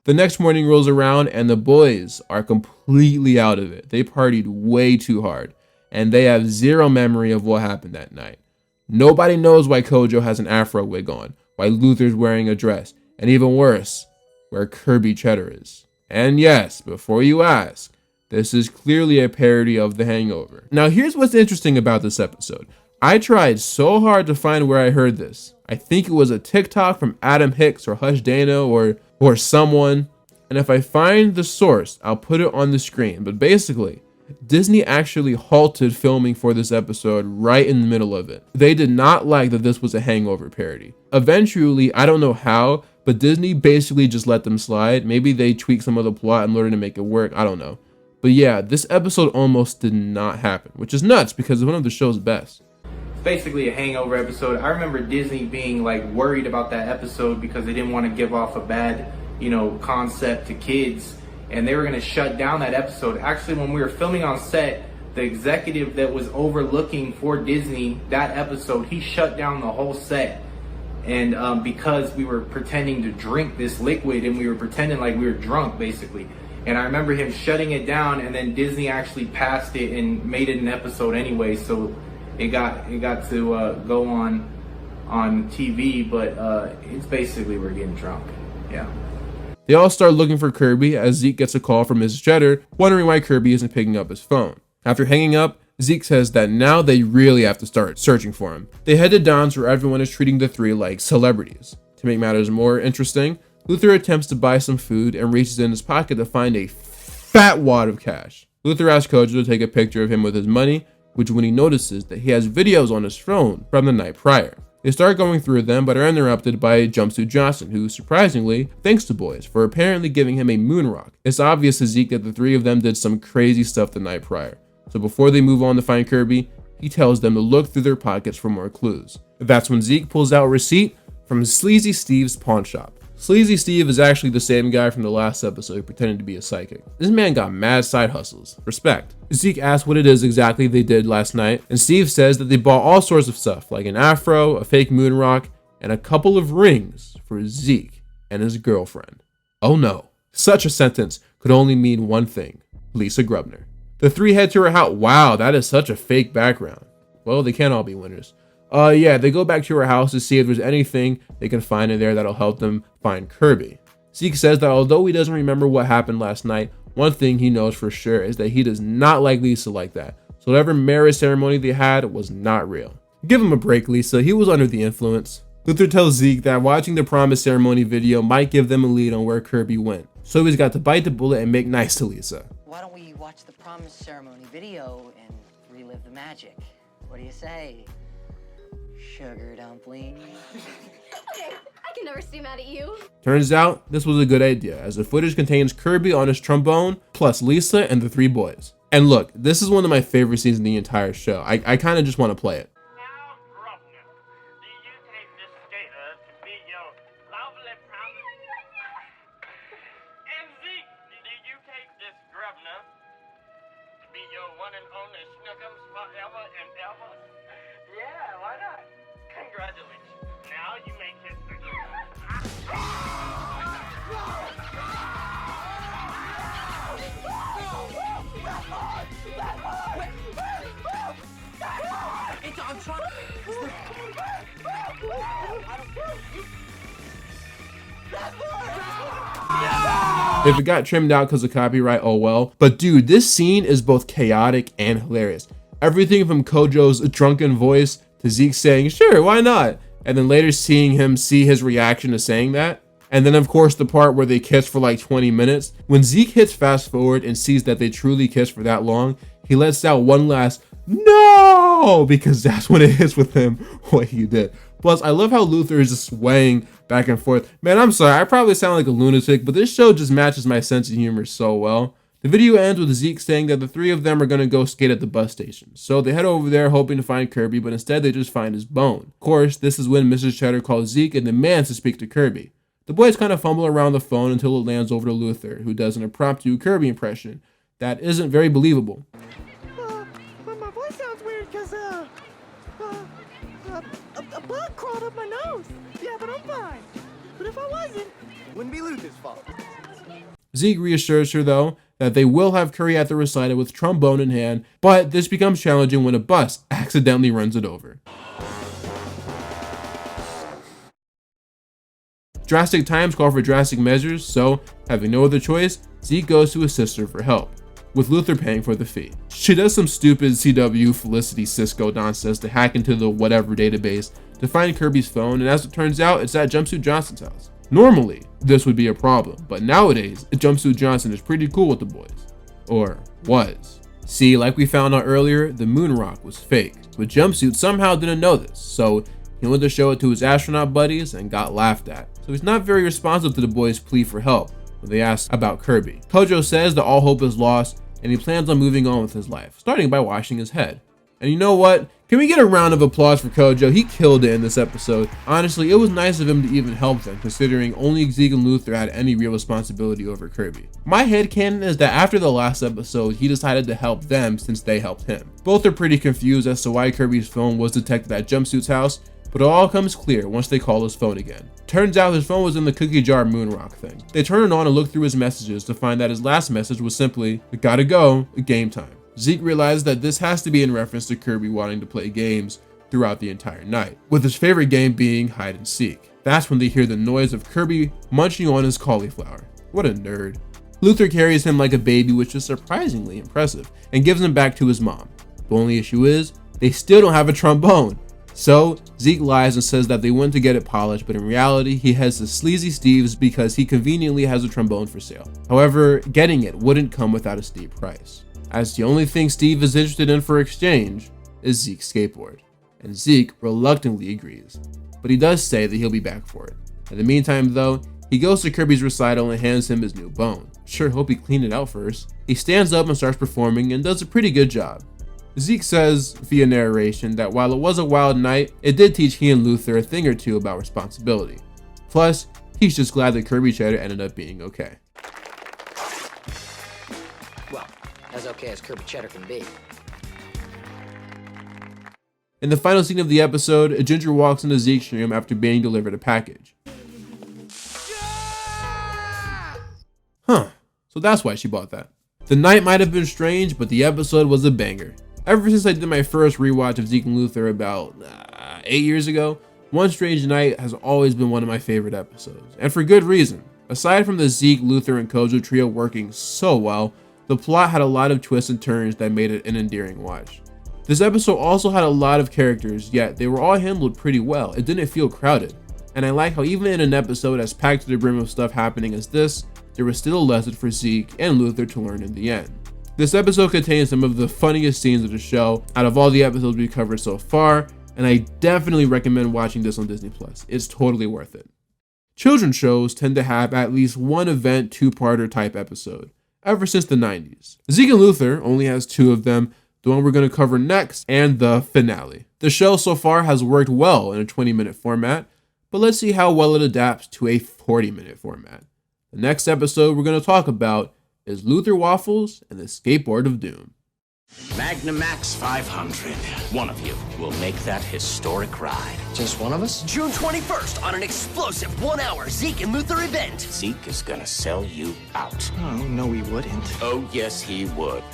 The next morning rolls around and the boys are completely out of it. They partied way too hard and they have zero memory of what happened that night. Nobody knows why Kojo has an afro wig on, why Luther's wearing a dress, and even worse, where Kirby Cheddar is. And yes, before you ask, this is clearly a parody of The Hangover. Now here's what's interesting about this episode. I tried so hard to find where I heard this. I think it was a TikTok from Adam Hicks or Hush Dana or someone, and if I find the source, I'll put it on the screen. But basically, Disney actually halted filming for this episode right in the middle of it. They did not like that this was a Hangover parody. Eventually, I don't know how, but Disney basically just let them slide. Maybe they tweaked some of the plot in order to make it work, I don't know. But yeah, this episode almost did not happen, which is nuts because it's one of the show's best. Basically a Hangover episode. I remember Disney being like worried about that episode because they didn't want to give off a bad, concept to kids, and they were going to shut down that episode. Actually, when we were filming on set, the executive that was overlooking for Disney that episode, he shut down the whole set. And because we were pretending to drink this liquid and we were pretending like we were drunk basically. And I remember him shutting it down, and then Disney actually passed it and made it an episode anyway, so it got to go on TV, but it's basically we're getting drunk. Yeah. They all start looking for Kirby as Zeke gets a call from Mrs. Cheddar, wondering why Kirby isn't picking up his phone. After hanging up, Zeke says that now they really have to start searching for him. They head to Don's where everyone is treating the three like celebrities. To make matters more interesting, Luther attempts to buy some food and reaches in his pocket to find a fat wad of cash. Luther asks Kojo to take a picture of him with his money, which when he notices that he has videos on his phone from the night prior. They start going through them, but are interrupted by Jumpsuit Johnson, who surprisingly thanks the boys for apparently giving him a moon rock. It's obvious to Zeke that the three of them did some crazy stuff the night prior. So before they move on to find Kirby, he tells them to look through their pockets for more clues. That's when Zeke pulls out a receipt from Sleazy Steve's pawn shop. Sleazy Steve is actually the same guy from the last episode pretending to be a psychic. This man got mad side hustles. Respect. Zeke asks what it is exactly they did last night, and Steve says that they bought all sorts of stuff, like an afro, a fake moon rock, and a couple of rings for Zeke and his girlfriend. Oh no. Such a sentence could only mean one thing: Lisa Grubner. The three head to her house. Wow, that is such a fake background. Well, they can't all be winners. Yeah, they go back to her house to see if there's anything they can find in there that'll help them find Kirby. Zeke says that although he doesn't remember what happened last night, one thing he knows for sure is that he does not like Lisa like that. So whatever marriage ceremony they had was not real. Give him a break, Lisa. He was under the influence. Luther tells Zeke that watching the promise ceremony video might give them a lead on where Kirby went. So he's got to bite the bullet and make nice to Lisa. Why don't we watch the promise ceremony video and relive the magic? What do you say? Sugar dumpling. Okay, I can never stay mad at you. Turns out this was a good idea, as the footage contains Kirby on his trombone, plus Lisa and the three boys. And look, this is one of my favorite scenes in the entire show. I kind of just want to play it. If it got trimmed out because of copyright, oh well. But dude, this scene is both chaotic and hilarious. Everything from Kojo's drunken voice to Zeke saying, sure, why not? And then later seeing him see his reaction to saying that. And then of course the part where they kiss for like 20 minutes. When Zeke hits fast forward and sees that they truly kissed for that long, he lets out one last no, because that's when it hits with him what he did. Plus, I love how Luther is just swaying back and forth. Man, I'm sorry, I probably sound like a lunatic, but this show just matches my sense of humor so well. The video ends with Zeke saying that the three of them are going to go skate at the bus station. So they head over there hoping to find Kirby, but instead they just find his bone. Of course, this is when Mrs. Cheddar calls Zeke and demands to speak to Kirby. The boys kind of fumble around the phone until it lands over to Luther, who does an impromptu Kirby impression that isn't very believable. My voice sounds weird because a bug crawled up my nose. Yeah, but I'm fine. But if I wasn't, it wouldn't be Luther's fault. Zeke reassures her, though, that they will have Curry at the recital with trombone in hand, but this becomes challenging when a bus accidentally runs it over. Drastic times call for drastic measures, so, having no other choice, Zeke goes to his sister for help, with Luther paying for the fee. She does some stupid CW Felicity Cisco nonsense to hack into the whatever database to find Kirby's phone, and as it turns out, it's at Jumpsuit Johnson's house. Normally, this would be a problem, but nowadays, Jumpsuit Johnson is pretty cool with the boys. Or was. See, like we found out earlier, the moon rock was fake, but Jumpsuit somehow didn't know this, so he went to show it to his astronaut buddies and got laughed at. So he's not very responsive to the boys' plea for help when they ask about Kirby. Kojo says that all hope is lost, and he plans on moving on with his life, starting by washing his head. And you know what? Can we get a round of applause for Kojo? He killed it in this episode. Honestly, it was nice of him to even help them, considering only Zeke and Luther had any real responsibility over Kirby. My headcanon is that after the last episode, he decided to help them since they helped him. Both are pretty confused as to why Kirby's phone was detected at Jumpsuit's house, but it all comes clear once they call his phone again. Turns out his phone was in the cookie jar moonrock thing. They turn it on and look through his messages to find that his last message was simply, "Gotta go, game time." Zeke realized that this has to be in reference to Kirby wanting to play games throughout the entire night, with his favorite game being hide and seek. That's when they hear the noise of Kirby munching on his cauliflower. What a nerd. Luther carries him like a baby, which is surprisingly impressive, and gives him back to his mom. The only issue is, they still don't have a trombone. So Zeke lies and says that they went to get it polished, but in reality, he heads to Sleazy Steve's because he conveniently has a trombone for sale. However, getting it wouldn't come without a steep price. as the only thing Steve is interested in for exchange is Zeke's skateboard. And Zeke reluctantly agrees, but he does say that he'll be back for it. In the meantime though, he goes to Kirby's recital and hands him his new bone. Sure hope he cleaned it out first. He stands up and starts performing and does a pretty good job. Zeke says via narration that while it was a wild night, it did teach he and Luther a thing or two about responsibility. Plus, he's just glad that Kirby Cheddar ended up being okay. Well, as okay as Kirby Cheddar can be. In the final scene of the episode, Ginger walks into Zeke's room after being delivered a package. Huh, so that's why she bought that. The night might have been strange, but the episode was a banger. Ever since I did my first rewatch of Zeke and Luther about 8 years ago, One Strange Night has always been one of my favorite episodes, and for good reason. Aside from the Zeke, Luther, and Kojo trio working so well, the plot had a lot of twists and turns that made it an endearing watch. This episode also had a lot of characters, yet they were all handled pretty well. It didn't feel crowded, and I like how even in an episode as packed to the brim of stuff happening as this, there was still a lesson for Zeke and Luther to learn in the end. This episode contains some of the funniest scenes of the show out of all the episodes we've covered so far, and I definitely recommend watching this on Disney+. It's totally worth it. Children's shows tend to have at least one event two-parter type episode, ever since the 90s. Zeke and Luther only has 2 of them, the one we're going to cover next, and the finale. The show so far has worked well in a 20-minute format, but let's see how well it adapts to a 40-minute format. The next episode we're going to talk about is Luther Waffles and the Skateboard of Doom. Magnamax 500. One of you will make that historic ride. Just one of us? June 21st on an explosive 1-hour Zeke and Luther event. Zeke is gonna sell you out. Oh, no he wouldn't. Oh, yes he would.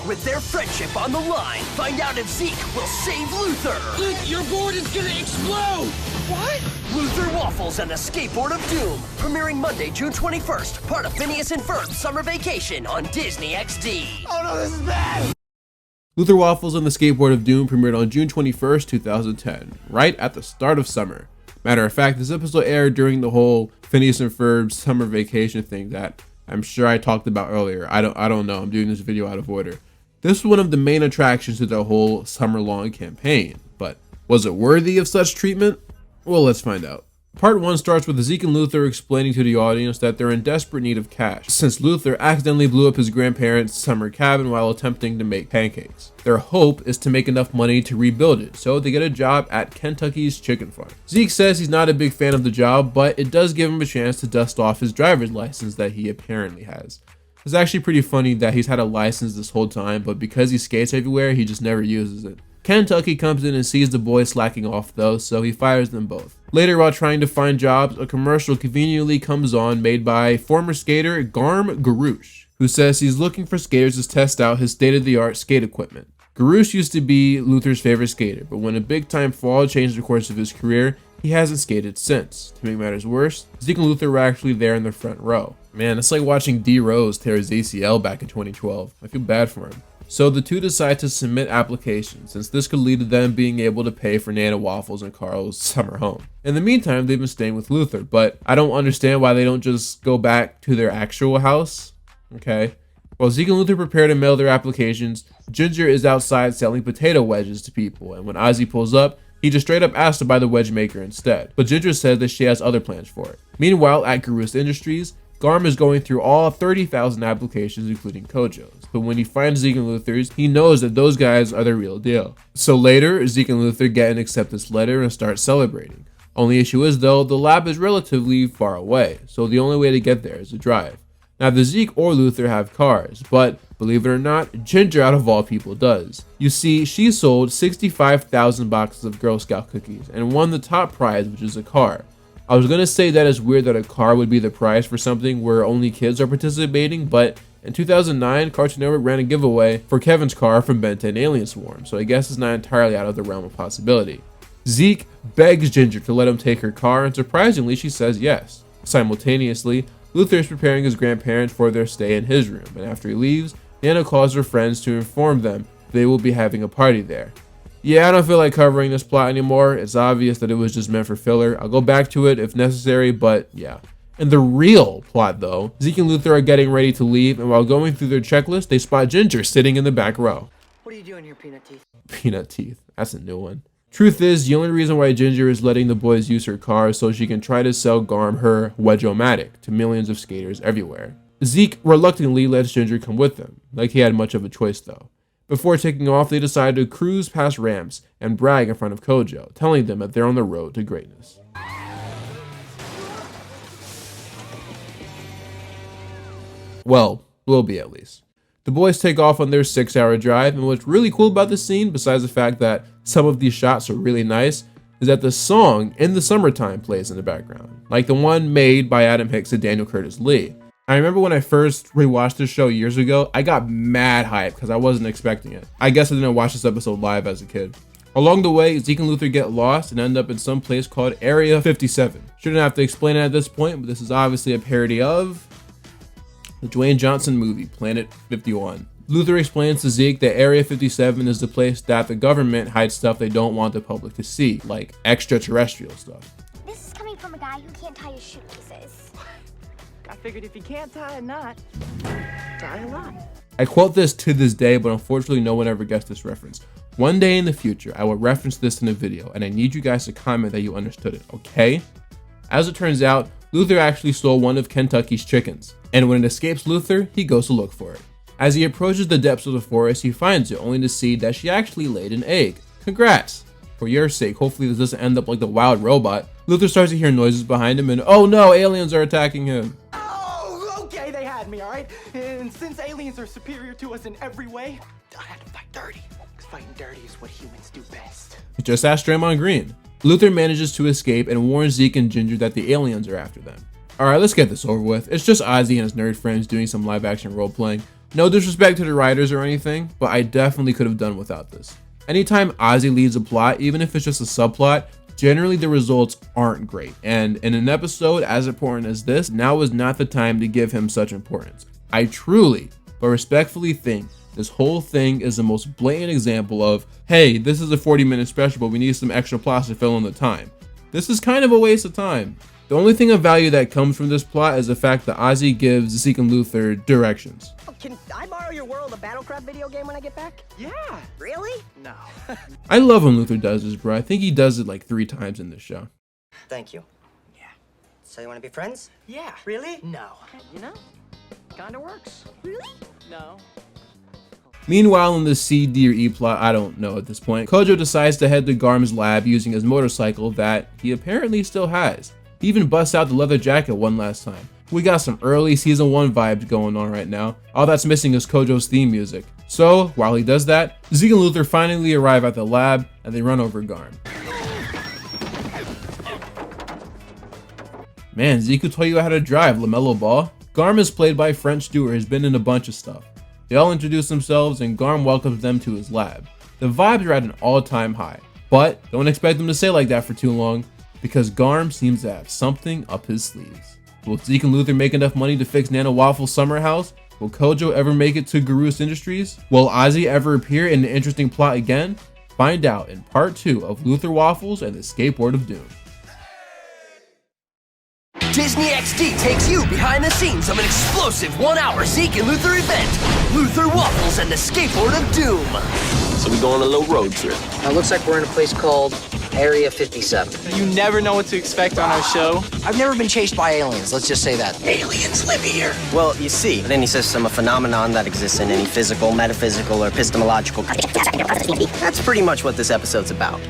With their friendship on the line, find out if Zeke will save Luther. Luke, your board is gonna explode! What? Luther Waffles and the Skateboard of Doom. Premiering Monday, June 21st. Part of Phineas and Ferb's Summer Vacation on Disney XD. Oh no, this is bad! Luther Waffles and the Skateboard of Doom premiered on June 21st, 2010, right at the start of summer. Matter of fact, this episode aired during the whole Phineas and Ferb's Summer Vacation thing that I'm sure I talked about earlier. I don't know, I'm doing this video out of order. This was one of the main attractions to the whole summer-long campaign, but was it worthy of such treatment? Well, let's find out. Part 1 starts with Zeke and Luther explaining to the audience that they're in desperate need of cash, since Luther accidentally blew up his grandparents' summer cabin while attempting to make pancakes. Their hope is to make enough money to rebuild it, so they get a job at Kentucky's chicken farm. Zeke says he's not a big fan of the job, but it does give him a chance to dust off his driver's license that he apparently has. It's actually pretty funny that he's had a license this whole time, but because he skates everywhere, he just never uses it. Kentucky comes in and sees the boys slacking off though, so he fires them both. Later, while trying to find jobs, a commercial conveniently comes on made by former skater Garm Garouche, who says he's looking for skaters to test out his state-of-the-art skate equipment. Garouche used to be Luther's favorite skater, but when a big-time fall changed the course of his career, he hasn't skated since. To make matters worse, Zeke and Luther were actually there in the front row. Man, it's like watching D Rose tear his ACL back in 2012. I feel bad for him. So the two decide to submit applications, since this could lead to them being able to pay for Nana Waffles and Carl's summer home. In the meantime, they've been staying with Luther, but I don't understand why they don't just go back to their actual house. Okay. While Zeke and Luther prepare to mail their applications, Ginger is outside selling potato wedges to people, and when Ozzy pulls up, he just straight up asks to buy the wedge maker instead. But Ginger says that she has other plans for it. Meanwhile, at Garous Industries, Garm is going through all 30,000 applications, including Kojo's. But when he finds Zeke and Luther's, he knows that those guys are the real deal. So later, Zeke and Luther get an acceptance letter and start celebrating. Only issue is though, the lab is relatively far away, so the only way to get there is to drive. Neither Zeke or Luther have cars, but believe it or not, Ginger out of all people does. You see, she sold 65,000 boxes of Girl Scout cookies and won the top prize, which is a car. I was gonna say that it's weird that a car would be the prize for something where only kids are participating, but in 2009, Cartoon Network ran a giveaway for Kevin's car from Ben 10 Alien Swarm, so I guess it's not entirely out of the realm of possibility. Zeke begs Ginger to let him take her car, and surprisingly, she says yes. Simultaneously, Luther is preparing his grandparents for their stay in his room, and after he leaves, Nana calls her friends to inform them they will be having a party there. Yeah, I don't feel like covering this plot anymore. It's obvious that it was just meant for filler. I'll go back to it if necessary, but yeah. In the real plot though, Zeke and Luther are getting ready to leave, and while going through their checklist, they spot Ginger sitting in the back row. What are you doing here, Peanut Teeth? Peanut Teeth, that's a new one. Truth is, the only reason why Ginger is letting the boys use her car is so she can try to sell Garm her Wedge-O-Matic to millions of skaters everywhere. Zeke reluctantly lets Ginger come with them, like he had much of a choice though. Before taking off, they decide to cruise past ramps and brag in front of Kojo, telling them that they're on the road to greatness. Well, will be at least. The boys take off on their 6-hour drive, and what's really cool about this scene, besides the fact that some of these shots are really nice, is that the song In the Summertime plays in the background, like the one made by Adam Hicks and Daniel Curtis Lee. I remember when I first rewatched this show years ago, I got mad hyped because I wasn't expecting it. I guess I didn't watch this episode live as a kid. Along the way, Zeke and Luther get lost and end up in some place called Area 57. Shouldn't have to explain it at this point, but this is obviously a parody of the Dwayne Johnson movie, Planet 51. Luther explains to Zeke that Area 57 is the place that the government hides stuff they don't want the public to see, like extraterrestrial stuff. This is coming from a guy who can't tie his shoelaces. I figured if you can't tie a knot, tie a lot. I quote this to this day, but unfortunately no one ever gets this reference. One day in the future, I will reference this in a video, and I need you guys to comment that you understood it, okay? As it turns out, Luther actually stole one of Kentucky's chickens, and when it escapes Luther, he goes to look for it. As he approaches the depths of the forest, he finds it, only to see that she actually laid an egg. Congrats! For your sake, hopefully this doesn't end up like the wild robot. Luther starts to hear noises behind him, and oh no, aliens are attacking him. Oh, okay, they had me, alright? And since aliens are superior to us in every way, I had to fight dirty. Because fighting dirty is what humans do best. Just ask Draymond Green. Luther manages to escape and warns Zeke and Ginger that the aliens are after them. Alright, let's get this over with. It's just Ozzy and his nerd friends doing some live action role playing. No disrespect to the writers or anything, but I definitely could have done without this. Anytime Ozzy leads a plot, even if it's just a subplot, generally the results aren't great. And in an episode as important as this, now is not the time to give him such importance. I truly, but respectfully think this whole thing is the most blatant example of, hey, this is a 40-minute special, but we need some extra plots to fill in the time. This is kind of a waste of time. The only thing of value that comes from this plot is the fact that Ozzy gives Zeke and Luther directions. Can I borrow your World of Battlecraft video game when I get back? Yeah. Really? No. I love when Luther does this, bro. I think he does it like 3 times in this show. Thank you. Yeah. So you want to be friends? Yeah. Really? No. You know, kinda works. Really? No. Meanwhile, in the C, D, or E plot, I don't know at this point, Kojo decides to head to Garm's lab using his motorcycle that he apparently still has. He even busts out the leather jacket one last time. We got some early season 1 vibes going on right now. All that's missing is Kojo's theme music. So, while he does that, Zeke and Luther finally arrive at the lab and they run over Garm. Man, Zeke will tell you how to drive, LaMelo Ball. Garm is played by French Stewart, has been in a bunch of stuff. They all introduce themselves and Garm welcomes them to his lab. The vibes are at an all-time high, but don't expect them to stay like that for too long, because Garm seems to have something up his sleeves. Will Zeke and Luther make enough money to fix Nana Waffles' summer house? Will Kojo ever make it to Garus Industries? Will Ozzy ever appear in an interesting plot again? Find out in part 2 of Luther Waffles and the Skateboard of Doom. Disney XD takes you behind the scenes of an explosive 1-hour Zeke and Luther event. Luther Waffles and the Skateboard of Doom. So we go on a little road trip. Now it looks like we're in a place called Area 57. You never know what to expect on our show. I've never been chased by aliens, let's just say that. Aliens live here. Well, you see, in any system, a phenomenon that exists in any physical, metaphysical, or epistemological... That's pretty much what this episode's about.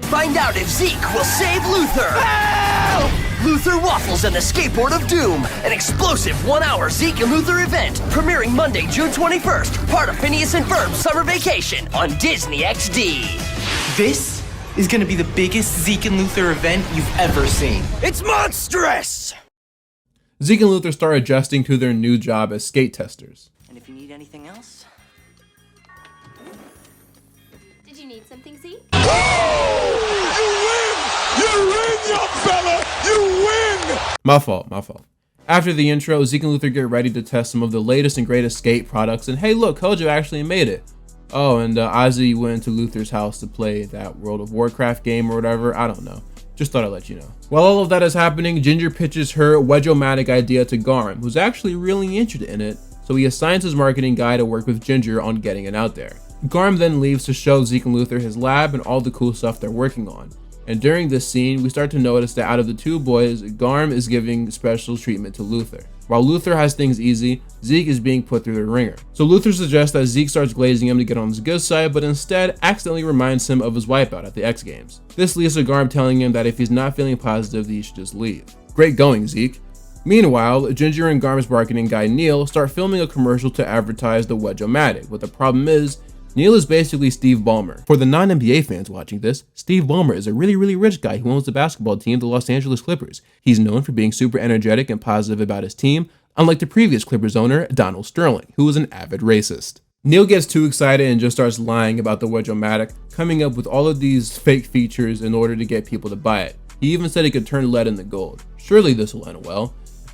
Find out if Zeke will save Luther. Help! Luther Waffles and the Skateboard of Doom, an explosive 1-hour Zeke and Luther event, premiering Monday, June 21st, part of Phineas and Ferb's summer vacation on Disney XD. This is gonna be the biggest Zeke and Luther event you've ever seen. It's monstrous! Zeke and Luther start adjusting to their new job as skate testers. And if you need anything else? Did you need something, Zeke? My fault. After the intro, Zeke and Luther get ready to test some of the latest and greatest skate products, and hey look, Kojo actually made it. Oh, and Ozzy went to Luther's house to play that World of Warcraft game or whatever, I don't know. Just thought I'd let you know. While all of that is happening, Ginger pitches her Wedge-O-Matic idea to Garm, who's actually really interested in it, so he assigns his marketing guy to work with Ginger on getting it out there. Garm then leaves to show Zeke and Luther his lab and all the cool stuff they're working on. And during this scene, we start to notice that out of the two boys, Garm is giving special treatment to Luther. While Luther has things easy, Zeke is being put through the ringer. So Luther suggests that Zeke starts glazing him to get on his good side, but instead accidentally reminds him of his wipeout at the X Games. This leads to Garm telling him that if he's not feeling positive, that he should just leave. Great going, Zeke. Meanwhile, Ginger and Garm's marketing guy Neil start filming a commercial to advertise the Wedge-O-Matic, but the problem is, Neil is basically Steve Ballmer. For the non-NBA fans watching this, Steve Ballmer is a really rich guy who owns the basketball team, the Los Angeles Clippers. He's known for being super energetic and positive about his team, unlike the previous Clippers owner, Donald Sterling, who was an avid racist. Neil gets too excited and just starts lying about the Wedge-O-Matic, coming up with all of these fake features in order to get people to buy it. He even said it could turn lead into gold. Surely this will end well.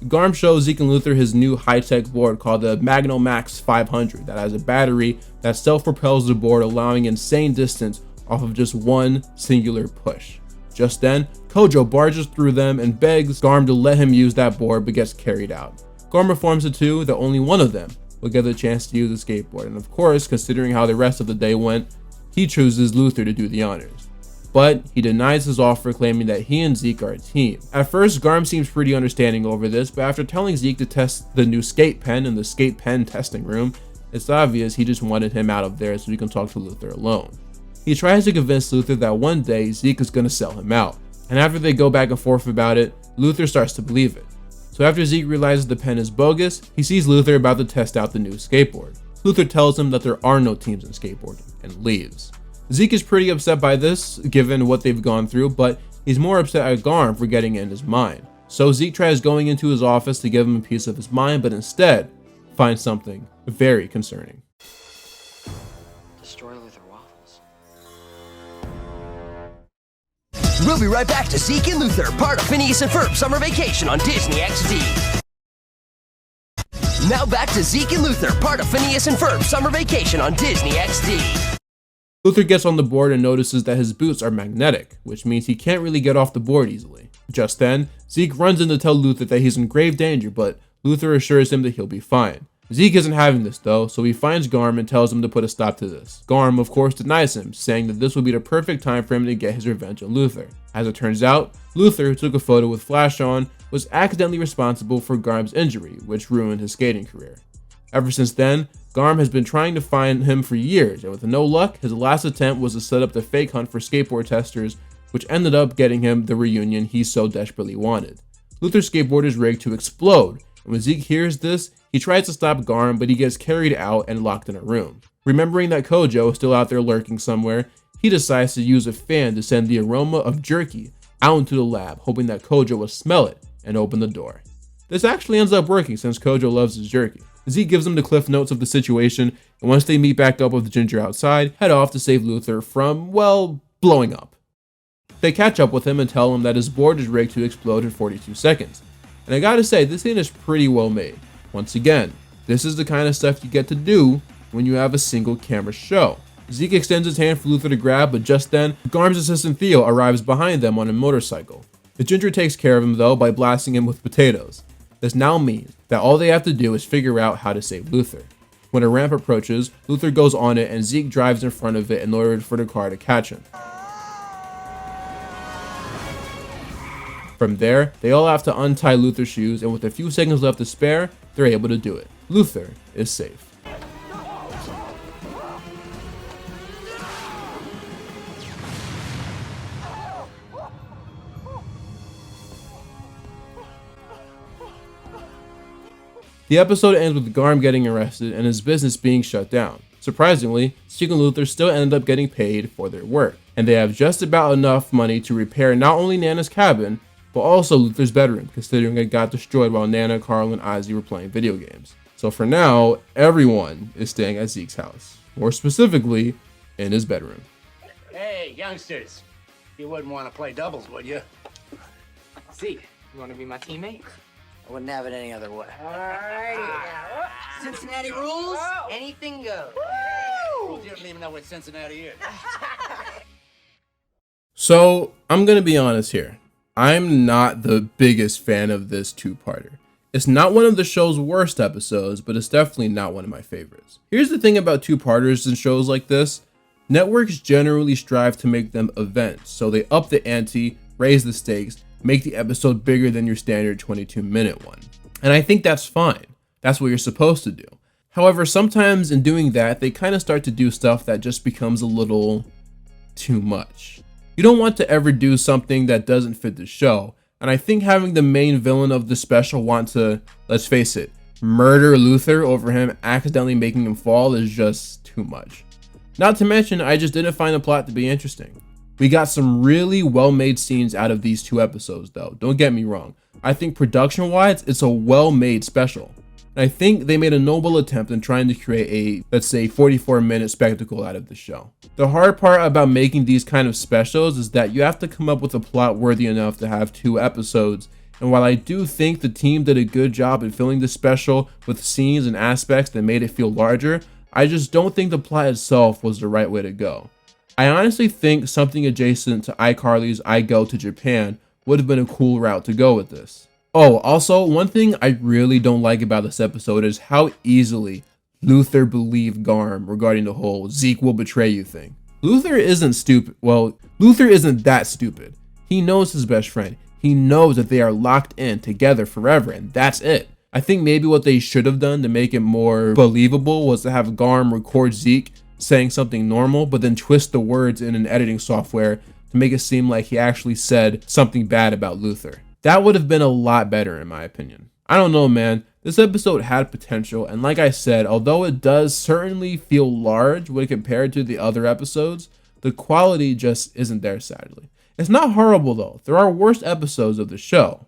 Garm shows Zeke and Luther his new high-tech board called the Max 500 that has a battery that self-propels the board, allowing insane distance off of just one singular push. Just then, Kojo barges through them and begs Garm to let him use that board, but gets carried out. Garm informs the two that only one of them will get the chance to use the skateboard, and of course, considering how the rest of the day went, he chooses Luther to do the honors. But he denies his offer, claiming that he and Zeke are a team. At first, Garm seems pretty understanding over this, but after telling Zeke to test the new skate pen in the skate pen testing room, it's obvious he just wanted him out of there so he can talk to Luther alone. He tries to convince Luther that one day Zeke is going to sell him out, and after they go back and forth about it, Luther starts to believe it. So after Zeke realizes the pen is bogus, he sees Luther about to test out the new skateboard. Luther tells him that there are no teams in skateboarding, and leaves. Zeke is pretty upset by this, given what they've gone through, but he's more upset at Garm for getting in his mind. So Zeke tries going into his office to give him a piece of his mind, but instead finds something very concerning. Destroy Luther Waffles. We'll be right back to Zeke and Luther, part of Phineas and Ferb Summer Vacation on Disney XD. Now back to Zeke and Luther, part of Phineas and Ferb Summer Vacation on Disney XD. Luther gets on the board and notices that his boots are magnetic, which means he can't really get off the board easily. Just then, Zeke runs in to tell Luther that he's in grave danger, but Luther assures him that he'll be fine. Zeke isn't having this though, so he finds Garm and tells him to put a stop to this. Garm, of course, denies him, saying that this will be the perfect time for him to get his revenge on Luther. As it turns out, Luther, who took a photo with flash on, was accidentally responsible for Garm's injury, which ruined his skating career. Ever since then, Garm has been trying to find him for years, and with no luck, his last attempt was to set up the fake hunt for skateboard testers, which ended up getting him the reunion he so desperately wanted. Luther's skateboard is rigged to explode, and when Zeke hears this, he tries to stop Garm, but he gets carried out and locked in a room. Remembering that Kojo is still out there lurking somewhere, he decides to use a fan to send the aroma of jerky out into the lab, hoping that Kojo will smell it and open the door. This actually ends up working since Kojo loves his jerky. Zeke gives him the cliff notes of the situation, and once they meet back up with Ginger outside, head off to save Luther from, well, blowing up. They catch up with him and tell him that his board is rigged to explode in 42 seconds. And I gotta say, this scene is pretty well made. Once again, this is the kind of stuff you get to do when you have a single camera show. Zeke extends his hand for Luther to grab, but just then, Garm's assistant Theo arrives behind them on a motorcycle. The Ginger takes care of him though by blasting him with potatoes. This now means that all they have to do is figure out how to save Luther. When a ramp approaches, Luther goes on it and Zeke drives in front of it in order for the car to catch him. From there, they all have to untie Luther's shoes, and with a few seconds left to spare, they're able to do it. Luther is safe. The episode ends with Garm getting arrested and his business being shut down. Surprisingly, Zeke and Luther still end up getting paid for their work, and they have just about enough money to repair not only Nana's cabin, but also Luther's bedroom, considering it got destroyed while Nana, Carl, and Ozzy were playing video games. So for now, everyone is staying at Zeke's house, more specifically, in his bedroom. Hey, youngsters, you wouldn't want to play doubles, would you? Zeke, you want to be my teammate? I wouldn't have it any other way. All right. Cincinnati rules, anything goes. You don't even know what Cincinnati is. So, I'm gonna be honest here. I'm not the biggest fan of this two-parter. It's not one of the show's worst episodes, but it's definitely not one of my favorites. Here's the thing about two-parters in shows like this. Networks generally strive to make them events, so they up the ante, raise the stakes, make the episode bigger than your standard 22-minute one. And I think that's fine. That's what you're supposed to do. However, sometimes in doing that, they kind of start to do stuff that just becomes a little too much. You don't want to ever do something that doesn't fit the show, and I think having the main villain of the special want to, let's face it, murder Luther over him accidentally making him fall is just too much. Not to mention, I just didn't find the plot to be interesting. We got some really well-made scenes out of these two episodes though, don't get me wrong. I think production-wise, it's a well-made special. And I think they made a noble attempt in trying to create a, let's say, 44-minute spectacle out of the show. The hard part about making these kind of specials is that you have to come up with a plot worthy enough to have 2 episodes. And while I do think the team did a good job in filling the special with scenes and aspects that made it feel larger, I just don't think the plot itself was the right way to go. I honestly think something adjacent to iCarly's I Go to Japan would have been a cool route to go with this. Oh, also, one thing I really don't like about this episode is how easily Luther believed Garm regarding the whole Zeke will betray you thing. Luther isn't stupid. Well, Luther isn't that stupid. He knows his best friend. He knows that they are locked in together forever, and that's it. I think maybe what they should have done to make it more believable was to have Garm record Zeke saying something normal, but then twist the words in an editing software to make it seem like he actually said something bad about Luther. That would have been a lot better in my opinion. I don't know, man. This episode had potential, and like I said, although it does certainly feel large when compared to the other episodes, the quality just isn't there, sadly. It's not horrible though. There are worse episodes of the show.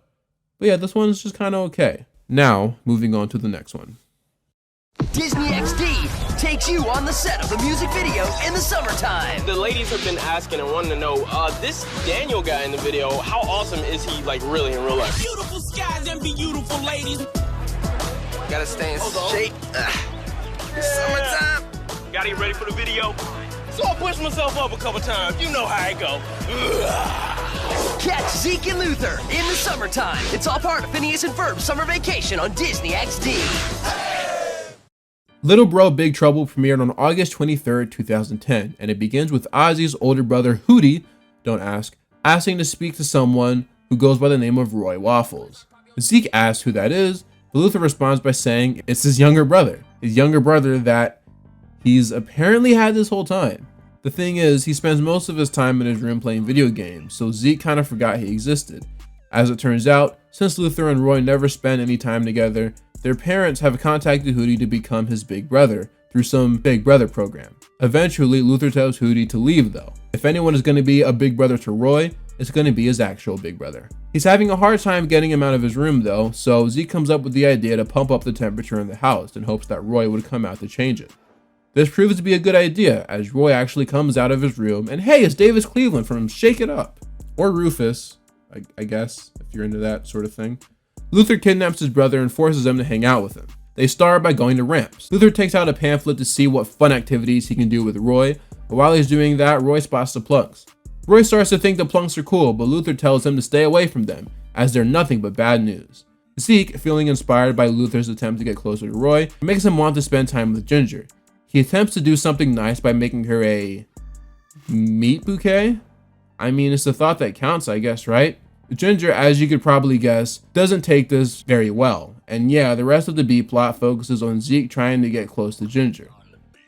But yeah, this one is just kind of okay. Now, moving on to the next one. Disney XD takes you on the set of the music video in the summertime. The ladies have been asking and wanting to know, this Daniel guy in the video, how awesome is he like really in real life? Beautiful skies and beautiful ladies. Gotta stay in shape. It's summertime. Gotta get ready for the video. So I pushed myself up a couple times. You know how it go. Catch Zeke and Luther in the summertime. It's all part of Phineas and Ferb's summer vacation on Disney XD. Little Bro Big Trouble premiered on August 23rd, 2010, and it begins with Ozzy's older brother Hootie, don't ask, asking to speak to someone who goes by the name of Roy Waffles. Zeke asks who that is, but Luther responds by saying it's his younger brother that he's apparently had this whole time. The thing is, he spends most of his time in his room playing video games, so Zeke kind of forgot he existed. As it turns out, since Luther and Roy never spend any time together, their parents have contacted Hootie to become his big brother through some Big Brother program. Eventually, Luther tells Hootie to leave though. If anyone is going to be a big brother to Roy, it's going to be his actual big brother. He's having a hard time getting him out of his room though, so Zeke comes up with the idea to pump up the temperature in the house in hopes that Roy would come out to change it. This proves to be a good idea as Roy actually comes out of his room and hey, it's Davis Cleveland from Shake It Up. Or Rufus, I guess, if you're into that sort of thing. Luther kidnaps his brother and forces him to hang out with him. They start by going to ramps. Luther takes out a pamphlet to see what fun activities he can do with Roy, but while he's doing that, Roy spots the Plunks. Roy starts to think the Plunks are cool, but Luther tells him to stay away from them, as they're nothing but bad news. Zeke, feeling inspired by Luther's attempt to get closer to Roy, makes him want to spend time with Ginger. He attempts to do something nice by making her a meat bouquet? I mean, it's the thought that counts, I guess, right? Ginger, as you could probably guess, doesn't take this very well. And yeah, the rest of the B plot focuses on Zeke trying to get close to Ginger.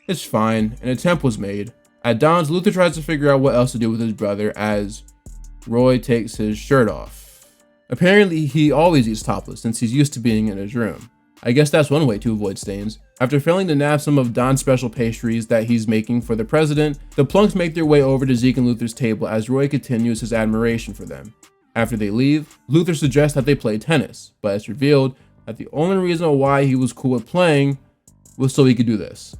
It's fine, an attempt was made. At Dawn's, Luther tries to figure out what else to do with his brother as Roy takes his shirt off. Apparently, he always eats topless since he's used to being in his room. I guess that's one way to avoid stains. After failing to nab some of Don's special pastries that he's making for the president, the Plunks make their way over to Zeke and Luther's table as Roy continues his admiration for them. After they leave, Luther suggests that they play tennis, but it's revealed that the only reason why he was cool with playing was so he could do this.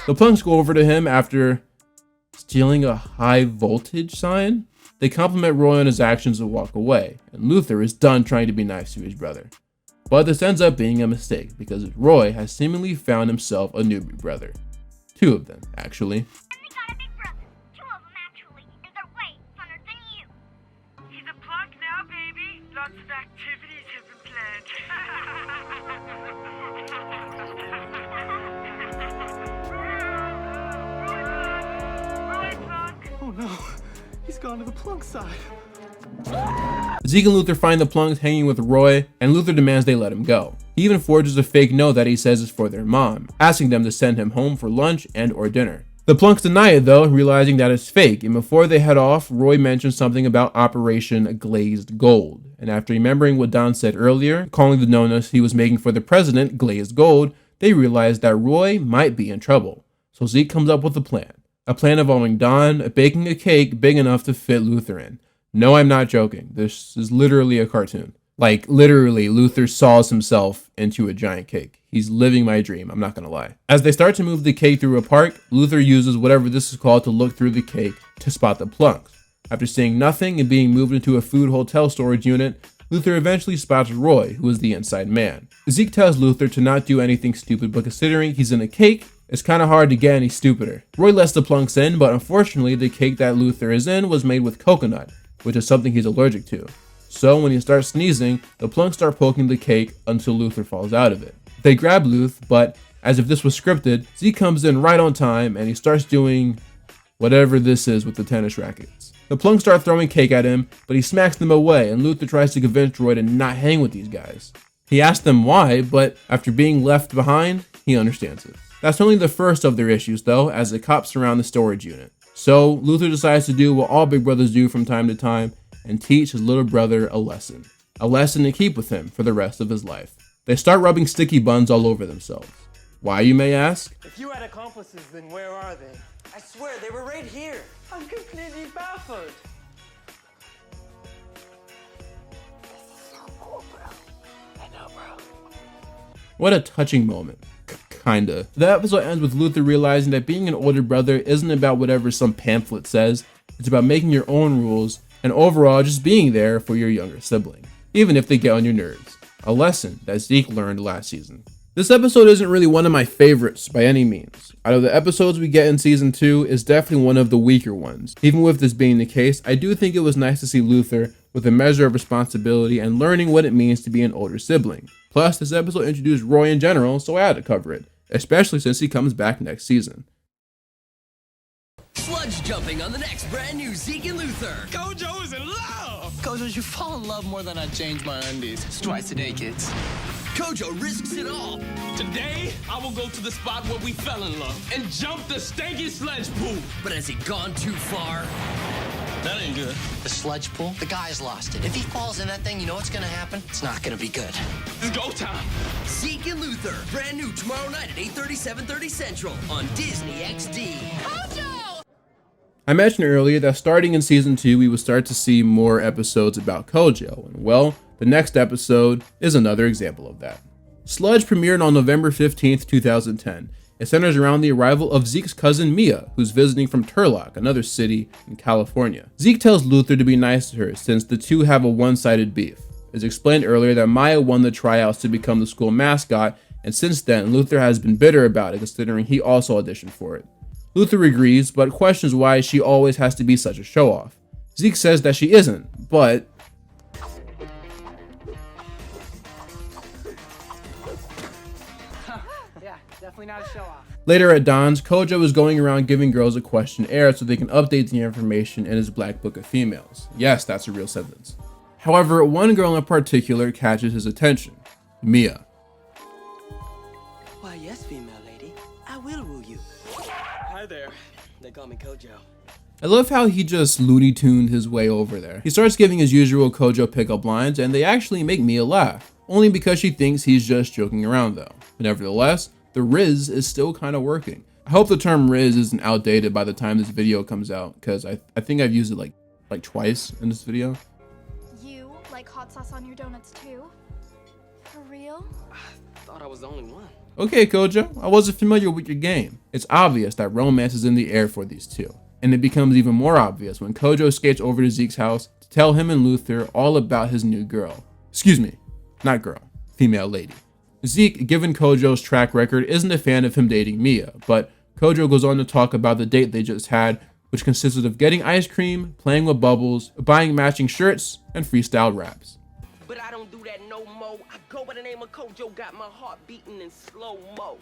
The Plunks go over to him after stealing a high voltage sign. They compliment Roy on his actions and walk away, and Luther is done trying to be nice to his brother. But this ends up being a mistake because Roy has seemingly found himself a new big brother. 2 of them, actually. He's a plunk now, baby. Lots of activities have been planned. Oh no, he's gone to the plunk side. Zeke and Luther find the Plunks hanging with Roy, and Luther demands they let him go. He even forges a fake note that he says is for their mom, asking them to send him home for lunch and or dinner. The Plunks deny it though, realizing that it's fake, and before they head off, Roy mentions something about Operation Glazed Gold. And after remembering what Don said earlier, calling the donuts he was making for the president glazed gold, they realize that Roy might be in trouble. So Zeke comes up with a plan involving Don baking a cake big enough to fit Luther in. No, I'm not joking. This is literally a cartoon. Like, literally, Luther saws himself into a giant cake. He's living my dream, I'm not gonna lie. As they start to move the cake through a park, Luther uses whatever this is called to look through the cake to spot the Plunks. After seeing nothing and being moved into a food hotel storage unit, Luther eventually spots Roy, who is the inside man. Zeke tells Luther to not do anything stupid, but considering he's in a cake, it's kinda hard to get any stupider. Roy lets the Plunks in, but unfortunately the cake that Luther is in was made with coconut, which is something he's allergic to. So when he starts sneezing, the Plunks start poking the cake until Luther falls out of it. They grab Luth, but as if this was scripted, Zeke comes in right on time and he starts doing whatever this is with the tennis rackets. The Plunks start throwing cake at him, but he smacks them away and Luther tries to convince Roy to not hang with these guys. He asks them why, but after being left behind, he understands it. That's only the first of their issues though, as the cops surround the storage unit. So Luther decides to do what all big brothers do from time to time and teach his little brother a lesson to keep with him for the rest of his life. They start rubbing sticky buns all over themselves. Why, you may ask? If you had accomplices, then where are they? I swear, they were right here. I'm completely baffled. What a touching moment. Kinda. The episode ends with Luther realizing that being an older brother isn't about whatever some pamphlet says. It's about making your own rules and overall just being there for your younger sibling, even if they get on your nerves. A lesson that Zeke learned last season. This episode isn't really one of my favorites by any means. Out of the episodes we get in season 2, it's definitely one of the weaker ones. Even with this being the case, I do think it was nice to see Luther with a measure of responsibility and learning what it means to be an older sibling. Plus, this episode introduced Roy in general, so I had to cover it, especially since he comes back next season. Sludge jumping on the next brand new Zeke and Luther. Kojo is in love! Kojo, you fall in love more than I change my undies. It's twice a day, kids. Kojo risks it all. Today, I will go to the spot where we fell in love and jump the stanky sledge pool. But has he gone too far? That ain't good. The sludge pool? The guy's lost it. If he falls in that thing, you know what's gonna happen? It's not gonna be good. It's go time. Zeke and Luther, brand new tomorrow night at 8:30, 7:30 Central on Disney XD. Kojo! I mentioned earlier that starting in season 2, we would start to see more episodes about Kojo, and well, the next episode is another example of that. Sludge premiered on November 15th, 2010. It centers around the arrival of Zeke's cousin Mia, who's visiting from Turlock, another city in California. Zeke tells Luther to be nice to her since the two have a one-sided beef. It's explained earlier that Maya won the tryouts to become the school mascot, and since then, Luther has been bitter about it considering he also auditioned for it. Luther agrees, but questions why she always has to be such a show-off. Zeke says that she isn't, but Yeah, definitely not a show-off. later at Don's, Kojo is going around giving girls a questionnaire so they can update the information in his Black Book of Females. Yes, that's a real sentence. However, one girl in particular catches his attention, Mia. Why, yes, female lady. I will woo you. Hi there. They call me Kojo. I love how he just Looney Tuned his way over there. He starts giving his usual Kojo pickup lines, and they actually make Mia laugh, only because she thinks he's just joking around though. But nevertheless, the Riz is still kind of working. I hope the term Riz isn't outdated by the time this video comes out, because I think I've used it like twice in this video. You like hot sauce on your donuts too? For real? I thought I was the only one. Okay, Kojo, I wasn't familiar with your game. It's obvious that romance is in the air for these two, and it becomes even more obvious when Kojo skates over to Zeke's house to tell him and Luther all about his new girl. Excuse me, not girl. female lady. Zeke, given Kojo's track record, isn't a fan of him dating Mia, but Kojo goes on to talk about the date they just had, which consisted of getting ice cream, playing with bubbles, buying matching shirts, and freestyle raps. But I don't do that no more. I go by the name of Kojo, got my heart beating in slow-mo.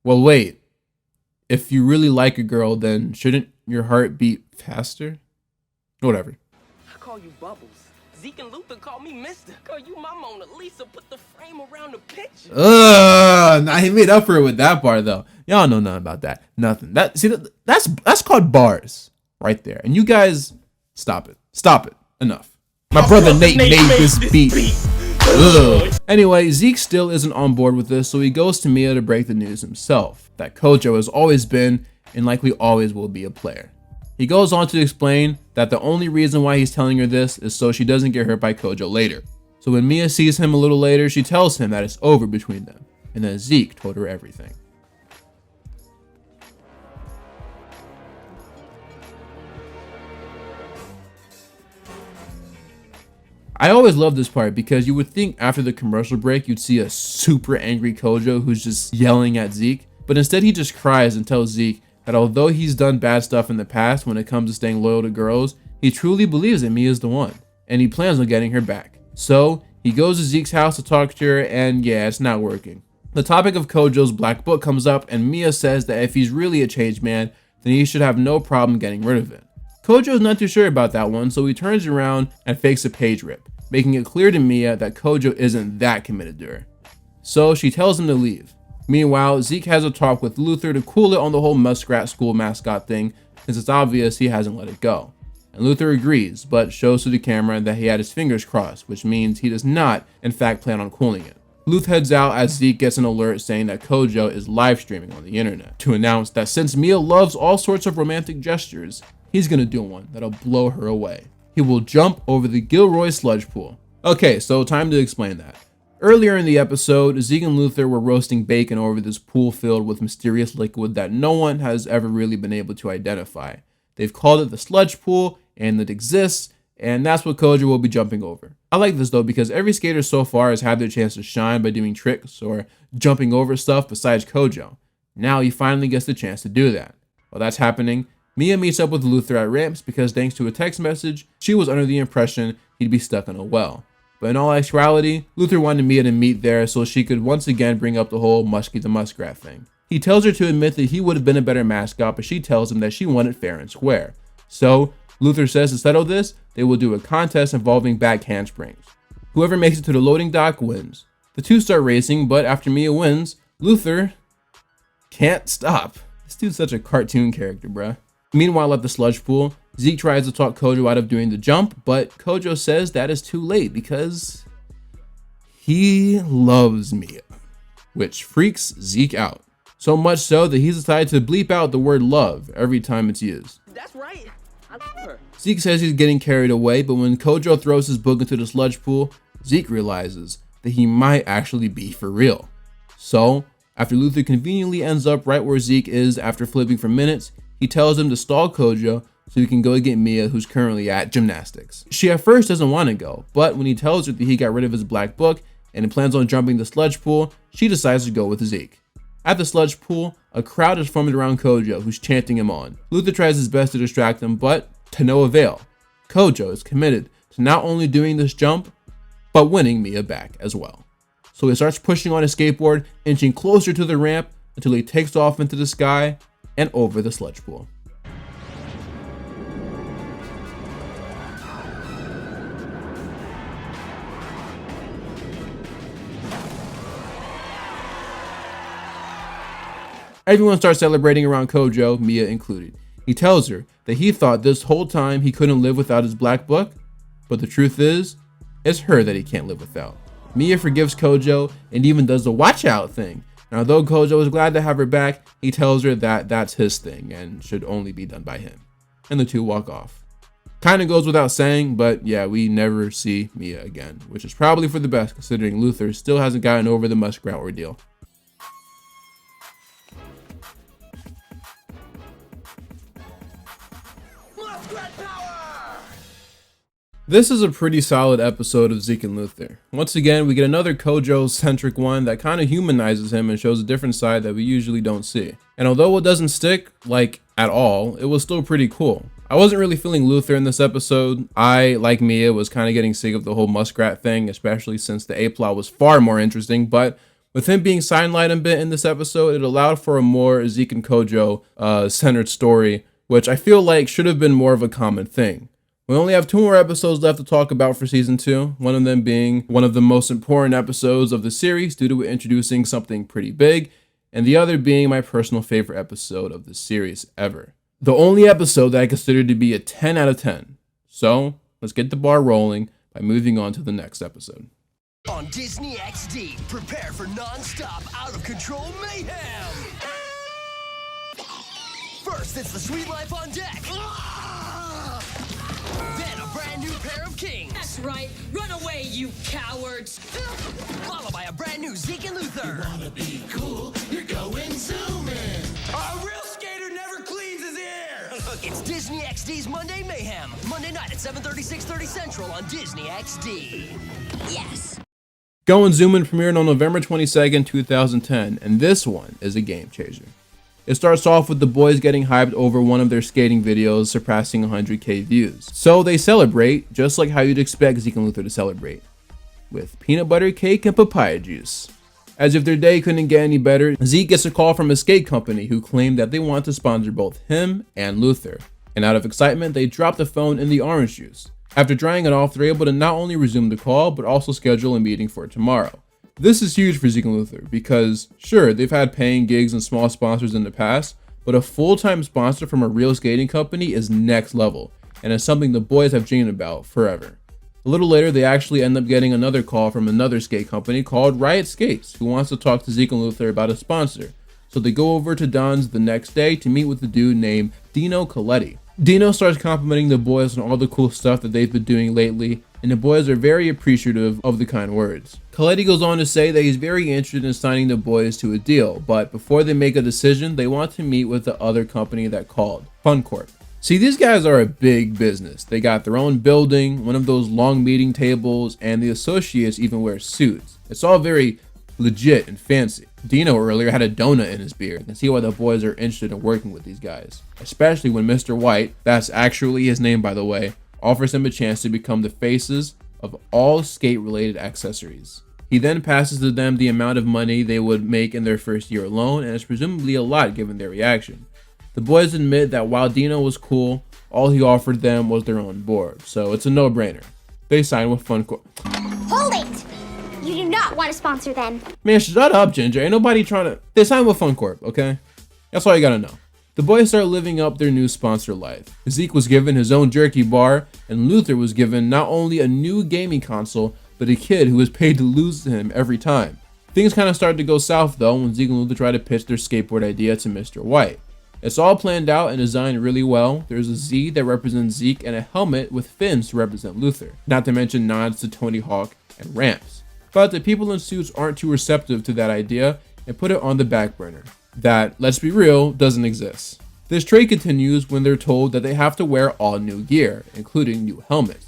Well, wait. If you really like a girl, then shouldn't your heart beat faster? Whatever. I call you Bubbles. Zeke and Luther call me Mister. Call you my Mona Lisa. Put the frame around the picture. Nah, he made up for it with that bar though. Y'all know nothing about that. Nothing. That's called bars right there. And you guys, stop it. Stop it. Enough. My brother Nate made this beat. Ugh. Anyway, Zeke still isn't on board with this, so he goes to Mia to break the news himself that Kojo has always been and likely always will be a player. He goes on to explain that the only reason why he's telling her this is so she doesn't get hurt by Kojo later. So when Mia sees him a little later, she tells him that it's over between them and that Zeke told her everything. I always love this part because you would think after the commercial break you'd see a super angry Kojo who's just yelling at Zeke, but instead he just cries and tells Zeke that although he's done bad stuff in the past when it comes to staying loyal to girls, he truly believes that Mia's the one, and he plans on getting her back. So he goes to Zeke's house to talk to her, and yeah, it's not working. The topic of Kojo's black book comes up, and Mia says that if he's really a changed man, then he should have no problem getting rid of it. Kojo's not too sure about that one, so he turns around and fakes a page rip, making it clear to Mia that Kojo isn't that committed to her. So she tells him to leave. Meanwhile, Zeke has a talk with Luther to cool it on the whole muskrat school mascot thing, since it's obvious he hasn't let it go. And Luther agrees, but shows to the camera that he had his fingers crossed, which means he does not, in fact, plan on cooling it. Luther heads out as Zeke gets an alert saying that Kojo is live streaming on the internet to announce that since Mia loves all sorts of romantic gestures, he's gonna do one that'll blow her away. He will jump over the Gilroy sludge pool. Okay, so time to explain that. Earlier in the episode, Zeke and Luther were roasting bacon over this pool filled with mysterious liquid that no one has ever really been able to identify. They've called it the sludge pool, and it exists, and that's what Kojo will be jumping over. I like this though because every skater so far has had their chance to shine by doing tricks or jumping over stuff besides Kojo. Now he finally gets the chance to do that. While that's happening, Mia meets up with Luther at ramps because thanks to a text message, she was under the impression he'd be stuck in a well. But in all actuality, Luther wanted Mia to meet there so she could once again bring up the whole Muskie the Muskrat thing. He tells her to admit that he would have been a better mascot, but she tells him that she won it fair and square. So Luther says to settle this, they will do a contest involving back handsprings. Whoever makes it to the loading dock wins. The two start racing, but after Mia wins, Luther can't stop. This dude's such a cartoon character, bruh. Meanwhile, at the sludge pool, Zeke tries to talk Kojo out of doing the jump, but Kojo says that is too late because he loves Mia, which freaks Zeke out. So much so that he's decided to bleep out the word love every time it's used. That's right. I love her. Zeke says he's getting carried away, but when Kojo throws his book into the sludge pool, Zeke realizes that he might actually be for real. So, after Luther conveniently ends up right where Zeke is after flipping for minutes, he tells him to stall Kojo so he can go get Mia, who's currently at gymnastics. She at first doesn't want to go, but when he tells her that he got rid of his black book and he plans on jumping the sludge pool, she decides to go with Zeke. At the sludge pool, a crowd is formed around Kojo, who's chanting him on. Luther tries his best to distract him, but to no avail. Kojo is committed to not only doing this jump, but winning Mia back as well. So he starts pushing on his skateboard, inching closer to the ramp until he takes off into the sky and over the sludge pool. Everyone starts celebrating around Kojo, Mia included. He tells her that he thought this whole time he couldn't live without his black book, but the truth is, it's her that he can't live without. Mia forgives Kojo and even does the watch out thing. And although Kojo is glad to have her back, he tells her that that's his thing and should only be done by him. And the two walk off. Kinda goes without saying, but yeah, we never see Mia again, which is probably for the best considering Luther still hasn't gotten over the muskrat ordeal. This is a pretty solid episode of Zeke and Luther. Once again, we get another Kojo-centric one that kind of humanizes him and shows a different side that we usually don't see. And although it doesn't stick, like, at all, it was still pretty cool. I wasn't really feeling Luther in this episode. I, like Mia, was kind of getting sick of the whole muskrat thing, especially since the A-plot was far more interesting, but with him being sidelined a bit in this episode, it allowed for a more Zeke and Kojo centered story, which I feel like should have been more of a common thing. We only have 2 more episodes left to talk about for season 2, one of them being one of the most important episodes of the series due to introducing something pretty big, and the other being my personal favorite episode of the series ever. The only episode that I consider to be a 10 out of 10. So, let's get the bar rolling by moving on to the next episode. On Disney XD, prepare for non-stop, out-of-control mayhem! First, it's the sweet life on deck. Then a brand new pair of kings. That's right. Run away, you cowards. Followed by a brand new Zeke and Luther. You wanna be cool? You're going zooming. A real skater never cleans his ears. It's Disney XD's Monday Mayhem. Monday night at 7:30, 6:30 Central on Disney XD. Yes. Going Zooming premiered on November 22nd, 2010, and this one is a game changer. It starts off with the boys getting hyped over one of their skating videos surpassing 100k views. So they celebrate, just like how you'd expect Zeke and Luther to celebrate, with peanut butter cake and papaya juice. As if their day couldn't get any better, Zeke gets a call from a skate company who claimed that they want to sponsor both him and Luther. And out of excitement, they drop the phone in the orange juice. After drying it off, they're able to not only resume the call, but also schedule a meeting for tomorrow. This is huge for Zeke and Luther because, sure, they've had paying gigs and small sponsors in the past, but a full-time sponsor from a real skating company is next level, and it's something the boys have dreamed about forever. A little later, they actually end up getting another call from another skate company called Riot Skates, who wants to talk to Zeke and Luther about a sponsor. So they go over to Don's the next day to meet with the dude named Dino Coletti. Dino starts complimenting the boys on all the cool stuff that they've been doing lately, and the boys are very appreciative of the kind words. Coletti goes on to say that he's very interested in signing the boys to a deal, but before they make a decision, they want to meet with the other company that called, Fun Corp. See, these guys are a big business. They got their own building, one of those long meeting tables, and the associates even wear suits. It's all very legit and fancy. Dino earlier had a donut in his beer. You can see why the boys are interested in working with these guys, especially when Mr. White, that's actually his name by the way, offers him a chance to become the faces of all skate-related accessories. He then passes to them the amount of money they would make in their first year alone, and it's presumably a lot given their reaction. The boys admit that while Dino was cool, all he offered them was their own board, so it's a no-brainer. They sign with Fun Corp. Hold it! You do not want to sponsor them. Man, shut up, Ginger. Ain't nobody trying to... They sign with Fun Corp, okay? That's all you gotta know. The boys start living up their new sponsor life. Zeke was given his own jerky bar, and Luther was given not only a new gaming console, but a kid who was paid to lose to him every time. Things kind of started to go south though when Zeke and Luther tried to pitch their skateboard idea to Mr. White. It's all planned out and designed really well. There's a Z that represents Zeke and a helmet with fins to represent Luther, not to mention nods to Tony Hawk and ramps. But the people in suits aren't too receptive to that idea and put it on the back burner. That, let's be real, doesn't exist. This trade continues when they're told that they have to wear all new gear, including new helmets.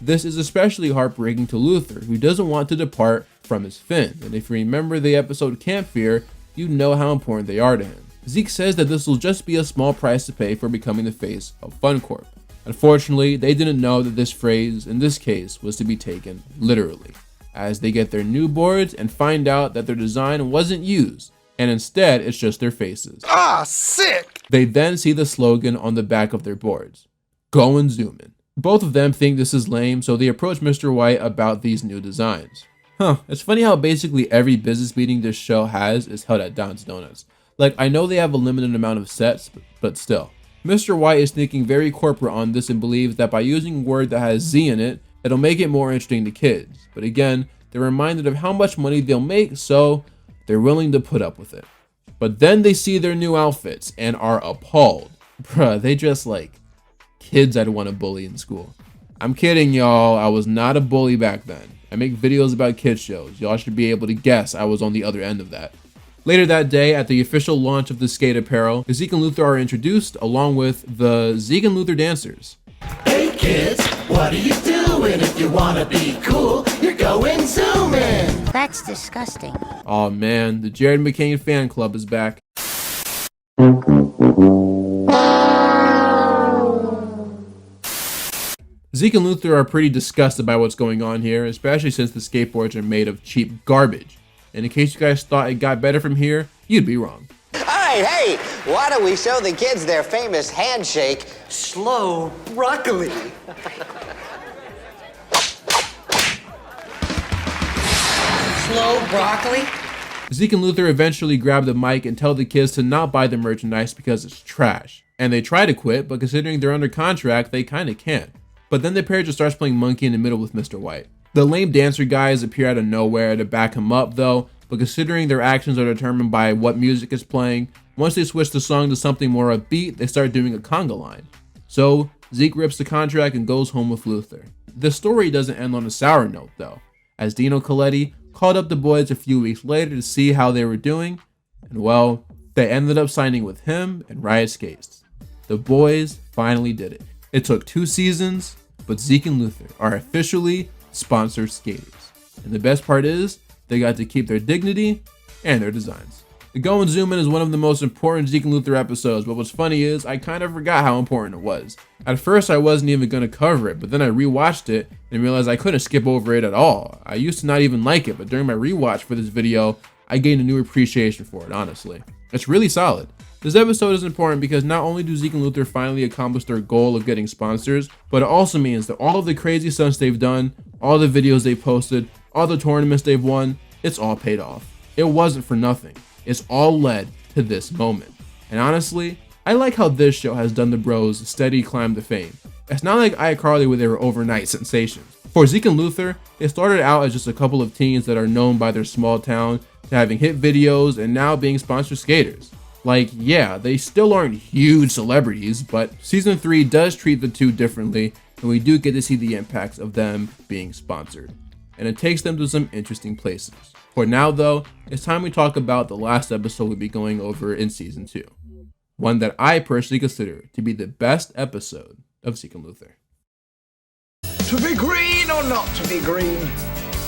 This is especially heartbreaking to Luther, who doesn't want to depart from his fins, and if you remember the episode Camp Fear, you know how important they are to him. Zeke says that this will just be a small price to pay for becoming the face of Fun Corp. Unfortunately, they didn't know that this phrase, in this case, was to be taken literally, as they get their new boards and find out that their design wasn't used, and instead it's just their faces. Ah, sick! They then see the slogan on the back of their boards, "Going Zoomin'." Both of them think this is lame, so they approach Mr. White about these new designs. It's funny how basically every business meeting this show has is held at Don's Donuts. Like, I know they have a limited amount of sets, but still. Mr. White is thinking very corporate on this and believes that by using a word that has Z in it, it'll make it more interesting to kids. But again, they're reminded of how much money they'll make, so they're willing to put up with it. But then they see their new outfits and are appalled. Bruh, they dress like kids I'd want to bully in school. I'm kidding, y'all. I was not a bully back then. I make videos about kids shows. Y'all should be able to guess I was on the other end of that. Later that day, at the official launch of the skate apparel, Zeke and Luther are introduced along with the Zeke and Luther dancers. Hey kids, what are you doing? And if you wanna be cool, you're going zooming. That's disgusting. Oh man, the Jared McCain fan club is back. Zeke and Luther are pretty disgusted by what's going on here, especially since the skateboards are made of cheap garbage. And in case you guys thought it got better from here, you'd be wrong. Hey, why don't we show the kids their famous handshake, slow broccoli? Slow broccoli? Zeke and Luther eventually grab the mic and tell the kids to not buy the merchandise because it's trash. And they try to quit, but considering they're under contract, they kinda can't. But then the pair just starts playing monkey in the middle with Mr. White. The lame dancer guys appear out of nowhere to back him up though, but considering their actions are determined by what music is playing, once they switch the song to something more upbeat, they start doing a conga line. So Zeke rips the contract and goes home with Luther. The story doesn't end on a sour note though, as Dino Coletti called up the boys a few weeks later to see how they were doing, and well, they ended up signing with him and Riot Skates. The boys finally did it. It took 2 seasons, but Zeke and Luther are officially sponsored skaters. And the best part is, they got to keep their dignity and their designs. The Go and Zoom In is one of the most important Zeke and Luther episodes, but what's funny is, I kind of forgot how important it was. At first I wasn't even going to cover it, but then I rewatched it and realized I couldn't skip over it at all. I used to not even like it, but during my rewatch for this video, I gained a new appreciation for it, honestly. It's really solid. This episode is important because not only do Zeke and Luther finally accomplish their goal of getting sponsors, but it also means that all of the crazy stunts they've done, all the videos they posted, all the tournaments they've won, it's all paid off. It wasn't for nothing. It's all led to this moment. And honestly, I like how this show has done the bros a steady climb to fame. It's not like iCarly where they were overnight sensations. For Zeke and Luther, it started out as just a couple of teens that are known by their small town to having hit videos and now being sponsored skaters. Like, yeah, they still aren't huge celebrities, but season 3 does treat the two differently, and we do get to see the impacts of them being sponsored. And it takes them to some interesting places. For now though, it's time we talk about the last episode we'll be going over in season 2. One that I personally consider to be the best episode of Zeke and Luther. To be green or not to be green?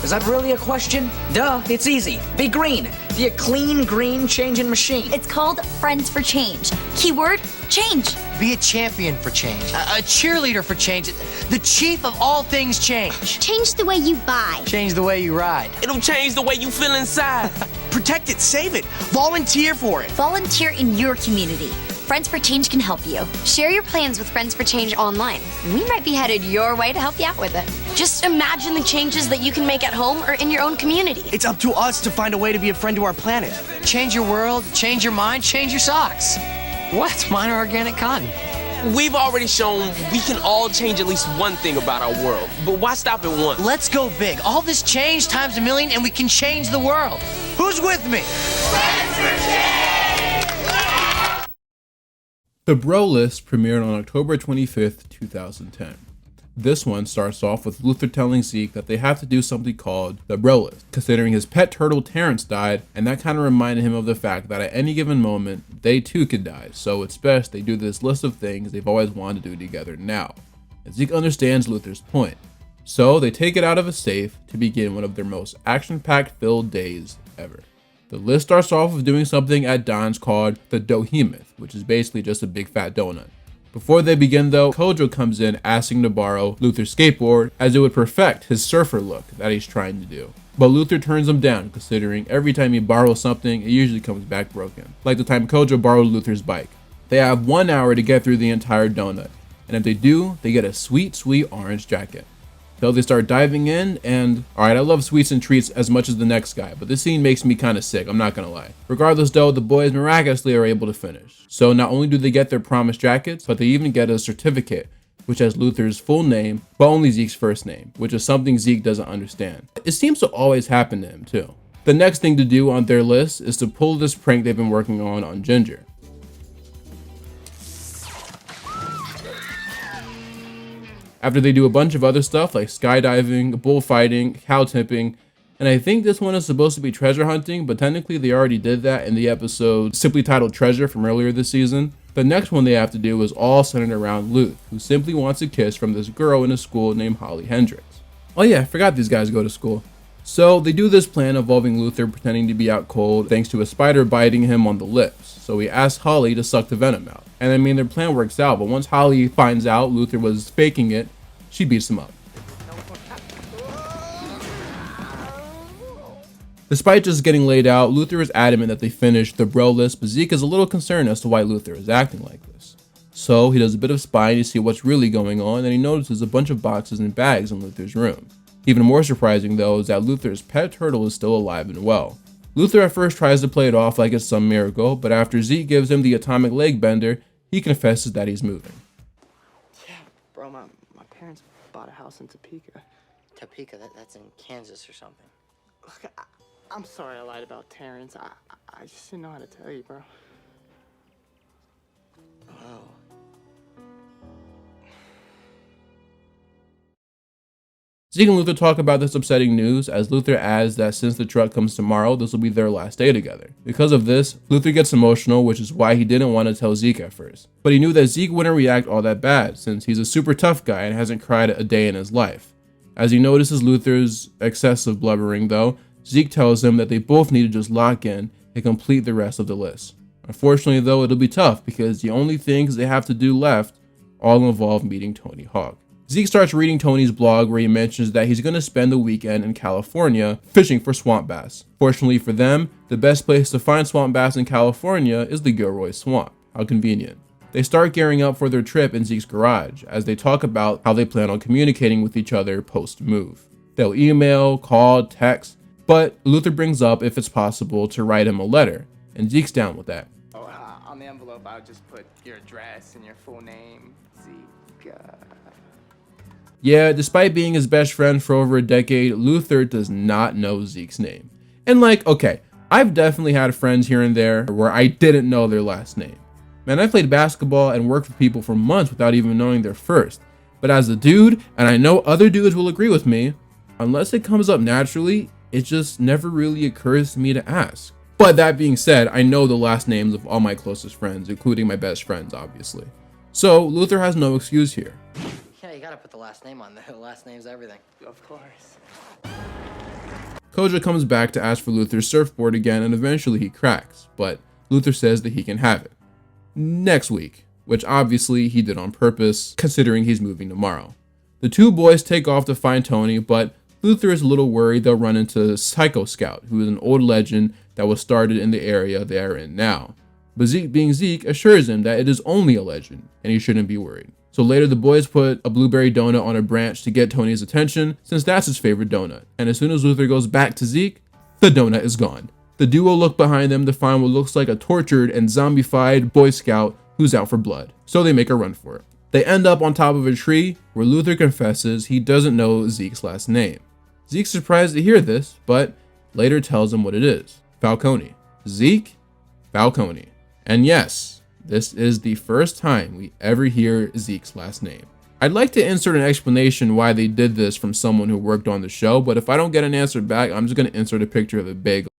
Is that really a question? Duh, it's easy. Be green. Be a clean, green changing machine. It's called Friends for Change. Keyword, change. Be a champion for change. A cheerleader for change. The chief of all things change. Change the way you buy. Change the way you ride. It'll change the way you feel inside. Protect it, save it, volunteer for it. Volunteer in your community. Friends for Change can help you. Share your plans with Friends for Change online. We might be headed your way to help you out with it. Just imagine the changes that you can make at home or in your own community. It's up to us to find a way to be a friend to our planet. Change your world, change your mind, change your socks. What? Mine are organic cotton. We've already shown we can all change at least one thing about our world, but why stop at one? Let's go big. All this change times a million and we can change the world. Who's with me? Friends for Change! The Bro List premiered on October 25th, 2010. This one starts off with Luther telling Zeke that they have to do something called the Bro List, considering his pet turtle Terrence died, and that kind of reminded him of the fact that at any given moment, they too could die, so it's best they do this list of things they've always wanted to do together now. And Zeke understands Luther's point, so they take it out of a safe to begin one of their most action-packed filled days ever. The list starts off with doing something at Don's called the Dohemoth, which is basically just a big fat donut. Before they begin though, Kojo comes in asking to borrow Luther's skateboard as it would perfect his surfer look that he's trying to do. But Luther turns him down considering every time he borrows something, it usually comes back broken. Like the time Kojo borrowed Luther's bike. They have 1 hour to get through the entire donut, and if they do, they get a sweet, sweet orange jacket. So they start diving in, and alright, I love sweets and treats as much as the next guy, but this scene makes me kinda sick, I'm not gonna lie. Regardless though, the boys miraculously are able to finish. So not only do they get their promised jackets, but they even get a certificate, which has Luther's full name, but only Zeke's first name, which is something Zeke doesn't understand. It seems to always happen to him too. The next thing to do on their list is to pull this prank they've been working on Ginger. After they do a bunch of other stuff like skydiving, bullfighting, cow tipping, and I think this one is supposed to be treasure hunting, but technically they already did that in the episode simply titled Treasure from earlier this season. The next one they have to do is all centered around Luth, who simply wants a kiss from this girl in a school named Holly Hendricks. Oh yeah, I forgot these guys go to school. So they do this plan involving Luther pretending to be out cold thanks to a spider biting him on the lips. So he asks Holly to suck the venom out. And I mean, their plan works out, but once Holly finds out Luther was faking it, she beats him up. Despite just getting laid out, Luther is adamant that they finish the bro list, but Zeke is a little concerned as to why Luther is acting like this. So he does a bit of spying to see what's really going on, and he notices a bunch of boxes and bags in Luther's room. Even more surprising though is that Luther's pet turtle is still alive and well. Luther at first tries to play it off like it's some miracle, but after Zeke gives him the atomic leg bender, he confesses that he's moving. Yeah, bro, my parents bought a house in Topeka. Topeka, that's in Kansas or something. Look, I'm sorry I lied about Terrence. I just didn't know how to tell you, bro. Oh. Zeke and Luther talk about this upsetting news as Luther adds that since the truck comes tomorrow, this will be their last day together. Because of this, Luther gets emotional, which is why he didn't want to tell Zeke at first. But he knew that Zeke wouldn't react all that bad since he's a super tough guy and hasn't cried a day in his life. As he notices Luther's excessive blubbering though, Zeke tells him that they both need to just lock in and complete the rest of the list. Unfortunately though, it'll be tough because the only things they have to do left all involve meeting Tony Hawk. Zeke starts reading Tony's blog where he mentions that he's going to spend the weekend in California fishing for swamp bass. Fortunately for them, the best place to find swamp bass in California is the Gilroy Swamp. How convenient. They start gearing up for their trip in Zeke's garage as they talk about how they plan on communicating with each other post-move. They'll email, call, text, but Luther brings up if it's possible to write him a letter, and Zeke's down with that. Oh, on the envelope, I'll just put your address and your full name, Zeke. Yeah, despite being his best friend for over a decade, Luther does not know Zeke's name. And like, okay, I've definitely had friends here and there where I didn't know their last name. Man, I played basketball and worked with people for months without even knowing their first. But as a dude, and I know other dudes will agree with me, unless it comes up naturally, it just never really occurs to me to ask. But that being said, I know the last names of all my closest friends, including my best friends, obviously. So Luther has no excuse here. Yeah, you gotta put the last name on there. The last name's everything. Of course. Koja comes back to ask for Luther's surfboard again, and eventually he cracks, but Luther says that he can have it next week, which obviously he did on purpose, considering he's moving tomorrow. The two boys take off to find Tony, but Luther is a little worried they'll run into Psycho Scout, who is an old legend that was started in the area they are in now. But Zeke, being Zeke, assures him that it is only a legend, and he shouldn't be worried. So later the boys put a blueberry donut on a branch to get Tony's attention, since that's his favorite donut. And as soon as Luther goes back to Zeke, the donut is gone. The duo look behind them to find what looks like a tortured and zombified Boy Scout who's out for blood. So they make a run for it. They end up on top of a tree where Luther confesses he doesn't know Zeke's last name. Zeke's surprised to hear this, but later tells him what it is. Falcone. Zeke Falcone. And yes, this is the first time we ever hear Zeke's last name. I'd like to insert an explanation why they did this from someone who worked on the show, but if I don't get an answer back, I'm just going to insert a picture of a bagel.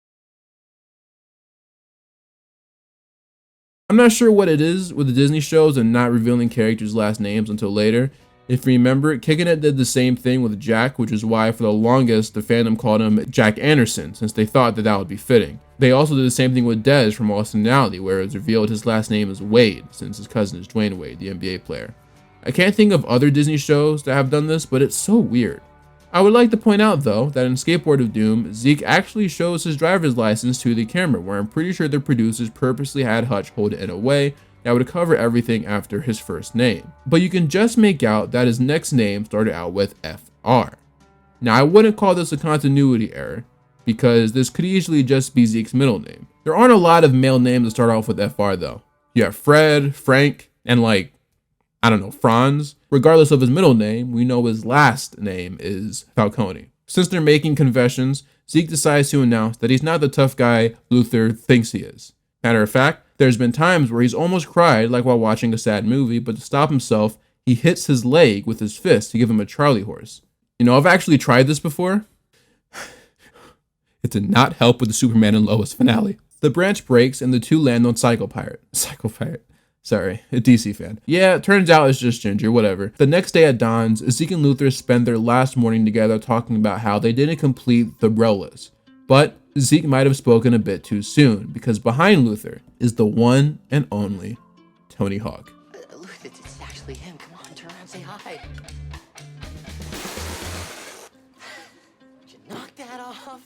I'm not sure what it is with the Disney shows and not revealing characters' last names until later. If you remember, Kickin' It did the same thing with Jack, which is why for the longest the fandom called him Jack Anderson, since they thought that would be fitting. They also did the same thing with Dez from Austin Alley, where it was revealed his last name is Wade, since his cousin is Dwayne Wade, the NBA player. I can't think of other Disney shows that have done this, but it's so weird. I would like to point out though, that in Skateboard of Doom, Zeke actually shows his driver's license to the camera, where I'm pretty sure the producers purposely had Hutch hold it in a way that would cover everything after his first name. But you can just make out that his next name started out with FR. Now I wouldn't call this a continuity error, because this could easily just be Zeke's middle name. There aren't a lot of male names that start off with FR though. You have Fred, Frank, and Franz. Regardless of his middle name, we know his last name is Falcone. Since they're making confessions, Zeke decides to announce that he's not the tough guy Luther thinks he is. Matter of fact, there's been times where he's almost cried like while watching a sad movie, but to stop himself, he hits his leg with his fist to give him a Charlie horse. You know, I've actually tried this before. It did not help with the Superman and Lois finale. The branch breaks and the two land on Psycho Pirate. Sorry, a DC fan. Yeah, it turns out it's just Ginger, whatever. The next day at Don's, Zeke and Luther spend their last morning together talking about how they didn't complete the bro list. But Zeke might have spoken a bit too soon, because behind Luther is the one and only Tony Hawk. Luther, it's actually him. Come on, turn around, say hi. Did you knock that off?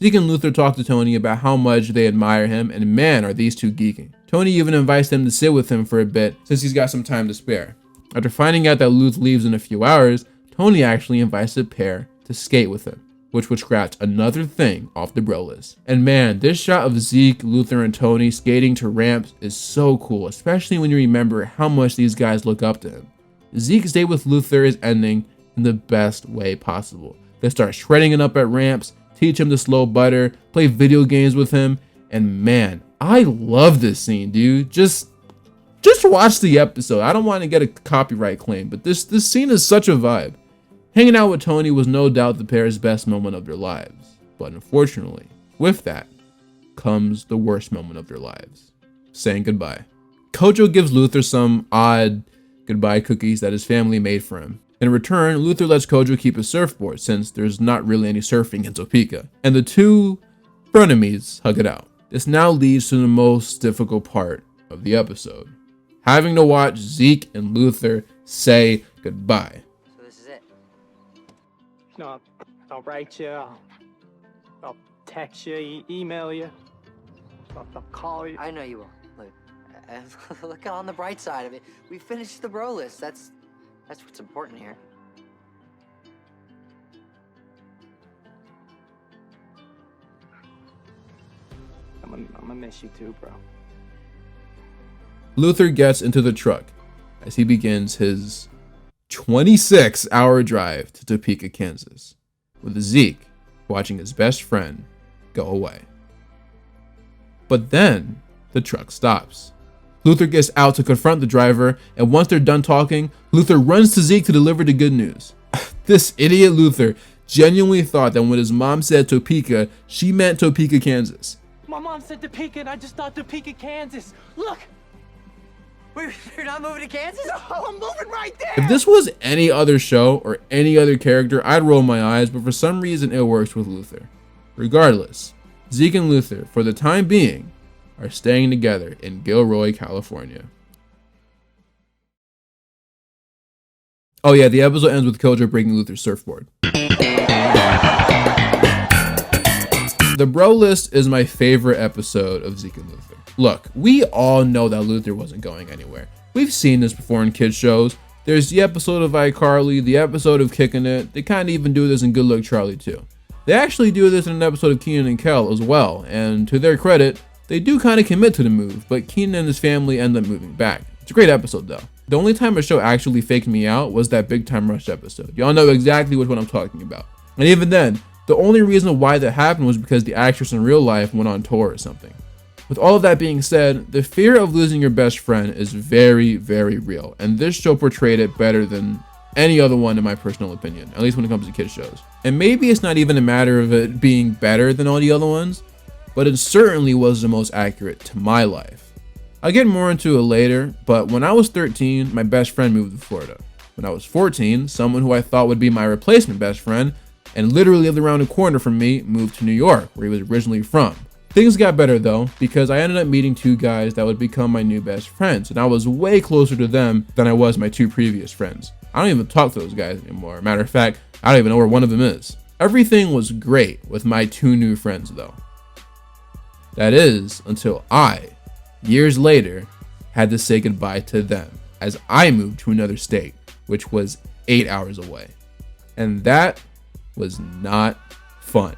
Zeke and Luther talk to Tony about how much they admire him, and man, are these two geeking. Tony even invites them to sit with him for a bit since he's got some time to spare. After finding out that Luth leaves in a few hours, Tony actually invites the pair to skate with him, which would scratch another thing off the bro list. And man, this shot of Zeke, Luther, and Tony skating to ramps is so cool, especially when you remember how much these guys look up to him. Zeke's day with Luther is ending in the best way possible. They start shredding it up at ramps, teach him to slow butter, play video games with him, and man, I love this scene, dude. Just watch the episode. I don't want to get a copyright claim, but this scene is such a vibe. Hanging out with Tony was no doubt the pair's best moment of their lives, but unfortunately, with that comes the worst moment of their lives: saying goodbye. Kojo gives Luther some odd goodbye cookies that his family made for him. In return, Luther lets Kojo keep his surfboard since there's not really any surfing in Topeka, and the two frenemies hug it out. This now leads to the most difficult part of the episode: having to watch Zeke and Luther say goodbye. So this is it. No, I'll write you. I'll text you, email you. I'll call you. I know you will. Look on the bright side of it. We finished the bro list. That's what's important here. I'm gonna miss you too, bro. Luther gets into the truck as he begins his 26-hour drive to Topeka, Kansas, with Zeke watching his best friend go away. But then the truck stops. Luther gets out to confront the driver, and once they're done talking, Luther runs to Zeke to deliver the good news. This idiot Luther genuinely thought that when his mom said Topeka, she meant Topeka, Kansas. My mom said Topeka, and I just thought Topeka, Kansas. Look! Wait, you're not moving to Kansas? No, I'm moving right there! If this was any other show or any other character, I'd roll my eyes, but for some reason it works with Luther. Regardless, Zeke and Luther, for the time being, are staying together in Gilroy, California. Oh yeah, the episode ends with Kojo breaking Luther's surfboard. The bro list is my favorite episode of Zeke and Luther. Look, we all know that Luther wasn't going anywhere. We've seen this before in kids shows. There's the episode of iCarly, the episode of Kicking It. They kind of even do this in Good Luck Charlie too. They actually do this in an episode of Kenan and Kel as well, and to their credit, they do kind of commit to the move, but Kenan and his family end up moving back. It's a great episode though. The only time a show actually faked me out was that Big Time Rush episode. Y'all know exactly which one I'm talking about. And even then, the only reason why that happened was because the actress in real life went on tour or something. With all of that being said, the fear of losing your best friend is very, very real, and this show portrayed it better than any other one in my personal opinion, at least when it comes to kids shows. And maybe it's not even a matter of it being better than all the other ones, but it certainly was the most accurate to my life. I'll get more into it later, but when I was 13, my best friend moved to Florida. When I was 14, someone who I thought would be my replacement best friend, and literally lived around the corner from me, moved to New York, where he was originally from. Things got better though, because I ended up meeting two guys that would become my new best friends, and I was way closer to them than I was my two previous friends. I don't even talk to those guys anymore. Matter of fact, I don't even know where one of them is. Everything was great with my two new friends though. That is, until I, years later, had to say goodbye to them as I moved to another state, which was 8 hours away. And that was not fun.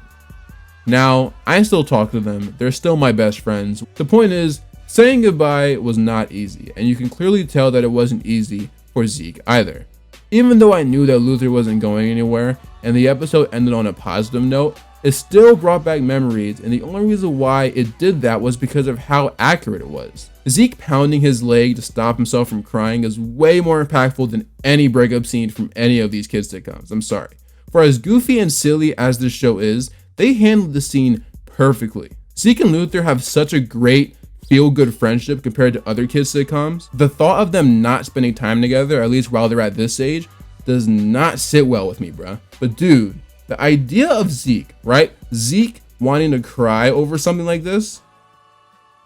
Now, I still talk to them, they're still my best friends. The point is, saying goodbye was not easy, and you can clearly tell that it wasn't easy for Zeke either. Even though I knew that Luther wasn't going anywhere, and the episode ended on a positive note, it still brought back memories, and the only reason why it did that was because of how accurate it was. Zeke pounding his leg to stop himself from crying is way more impactful than any breakup scene from any of these kids sitcoms, I'm sorry. For as goofy and silly as this show is, they handled the scene perfectly. Zeke and Luther have such a great feel-good friendship compared to other kids sitcoms, the thought of them not spending time together, at least while they're at this age, does not sit well with me, bruh. But dude, the idea of Zeke, right? Zeke wanting to cry over something like this?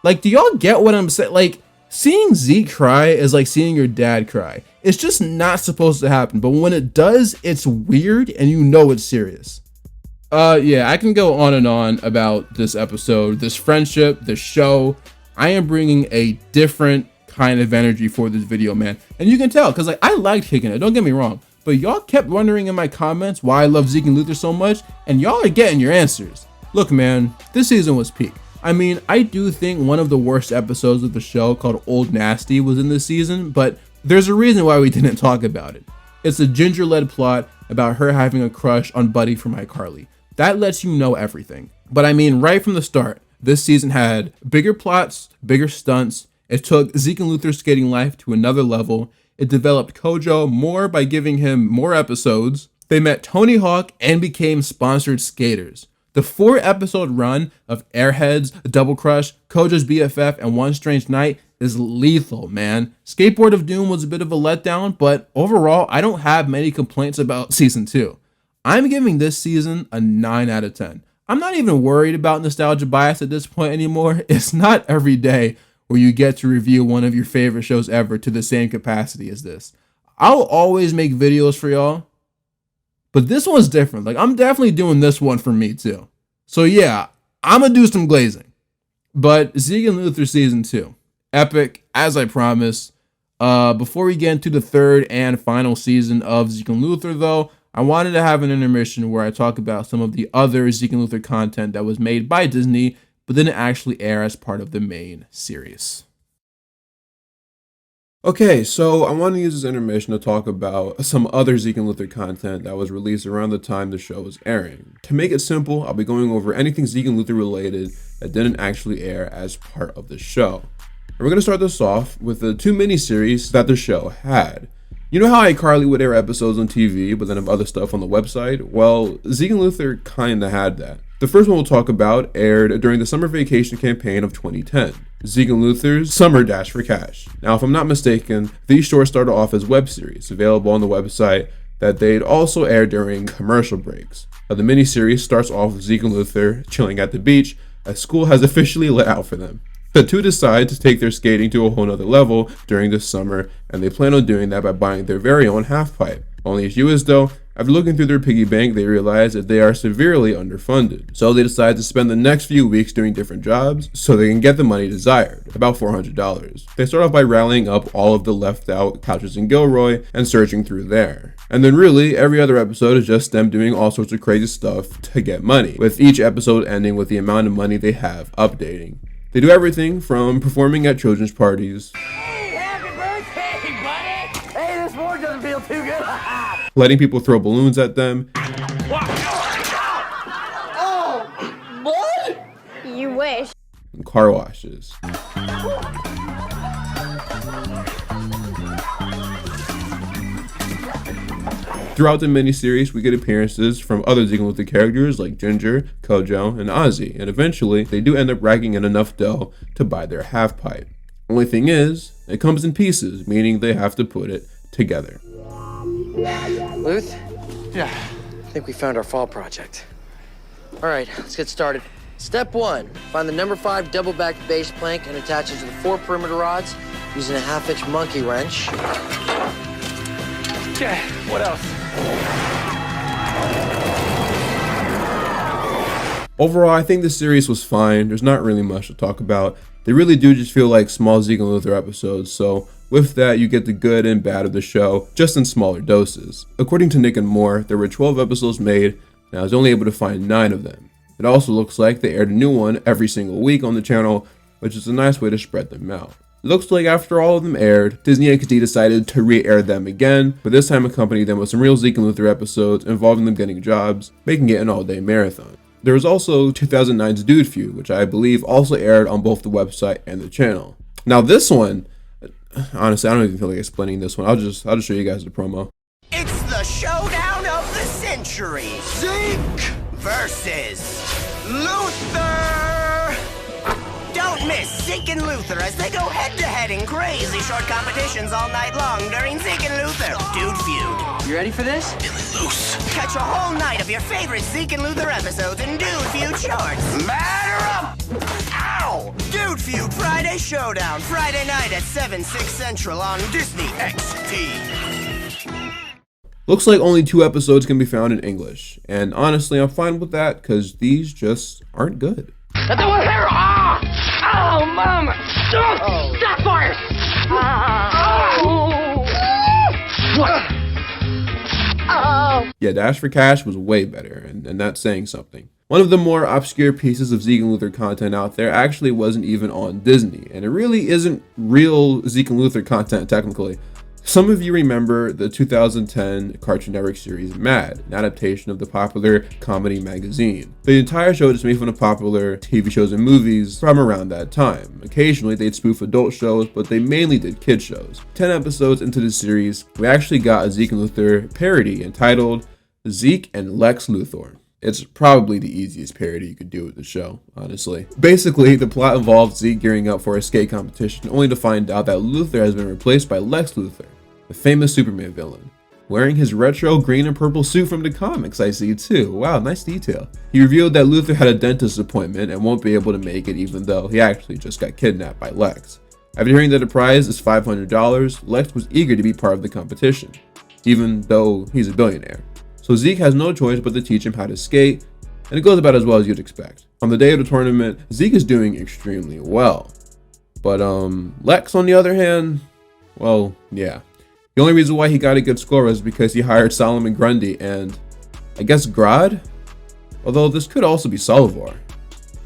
Like, do y'all get what I'm saying? Like, seeing Zeke cry is like seeing your dad cry. It's just not supposed to happen, but when it does, it's weird and you know it's serious. Yeah, I can go on and on about this episode, this friendship, this show. I am bringing a different kind of energy for this video, man. And you can tell, because like I liked kicking it, don't get me wrong. But y'all kept wondering in my comments why I love Zeke and Luther so much, and y'all are getting your answers. Look, man, this season was peak. I mean, I do think one of the worst episodes of the show, called Old Nasty, was in this season, but there's a reason why we didn't talk about it. It's a Ginger-led plot about her having a crush on Buddy from iCarly. That lets you know everything. But I mean, right from the start, this season had bigger plots, bigger stunts. It took Zeke and Luther's skating life to another level. It developed Kojo more by giving him more episodes. They met Tony Hawk and became sponsored skaters. The 4-episode run of Airheads, Double Crush, Kojo's BFF, and One Strange Night is lethal, man. Skateboard of Doom was a bit of a letdown, but overall, I don't have many complaints about season 2. I'm giving this season a 9 out of 10. I'm not even worried about nostalgia bias at this point anymore. It's not every day where you get to review one of your favorite shows ever to the same capacity as this. I'll always make videos for y'all, but this one's different. Like, I'm definitely doing this one for me too. So yeah, I'm gonna do some glazing. But Zeke and Luther season 2, epic, as I promised. Before we get into the third and final season of Zeke and Luther though, I wanted to have an intermission where I talk about some of the other Zeke and Luther content that was made by Disney, but didn't actually air as part of the main series. Okay, so I want to use this intermission to talk about some other Zeke and Luther content that was released around the time the show was airing. To make it simple, I'll be going over anything Zeke and Luther related that didn't actually air as part of the show. And we're going to start this off with the 2 miniseries that the show had. You know how iCarly would air episodes on TV, but then have other stuff on the website? Well, Zeke and Luther kinda had that. The first one we'll talk about aired during the summer vacation campaign of 2010, Zeke and Luther's Summer Dash for Cash. Now, if I'm not mistaken, these shorts started off as web series, available on the website, that they'd also air during commercial breaks. Now, the miniseries starts off with Zeke and Luther chilling at the beach as school has officially let out for them. The two decide to take their skating to a whole nother level during the summer, and they plan on doing that by buying their very own halfpipe. Only issue is though, after looking through their piggy bank, they realize that they are severely underfunded. So they decide to spend the next few weeks doing different jobs so they can get the money desired, about $400. They start off by rallying up all of the left out couches in Gilroy and searching through there. And then really, every other episode is just them doing all sorts of crazy stuff to get money, with each episode ending with the amount of money they have updating. They do everything from performing at children's parties, Happy birthday, buddy! Hey, this board doesn't feel too good. letting people throw balloons at them, Oh, what? You wish. and car washes. Throughout the miniseries, we get appearances from other Zeke and Luther characters like Ginger, Kojo, and Ozzy, and eventually they do end up racking in enough dough to buy their halfpipe. Only thing is, it comes in pieces, meaning they have to put it together. Luth? Yeah. I think we found our fall project. All right, let's get started. Step 1, find the number 5 double-backed base plank and attach it to the 4 perimeter rods using a 1/2-inch monkey wrench. Okay, what else? Overall, I think this series was fine. There's not really much to talk about. They really do just feel like small Zeke and Luther episodes, so with that, you get the good and bad of the show, just in smaller doses. According to Nick and Moore, there were 12 episodes made, and I was only able to find 9 of them. It also looks like they aired a new one every single week on the channel, which is a nice way to spread them out. It looks like after all of them aired, Disney XD decided to re-air them again, but this time accompany them with some real Zeke and Luther episodes involving them getting jobs, making it an all-day marathon. There was also 2009's Dude Feud, which I believe also aired on both the website and the channel. Now this one, honestly, I don't even feel like explaining this one. I'll just show you guys the promo. It's the showdown of the century. Zeke versus Luther. Don't miss Zeke and Luther as they go head-to-head in crazy short competitions all night long during Zeke and Luther Dude Feud. You ready for this? Loose. Catch a whole night of your favorite Zeke and Luther episodes in Dude Feud shorts. Matter up! Ow! Dude Feud Friday Showdown, Friday night at 7/6 Central on Disney XD. Looks like only 2 episodes can be found in English, and honestly I'm fine with that because these just aren't good. Oh, Mama! Stop fire! Yeah, Dash for Cash was way better, and that's saying something. One of the more obscure pieces of Zeke and Luther content out there actually wasn't even on Disney, and it really isn't real Zeke and Luther content technically. Some of you remember the 2010 Cartoon Network series Mad, an adaptation of the popular comedy magazine. The entire show is made from the popular TV shows and movies from around that time. Occasionally they'd spoof adult shows, but they mainly did kid shows. 10 episodes into the series, we actually got a Zeke and Luther parody entitled Zeke and Lex Luthor. It's probably the easiest parody you could do with the show, honestly. Basically, the plot involves Zeke gearing up for a skate competition, only to find out that Luther has been replaced by Lex Luthor, the famous Superman villain, wearing his retro green and purple suit from the comics. I see too. Wow, nice detail. He revealed that Luther had a dentist appointment and won't be able to make it, even though he actually just got kidnapped by Lex. After hearing that the prize is $500, Lex was eager to be part of the competition, even though he's a billionaire. So Zeke has no choice but to teach him how to skate, and it goes about as well as you'd expect. On the day of the tournament, Zeke is doing extremely well. But Lex, on the other hand, well, yeah. The only reason why he got a good score was because he hired Solomon Grundy and, I guess, Grodd? Although this could also be Salvor,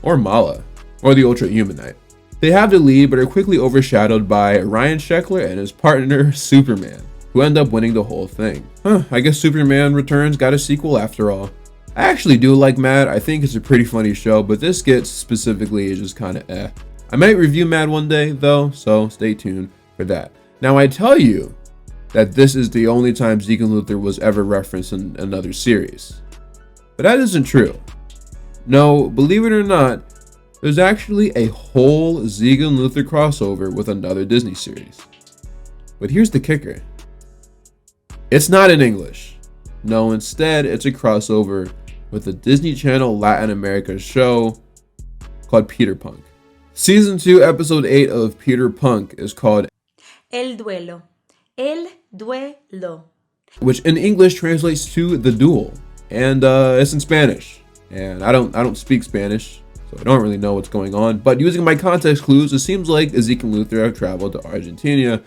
or Mala, or the Ultra Humanite. They have the lead, but are quickly overshadowed by Ryan Sheckler and his partner, Superman, who end up winning the whole thing. I guess Superman Returns got a sequel after all. I actually do like Mad. I think it's a pretty funny show, but this skit specifically is just kinda eh. I might review Mad one day though, so stay tuned for that. Now I tell you that this is the only time Zeke and Luther was ever referenced in another series. But that isn't true. No, believe it or not, there's actually a whole Zeke and Luther crossover with another Disney series. But here's the kicker. It's not in English. No, instead, it's a crossover with the Disney Channel Latin America show called Peter Punk. Season 2, episode 8 of Peter Punk is called El Duelo. El Duelo. Which in English translates to The Duel. And it's in Spanish. And I don't speak Spanish, so I don't really know what's going on. But using my context clues, it seems like Zeke and Luther have traveled to Argentina,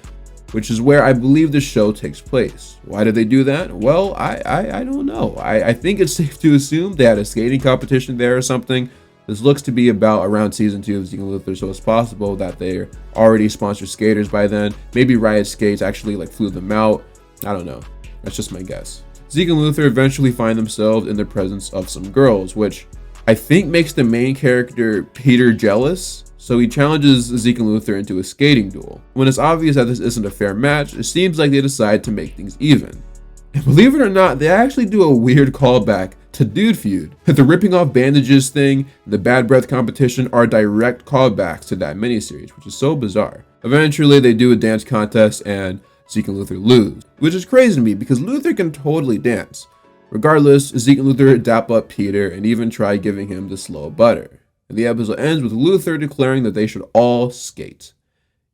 which is where I believe the show takes place. Why did they do that? Well, I don't know. I think it's safe to assume they had a skating competition there or something. This looks to be about around season 2 of Zeke and Luther, so it's possible that they're already sponsored skaters by then. Maybe Riot Skates actually like flew them out. I don't know. That's just my guess. Zeke and Luther eventually find themselves in the presence of some girls, which I think makes the main character Peter jealous. So he challenges Zeke and Luther into a skating duel. When it's obvious that this isn't a fair match, it seems like they decide to make things even. And believe it or not, they actually do a weird callback to Dude Feud. The ripping off bandages thing, and the bad breath competition are direct callbacks to that miniseries, which is so bizarre. Eventually, they do a dance contest and Zeke and Luther lose, which is crazy to me because Luther can totally dance. Regardless, Zeke and Luther dap up Peter and even try giving him the slow butter. And the episode ends with Luther declaring that they should all skate.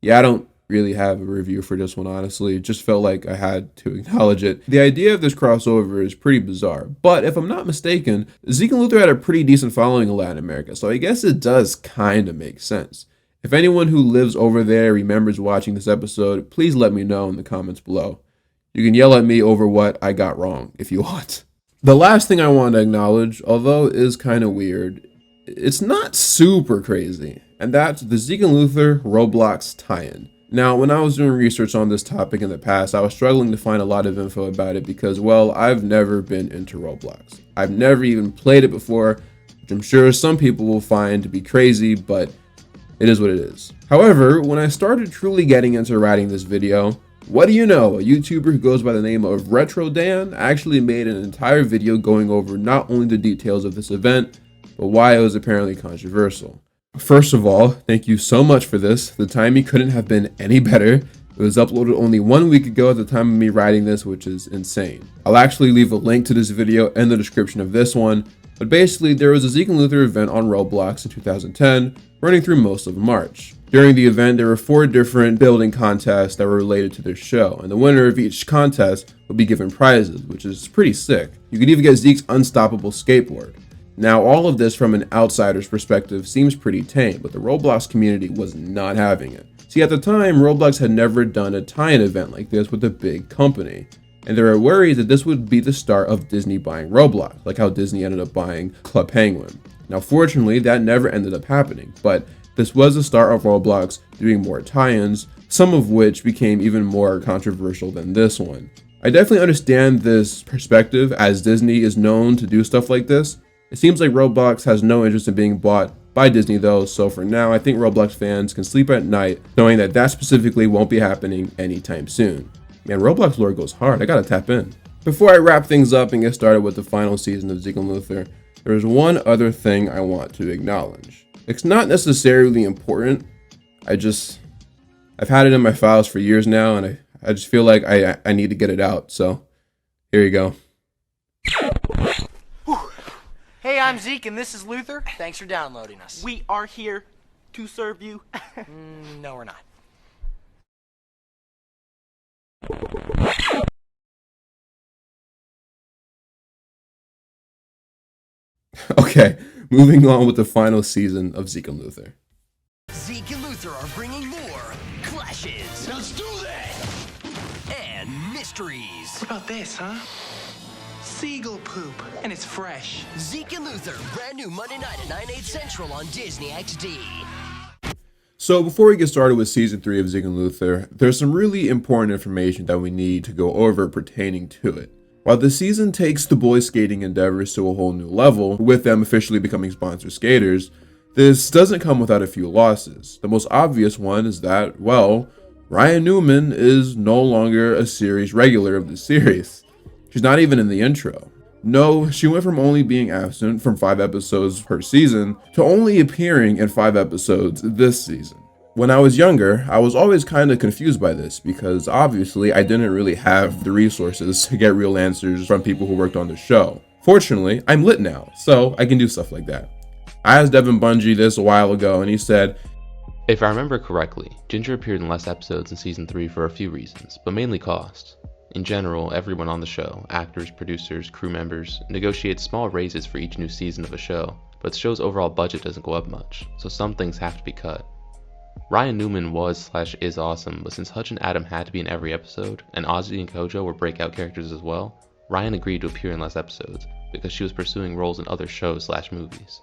Yeah, I don't really have a review for this one, honestly. It just felt like I had to acknowledge it. The idea of this crossover is pretty bizarre, but if I'm not mistaken, Zeke and Luther had a pretty decent following in Latin America, so I guess it does kind of make sense. If anyone who lives over there remembers watching this episode, please let me know in the comments below. You can yell at me over what I got wrong if you want. The last thing I want to acknowledge, although it is kind of weird, it's not super crazy, and that's the Zeke and Luther Roblox tie-in. Now, when I was doing research on this topic in the past, I was struggling to find a lot of info about it because, well, I've never been into Roblox. I've never even played it before, which I'm sure some people will find to be crazy, but it is what it is. However, when I started truly getting into writing this video, what do you know, a YouTuber who goes by the name of Retro Dan actually made an entire video going over not only the details of this event, but why it was apparently controversial. First of all, thank you so much for this. The timing couldn't have been any better. It was uploaded only 1 week ago at the time of me writing this, which is insane. I'll actually leave a link to this video in the description of this one. But basically, there was a Zeke and Luther event on Roblox in 2010, running through most of March. During the event, there were 4 different building contests that were related to their show, and the winner of each contest would be given prizes, which is pretty sick. You could even get Zeke's unstoppable skateboard. Now, all of this from an outsider's perspective seems pretty tame, but the Roblox community was not having it. See, at the time, Roblox had never done a tie-in event like this with a big company, and they were worried that this would be the start of Disney buying Roblox, like how Disney ended up buying Club Penguin. Now, fortunately, that never ended up happening, but this was the start of Roblox doing more tie-ins, some of which became even more controversial than this one. I definitely understand this perspective, as Disney is known to do stuff like this. It seems like Roblox has no interest in being bought by Disney though, so for now I think Roblox fans can sleep at night knowing that that specifically won't be happening anytime soon. Man, Roblox lore goes hard, I gotta tap in. Before I wrap things up and get started with the final season of Zeke and Luther, there is one other thing I want to acknowledge. It's not necessarily important, I've had it in my files for years now, and I just feel like I need to get it out, so here you go. Hey, I'm Zeke and this is Luther. Thanks for downloading us. We are here to serve you. No, we're not. Okay, moving on with the final season of Zeke and Luther. Zeke and Luther are bringing more clashes. Let's do that! And mysteries. What about this, huh? Seagull poop, and it's fresh. Zeke and Luther, brand new Monday night at 9/8 Central on Disney XD. So before we get started with season 3 of Zeke and Luther, there's some really important information that we need to go over pertaining to it. While the season takes the boys' skating endeavors to a whole new level, with them officially becoming sponsored skaters, this doesn't come without a few losses. The most obvious one is that, well, Ryan Newman is no longer a series regular of the series. She's not even in the intro. No, she went from only being absent from 5 episodes per season to only appearing in 5 episodes this season. When I was younger, I was always kind of confused by this because obviously I didn't really have the resources to get real answers from people who worked on the show. Fortunately, I'm lit now, so I can do stuff like that. I asked Devin Bungie this a while ago and he said, "If I remember correctly, Ginger appeared in less episodes in season 3 for a few reasons, but mainly cost. In general, everyone on the show, actors, producers, crew members, negotiates small raises for each new season of a show, but the show's overall budget doesn't go up much, so some things have to be cut. Ryan Newman was/is awesome, but since Hutch and Adam had to be in every episode, and Ozzy and Kojo were breakout characters as well, Ryan agreed to appear in less episodes, because she was pursuing roles in other shows/movies.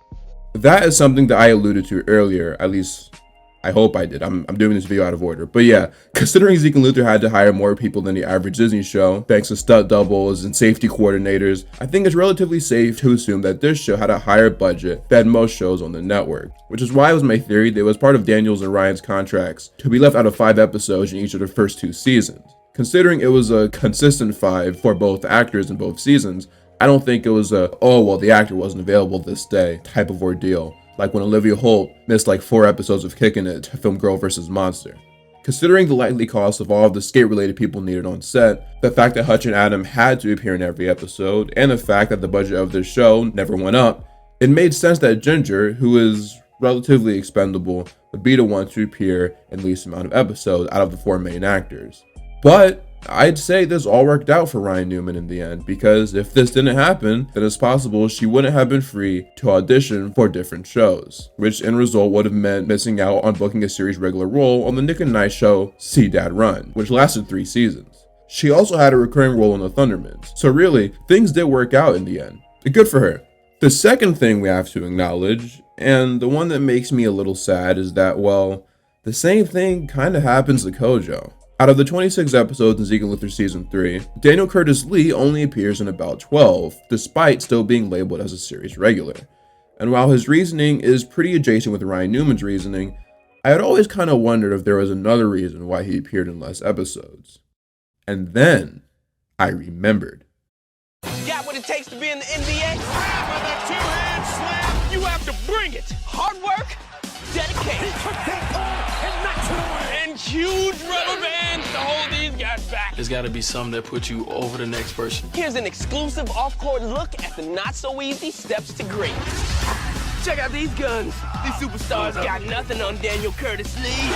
That is something that I alluded to earlier, at least I hope I did. I'm doing this video out of order. But yeah, considering Zeke and Luther had to hire more people than the average Disney show, thanks to stunt doubles and safety coordinators, I think it's relatively safe to assume that this show had a higher budget than most shows on the network. Which is why it was my theory that it was part of Daniel's and Ryan's contracts to be left out of 5 episodes in each of the first 2 seasons. Considering it was a consistent 5 for both actors in both seasons, I don't think it was a, oh well, the actor wasn't available this day type of ordeal, like when Olivia Holt missed like 4 episodes of Kickin' It to film Girl vs. Monster. Considering the likely cost of all of the skate-related people needed on set, the fact that Hutch and Adam had to appear in every episode, and the fact that the budget of this show never went up, it made sense that Ginger, who is relatively expendable, would be the one to appear in the least amount of episodes out of the 4 main actors. But I'd say this all worked out for Ryan Newman in the end, because if this didn't happen, then it's possible she wouldn't have been free to audition for different shows, which in result would have meant missing out on booking a series regular role on the Nick and Night show See Dad Run, which lasted 3 seasons. She also had a recurring role in the Thundermans, so really, things did work out in the end. Good for her. The second thing we have to acknowledge, and the one that makes me a little sad, is that, well, the same thing kind of happens to Kojo. Out of the 26 episodes in Zeke and Luther Season 3, Daniel Curtis Lee only appears in about 12, despite still being labeled as a series regular. And while his reasoning is pretty adjacent with Ryan Newman's reasoning, I had always kind of wondered if there was another reason why he appeared in less episodes. And then, I remembered. Got what it takes to be in the NBA? Grab with a 2-hand slam, you have to bring it. Hard work, dedicated and huge rubber bands to hold these guys back. There's gotta be something that puts you over the next person. Here's an exclusive off-court look at the not-so-easy steps to greatness. Check out these guns. These superstars got nothing on Daniel Curtis Lee.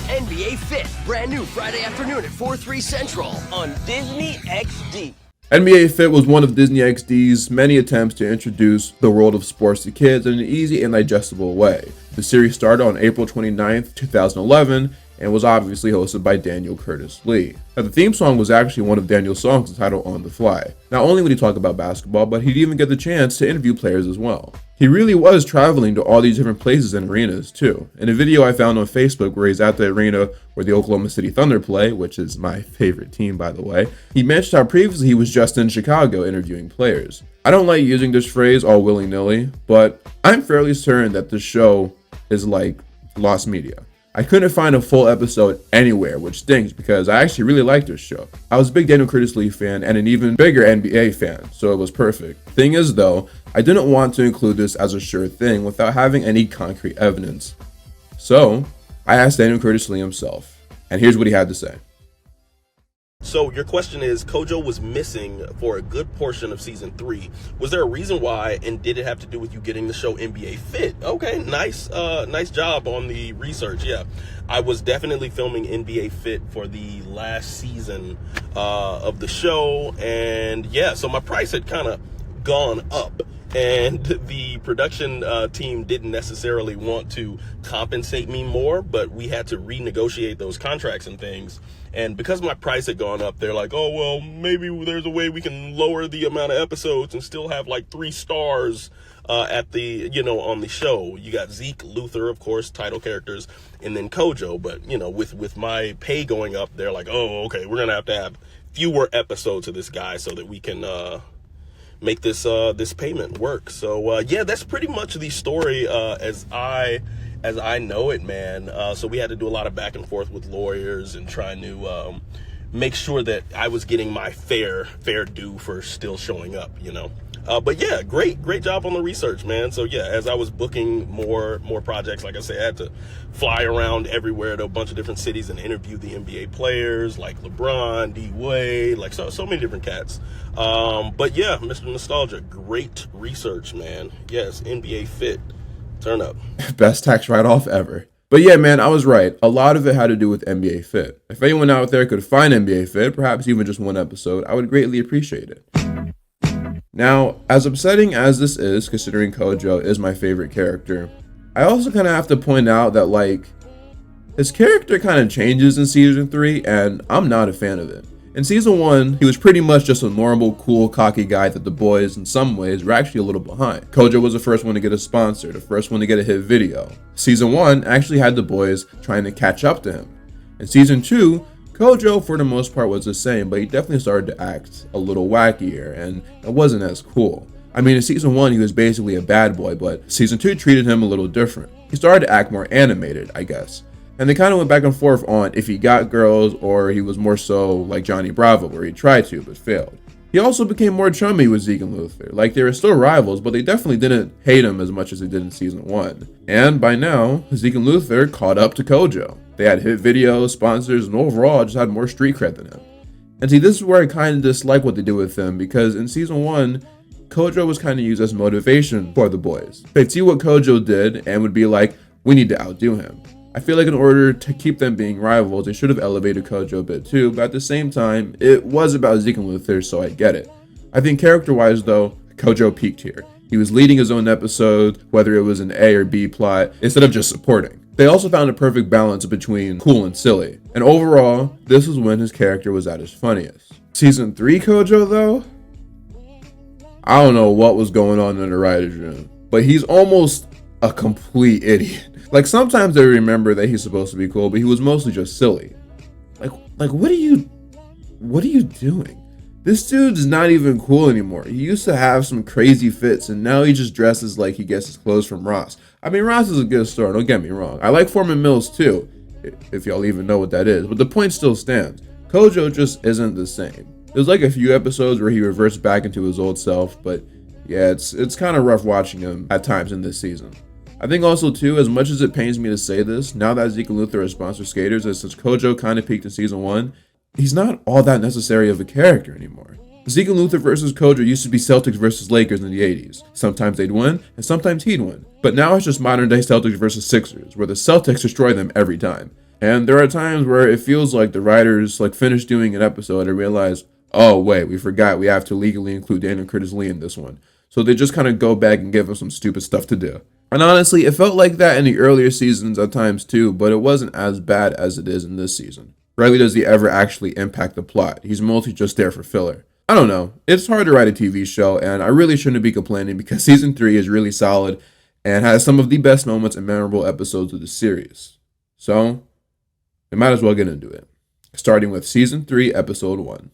NBA Fit, brand new Friday afternoon at 4/3 Central on Disney XD. NBA Fit was one of Disney XD's many attempts to introduce the world of sports to kids in an easy and digestible way. The series started on April 29th, 2011, and was obviously hosted by Daniel Curtis Lee. Now, the theme song was actually one of Daniel's songs entitled On the Fly. Not only would he talk about basketball, but he'd even get the chance to interview players as well. He really was traveling to all these different places and arenas too. In a video I found on Facebook where he's at the arena where the Oklahoma City Thunder play, which is my favorite team by the way, he mentioned how previously he was just in Chicago interviewing players. I don't like using this phrase all willy-nilly, but I'm fairly certain that the show is like lost media. I couldn't find a full episode anywhere, which stinks because I actually really liked this show. I was a big Daniel Curtis Lee fan and an even bigger NBA fan, so it was perfect. Thing is though, I didn't want to include this as a sure thing without having any concrete evidence. So, I asked Daniel Curtis Lee himself, and here's what he had to say. So your question is, Kojo was missing for a good portion of season 3. Was there a reason why, and did it have to do with you getting the show NBA Fit? Okay, nice job on the research. Yeah, I was definitely filming NBA Fit for the last season of the show, and yeah, so my price had kind of gone up. And the production team didn't necessarily want to compensate me more, but we had to renegotiate those contracts and things. And because my price had gone up, they're like, oh, well, maybe there's a way we can lower the amount of episodes and still have like 3 stars at the, on the show. You got Zeke, Luther, of course, title characters, and then Kojo. But, with my pay going up, they're like, oh, okay, we're going to have fewer episodes of this guy so that we can make this payment work. So yeah, that's pretty much the story as I know it, man. So we had to do a lot of back and forth with lawyers and trying to make sure that I was getting my fair due for still showing up, But yeah, great job on the research, man. So yeah, as I was booking more projects, like I said, I had to fly around everywhere to a bunch of different cities and interview the NBA players like LeBron, D Wade, like so many different cats. But yeah, Mr. Nostalgia, great research, man. Yes, NBA Fit, turn up. Best tax write-off ever. But yeah, man, I was right. A lot of it had to do with NBA Fit. If anyone out there could find NBA Fit, perhaps even just one episode, I would greatly appreciate it. Now, as upsetting as this is, considering Kojo is my favorite character, I also kind of have to point out that, like, his character kind of changes in season 3, and I'm not a fan of it. In season 1, he was pretty much just a normal, cool, cocky guy that the boys, in some ways, were actually a little behind. Kojo was the first one to get a sponsor, the first one to get a hit video. Season 1 actually had the boys trying to catch up to him. In season 2, Kojo, for the most part, was the same, but he definitely started to act a little wackier, and it wasn't as cool. I mean, in season 1, he was basically a bad boy, but season 2 treated him a little different. He started to act more animated, I guess. And they kind of went back and forth on if he got girls or he was more so like Johnny Bravo, where he tried to, but failed. He also became more chummy with Zeke and Luther. Like, they were still rivals, but they definitely didn't hate him as much as they did in season 1. And by now, Zeke and Luther caught up to Kojo. They had hit videos, sponsors, and overall just had more street cred than him. And see, this is where I kind of dislike what they do with him, because in season 1, Kojo was kind of used as motivation for the boys. They'd see what Kojo did and would be like, we need to outdo him. I feel like in order to keep them being rivals, they should have elevated Kojo a bit too, but at the same time, it was about Zeke and Luther, so I get it. I think character-wise though, Kojo peaked here. He was leading his own episode, whether it was an A or B plot, instead of just supporting. They also found a perfect balance between cool and silly, and overall, this was when his character was at his funniest. Season 3 Kojo though? I don't know what was going on in the writer's room, but he's almost a complete idiot. Like, sometimes I remember that he's supposed to be cool, but he was mostly just silly. Like what are you doing? This dude's not even cool anymore. He used to have some crazy fits, and now he just dresses like he gets his clothes from Ross. I mean, Ross is a good store, don't get me wrong. I like Foreman Mills too, if y'all even know what that is, but the point still stands. Kojo just isn't the same. There's like a few episodes where he reverts back into his old self, but yeah, it's kind of rough watching him at times in this season. I think also too, as much as it pains me to say this, now that Zeke and Luther are sponsored skaters, and since Kojo kind of peaked in season 1, he's not all that necessary of a character anymore. Zeke and Luther versus Kojo used to be Celtics versus Lakers in the 80s. Sometimes they'd win, and sometimes he'd win. But now it's just modern day Celtics versus Sixers, where the Celtics destroy them every time. And there are times where it feels like the writers finish doing an episode and realize, oh wait, we forgot we have to legally include Daniel Curtis Lee in this one. So they just kind of go back and give him some stupid stuff to do. And honestly, it felt like that in the earlier seasons at times too, but it wasn't as bad as it is in this season. Rarely does he ever actually impact the plot. He's mostly just there for filler. I don't know. It's hard to write a TV show, and I really shouldn't be complaining because season 3 is really solid and has some of the best moments and memorable episodes of the series. So, we might as well get into it. Starting with season 3, episode 1.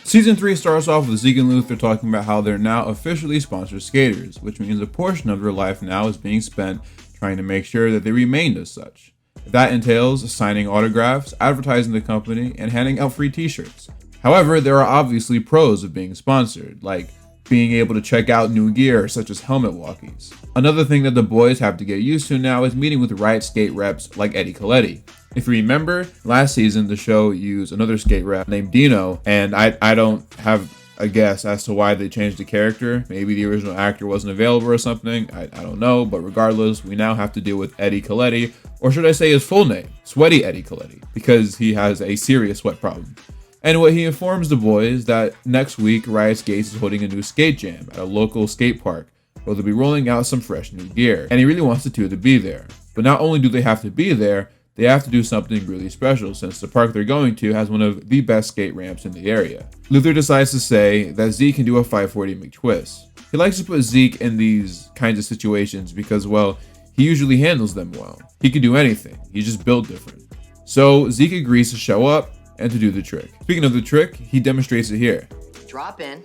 Season 3 starts off with Zeke and Luther talking about how they're now officially sponsored skaters, which means a portion of their life now is being spent trying to make sure that they remain as such. That entails signing autographs, advertising the company, and handing out free t-shirts. However, there are obviously pros of being sponsored, like being able to check out new gear such as helmet walkies. Another thing that the boys have to get used to now is meeting with Riot skate reps like Eddie Coletti. If you remember, last season the show used another skate rep named Dino, and I don't have a guess as to why they changed the character. Maybe the original actor wasn't available or something, I don't know, but regardless, we now have to deal with Eddie Coletti, or should I say his full name, Sweaty Eddie Coletti, because he has a serious sweat problem. Anyway, he informs the boys that next week Riot Skates is holding a new skate jam at a local skate park where they'll be rolling out some fresh new gear, and he really wants the two to be there. But not only do they have to be there, they have to do something really special since the park they're going to has one of the best skate ramps in the area. Luther decides to say that Zeke can do a 540 McTwist. He likes to put Zeke in these kinds of situations because, well, he usually handles them well. He can do anything, he's just built different. So Zeke agrees to show up and to do the trick. Speaking of the trick, he demonstrates it here. Drop in,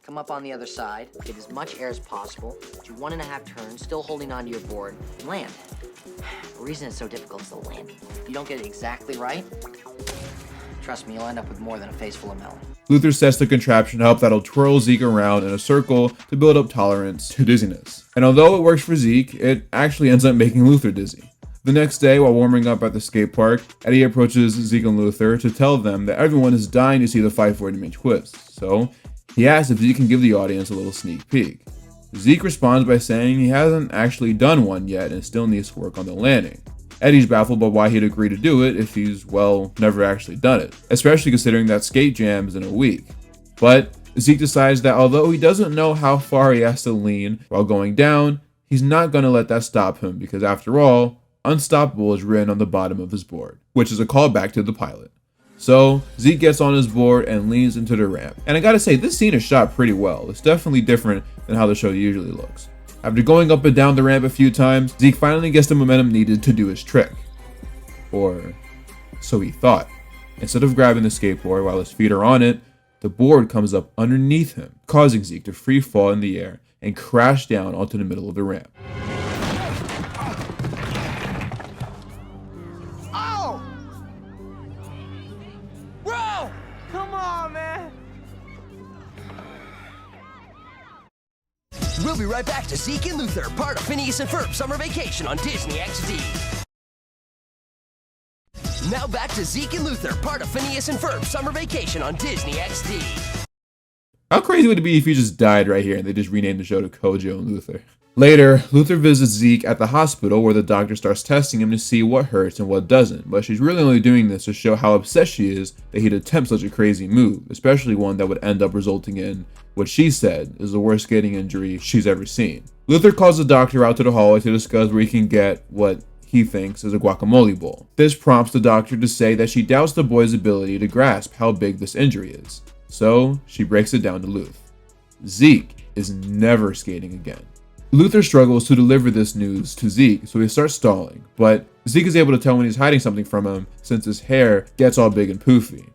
come up on the other side, get as much air as possible, do 1.5 turns, still holding onto your board, and land. The reason it's so difficult is the landing. If you don't get it exactly right, trust me, you'll end up with more than a face full of melon. Luther sets the contraption up that'll twirl Zeke around in a circle to build up tolerance to dizziness. And although it works for Zeke, it actually ends up making Luther dizzy. The next day, while warming up at the skate park, Eddie approaches Zeke and Luther to tell them that everyone is dying to see the 540 McTwist. So he asks if Zeke can give the audience a little sneak peek. Zeke responds by saying he hasn't actually done one yet and still needs to work on the landing. Eddie's baffled by why he'd agree to do it if he's, well, never actually done it, especially considering that skate jam is in a week. But Zeke decides that although he doesn't know how far he has to lean while going down, he's not going to let that stop him because after all, Unstoppable is written on the bottom of his board, which is a callback to the pilot. So Zeke gets on his board and leans into the ramp. And I gotta say, this scene is shot pretty well. It's definitely different than how the show usually looks. After going up and down the ramp a few times, Zeke finally gets the momentum needed to do his trick. Or so he thought. Instead of grabbing the skateboard while his feet are on it, the board comes up underneath him, causing Zeke to free fall in the air and crash down onto the middle of the ramp. We'll be right back to Zeke and Luther, part of Phineas and Ferb Summer Vacation on Disney XD. Now back to Zeke and Luther, part of Phineas and Ferb Summer Vacation on Disney XD. How crazy would it be if he just died right here and they just renamed the show to Kojo and Luther? Later, Luther visits Zeke at the hospital where the doctor starts testing him to see what hurts and what doesn't, but she's really only doing this to show how upset she is that he'd attempt such a crazy move, especially one that would end up resulting in what she said is the worst skating injury she's ever seen. Luther calls the doctor out to the hallway to discuss where he can get what he thinks is a guacamole bowl. This prompts the doctor to say that she doubts the boy's ability to grasp how big this injury is, so she breaks it down to Luth. Zeke is never skating again. Luther struggles to deliver this news to Zeke, so he starts stalling, but Zeke is able to tell when he's hiding something from him since his hair gets all big and poofy.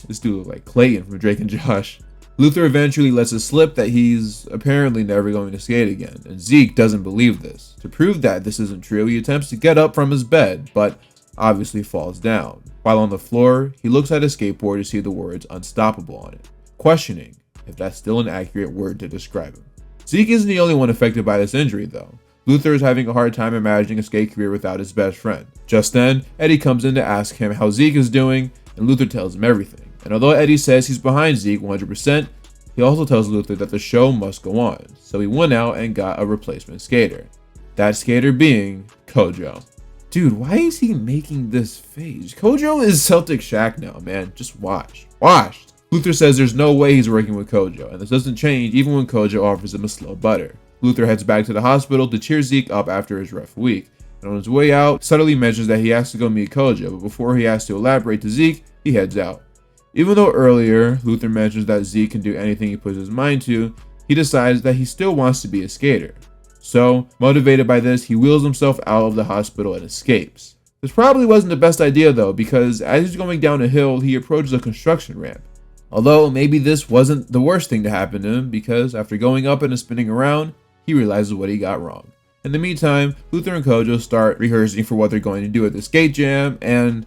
This dude looks like Clayton from Drake and Josh. Luther eventually lets it slip that he's apparently never going to skate again, and Zeke doesn't believe this. To prove that this isn't true, he attempts to get up from his bed, but obviously falls down. While on the floor, he looks at his skateboard to see the words Unstoppable on it, questioning if that's still an accurate word to describe him. Zeke isn't the only one affected by this injury though. Luther is having a hard time imagining a skate career without his best friend. Just then, Eddie comes in to ask him how Zeke is doing, and Luther tells him everything. And although Eddie says he's behind Zeke 100%, he also tells Luther that the show must go on. So he went out and got a replacement skater. That skater being Kojo. Dude, why is he making this face? Kojo is Celtic Shaq now, man. Just watch. Watch. Luther says there's no way he's working with Kojo, and this doesn't change even when Kojo offers him a slow butter. Luther heads back to the hospital to cheer Zeke up after his rough week, and on his way out, subtly mentions that he has to go meet Kojo, but before he has to elaborate to Zeke, he heads out. Even though earlier, Luther mentions that Zeke can do anything he puts his mind to, he decides that he still wants to be a skater. So, motivated by this, he wheels himself out of the hospital and escapes. This probably wasn't the best idea though, because as he's going down a hill, he approaches a construction ramp. Although, maybe this wasn't the worst thing to happen to him, because after going up and spinning around, he realizes what he got wrong. In the meantime, Luther and Kojo start rehearsing for what they're going to do at the skate jam, and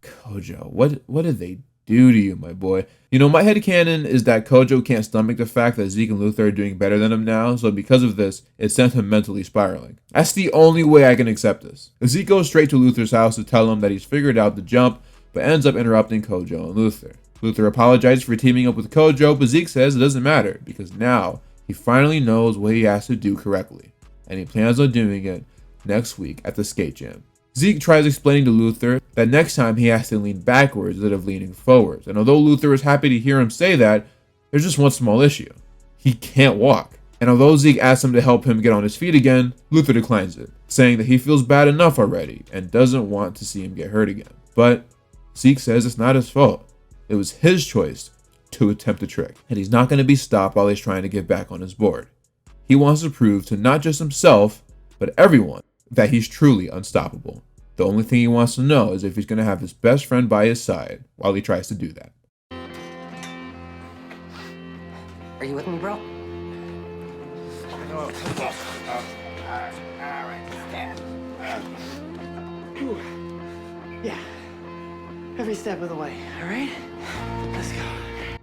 Kojo, what did they do to you, my boy? You know, my headcanon is that Kojo can't stomach the fact that Zeke and Luther are doing better than him now, so because of this, it sent him mentally spiraling. That's the only way I can accept this. Zeke goes straight to Luther's house to tell him that he's figured out the jump, but ends up interrupting Kojo and Luther. Luther apologizes for teaming up with Kojo, but Zeke says it doesn't matter, because now he finally knows what he has to do correctly, and he plans on doing it next week at the skate jam. Zeke tries explaining to Luther that next time he has to lean backwards instead of leaning forwards, and although Luther is happy to hear him say that, there's just one small issue. He can't walk. And although Zeke asks him to help him get on his feet again, Luther declines it, saying that he feels bad enough already and doesn't want to see him get hurt again. But Zeke says it's not his fault. It was his choice to attempt the trick, and he's not going to be stopped while he's trying to get back on his board. He wants to prove to not just himself, but everyone, that he's truly unstoppable. The only thing he wants to know is if he's going to have his best friend by his side while he tries to do that. Are you with me, bro? Yeah. Every step of the way, all right? Let's go.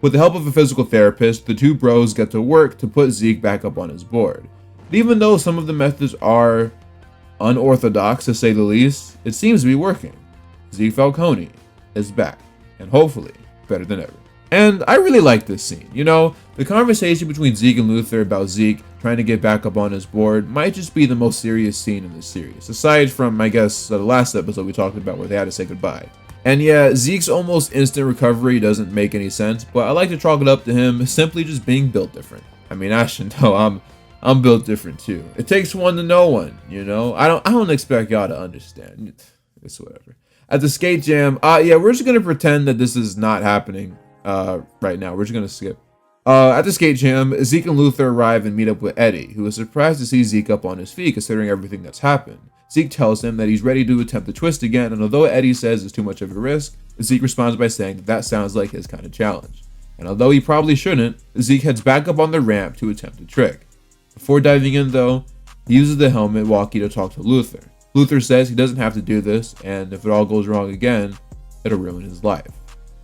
With the help of a physical therapist, the two bros get to work to put Zeke back up on his board. And even though some of the methods are unorthodox to say the least, it seems to be working. Zeke Falcone is back, and hopefully better than ever. And I really like this scene. You know, the conversation between Zeke and Luther about Zeke trying to get back up on his board might just be the most serious scene in this series, aside from, I guess, the last episode we talked about where they had to say goodbye. And yeah, Zeke's almost instant recovery doesn't make any sense, but I like to chalk it up to him simply just being built different. I mean, I should know I'm built different too. It takes one to know one, you know? I don't expect y'all to understand. It's whatever. At the skate jam, yeah, we're just gonna pretend that this is not happening right now. We're just gonna skip. At the skate jam, Zeke and Luther arrive and meet up with Eddie, who is surprised to see Zeke up on his feet considering everything that's happened. Zeke tells him that he's ready to attempt the twist again, and although Eddie says it's too much of a risk, Zeke responds by saying that sounds like his kind of challenge. And although he probably shouldn't, Zeke heads back up on the ramp to attempt the trick. Before diving in though, he uses the helmet walkie to talk to Luther. Luther says he doesn't have to do this, and if it all goes wrong again, it'll ruin his life.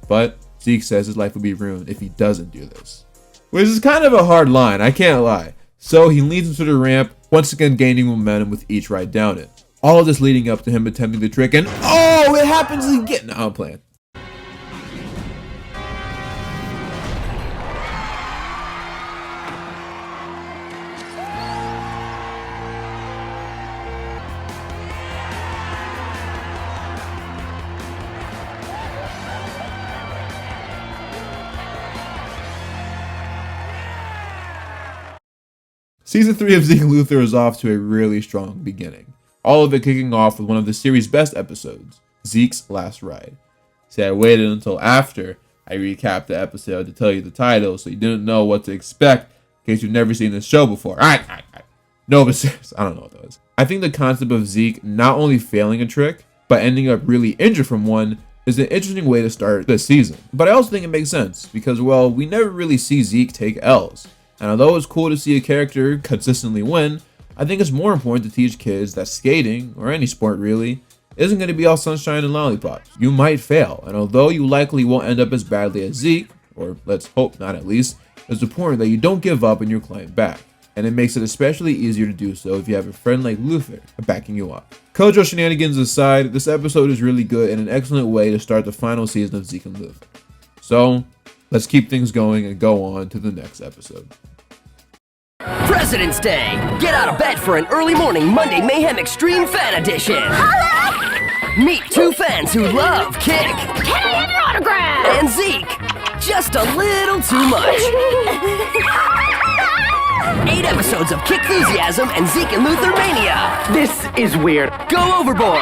But Zeke says his life will be ruined if he doesn't do this. Which is kind of a hard line, I can't lie. So he leads him to the ramp, once again gaining momentum with each ride down it. All of this leading up to him attempting the trick, and oh, it happens again. No, I'm playing. Season 3 of Zeke and Luther is off to a really strong beginning. All of it kicking off with one of the series' best episodes, Zeke's last ride. See, I waited until after I recapped the episode to tell you the title so you didn't know what to expect in case you've never seen this show before. Alright. No, but serious, I don't know what that was. I think the concept of Zeke not only failing a trick, but ending up really injured from one is an interesting way to start this season. But I also think it makes sense because, well, we never really see Zeke take L's. And although it's cool to see a character consistently win, I think it's more important to teach kids that skating, or any sport really, isn't going to be all sunshine and lollipops. You might fail, and although you likely won't end up as badly as Zeke, or let's hope not at least, it's important that you don't give up and you climb back. And it makes it especially easier to do so if you have a friend like Luther backing you up. Kojo shenanigans aside, this episode is really good and an excellent way to start the final season of Zeke and Luther. So, let's keep things going and go on to the next episode. President's Day! Get out of bed for an early morning Monday Mayhem Extreme Fan Edition! Meet two fans who love Kick! Can I have your autograph? And Zeke! Just a little too much! 8 episodes of Kick Enthusiasm and Zeke and Luther Mania! This is weird. Go overboard!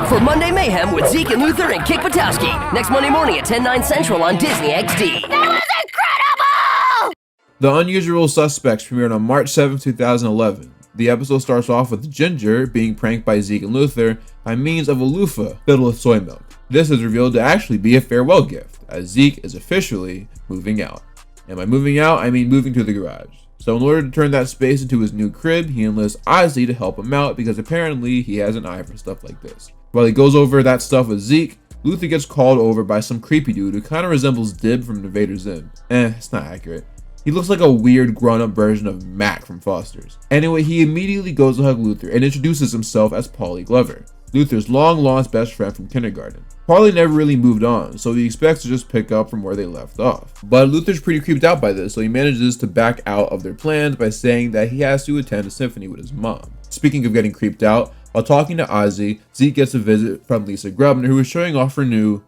For Monday Mayhem with Zeke and Luther and Kick Patowski, next Monday morning at 10/9 Central on Disney XD. That was incredible! The Unusual Suspects premiered on March 7, 2011. The episode starts off with Ginger being pranked by Zeke and Luther by means of a loofah filled with soy milk. This is revealed to actually be a farewell gift, as Zeke is officially moving out. And by moving out, I mean moving to the garage. So in order to turn that space into his new crib, he enlists Ozzy to help him out because apparently he has an eye for stuff like this. While he goes over that stuff with Zeke, Luther gets called over by some creepy dude who kind of resembles Dib from Invader Zim. It's not accurate. He looks like a weird grown-up version of Mac from Foster's. Anyway, he immediately goes to hug Luther and introduces himself as Paulie Glover, Luther's long-lost best friend from kindergarten. Paulie never really moved on, so he expects to just pick up from where they left off. But Luther's pretty creeped out by this, so he manages to back out of their plans by saying that he has to attend a symphony with his mom. Speaking of getting creeped out, while talking to Ozzy, Zeke gets a visit from Lisa Grubner, who is showing off her new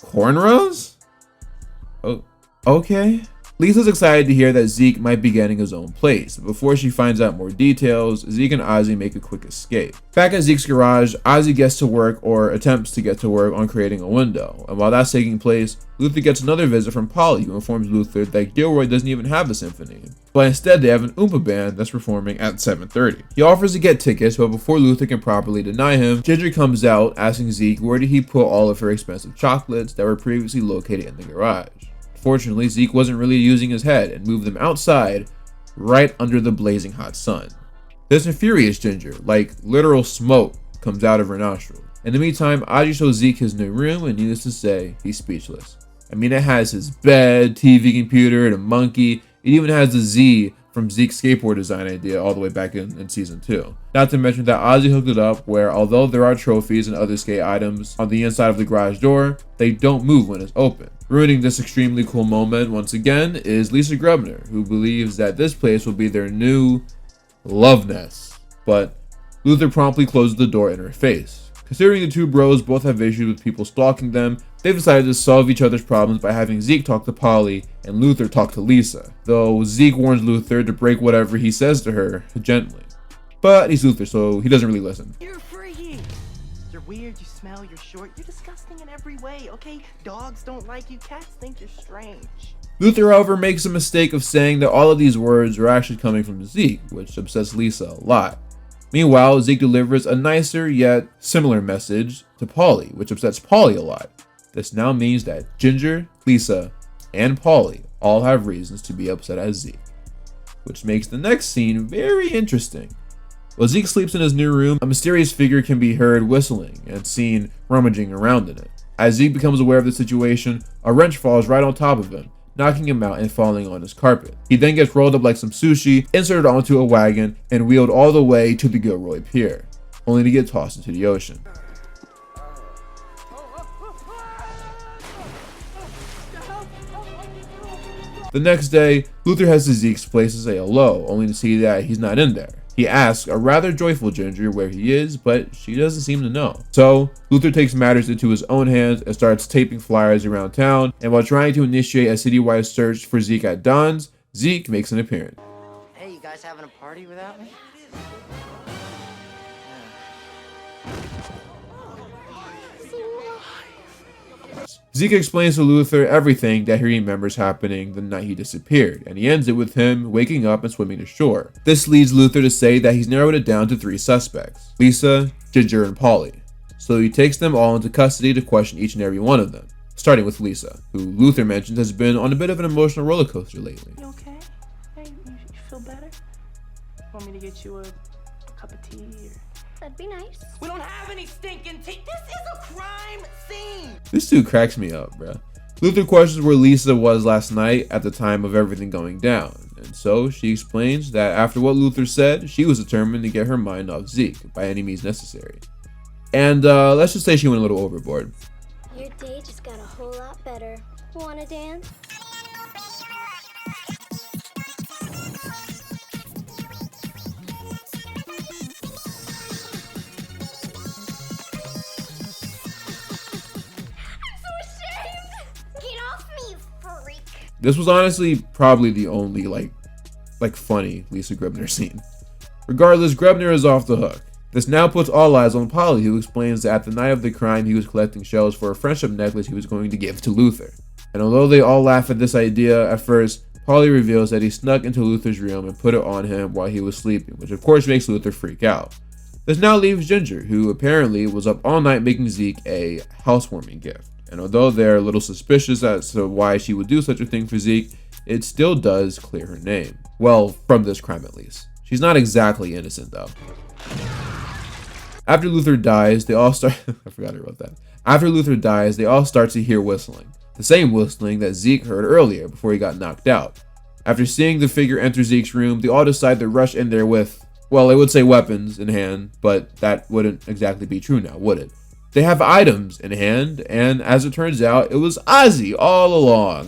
cornrows? Oh, okay. Lisa's excited to hear that Zeke might be getting his own place, but before she finds out more details, Zeke and Ozzy make a quick escape. Back at Zeke's garage, Ozzy gets to work, or attempts to get to work, on creating a window, and while that's taking place, Luther gets another visit from Polly, who informs Luther that Gilroy doesn't even have a symphony, but instead they have an Oompa band that's performing at 7:30. He offers to get tickets, but before Luther can properly deny him, Ginger comes out asking Zeke where did he put all of her expensive chocolates that were previously located in the garage. Fortunately, Zeke wasn't really using his head and moved them outside, right under the blazing hot sun. This infuriates Ginger, like literal smoke comes out of her nostrils. In the meantime, Ozzy shows Zeke his new room, and needless to say, he's speechless. I mean, it has his bed, TV, computer, and a monkey. It even has the Z from Zeke's skateboard design idea all the way back in season 2. Not to mention that Ozzy hooked it up where, although there are trophies and other skate items on the inside of the garage door, they don't move when it's open. Ruining this extremely cool moment once again is Lisa Grubner, who believes that this place will be their new love nest. But Luther promptly closes the door in her face. Considering the two bros both have issues with people stalking them, they've decided to solve each other's problems by having Zeke talk to Polly and Luther talk to Lisa, though Zeke warns Luther to break whatever he says to her gently. But he's Luther, so he doesn't really listen. You're freaky. You're weird, you smell, you're short, you're disgusting in every way, okay? Dogs don't like you, cats think you're strange. Luther, however, makes a mistake of saying that all of these words are actually coming from Zeke, which upsets Lisa a lot. Meanwhile, Zeke delivers a nicer yet similar message to Polly, which upsets Polly a lot. This now means that Ginger, Lisa, and Polly all have reasons to be upset at Zeke, which makes the next scene very interesting. While Zeke sleeps in his new room, a mysterious figure can be heard whistling and seen rummaging around in it. As Zeke becomes aware of the situation, a wrench falls right on top of him, knocking him out and falling on his carpet. He then gets rolled up like some sushi, inserted onto a wagon, and wheeled all the way to the Gilroy Pier, only to get tossed into the ocean. The next day, Luther heads to Zeke's place to say hello, only to see that he's not in there. He asks a rather joyful Ginger where he is, but she doesn't seem to know. So, Luther takes matters into his own hands and starts taping flyers around town, and while trying to initiate a citywide search for Zeke at Don's, Zeke makes an appearance. Hey, you guys having a party without me? Zeke explains to Luther everything that he remembers happening the night he disappeared, and he ends it with him waking up and swimming to shore. This leads Luther to say that he's narrowed it down to 3 suspects: Lisa, Ginger, and Polly. So he takes them all into custody to question each and every one of them, starting with Lisa, who Luther mentions has been on a bit of an emotional roller coaster lately. You okay? Hey, you feel better? Want me to get you a cup of tea? That'd be nice. We don't have any stinking teeth. This is a crime scene. This dude cracks me up, bruh. Luther questions where Lisa was last night at the time of everything going down, and so she explains that after what Luther said, she was determined to get her mind off Zeke by any means necessary. And let's just say she went a little overboard. Your day just got a whole lot better. Wanna dance? This was honestly probably the only like funny Lisa Grebner scene. Regardless, Grebner is off the hook. This now puts all eyes on Polly, who explains that the night of the crime he was collecting shells for a friendship necklace he was going to give to Luther. And although they all laugh at this idea at first, Polly reveals that he snuck into Luther's room and put it on him while he was sleeping, which of course makes Luther freak out. This now leaves Ginger, who apparently was up all night making Zeke a housewarming gift. And although they're a little suspicious as to why she would do such a thing for Zeke, it still does clear her name. Well, from this crime at least. She's not exactly innocent though. After Luther dies, they all start I forgot I wrote that. After Luther dies, they all start to hear whistling. The same whistling that Zeke heard earlier before he got knocked out. After seeing the figure enter Zeke's room, they all decide to rush in there with, well, I would say weapons in hand, but that wouldn't exactly be true now, would it? They have items in hand, and as it turns out, it was Ozzy all along.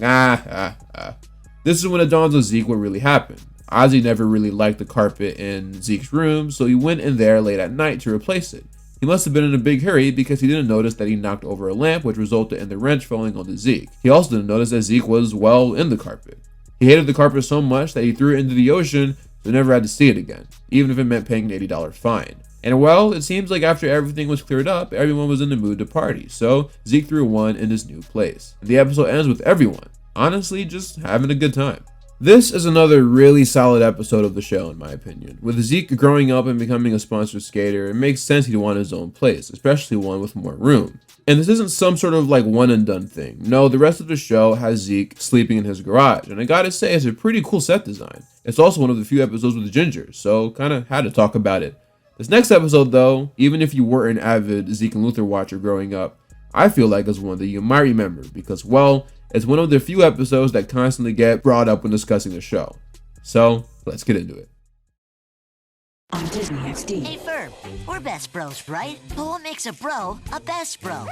This is when it dawns on Zeke what really happened. Ozzy never really liked the carpet in Zeke's room, so he went in there late at night to replace it. He must have been in a big hurry because he didn't notice that he knocked over a lamp, which resulted in the wrench falling onto Zeke. He also didn't notice that Zeke was, well, in the carpet. He hated the carpet so much that he threw it into the ocean, so never had to see it again, even if it meant paying an $80 fine. And well, it seems like after everything was cleared up, everyone was in the mood to party, so Zeke threw one in his new place. And the episode ends with everyone, honestly, just having a good time. This is another really solid episode of the show in my opinion. With Zeke growing up and becoming a sponsored skater, it makes sense he'd want his own place, especially one with more room. And this isn't some sort of like one and done thing. No, the rest of the show has Zeke sleeping in his garage, and I gotta say it's a pretty cool set design. It's also one of the few episodes with Ginger, so kinda had to talk about it. This next episode though, even if you were an avid Zeke and Luther watcher growing up, I feel like it's one that you might remember because, well, it's one of the few episodes that constantly get brought up when discussing the show. So, let's get into it. On Disney XD. Hey Ferb, we're best bros, right? But what makes a bro a best bro?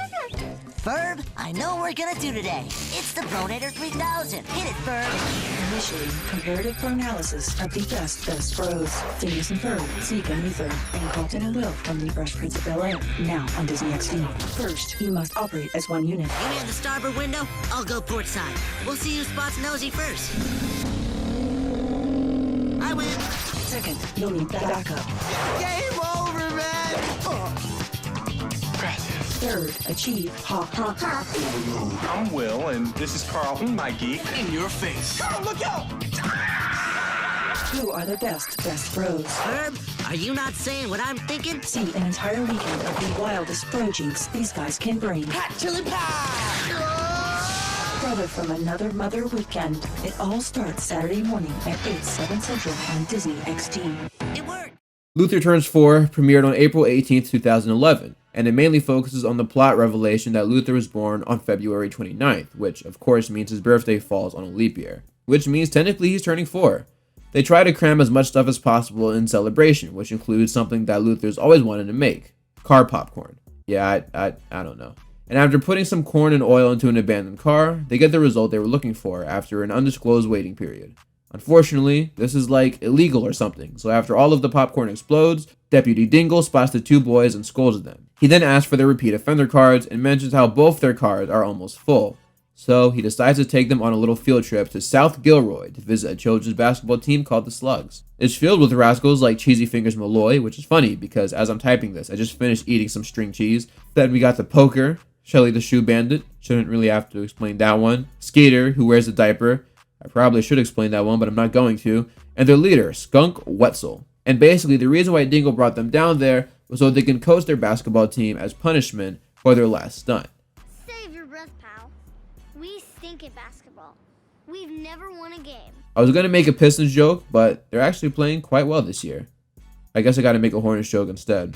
Ferb, I know what we're gonna do today. It's the Bronator 3000. Hit it, Ferb. Initially, comparative pro-analysis of the best bros. Phineas and Ferb, Zeke and Luther, and Colton and Will from the Fresh Prince of Bel-Air. Now on Disney XD. First, you must operate as one unit. You man the starboard window, I'll go port side. We'll see who spots nosy first. I win. Second, you'll need backup. Game over, man! Third, achieve hop. Hello, I'm Will, and this is Carlton, my geek. In your face. Carl, look out! Who are the best bros? Ferb, are you not saying what I'm thinking? See an entire weekend of the wildest bro jinx these guys can bring. Hot chili pie! Brother from another mother weekend. It all starts Saturday morning at 8, 7 Central on Disney XD. It worked. Luther Turns 4 premiered on April 18th, 2011, and it mainly focuses on the plot revelation that Luther was born on February 29th, which of course means his birthday falls on a leap year, which means technically he's turning 4. They try to cram as much stuff as possible in celebration, which includes something that Luther's always wanted to make, car popcorn. Yeah, I don't know. And after putting some corn and oil into an abandoned car, they get the result they were looking for after an undisclosed waiting period. Unfortunately, this is like illegal or something, so after all of the popcorn explodes, Deputy Dingle spots the two boys and scolds them. He then asks for their repeat offender cards and mentions how both their cards are almost full. So he decides to take them on a little field trip to South Gilroy to visit a children's basketball team called the Slugs. It's filled with rascals like Cheesy Fingers Malloy, which is funny because as I'm typing this, I just finished eating some string cheese. Then we got the Poker, Shelly the Shoe Bandit, shouldn't really have to explain that one. Skater, who wears a diaper, I probably should explain that one, but I'm not going to. And their leader, Skunk Wetzel. And basically, the reason why Dingle brought them down there was so they can coach their basketball team as punishment for their last stunt. Save your breath, pal. We stink at basketball. We've never won a game. I was going to make a Pistons joke, but they're actually playing quite well this year. I guess I got to make a Hornets joke instead.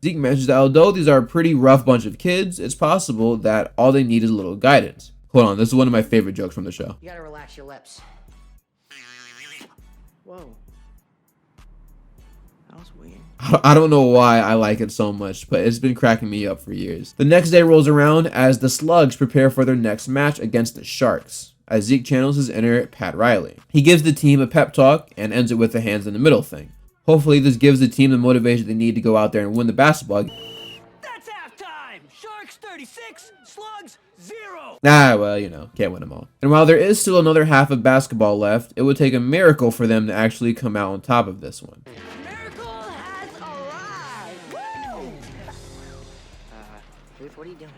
Zeke mentions that although these are a pretty rough bunch of kids, it's possible that all they need is a little guidance. Hold on, this is one of my favorite jokes from the show. You gotta relax your lips. Whoa. That was weird. I don't know why I like it so much, but it's been cracking me up for years. The next day rolls around as the Slugs prepare for their next match against the Sharks, as Zeke channels his inner Pat Riley. He gives the team a pep talk and ends it with the hands in the middle thing. Hopefully this gives the team the motivation they need to go out there and win the basketball. That's halftime. Sharks 36, Slugs 0. Well, you know, can't win them all. And while there is still another half of basketball left, it would take a miracle for them to actually come out on top of this one. Luth, what are you doing?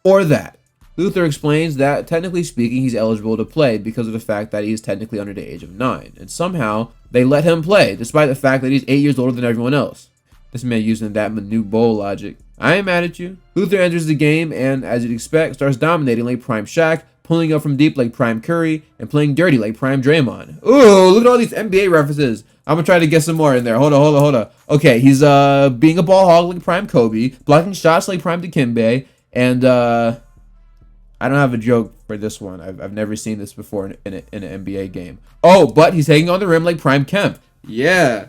Or that. Luther explains that, technically speaking, he's eligible to play because of the fact that he's technically under the age of 9, and somehow they let him play, despite the fact that he's 8 years older than everyone else. This man using that Manute Bol logic. I ain't mad at you. Luther enters the game and, as you'd expect, starts dominating like Prime Shaq, pulling up from deep like Prime Curry, and playing dirty like Prime Draymond. Ooh, look at all these NBA references. I'm gonna try to get some more in there. Hold on. Okay, he's being a ball hog like Prime Kobe, blocking shots like Prime Dikembe, and I don't have a joke for this one. I've never seen this before in an NBA game. Oh, but he's hanging on the rim like Prime Kemp. Yeah.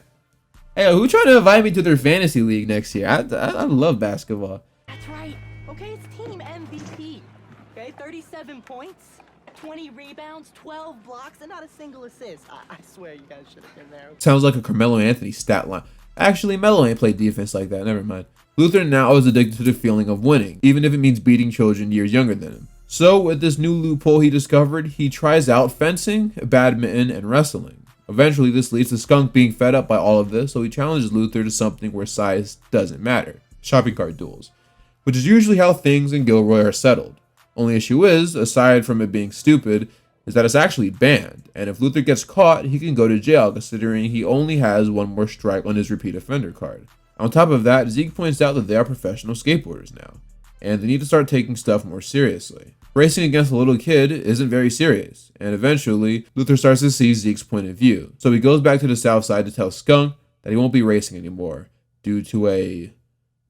Hey, who trying to invite me to their fantasy league next year? I love basketball. That's right. Okay, it's team MVP. Okay, 37 points, 20 rebounds, 12 blocks, and not a single assist. I swear you guys should have been there. Okay? Sounds like a Carmelo Anthony stat line. Actually, Melo ain't played defense like that. Never mind. Luther now is addicted to the feeling of winning, even if it means beating children years younger than him. So, with this new loophole he discovered, he tries out fencing, badminton, and wrestling. Eventually, this leads to Skunk being fed up by all of this, so he challenges Luther to something where size doesn't matter. Shopping cart duels. Which is usually how things in Gilroy are settled. Only issue is, aside from it being stupid, is that it's actually banned, and if Luther gets caught, he can go to jail considering he only has one more strike on his repeat offender card. On top of that, Zeke points out that they are professional skateboarders now, and they need to start taking stuff more seriously. Racing against a little kid isn't very serious, and eventually, Luther starts to see Zeke's point of view. So he goes back to the south side to tell Skunk that he won't be racing anymore due to a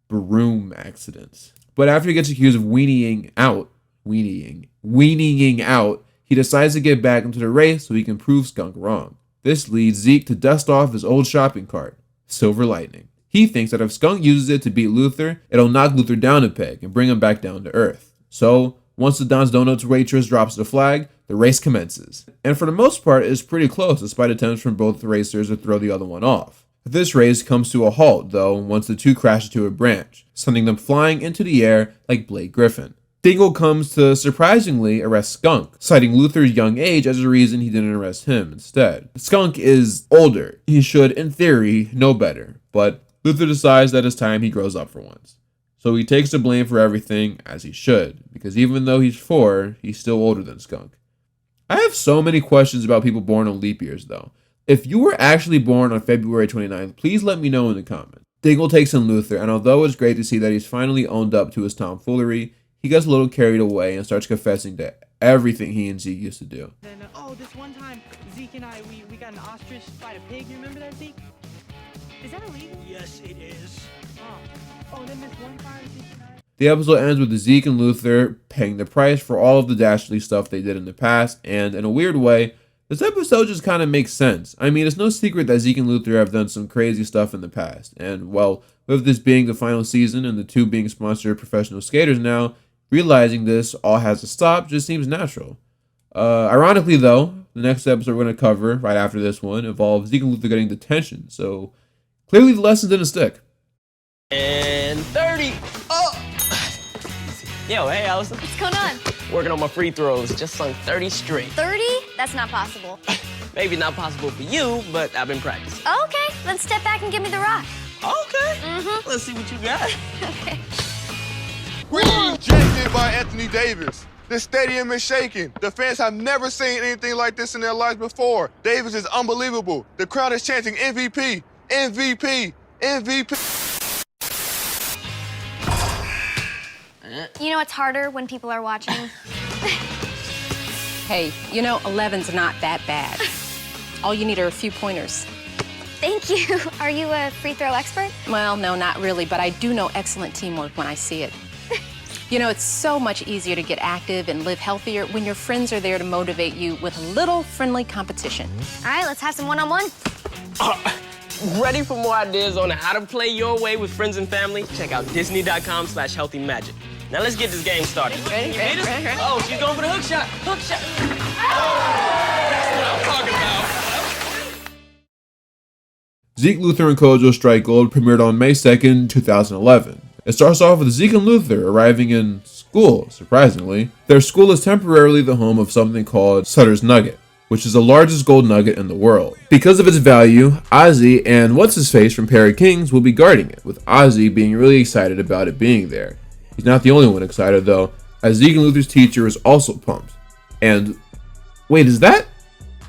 broom accident. But after he gets accused of weaning out, he decides to get back into the race so he can prove Skunk wrong. This leads Zeke to dust off his old shopping cart, Silver Lightning. He thinks that if Skunk uses it to beat Luther, it'll knock Luther down a peg and bring him back down to earth. So, once the Don's Donuts waitress drops the flag, the race commences. And for the most part, it's pretty close despite attempts from both racers to throw the other one off. This race comes to a halt, though, once the two crash into a branch, sending them flying into the air like Blake Griffin. Dingle comes to surprisingly arrest Skunk, citing Luther's young age as a reason he didn't arrest him instead. Skunk is older. He should, in theory, know better, but Luther decides that it's time he grows up for once. So he takes the blame for everything, as he should, because even though he's 4, he's still older than Skunk. I have so many questions about people born on leap years, though. If you were actually born on February 29th, please let me know in the comments. Dingle takes in Luther, and although it's great to see that he's finally owned up to his tomfoolery, he gets a little carried away and starts confessing to everything he and Zeke used to do. Then, this one time, Zeke and I, we got an ostrich fight a pig. You remember that, Zeke? Is that illegal? Yes, it is. Then this one time, Zeke and I... The episode ends with Zeke and Luther paying the price for all of the dastardly stuff they did in the past, and in a weird way, this episode just kind of makes sense. I mean, it's no secret that Zeke and Luther have done some crazy stuff in the past, and well, with this being the final season and the two being sponsored professional skaters now, realizing this all has to stop just seems natural. Ironically though, the next episode we're going to cover, right after this one, involves Zeke and Luther getting detention, so clearly the lesson didn't stick. And 30. Oh! Yo, hey, Allison. What's going on? Working on my free throws. Just sunk 30 straight. 30? That's not possible. Maybe not possible for you, but I've been practicing. Okay, then step back and give me the rock. Okay. Mm-hmm. Let's see what you got. Okay. Queen ejected by Anthony Davis. This stadium is shaking. The fans have never seen anything like this in their lives before. Davis is unbelievable. The crowd is chanting MVP, MVP, MVP. You know, it's harder when people are watching. Hey, you know, 11's not that bad. All you need are a few pointers. Thank you. Are you a free throw expert? Well, no, not really, but I do know excellent teamwork when I see it. You know, it's so much easier to get active and live healthier when your friends are there to motivate you with a little friendly competition. All right, let's have some one-on-one. Ready for more ideas on how to play your way with friends and family? Check out Disney.com/healthymagic. Now let's get this game started. Ready? Oh, she's going for the hook shot. Hook shot. That's what I'm talking about. Zeke, Luther, and Kojo Strike Gold premiered on May 2nd, 2011. It starts off with Zeke and Luther arriving in school, surprisingly. Their school is temporarily the home of something called Sutter's Nugget, which is the largest gold nugget in the world. Because of its value, Ozzy and What's-His-Face from Pair of Kings will be guarding it, with Ozzy being really excited about it being there. He's not the only one excited though, as Zeke and Luther's teacher is also pumped. And, wait, is that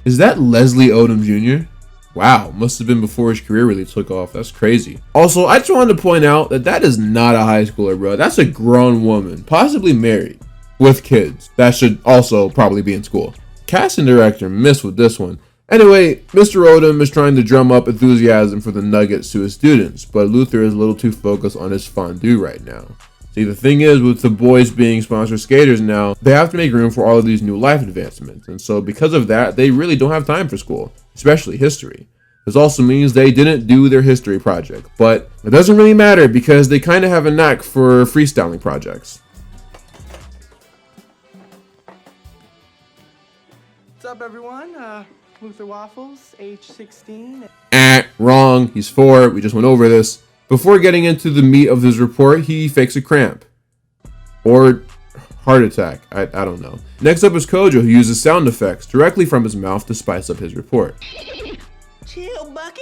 Leslie Odom Jr.? Wow, must have been before his career really took off. That's crazy. Also, I just wanted to point out that is not a high schooler, bro. That's a grown woman, possibly married, with kids. That should also probably be in school. Casting director missed with this one. Anyway, Mr. Odom is trying to drum up enthusiasm for the Nuggets to his students, but Luther is a little too focused on his fondue right now. See, the thing is, with the boys being sponsored skaters now, they have to make room for all of these new life advancements, and so because of that, they really don't have time for school, especially history. This also means they didn't do their history project, but it doesn't really matter because they kind of have a knack for freestyling projects. What's up, everyone? Luther Waffles, age 16. Wrong. He's 4. We just went over this. Before getting into the meat of his report, he fakes a cramp. Or heart attack. I don't know. Next up is Kojo, who uses sound effects directly from his mouth to spice up his report. Chill, Bucky.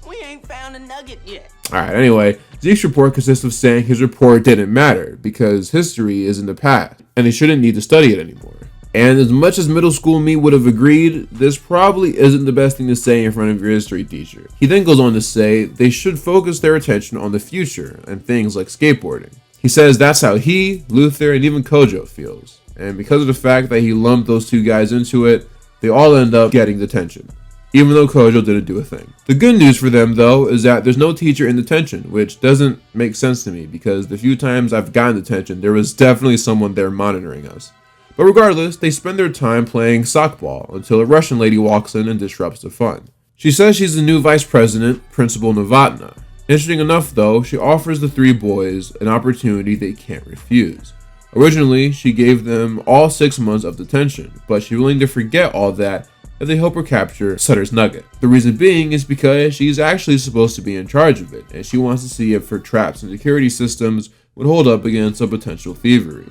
We ain't found a nugget yet. Alright, anyway, Zeke's report consists of saying his report didn't matter because history is in the past and they shouldn't need to study it anymore. And as much as middle school me would have agreed, this probably isn't the best thing to say in front of your history teacher. He then goes on to say they should focus their attention on the future and things like skateboarding. He says that's how he, Luther, and even Kojo feels. And because of the fact that he lumped those two guys into it, they all end up getting detention, even though Kojo didn't do a thing. The good news for them, though, is that there's no teacher in detention, which doesn't make sense to me because the few times I've gotten detention, there was definitely someone there monitoring us. But regardless, they spend their time playing sockball until a Russian lady walks in and disrupts the fun. She says she's the new vice president, Principal Novotna. Interesting enough though, she offers the 3 boys an opportunity they can't refuse. Originally, she gave them all 6 months of detention, but she's willing to forget all that if they help her capture Sutter's Nugget. The reason being is because she's actually supposed to be in charge of it, and she wants to see if her traps and security systems would hold up against a potential thievery.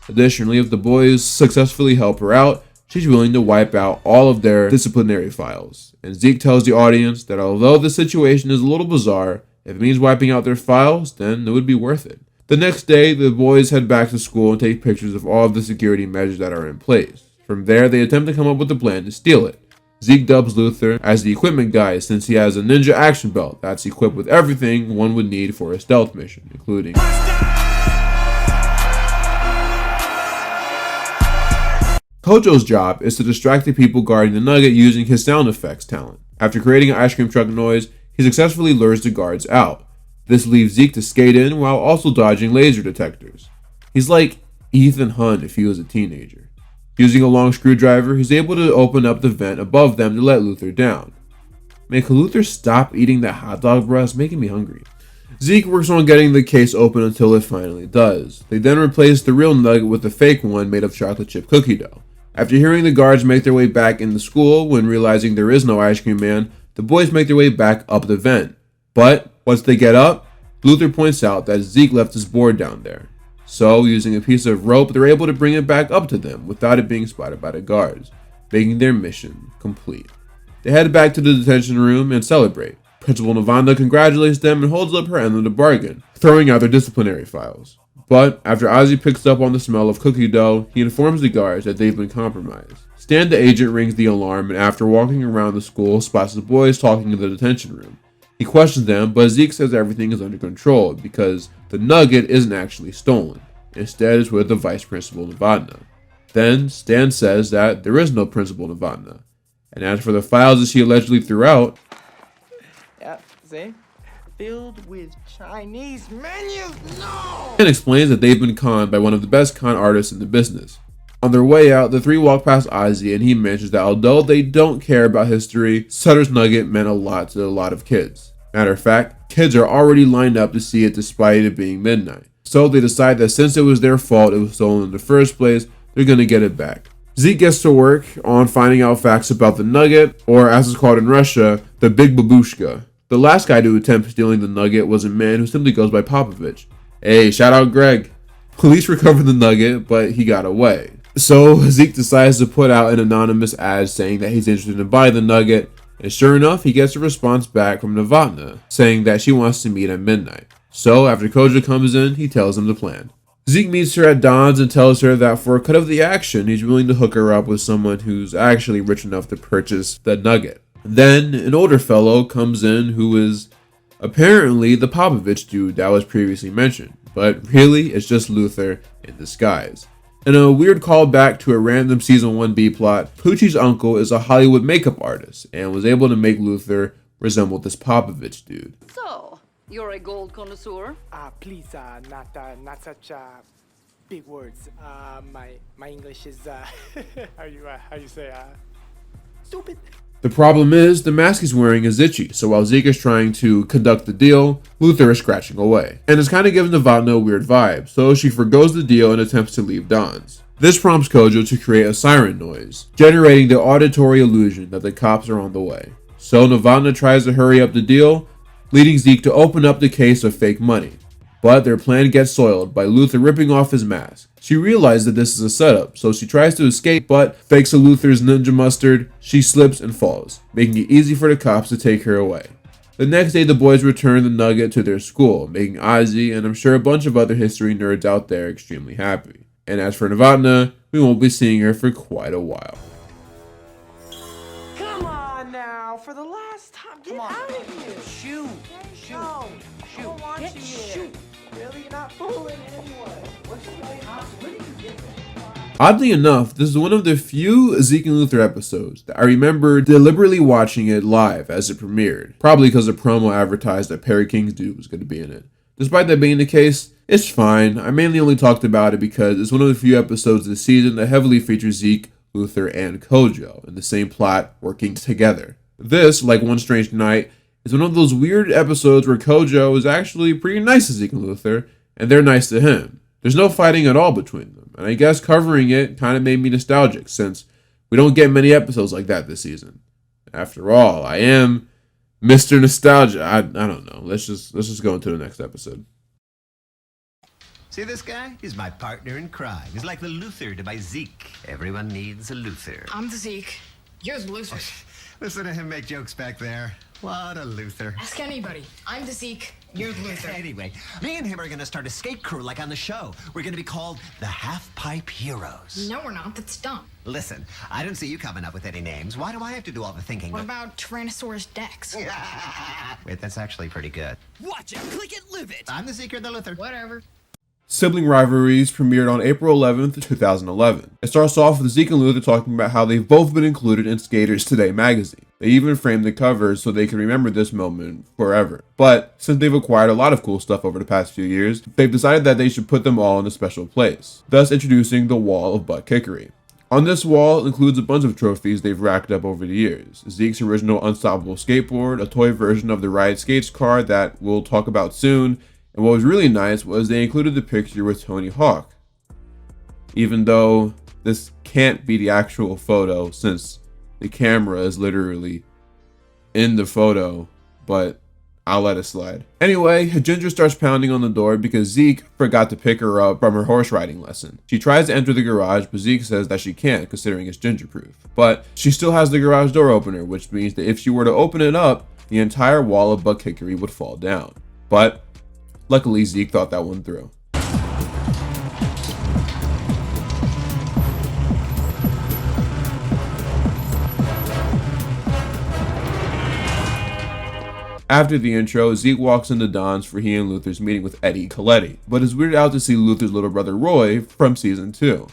Additionally, if the boys successfully help her out, she's willing to wipe out all of their disciplinary files. And Zeke tells the audience that although the situation is a little bizarre, if it means wiping out their files, then it would be worth it. The next day, the boys head back to school and take pictures of all of the security measures that are in place. From there, they attempt to come up with a plan to steal it. Zeke dubs Luther as the equipment guy since he has a ninja action belt that's equipped with everything one would need for a stealth mission, including Kojo's job is to distract the people guarding the nugget using his sound effects talent. After creating an ice cream truck noise, he successfully lures the guards out. This leaves Zeke to skate in while also dodging laser detectors. He's like Ethan Hunt if he was a teenager. Using a long screwdriver, he's able to open up the vent above them to let Luther down. Man, can Luther stop eating that hot dog, bro? It's making me hungry. Zeke works on getting the case open until it finally does. They then replace the real nugget with a fake one made of chocolate chip cookie dough. After hearing the guards make their way back into school when realizing there is no ice cream man, the boys make their way back up the vent. But once they get up, Luther points out that Zeke left his board down there. So, using a piece of rope, they're able to bring it back up to them without it being spotted by the guards, making their mission complete. They head back to the detention room and celebrate. Principal Novotna congratulates them and holds up her end of the bargain, throwing out their disciplinary files. But after Ozzy picks up on the smell of cookie dough, he informs the guards that they've been compromised. Stan the agent rings the alarm and after walking around the school spots the boys talking in the detention room. He questions them, but Zeke says everything is under control because the nugget isn't actually stolen. Instead, it's with the Vice Principal Novotna. Then Stan says that there is no Principal Novotna. And as for the files that she allegedly threw out, eh? Filled with Chinese menus? No! And explains that they've been conned by one of the best con artists in the business. On their way out, the three walk past Ozzy and he mentions that although they don't care about history, Sutter's Nugget meant a lot to a lot of kids. Matter of fact, kids are already lined up to see it despite it being midnight. So they decide that since it was their fault it was stolen in the first place, they're gonna get it back. Zeke gets to work on finding out facts about the Nugget, or as it's called in Russia, the Big Babushka. The last guy to attempt stealing the Nugget was a man who simply goes by Popovich. Hey, shout out Greg. Police recovered the Nugget, but he got away. So Zeke decides to put out an anonymous ad saying that he's interested in buying the Nugget, and sure enough, he gets a response back from Novotna saying that she wants to meet at midnight. So after Kojo comes in, he tells him the plan. Zeke meets her at Don's and tells her that for a cut of the action, he's willing to hook her up with someone who's actually rich enough to purchase the Nugget. Then an older fellow comes in who is apparently the Popovich dude that was previously mentioned, but really it's just Luther in disguise. In a weird callback to a random season 1 B plot, Poochie's uncle is a Hollywood makeup artist and was able to make Luther resemble this Popovich dude. So, you're a gold connoisseur? Please, not such big words. My English is how you say stupid. The problem is, the mask he's wearing is itchy, so while Zeke is trying to conduct the deal, Luther is scratching away. And it's kind of giving Novotna a weird vibe, so she forgoes the deal and attempts to leave Don's. This prompts Kojo to create a siren noise, generating the auditory illusion that the cops are on the way. So Novotna tries to hurry up the deal, leading Zeke to open up the case of fake money. But their plan gets soiled by Luther ripping off his mask. She realizes that this is a setup, so she tries to escape, but thanks to Luther's ninja mustard, she slips and falls, making it easy for the cops to take her away. The next day, the boys return the Nugget to their school, making Ozzy and I'm sure a bunch of other history nerds out there extremely happy. And as for Novotna, we won't be seeing her for quite a while. Come on now, for the last time, get out of here. Shoot. No, I don't want you here. Really, you're not fooling anyway. What's going on? Where did you get that? Oddly enough, this is one of the few Zeke and Luther episodes that I remember deliberately watching it live as it premiered, probably because the promo advertised that Perry King's dude was going to be in it. Despite that being the case, it's fine. I mainly only talked about it because it's one of the few episodes this season that heavily features Zeke, Luther, and Kojo in the same plot working together. This, like One Strange Night, is one of those weird episodes where Kojo is actually pretty nice to Zeke and Luther, and they're nice to him. There's no fighting at all between them, and I guess covering it kind of made me nostalgic, since we don't get many episodes like that this season. After all, I am Mr. Nostalgia. I don't know. Let's just go into the next episode. See this guy? He's my partner in crime. He's like the Luther to my Zeke. Everyone needs a Luther. I'm the Zeke. You're the Luther. Listen to him make jokes back there. What a Luther. Ask anybody. I'm the Zeke. You're the Luther. Anyway, me and him are going to start a skate crew like on the show. We're going to be called the Half Pipe Heroes. No, we're not. That's dumb. Listen, I don't see you coming up with any names. Why do I have to do all the thinking? What about Tyrannosaurus Dex? Wait, that's actually pretty good. Watch it, click it, live it. I'm the Zeke or the Luther. Whatever. Sibling Rivalries premiered on April 11th, 2011. It starts off with Zeke and Luther talking about how they've both been included in Skaters Today magazine. They even framed the covers so they can remember this moment forever. But since they've acquired a lot of cool stuff over the past few years, they've decided that they should put them all in a special place, thus introducing the Wall of Butt Kickery. On this wall includes a bunch of trophies they've racked up over the years. Zeke's original Unstoppable skateboard, a toy version of the Riot Skates car that we'll talk about soon, and what was really nice was they included the picture with Tony Hawk. Even though this can't be the actual photo since the camera is literally in the photo, but I'll let it slide. Anyway, Ginger starts pounding on the door because Zeke forgot to pick her up from her horse riding lesson. She tries to enter the garage, but Zeke says that she can't considering it's ginger-proof. But she still has the garage door opener, which means that if she were to open it up, the entire wall of butt kickery would fall down. But luckily, Zeke thought that one through. After the intro, Zeke walks into Don's for he and Luther's meeting with Eddie Coletti, but is weirded out to see Luther's little brother Roy from season 2.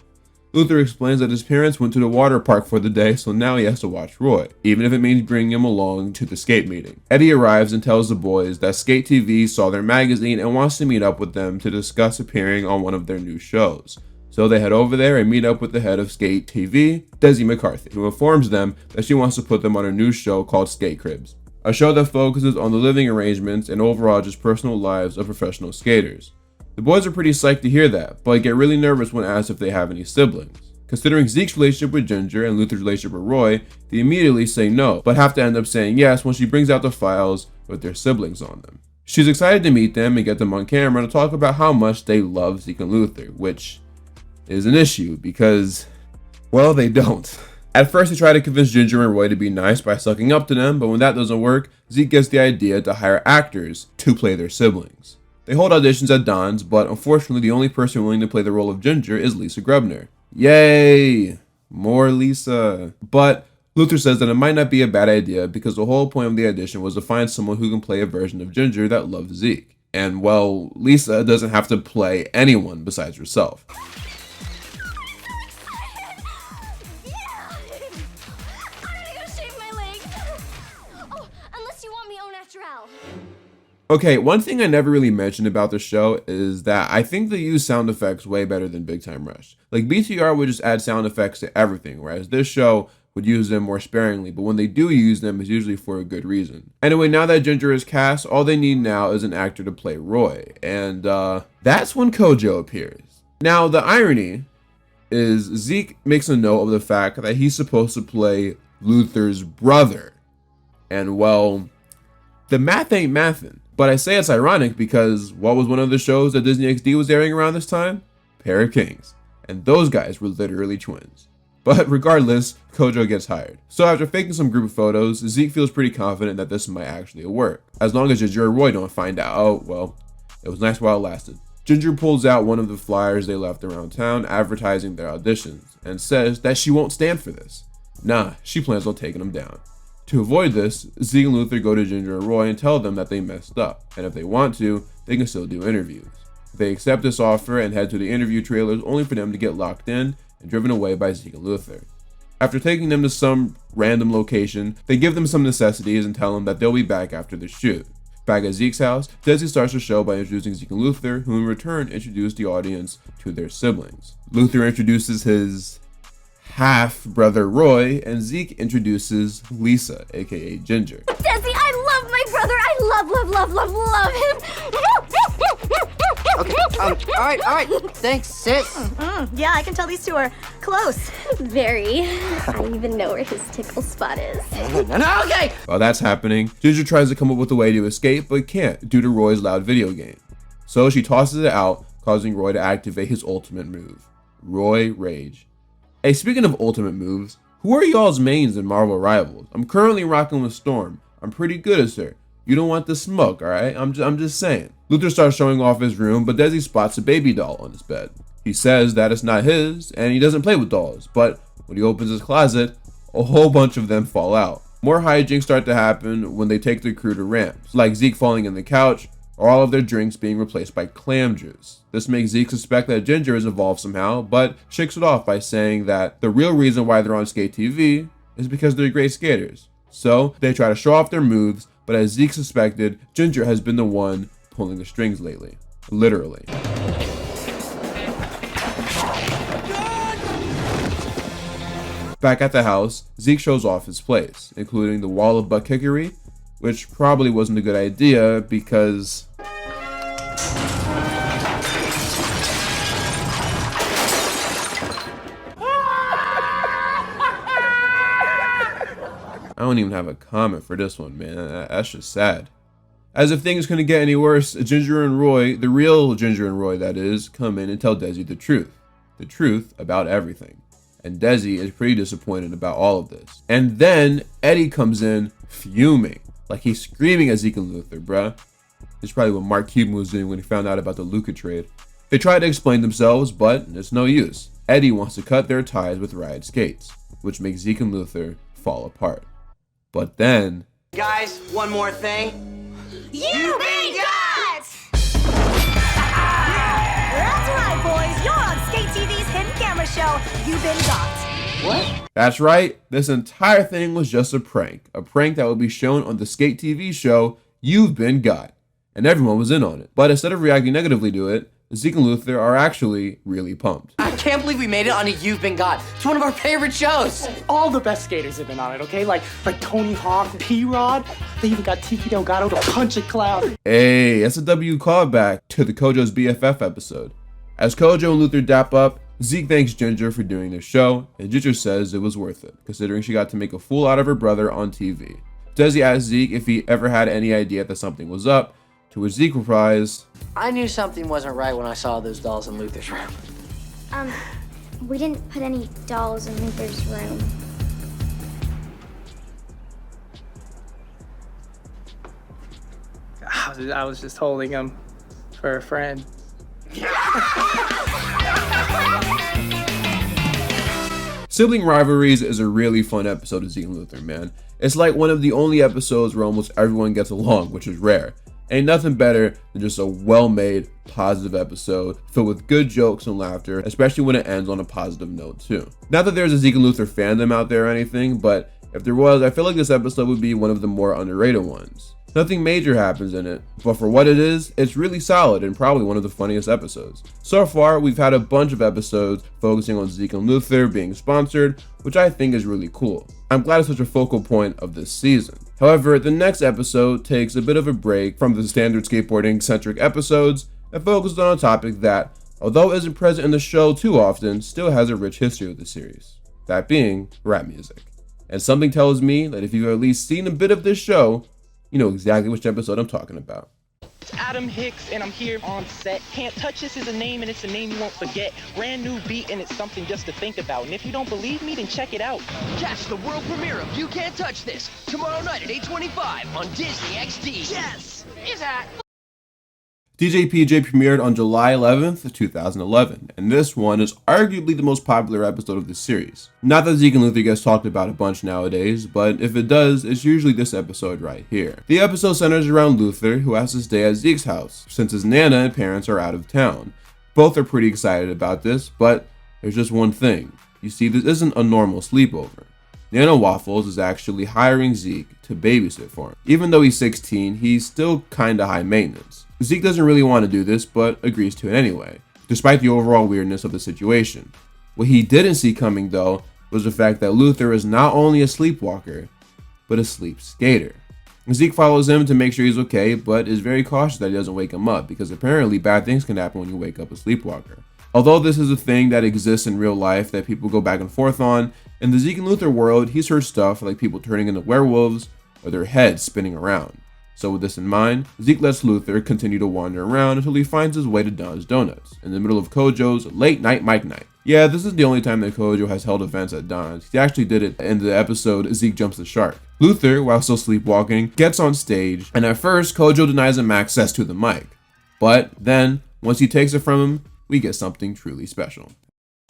Luther explains that his parents went to the water park for the day, so now he has to watch Roy, even if it means bringing him along to the skate meeting. Eddie arrives and tells the boys that Skate TV saw their magazine and wants to meet up with them to discuss appearing on one of their new shows. So they head over there and meet up with the head of Skate TV, Desi McCarthy, who informs them that she wants to put them on a new show called Skate Cribs, a show that focuses on the living arrangements and overall just personal lives of professional skaters. The boys are pretty psyched to hear that, but get really nervous when asked if they have any siblings. Considering Zeke's relationship with Ginger and Luther's relationship with Roy, they immediately say no, but have to end up saying yes when she brings out the files with their siblings on them. She's excited to meet them and get them on camera to talk about how much they love Zeke and Luther, which is an issue because, well, they don't. At first, they try to convince Ginger and Roy to be nice by sucking up to them, but when that doesn't work, Zeke gets the idea to hire actors to play their siblings. They hold auditions at Don's, but unfortunately the only person willing to play the role of Ginger is Lisa Grebner. Yay! More Lisa. But Luther says that it might not be a bad idea because the whole point of the audition was to find someone who can play a version of Ginger that loves Zeke. And well, Lisa doesn't have to play anyone besides herself. Okay, one thing I never really mentioned about the show is that I think they use sound effects way better than Big Time Rush. Like BTR would just add sound effects to everything, whereas this show would use them more sparingly, but when they do use them, it's usually for a good reason. Anyway, now that Ginger is cast, all they need now is an actor to play Roy, and that's when Kojo appears. Now, the irony is Zeke makes a note of the fact that he's supposed to play Luther's brother, and well, the math ain't mathin'. But I say it's ironic because what was one of the shows that Disney XD was airing around this time? Pair of Kings. And those guys were literally twins. But regardless, Kojo gets hired. So after faking some group photos, Zeke feels pretty confident that this might actually work. As long as Ginger and Roy don't find out. Oh, well, it was nice while it lasted. Ginger pulls out one of the flyers they left around town advertising their auditions and says that she won't stand for this. Nah, she plans on taking them down. To avoid this, Zeke and Luther go to Ginger and Roy and tell them that they messed up, and if they want to, they can still do interviews. They accept this offer and head to the interview trailers only for them to get locked in and driven away by Zeke and Luther. After taking them to some random location, they give them some necessities and tell them that they'll be back after the shoot. Back at Zeke's house, Desi starts the show by introducing Zeke and Luther, who in return introduce the audience to their siblings. Luther introduces his half-brother Roy, and Zeke introduces Lisa, aka Ginger. Desi, I love my brother. I love him. Okay, all right. Thanks, sis. Yeah, I can tell these two are close. Very. I even know where his tickle spot is. No, okay. While that's happening, Ginger tries to come up with a way to escape, but can't due to Roy's loud video game. So she tosses it out, causing Roy to activate his ultimate move, Roy Rage. Hey, speaking of ultimate moves, who are y'all's mains in Marvel Rivals? I'm currently rocking with Storm. I'm pretty good at her. You don't want the smoke, alright? I'm just saying. Luther starts showing off his room, but Desi spots a baby doll on his bed. He says that it's not his, and he doesn't play with dolls, but when he opens his closet, a whole bunch of them fall out. More hijinks start to happen when they take the crew to ramps, like Zeke falling in the couch, or all of their drinks being replaced by clam juice. This makes Zeke suspect that Ginger is involved somehow, but shakes it off by saying that the real reason why they're on Skate TV is because they're great skaters. So they try to show off their moves, but as Zeke suspected, Ginger has been the one pulling the strings lately. Literally. Back at the house, Zeke shows off his place, including the wall of butt kickery, which probably wasn't a good idea because I don't even have a comment for this one, man. That's just sad. As if things couldn't get any worse, Ginger and Roy, the real Ginger and Roy that is, come in and tell Desi the truth about everything. And Desi is pretty disappointed about all of this. And then Eddie comes in fuming. Like he's screaming at Zeke and Luther, bruh. It's probably what Mark Cuban was doing when he found out about the Luka trade. They try to explain themselves, but it's no use. Eddie wants to cut their ties with Riot Skates, which makes Zeke and Luther fall apart. But then... Guys, one more thing. You beat us! That's right, boys. You're on Skate TV's hidden camera show, show You've Been Got. What? That's right, this entire thing was just a prank that would be shown on the Skate TV show You've Been Got, and everyone was in on it. But instead of reacting negatively to it, Zeke and Luther are actually really pumped. I can't believe we made it on a You've Been Got. It's one of our favorite shows. All the best skaters have been on it, okay? Like Tony Hawk, P-Rod. They even got Tiki Delgado to punch a cloud. Hey, that's a W callback to the Kojo's BFF episode. As Kojo and Luther dap up, Zeke thanks Ginger for doing the show, and Ginger says it was worth it, considering she got to make a fool out of her brother on TV. Desi asks Zeke if he ever had any idea that something was up, to which Zeke replies, I knew something wasn't right when I saw those dolls in Luther's room. We didn't put any dolls in Luther's room. I was just holding him for a friend. Sibling Rivalries is a really fun episode of Zeke and Luther, man. It's like one of the only episodes where almost everyone gets along, which is rare. Ain't nothing better than just a well-made, positive episode filled with good jokes and laughter, especially when it ends on a positive note too. Not that there's a Zeke and Luther fandom out there or anything, but if there was, I feel like this episode would be one of the more underrated ones. Nothing major happens in it, but for what it is, it's really solid and probably one of the funniest episodes. So far, we've had a bunch of episodes focusing on Zeke and Luther being sponsored, which I think is really cool. I'm glad it's such a focal point of this season. However, the next episode takes a bit of a break from the standard skateboarding-centric episodes and focuses on a topic that, although isn't present in the show too often, still has a rich history with the series. That being rap music. And something tells me that if you've at least seen a bit of this show, you know exactly which episode I'm talking about. It's Adam Hicks, and I'm here on set. Can't Touch This is a name, and it's a name you won't forget. Brand new beat, and it's something just to think about. And if you don't believe me, then check it out. Catch the world premiere of You Can't Touch This tomorrow night at 8:25 on Disney XD. Yes! Is that? DJ PJ premiered on July 11th, 2011, and this one is arguably the most popular episode of the series. Not that Zeke and Luther gets talked about a bunch nowadays, but if it does, it's usually this episode right here. The episode centers around Luther, who has to stay at Zeke's house, since his Nana and parents are out of town. Both are pretty excited about this, but there's just one thing. You see, this isn't a normal sleepover. Nana Waffles is actually hiring Zeke to babysit for him. Even though he's 16, he's still kinda high maintenance. Zeke doesn't really want to do this, but agrees to it anyway, despite the overall weirdness of the situation. What he didn't see coming, though, was the fact that Luther is not only a sleepwalker, but a sleep skater. Zeke follows him to make sure he's okay, but is very cautious that he doesn't wake him up, because apparently bad things can happen when you wake up a sleepwalker. Although this is a thing that exists in real life that people go back and forth on, in the Zeke and Luther world, he's heard stuff like people turning into werewolves or their heads spinning around. So with this in mind, Zeke lets Luther continue to wander around until he finds his way to Don's Donuts, in the middle of Kojo's late night mic night. Yeah, this is the only time that Kojo has held events at Don's. He actually did it in the episode Zeke Jumps the Shark. Luther, while still sleepwalking, gets on stage, and at first, Kojo denies him access to the mic. But then, once he takes it from him, we get something truly special.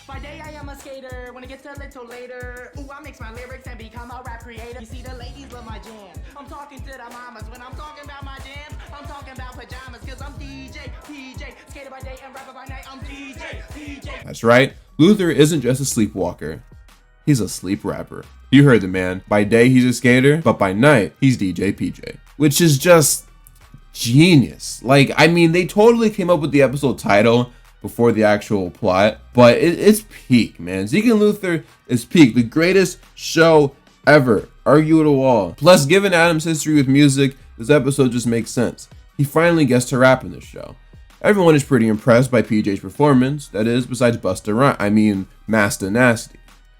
By day I am a skater, when it gets a little later, ooh, I mix my lyrics and become a rap creator. You see the ladies love my jam, I'm talking to the mamas. When I'm talking about my jams, I'm talking about pajamas. Cause I'm DJ, PJ, skater by day and rapper by night. I'm DJ, PJ. That's right, Luther isn't just a sleepwalker, he's a sleep rapper. You heard the man. By day he's a skater, but by night he's DJ PJ. Which is just genius. Like, I mean, they totally came up with the episode title before the actual plot, but it's peak, man. Zeke and Luther is peak, the greatest show ever, argue it a wall. Plus, given Adam's history with music, this episode just makes sense. He finally gets to rap in this show. Everyone is pretty impressed by PJ's performance, that is, besides Master Nasty.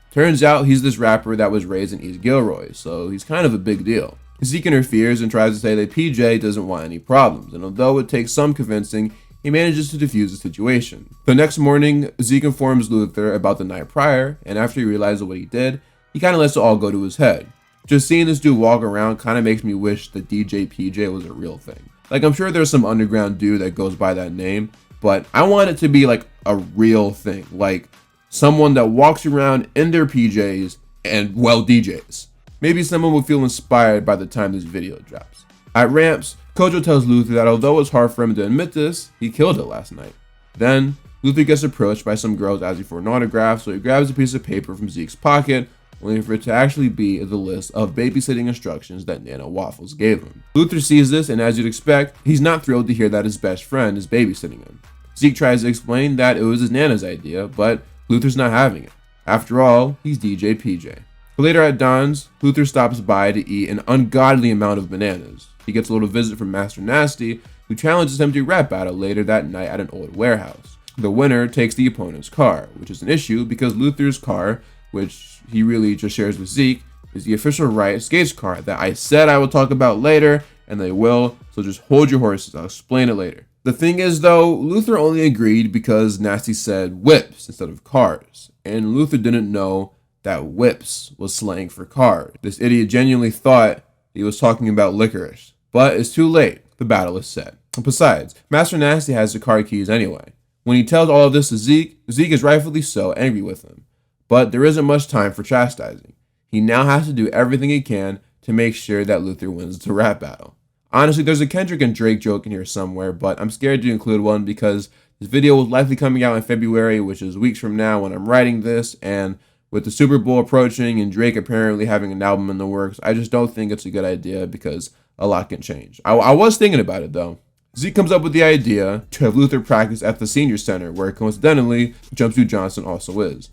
Turns out he's this rapper that was raised in East Gilroy, so he's kind of a big deal. Zeke interferes and tries to say that PJ doesn't want any problems, and although it takes some convincing, he manages to defuse the situation. The next morning, Zeke informs Luther about the night prior, and after he realizes what he did, he kind of lets it all go to his head. Just seeing this dude walk around kind of makes me wish that DJ PJ was a real thing. Like, I'm sure there's some underground dude that goes by that name, but I want it to be like a real thing. Like, someone that walks around in their PJs and, well, DJs. Maybe someone will feel inspired by the time this video drops. At ramps, Kojo tells Luther that although it's hard for him to admit this, he killed it last night. Then, Luther gets approached by some girls asking for an autograph, so he grabs a piece of paper from Zeke's pocket, only for it to actually be the list of babysitting instructions that Nana Waffles gave him. Luther sees this, and as you'd expect, he's not thrilled to hear that his best friend is babysitting him. Zeke tries to explain that it was his Nana's idea, but Luther's not having it. After all, he's DJ PJ. Later at Don's, Luther stops by to eat an ungodly amount of bananas. He gets a little visit from Master Nasty, who challenges him to a rap battle later that night at an old warehouse. The winner takes the opponent's car, which is an issue because Luther's car, which he really just shares with Zeke, is the official Riot Skates car that I said I will talk about later, and they will, so just hold your horses, I'll explain it later. The thing is though, Luther only agreed because Nasty said whips instead of cars, and Luther didn't know that whips was slang for cars. This idiot genuinely thought he was talking about licorice, but it's too late, the battle is set. Besides, Master Nasty has the car keys anyway. When he tells all of this to Zeke, Zeke is rightfully so angry with him. But there isn't much time for chastising. He now has to do everything he can to make sure that Luther wins the rap battle. Honestly, there's a Kendrick and Drake joke in here somewhere, but I'm scared to include one because this video will likely coming out in February, which is weeks from now when I'm writing this, and with the Super Bowl approaching and Drake apparently having an album in the works, I just don't think it's a good idea because a lot can change. I was thinking about it though. Zeke comes up with the idea to have Luther practice at the senior center, where coincidentally, Jumpsuit Johnson also is.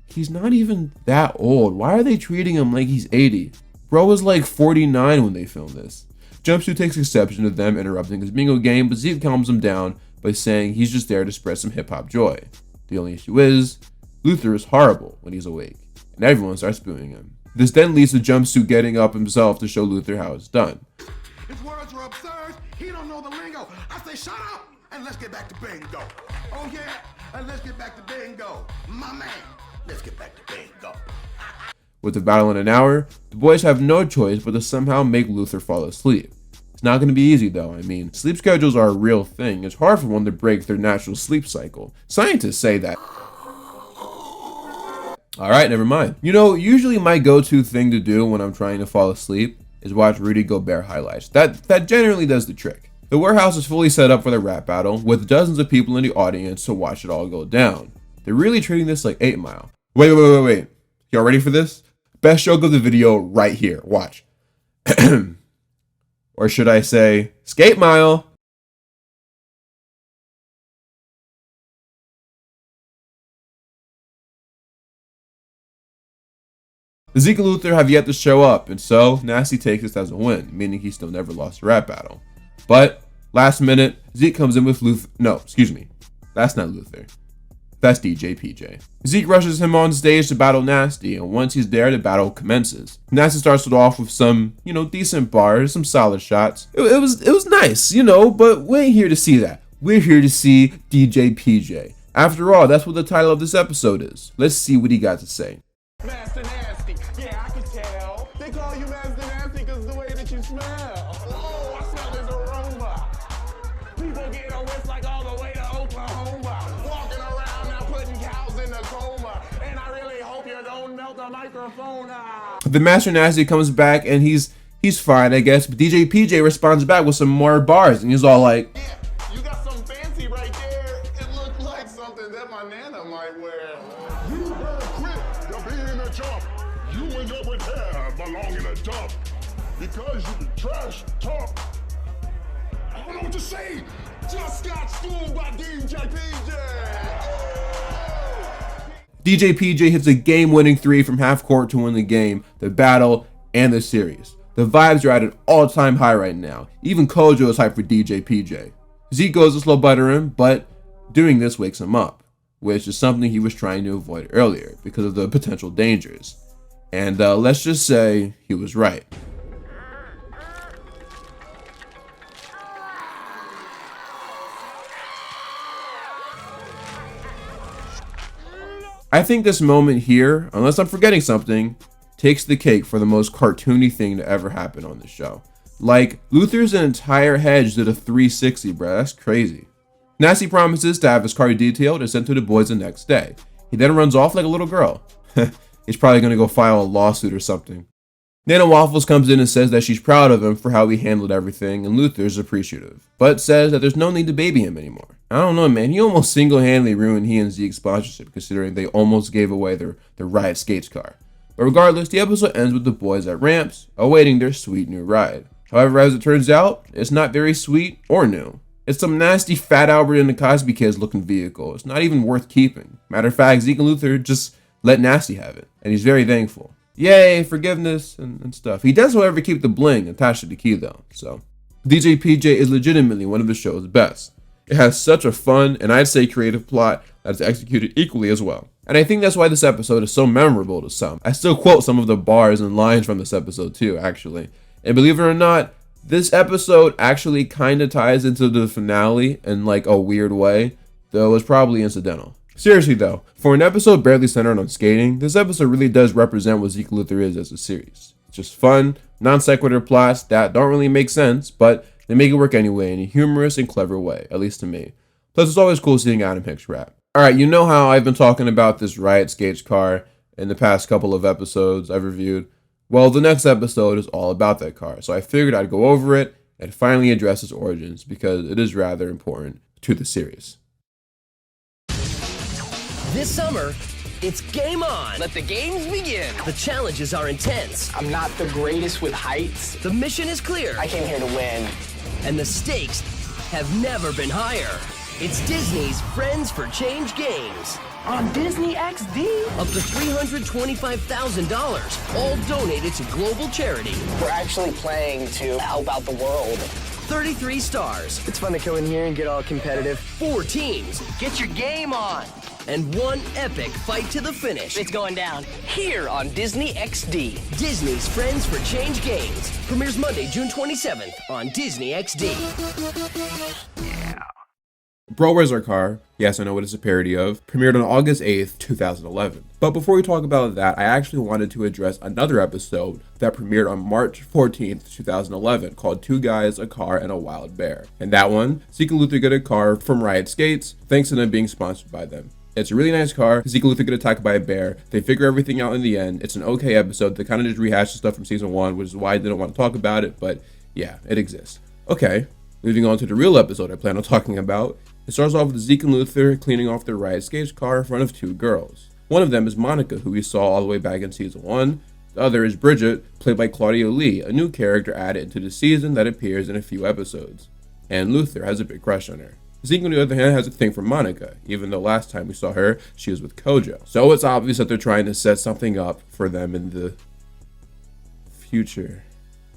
He's not even that old. Why are they treating him like he's 80? Bro was like 49 when they filmed this. Jumpsuit takes exception to them interrupting his bingo game, but Zeke calms him down by saying he's just there to spread some hip-hop joy. The only issue is, Luther is horrible when he's awake, and everyone starts booing him. This then leads to Jumpsuit getting up himself to show Luther how it's done. His words were absurd. He don't know the lingo. I say shut up and let's get back to bingo. Oh yeah, and let's get back to bingo. My man, let's get back to bingo. With the battle in an hour, the boys have no choice but to somehow make Luther fall asleep. It's not going to be easy though. I mean, sleep schedules are a real thing. It's hard for one to break their natural sleep cycle. Scientists say that. Alright, never mind. You know, usually my go-to thing to do when I'm trying to fall asleep is watch Rudy Gobert highlights. That generally does the trick. The warehouse is fully set up for the rap battle, with dozens of people in the audience to watch it all go down. They're really treating this like 8 Mile. Wait. Y'all ready for this? Best joke of the video right here. Watch. Or should I say, Skate Mile. The Zeke and Luther have yet to show up, and so Nasty takes this as a win, meaning he still never lost a rap battle. But last minute, Zeke comes in with Luther. No, excuse me. That's not Luther. That's DJ PJ. Zeke rushes him on stage to battle Nasty, and once he's there, the battle commences. Nasty starts it off with some, decent bars, some solid shots. It was nice, but we ain't here to see that. We're here to see DJ PJ. After all, that's what the title of this episode is. Let's see what he got to say. Master Nasty, yeah, I can tell. They call you Master Nasty because the way that you smell. Oh, I smell this aroma. People get a whiff like all the way to Oklahoma. Walking around now putting cows in a coma. And I really hope you don't melt the microphone out. The Master Nasty comes back and he's fine, I guess. But DJ PJ responds back with some more bars and he's all like, yeah, you got some fancy right there. It looked like something that my nana might wear. You better quit. You're being a chump. You and your with hair belong in a dump. Because you trash talk. I don't know what to say. Just got schooled by DJ PJ. DJ PJ hits a game-winning 3 from half court to win the game, the battle, and the series. The vibes are at an all-time high right now. Even Kojo is hyped for DJ PJ. Zeke goes to slow butter him, but doing this wakes him up, which is something he was trying to avoid earlier because of the potential dangers. And let's just say he was right. I think this moment here, unless I'm forgetting something, takes the cake for the most cartoony thing to ever happen on this show. Like, Luther's entire hedge did a 360, bruh. That's crazy. Nasty promises to have his car detailed and sent to the boys the next day. He then runs off like a little girl. He's probably gonna go file a lawsuit or something. Nana Waffles comes in and says that she's proud of him for how he handled everything, and Luther's appreciative, but says that there's no need to baby him anymore. I don't know, man. He almost single-handedly ruined he and Zeke's sponsorship, considering they almost gave away their Riot Skates car. But regardless, the episode ends with the boys at ramps, awaiting their sweet new ride. However, as it turns out, it's not very sweet or new. It's some nasty Fat Albert and the Cosby Kids looking vehicle. It's not even worth keeping. Matter of fact, Zeke and Luther just let Nasty have it, and he's very thankful. Yay, forgiveness and stuff. He does, however, keep the bling attached to the key though, so. DJ PJ is legitimately one of the show's best. It has such a fun, and I'd say creative plot that is executed equally as well. And I think that's why this episode is so memorable to some. I still quote some of the bars and lines from this episode too, actually. And believe it or not, this episode actually kind of ties into the finale in like a weird way, though it's probably incidental. Seriously though, for an episode barely centered on skating, this episode really does represent what Zeke Luther is as a series. It's just fun, non sequitur plots that don't really make sense, but they make it work anyway in a humorous and clever way, at least to me. Plus it's always cool seeing Adam Hicks rap. Alright, you know how I've been talking about this Riot Skates car in the past couple of episodes I've reviewed? Well, the next episode is all about that car, so I figured I'd go over it and finally address its origins because it is rather important to the series. This summer, it's game on. Let the games begin. The challenges are intense. I'm not the greatest with heights. The mission is clear. I came here to win. And the stakes have never been higher. It's Disney's Friends for Change Games. On Disney XD? Up to $325,000, all donated to global charity. We're actually playing to help out the world. 33 stars. It's fun to come in here and get all competitive. 4 teams. Get your game on. And one epic fight to the finish. It's going down here on Disney XD. Disney's Friends for Change Games. Premieres Monday, June 27th on Disney XD. Bro, Where's Our Car? Yes, I know what it's a parody of. Premiered on August 8th, 2011. But before we talk about that, I actually wanted to address another episode that premiered on March 14th, 2011 called Two Guys, a Car, and a Wild Bear. And that one, Zeke and Luther get a car from Riot Skates, thanks to them being sponsored by them. It's a really nice car. Zeke and Luther get attacked by a bear. They figure everything out in the end. It's an okay episode. They kind of just rehashed stuff from season 1, which is why I didn't want to talk about it, but yeah, it exists. Okay, moving on to the real episode I plan on talking about. It starts off with Zeke and Luther cleaning off their Riot Skates car in front of 2 girls. One of them is Monica, who we saw all the way back in season 1. The other is Bridget, played by Claudia Lee, a new character added into the season that appears in a few episodes. And Luther has a big crush on her. Zeke, on the other hand, has a thing for Monica, even though last time we saw her, she was with Kojo. So it's obvious that they're trying to set something up for them in the future.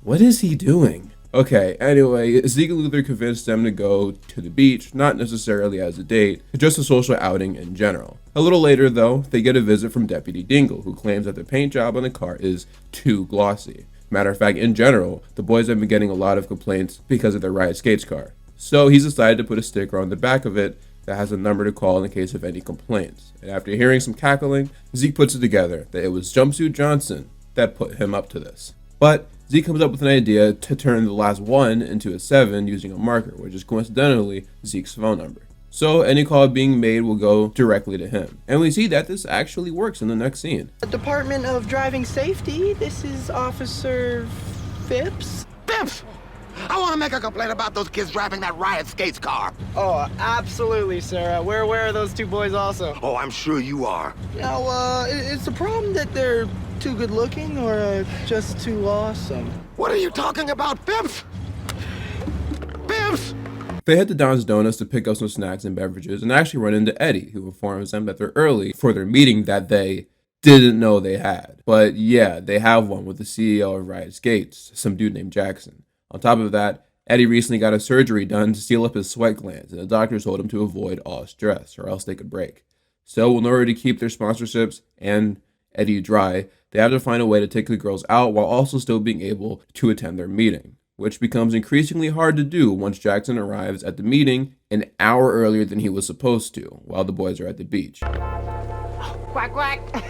What is he doing? Okay, anyway, Zeke and Luther convinced them to go to the beach, not necessarily as a date, but just a social outing in general. A little later, though, they get a visit from Deputy Dingle, who claims that the paint job on the car is too glossy. Matter of fact, in general, the boys have been getting a lot of complaints because of their Riot Skates car. So he's decided to put a sticker on the back of it that has a number to call in the case of any complaints. And after hearing some cackling, Zeke puts it together that it was Jumpsuit Johnson that put him up to this. But Zeke comes up with an idea to turn the last 1 into a 7 using a marker, which is coincidentally Zeke's phone number. So any call being made will go directly to him. And we see that this actually works in the next scene. Department of Driving Safety, this is Officer Phipps. Phipps! I want to make a complaint about those kids driving that Riot Skates car. Oh, absolutely, sir. We're aware of those 2 boys also. Oh, I'm sure you are. Now, is the problem that they're too good looking or just too awesome? What are you talking about, Phipps? Phipps! They head to Don's Donuts to pick up some snacks and beverages and actually run into Eddie, who informs them that they're early for their meeting that they didn't know they had. But yeah, they have one with the CEO of Riot Skates, some dude named Jackson. On top of that, Eddie recently got a surgery done to seal up his sweat glands, and the doctor told him to avoid all stress, or else they could break. So in order to keep their sponsorships and Eddie dry, they have to find a way to take the girls out while also still being able to attend their meeting, which becomes increasingly hard to do once Jackson arrives at the meeting an hour earlier than he was supposed to, while the boys are at the beach. Quack, quack.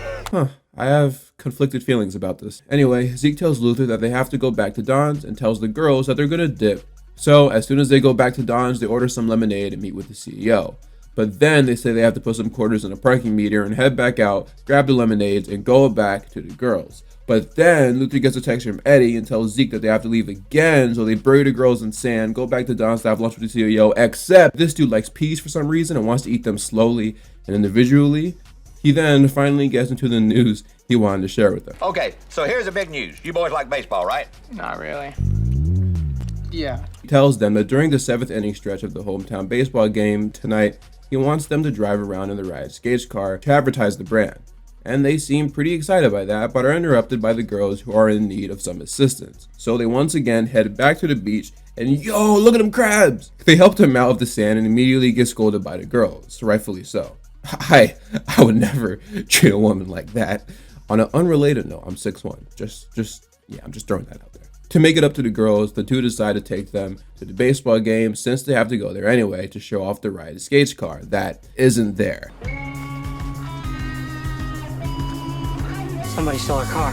I have conflicted feelings about this. Anyway, Zeke tells Luther that they have to go back to Don's and tells the girls that they're gonna dip. So as soon as they go back to Don's, they order some lemonade and meet with the CEO. But then they say they have to put some quarters in a parking meter and head back out, grab the lemonades, and go back to the girls. But then Luther gets a text from Eddie and tells Zeke that they have to leave again, so they bury the girls in sand, go back to Don's to have lunch with the CEO, except this dude likes peas for some reason and wants to eat them slowly and individually. He then finally gets into the news he wanted to share with them. Okay, so here's the big news. You boys like baseball, right? Not really. Yeah. He tells them that during the 7th inning stretch of the hometown baseball game tonight, he wants them to drive around in the Riot Skates car to advertise the brand. And they seem pretty excited by that, but are interrupted by the girls who are in need of some assistance. So they once again head back to the beach and yo, look at them crabs! They helped him out of the sand and immediately get scolded by the girls, rightfully so. I would never treat a woman like that. On an unrelated note, I'm 6'1". I'm just throwing that out there. To make it up to the girls, the two decide to take them to the baseball game since they have to go there anyway to show off the Riot Skates car that isn't there. Somebody stole our car.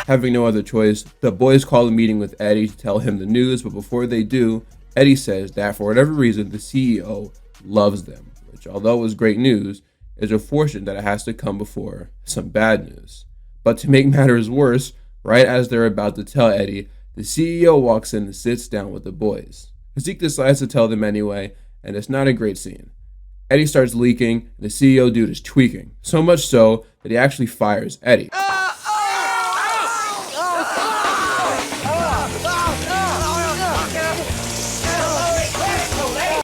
Having no other choice, the boys call a meeting with Eddie to tell him the news, but before they do, Eddie says that for whatever reason, the CEO loves them, which although is great news, is unfortunate that it has to come before some bad news. But to make matters worse, right as they're about to tell Eddie, the CEO walks in and sits down with the boys. Zeke decides to tell them anyway, and it's not a great scene. Eddie starts leaking, and the CEO dude is tweaking. So much so that he actually fires Eddie.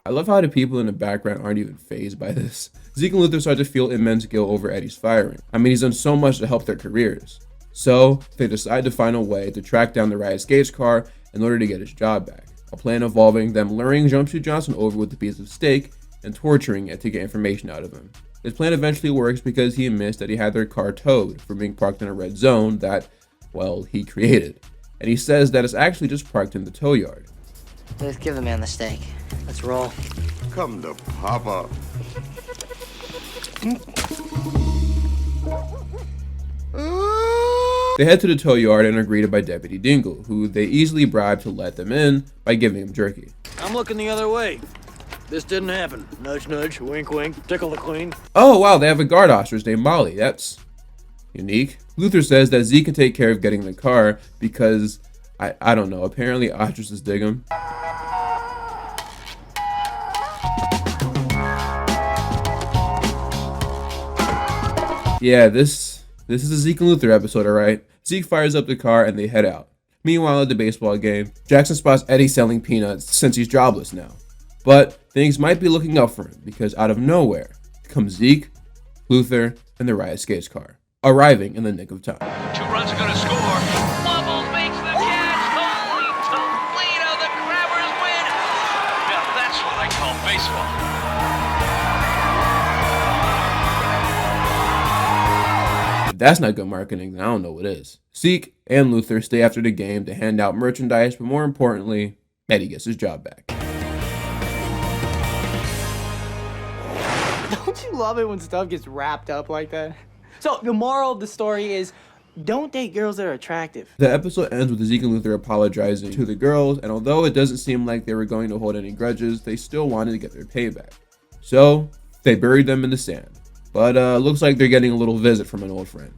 I love how the people in the background aren't even fazed by this. Zeke and Luther start to feel immense guilt over Eddie's firing. I mean, he's done so much to help their careers. So they decide to find a way to track down the Riot Skates car in order to get his job back. A plan involving them luring Jumpsuit Johnson over with a piece of steak and torturing it to get information out of him. His plan eventually works because he admits that he had their car towed for being parked in a red zone that, well, he created. And he says that it's actually just parked in the tow yard. Let's give the man the steak. Let's roll. Come to Papa. They head to the tow yard and are greeted by Deputy Dingle, who they easily bribe to let them in by giving him jerky. I'm looking the other way. This didn't happen. Nudge, nudge, wink, wink, tickle the queen. Oh wow, they have a guard ostrich named Molly. That's unique. Luther says that Zeke can take care of getting the car because, I don't know, apparently ostriches dig him. Yeah, this is a Zeke and Luther episode, alright? Zeke fires up the car and they head out. Meanwhile, at the baseball game, Jackson spots Eddie selling peanuts since he's jobless now. But things might be looking up for him because out of nowhere comes Zeke, Luther, and the Riot Skates car, arriving in the nick of time. 2 runs are gonna score. Waffles makes the catch. Holy Toledo, the Crabbers win. Now that's what I call baseball. If that's not good marketing, then I don't know what is. Zeke and Luther stay after the game to hand out merchandise, but more importantly, Eddie gets his job back. Don't you love it when stuff gets wrapped up like that? So the moral of the story is, don't date girls that are attractive. The episode ends with Zeke and Luther apologizing to the girls, and although it doesn't seem like they were going to hold any grudges, they still wanted to get their payback. So they buried them in the sand. But looks like they're getting a little visit from an old friend,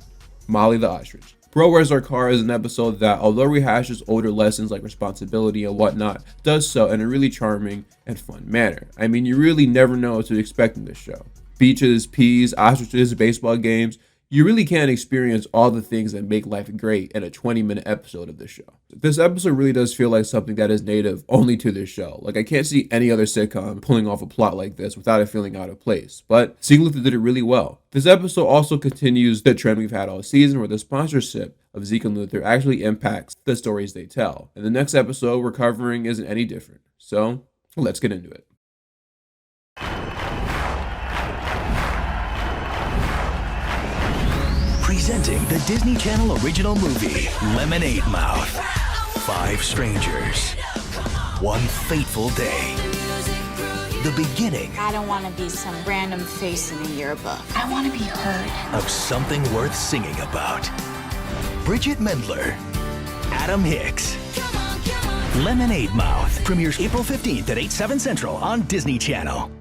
Molly the ostrich. Bro Where's Our Car is an episode that, although rehashes older lessons like responsibility and whatnot, does so in a really charming and fun manner. I mean, you really never know what to expect in this show. Beaches, peas, ostriches, baseball games. You really can experience all the things that make life great in a 20-minute episode of this show. This episode really does feel like something that is native only to this show. Like, I can't see any other sitcom pulling off a plot like this without it feeling out of place. But Zeke Luth did it really well. This episode also continues the trend we've had all season where the sponsorship of Zeke and Luther actually impacts the stories they tell. And the next episode we're covering isn't any different. So, let's get into it. Presenting the Disney Channel original movie, Lemonade Mouth. 5 strangers. 1 fateful day. The beginning I don't want to be some random face in a yearbook. I want to be heard. of something worth singing about. Bridget Mendler. Adam Hicks. Lemonade Mouth premieres April 15th at 8/7 Central on Disney Channel.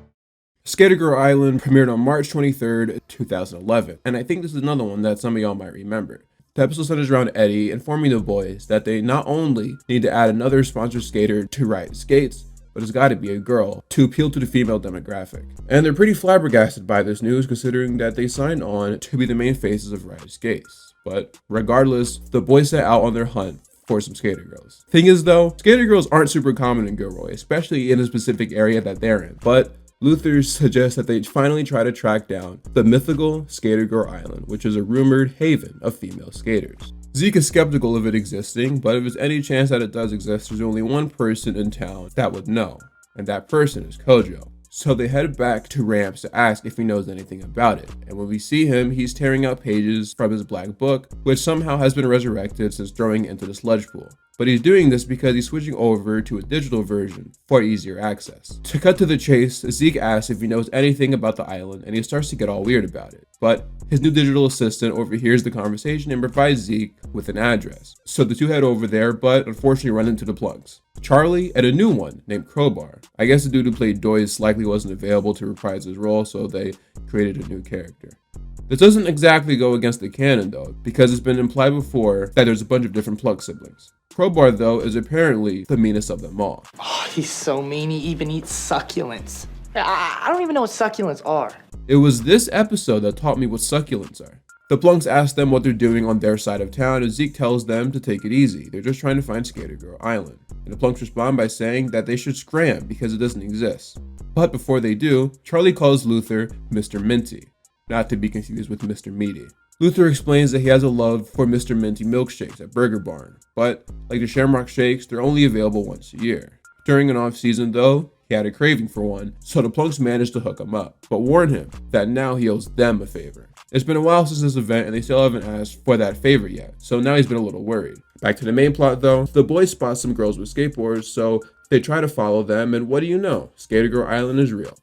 Skater Girl Island premiered on March 23rd, 2011, and I think this is another one that some of y'all might remember. The episode centers around Eddie informing the boys that they not only need to add another sponsored skater to ride skates, but it's got to be a girl to appeal to the female demographic. And they're pretty flabbergasted by this news considering that they signed on to be the main faces of Ride Skates. But regardless, the boys set out on their hunt for some skater girls. Thing is though, skater girls aren't super common in Gilroy, especially in a specific area that they're in. But Luther suggests that they finally try to track down the mythical Skater Girl Island, which is a rumored haven of female skaters. Zeke is skeptical of it existing, but if there's any chance that it does exist, there's only one person in town that would know, and that person is Kojo. So they head back to Ramps to ask if he knows anything about it, and when we see him, he's tearing out pages from his black book, which somehow has been resurrected since throwing it into the sludge pool. But he's doing this because he's switching over to a digital version for easier access. To cut to the chase, Zeke asks if he knows anything about the island, and he starts to get all weird about it. But his new digital assistant overhears the conversation and provides Zeke with an address. So the two head over there, but unfortunately run into the Plunks, Charlie and a new one named Crowbar. I guess the dude who played Doyce likely wasn't available to reprise his role, so they created a new character. This doesn't exactly go against the canon though, because it's been implied before that there's a bunch of different Plunk siblings. Crowbar though is apparently the meanest of them all. Oh, he's so mean, he even eats succulents. I don't even know what succulents are. It was this episode that taught me what succulents are. The Plunks ask them what they're doing on their side of town, and Zeke tells them to take it easy. They're just trying to find Skater Girl Island. And the Plunks respond by saying that they should scram because it doesn't exist. But before they do, Charlie calls Luther Mr. Minty, not to be confused with Mr. Meaty. Luther explains that he has a love for Mr. Minty milkshakes at Burger Barn, but like the Shamrock Shakes, they're only available once a year. During an off season though, he had a craving for one, so the Plunks managed to hook him up, but warn him that now he owes them a favor. It's been a while since this event and they still haven't asked for that favor yet, so now he's been a little worried. Back to the main plot though, the boys spot some girls with skateboards, so they try to follow them, and what do you know? Skater Girl Island is real.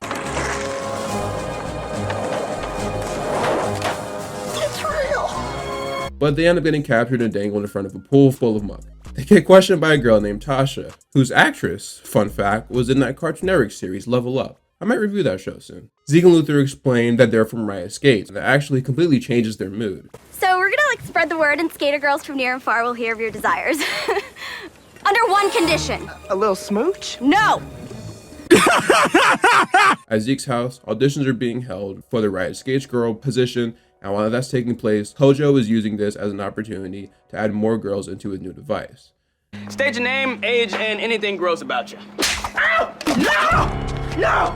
But they end up getting captured and dangled in front of a pool full of muck. They get questioned by a girl named Tasha, whose actress, fun fact, was in that Cartoon Network series Level Up. I might review that show soon. Zeke and Luther explain that they're from Riot Skates, and that actually completely changes their mood. So we're gonna spread the word, and skater girls from near and far will hear of your desires. Under one condition. A little smooch? No! At Zeke's house, auditions are being held for the Riot Skates girl position, and while that's taking place, Kojo is using this as an opportunity to add more girls into his new device. State your name, age, and anything gross about you. Ow! No! No!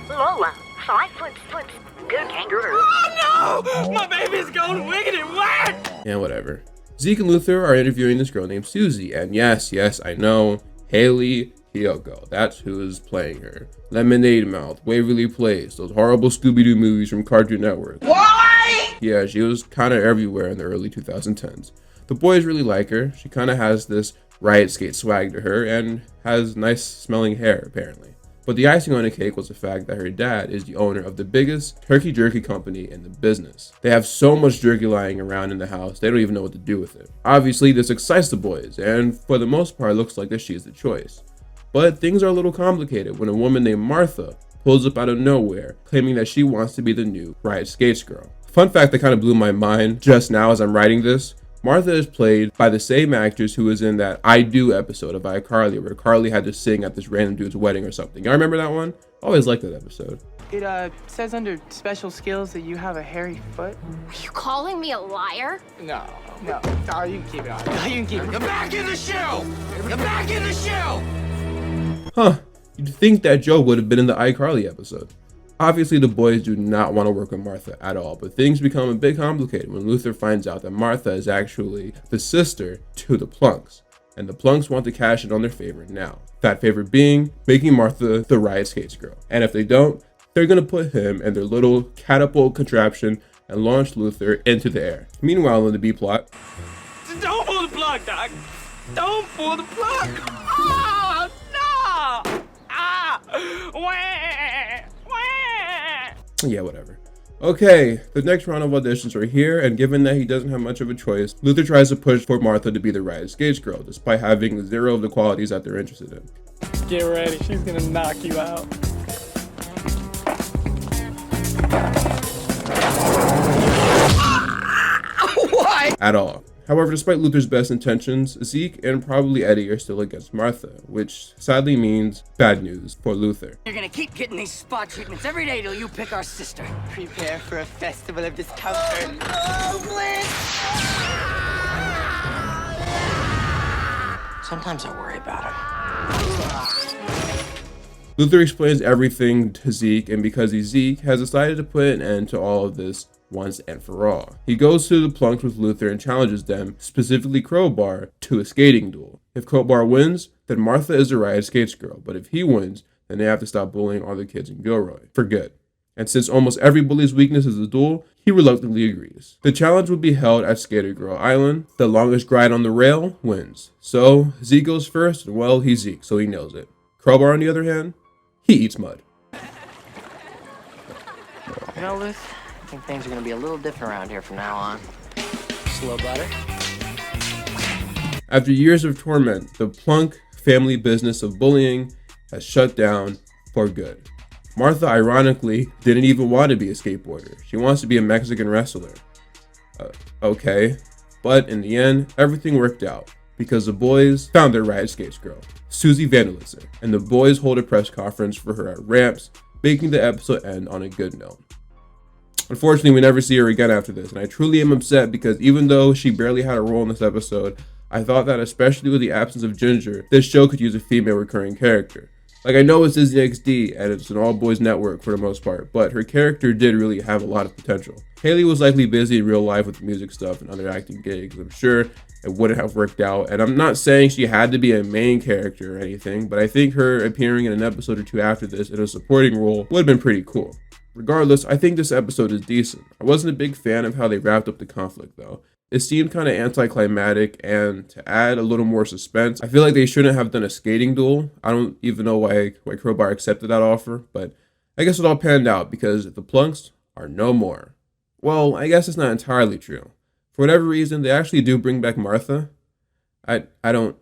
Lola, 5 foot, good kangaroo. Oh no! My baby's going wicked and whack! And whatever. Zeke and Luther are interviewing this girl named Susie, and yes, I know, Haley Hiyoko, that's who is playing her. Lemonade Mouth, Waverly Place, those horrible Scooby-Doo movies from Cartoon Network. Why? Yeah, she was kind of everywhere in the early 2010s. The boys really like her. She kind of has this Riot Skate swag to her and has nice smelling hair apparently. But the icing on the cake was the fact that her dad is the owner of the biggest turkey jerky company in the business. They have so much jerky lying around in the house, they don't even know what to do with it. Obviously, this excites the boys, and for the most part, it looks like that she is the choice. But things are a little complicated when a woman named Martha pulls up out of nowhere, claiming that she wants to be the new Riot Skates girl. Fun fact that kind of blew my mind just now as I'm writing this, Martha is played by the same actress who was in that I Do episode of iCarly, where Carly had to sing at this random dude's wedding or something. Y'all remember that one? I always liked that episode. It says under special skills that you have a hairy foot. Are you calling me a liar? No. Oh, you can keep it on. You can keep it. Get back in the show! Get back in the show! Huh, you'd think that Joe would have been in the iCarly episode. Obviously, the boys do not want to work with Martha at all, but things become a bit complicated when Luther finds out that Martha is actually the sister to the Plunks, and the Plunks want to cash in on their favor now. That favor being making Martha the Riot Skates girl, and if they don't, they're gonna put him in their little catapult contraption and launch Luther into the air. Meanwhile, in the B plot, Don't pull the plug, Doc! Don't pull the plug! Oh, no! Ah! Wah! yeah, whatever. Okay, the next round of auditions are here, and given that he doesn't have much of a choice, Luther tries to push for Martha to be the Riot Skates girl, despite having zero of the qualities that they're interested in. Get ready, she's gonna knock you out. Why? At all. However, despite Luther's best intentions, Zeke and probably Eddie are still against Martha, which sadly means bad news for Luther. You're gonna keep getting these spa treatments every day till you pick our sister. Prepare for a festival of discomfort. Sometimes I worry about him. Luther explains everything to Zeke, and because he's Zeke, has decided to put an end to all of this once and for all. He goes to the Plunks with Luther and challenges them, specifically Crowbar, to a skating duel. If Crowbar wins, then Martha is the Riot Skates girl, but if he wins, then they have to stop bullying all the kids in Gilroy, for good. And since almost every bully's weakness is a duel, he reluctantly agrees. The challenge will be held at Skater Girl Island. The longest ride on the rail wins. So, Zeke goes first, and well, he's Zeke, so he nails it. Crowbar, on the other hand, he eats mud. You know, Luth, I think things are gonna be a little different around here from now on. Slow butter. After years of torment, the Plunk family business of bullying has shut down for good. Martha, ironically, didn't even want to be a skateboarder. She wants to be a Mexican wrestler. Okay. But in the end, everything worked out because the boys found their Riot Skates girl, Susie Vandalitzer, and the boys hold a press conference for her at Ramps, making the episode end on a good note. Unfortunately, we never see her again after this, and I truly am upset because even though she barely had a role in this episode, I thought that especially with the absence of Ginger, this show could use a female recurring character. Like, I know it's Disney XD and it's an all-boys network for the most part, but her character did really have a lot of potential. Haley was likely busy in real life with music stuff and other acting gigs. I'm sure it wouldn't have worked out, and I'm not saying she had to be a main character or anything, but I think her appearing in an episode or two after this in a supporting role would have been pretty cool. Regardless, I think this episode is decent. I wasn't a big fan of how they wrapped up the conflict though. It seemed kind of anticlimactic, and to add a little more suspense, I feel like they shouldn't have done a skating duel. I don't even know why Crowbar accepted that offer, but I guess it all panned out because the Plunks are no more. Well, I guess it's not entirely true. For whatever reason, they actually do bring back Martha. I don't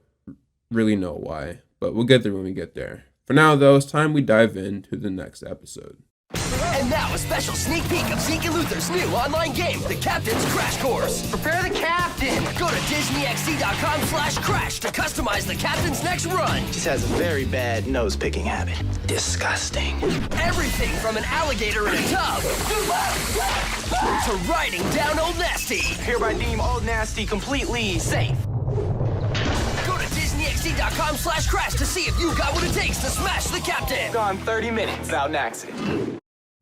really know why, but we'll get there when we get there. For now though, it's time we dive into the next episode. And now a special sneak peek of Zeke and Luther's new online game, The Captain's Crash Course. Prepare the captain. Go to DisneyXD.com/crash to customize the captain's next run. Just has a very bad nose-picking habit. Disgusting. Everything from an alligator in a tub to riding down Old Nasty. Hereby deem Old Nasty completely safe. Go to DisneyXD.com/crash to see if you got what it takes to smash the captain. Gone 30 minutes without an accident.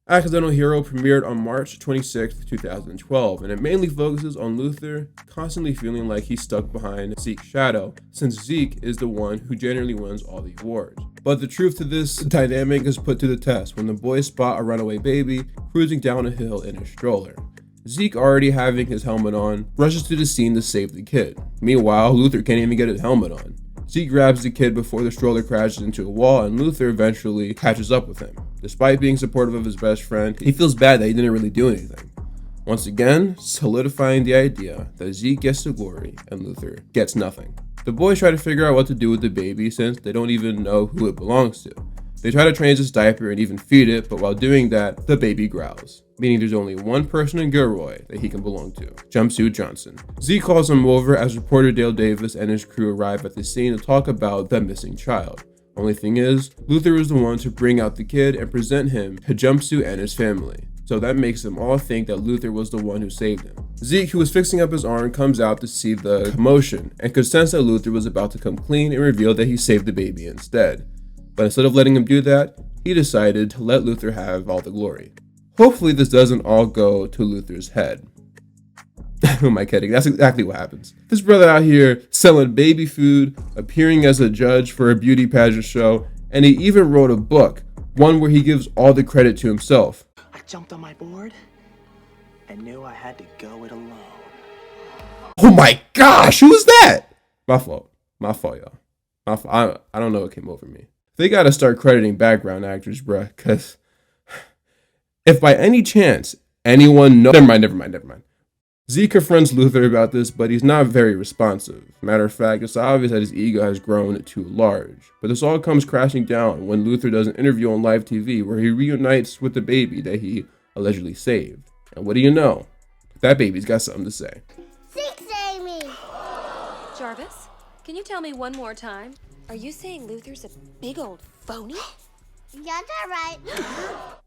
Accidental Hero premiered on March 26, 2012, and it mainly focuses on Luther constantly feeling like he's stuck behind Zeke's shadow, since Zeke is the one who generally wins all the awards. But the truth to this dynamic is put to the test when the boys spot a runaway baby cruising down a hill in a stroller. Zeke, already having his helmet on, rushes to the scene to save the kid. Meanwhile, Luther can't even get his helmet on. Zeke grabs the kid before the stroller crashes into a wall, and Luther eventually catches up with him. Despite being supportive of his best friend, he feels bad that he didn't really do anything. Once again, solidifying the idea that Zeke gets the glory and Luther gets nothing. The boys try to figure out what to do with the baby since they don't even know who it belongs to. They try to change its diaper and even feed it, but while doing that, the baby growls, meaning there's only one person in Gilroy that he can belong to, Jumpsuit Johnson. Zeke calls him over as reporter Dale Davis and his crew arrive at the scene to talk about the missing child. Only thing is, Luther is the one to bring out the kid and present him to Jumpsuit and his family. So that makes them all think that Luther was the one who saved him. Zeke, who was fixing up his arm, comes out to see the commotion and could sense that Luther was about to come clean and reveal that he saved the baby instead. But instead of letting him do that, he decided to let Luther have all the glory. Hopefully this doesn't all go to Luther's head. Who am I kidding? That's exactly what happens. This brother out here selling baby food, appearing as a judge for a beauty pageant show, and he even wrote a book, one where he gives all the credit to himself. I jumped on my board and knew I had to go it alone. Oh my gosh, who was that? My fault, y'all. My fault. I don't know what came over me. They gotta start crediting background actors, bruh, cause if by any chance anyone know? Never mind. Zeke confronts Luther about this, but he's not very responsive. Matter of fact, it's obvious that his ego has grown too large. But this all comes crashing down when Luther does an interview on live TV where he reunites with the baby that he allegedly saved. And what do you know? That baby's got something to say. Zeke saved me! Jarvis, can you tell me one more time? Are you saying Luther's a big old phony? Yeah, that's right.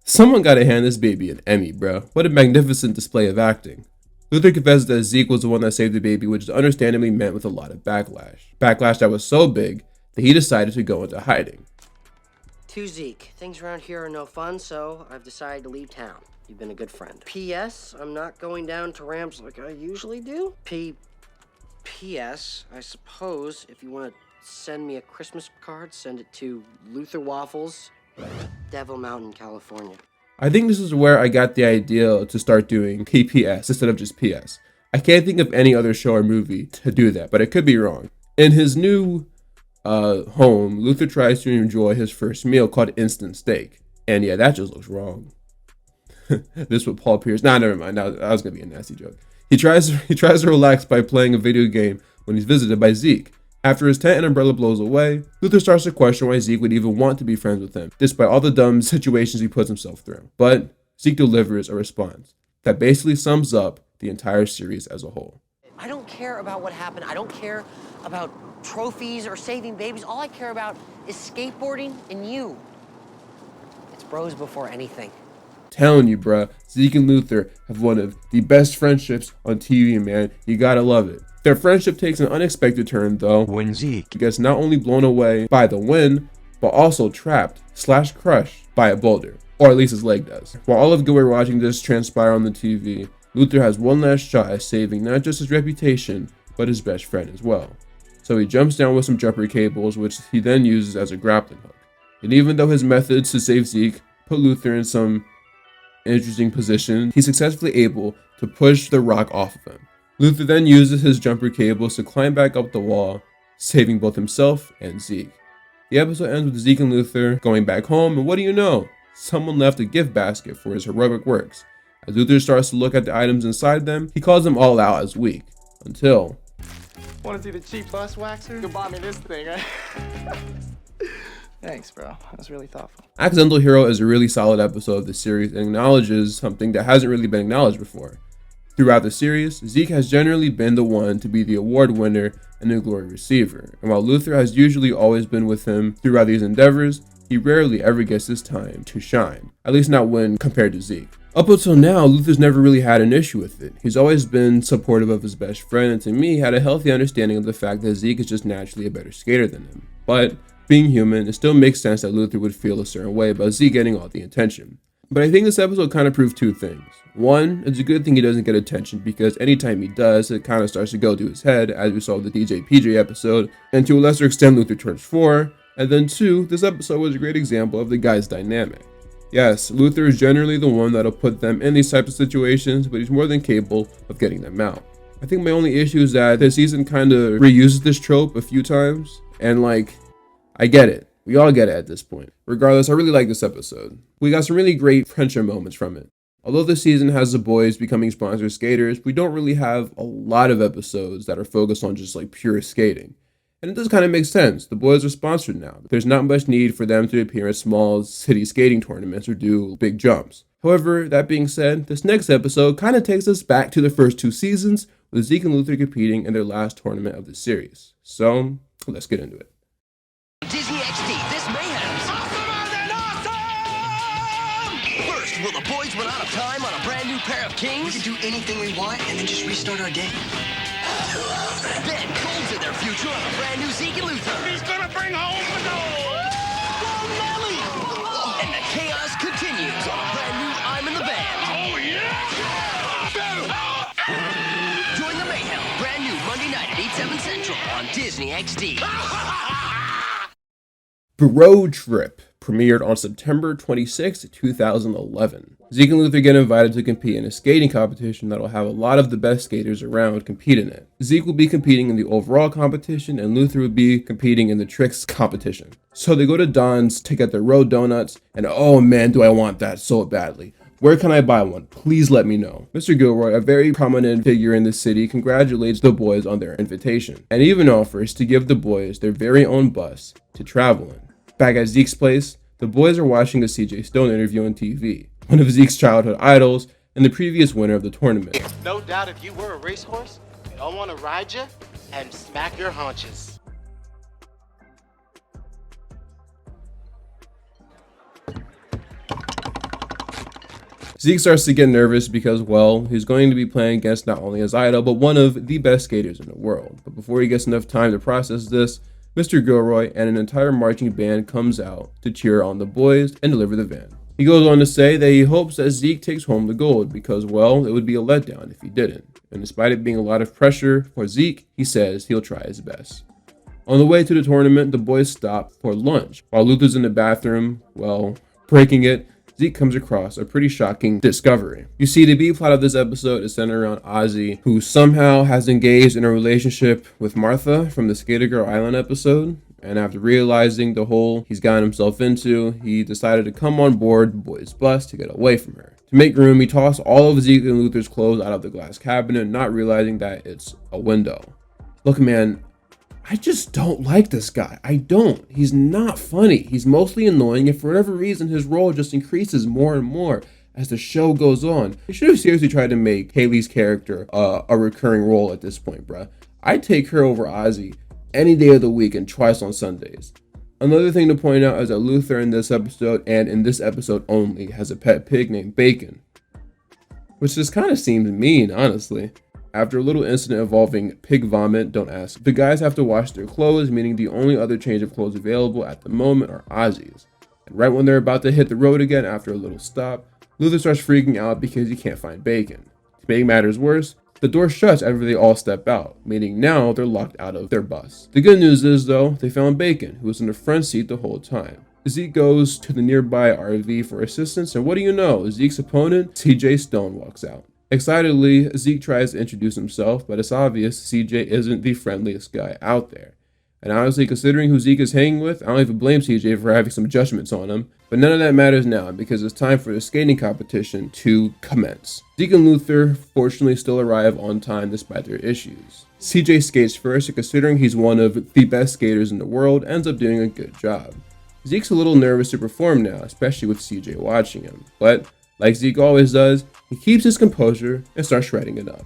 Someone gotta hand this baby an Emmy, bro. What a magnificent display of acting. Luther confesses that Zeke was the one that saved the baby, which is understandably met with a lot of backlash. Backlash that was so big that he decided to go into hiding. To Zeke, things around here are no fun, so I've decided to leave town. You've been a good friend. P.S. I'm not going down to ramps like I usually do. P.S. I suppose if you want to send me a Christmas card, send it to Luther Waffles, Devil Mountain, California. I think this is where I got the idea to start doing PPS instead of just PS. I can't think of any other show or movie to do that, but I could be wrong. In his new home, Luther tries to enjoy his first meal called instant steak. And yeah, that just looks wrong. This with Paul Pierce. Nah, never mind. That was gonna be a nasty joke. He tries to relax by playing a video game when he's visited by Zeke. After his tent and umbrella blows away, Luther starts to question why Zeke would even want to be friends with him, despite all the dumb situations he puts himself through. But Zeke delivers a response that basically sums up the entire series as a whole. I don't care about what happened. I don't care about trophies or saving babies. All I care about is skateboarding and you. It's bros before anything. Telling you, bruh, Zeke and Luther have one of the best friendships on TV, man. You gotta love it. Their friendship takes an unexpected turn, though, when Zeke gets not only blown away by the wind, but also trapped/crushed by a boulder, or at least his leg does. While all of good were watching this transpire on the TV, Luther has one last shot at saving not just his reputation, but his best friend as well. So he jumps down with some jumper cables, which he then uses as a grappling hook. And even though his methods to save Zeke put Luther in some interesting position, he's successfully able to push the rock off of him. Luther then uses his jumper cables to climb back up the wall, saving both himself and Zeke. The episode ends with Zeke and Luther going back home, and what do you know? Someone left a gift basket for his heroic works. As Luther starts to look at the items inside them, he calls them all out as weak, until... Want to see the cheap bus waxer? You bought me this thing, right? Thanks, bro. That's really thoughtful. Accidental Hero is a really solid episode of the series and acknowledges something that hasn't really been acknowledged before. Throughout the series, Zeke has generally been the one to be the award winner and the glory receiver, and while Luther has usually always been with him throughout these endeavors, he rarely ever gets his time to shine, at least not when compared to Zeke. Up until now, Luther's never really had an issue with it. He's always been supportive of his best friend, and to me, had a healthy understanding of the fact that Zeke is just naturally a better skater than him. But, being human, it still makes sense that Luther would feel a certain way about Zeke getting all the attention. But I think this episode kind of proved two things. One, it's a good thing he doesn't get attention because anytime he does, it kind of starts to go to his head, as we saw with the DJ PJ episode, and to a lesser extent Luther turns 4. And then 2, this episode was a great example of the guy's dynamic. Yes, Luther is generally the one that'll put them in these types of situations, but he's more than capable of getting them out. I think my only issue is that this season kind of reuses this trope a few times, and I get it. We all get it at this point. Regardless, I really like this episode. We got some really great friendship moments from it. Although this season has the boys becoming sponsored skaters, we don't really have a lot of episodes that are focused on just pure skating. And it does kind of make sense. The boys are sponsored now. There's not much need for them to appear at small city skating tournaments or do big jumps. However, that being said, this next episode kind of takes us back to the first 2 seasons with Zeke and Luther competing in their last tournament of the series. So, let's get into it. Disney XD, this mayhem's awesomer than awesome! First, will the boys run out of time on a brand new pair of kings? We can do anything we want and then just restart our day. Then, goals in their future on a brand new Zeke and Luther. He's gonna bring home the gold! Go Nelly! And the chaos continues on a brand new I'm in the Band. Oh, yeah! Join the mayhem, brand new Monday night at 8/7 Central on Disney XD. Bro Trip premiered on September 26, 2011. Zeke and Luther get invited to compete in a skating competition that will have a lot of the best skaters around compete in it. Zeke will be competing in the overall competition and Luther will be competing in the tricks competition. So they go to Don's to get their road donuts, and oh man do I want that so badly. Where can I buy one? Please let me know. Mr. Gilroy, a very prominent figure in the city, congratulates the boys on their invitation and even offers to give the boys their very own bus to travel in. Back at Zeke's place, the boys are watching a CJ Stone interview on TV, one of Zeke's childhood idols and the previous winner of the tournament. No doubt if you were a racehorse, I want to ride you and smack your haunches. Zeke starts to get nervous because, well, he's going to be playing against not only his idol, but one of the best skaters in the world. But before he gets enough time to process this, Mr. Gilroy and an entire marching band comes out to cheer on the boys and deliver the van. He goes on to say that he hopes that Zeke takes home the gold because, well, it would be a letdown if he didn't. And despite it being a lot of pressure for Zeke, he says he'll try his best. On the way to the tournament, the boys stop for lunch. While Luther's in the bathroom, well, breaking it, Zeke comes across a pretty shocking discovery. You see, the B-plot of this episode is centered around Ozzy, who somehow has engaged in a relationship with Martha from the Skater Girl Island episode. And after realizing the hole he's gotten himself into, he decided to come on board the boys' bus to get away from her. To make room, he tossed all of Zeke and Luther's clothes out of the glass cabinet, not realizing that it's a window. Look, man, I just don't like this guy. I don't. He's not funny. He's mostly annoying, and for whatever reason, his role just increases more and more as the show goes on. They should have seriously tried to make Haley's character a recurring role at this point, bruh. I'd take her over Ozzy any day of the week and twice on Sundays. Another thing to point out is that Luther in this episode, and in this episode only, has a pet pig named Bacon, which just kind of seems mean, honestly. After a little incident involving pig vomit, don't ask, the guys have to wash their clothes, meaning the only other change of clothes available at the moment are Ozzy's. And right when they're about to hit the road again after a little stop, Luther starts freaking out because he can't find Bacon. To make matters worse, the door shuts after they all step out, meaning now they're locked out of their bus. The good news is, though, they found Bacon, who was in the front seat the whole time. Zeke goes to the nearby RV for assistance, and what do you know, Zeke's opponent, CJ Stone, walks out. Excitedly, Zeke tries to introduce himself, but it's obvious CJ isn't the friendliest guy out there. And honestly, considering who Zeke is hanging with, I don't even blame CJ for having some judgments on him. But none of that matters now, because it's time for the skating competition to commence. Zeke and Luther fortunately still arrive on time despite their issues. CJ skates first, and considering he's one of the best skaters in the world, ends up doing a good job. Zeke's a little nervous to perform now, especially with CJ watching him. But like Zeke always does, he keeps his composure and starts shredding it up.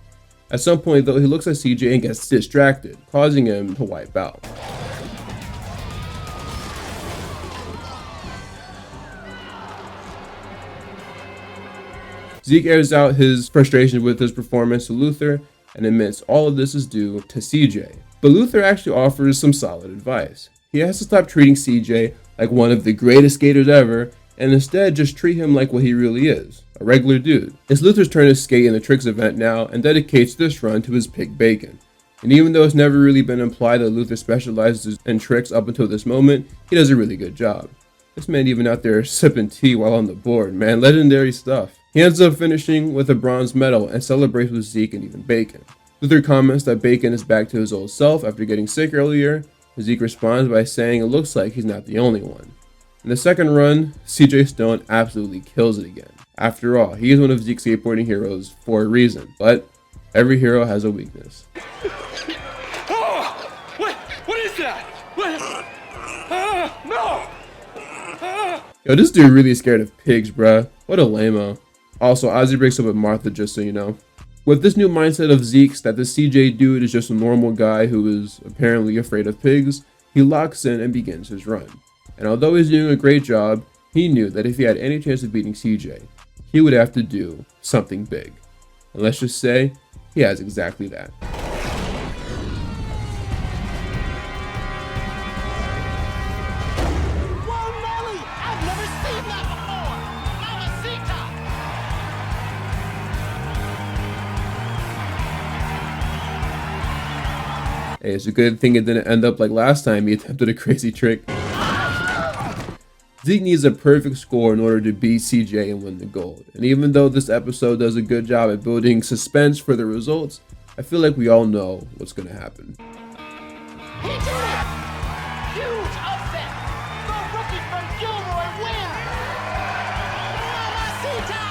At some point though, he looks at CJ and gets distracted, causing him to wipe out. Zeke airs out his frustration with his performance to Luther and admits all of this is due to CJ. But Luther actually offers some solid advice. He has to stop treating CJ like one of the greatest skaters ever and instead just treat him like what he really is, a regular dude. It's Luther's turn to skate in the tricks event now and dedicates this run to his pig Bacon. And even though it's never really been implied that Luther specializes in tricks up until this moment, he does a really good job. This man even out there sipping tea while on the board, man, legendary stuff. He ends up finishing with a bronze medal and celebrates with Zeke and even Bacon. Luther comments that Bacon is back to his old self after getting sick earlier. Zeke responds by saying it looks like he's not the only one. In the second run, CJ Stone absolutely kills it again. After all, he is one of Zeke's skateboarding heroes for a reason, but every hero has a weakness. Oh! What is that? What? No! Yo, this dude really scared of pigs, bruh. What a lame-o. Also, Ozzy breaks up with Martha, just so you know. With this new mindset of Zeke's that the CJ dude is just a normal guy who is apparently afraid of pigs, he locks in and begins his run. And although he's doing a great job, he knew that if he had any chance of beating CJ, he would have to do something big. And let's just say, he has exactly that. Hey, it's a good thing it didn't end up like last time he attempted a crazy trick. Zeke needs a perfect score in order to beat CJ and win the gold. And even though this episode does a good job at building suspense for the results, I feel like we all know what's going to happen. He did it! Huge upset! The rookie from Gilroy wins! Mamacita!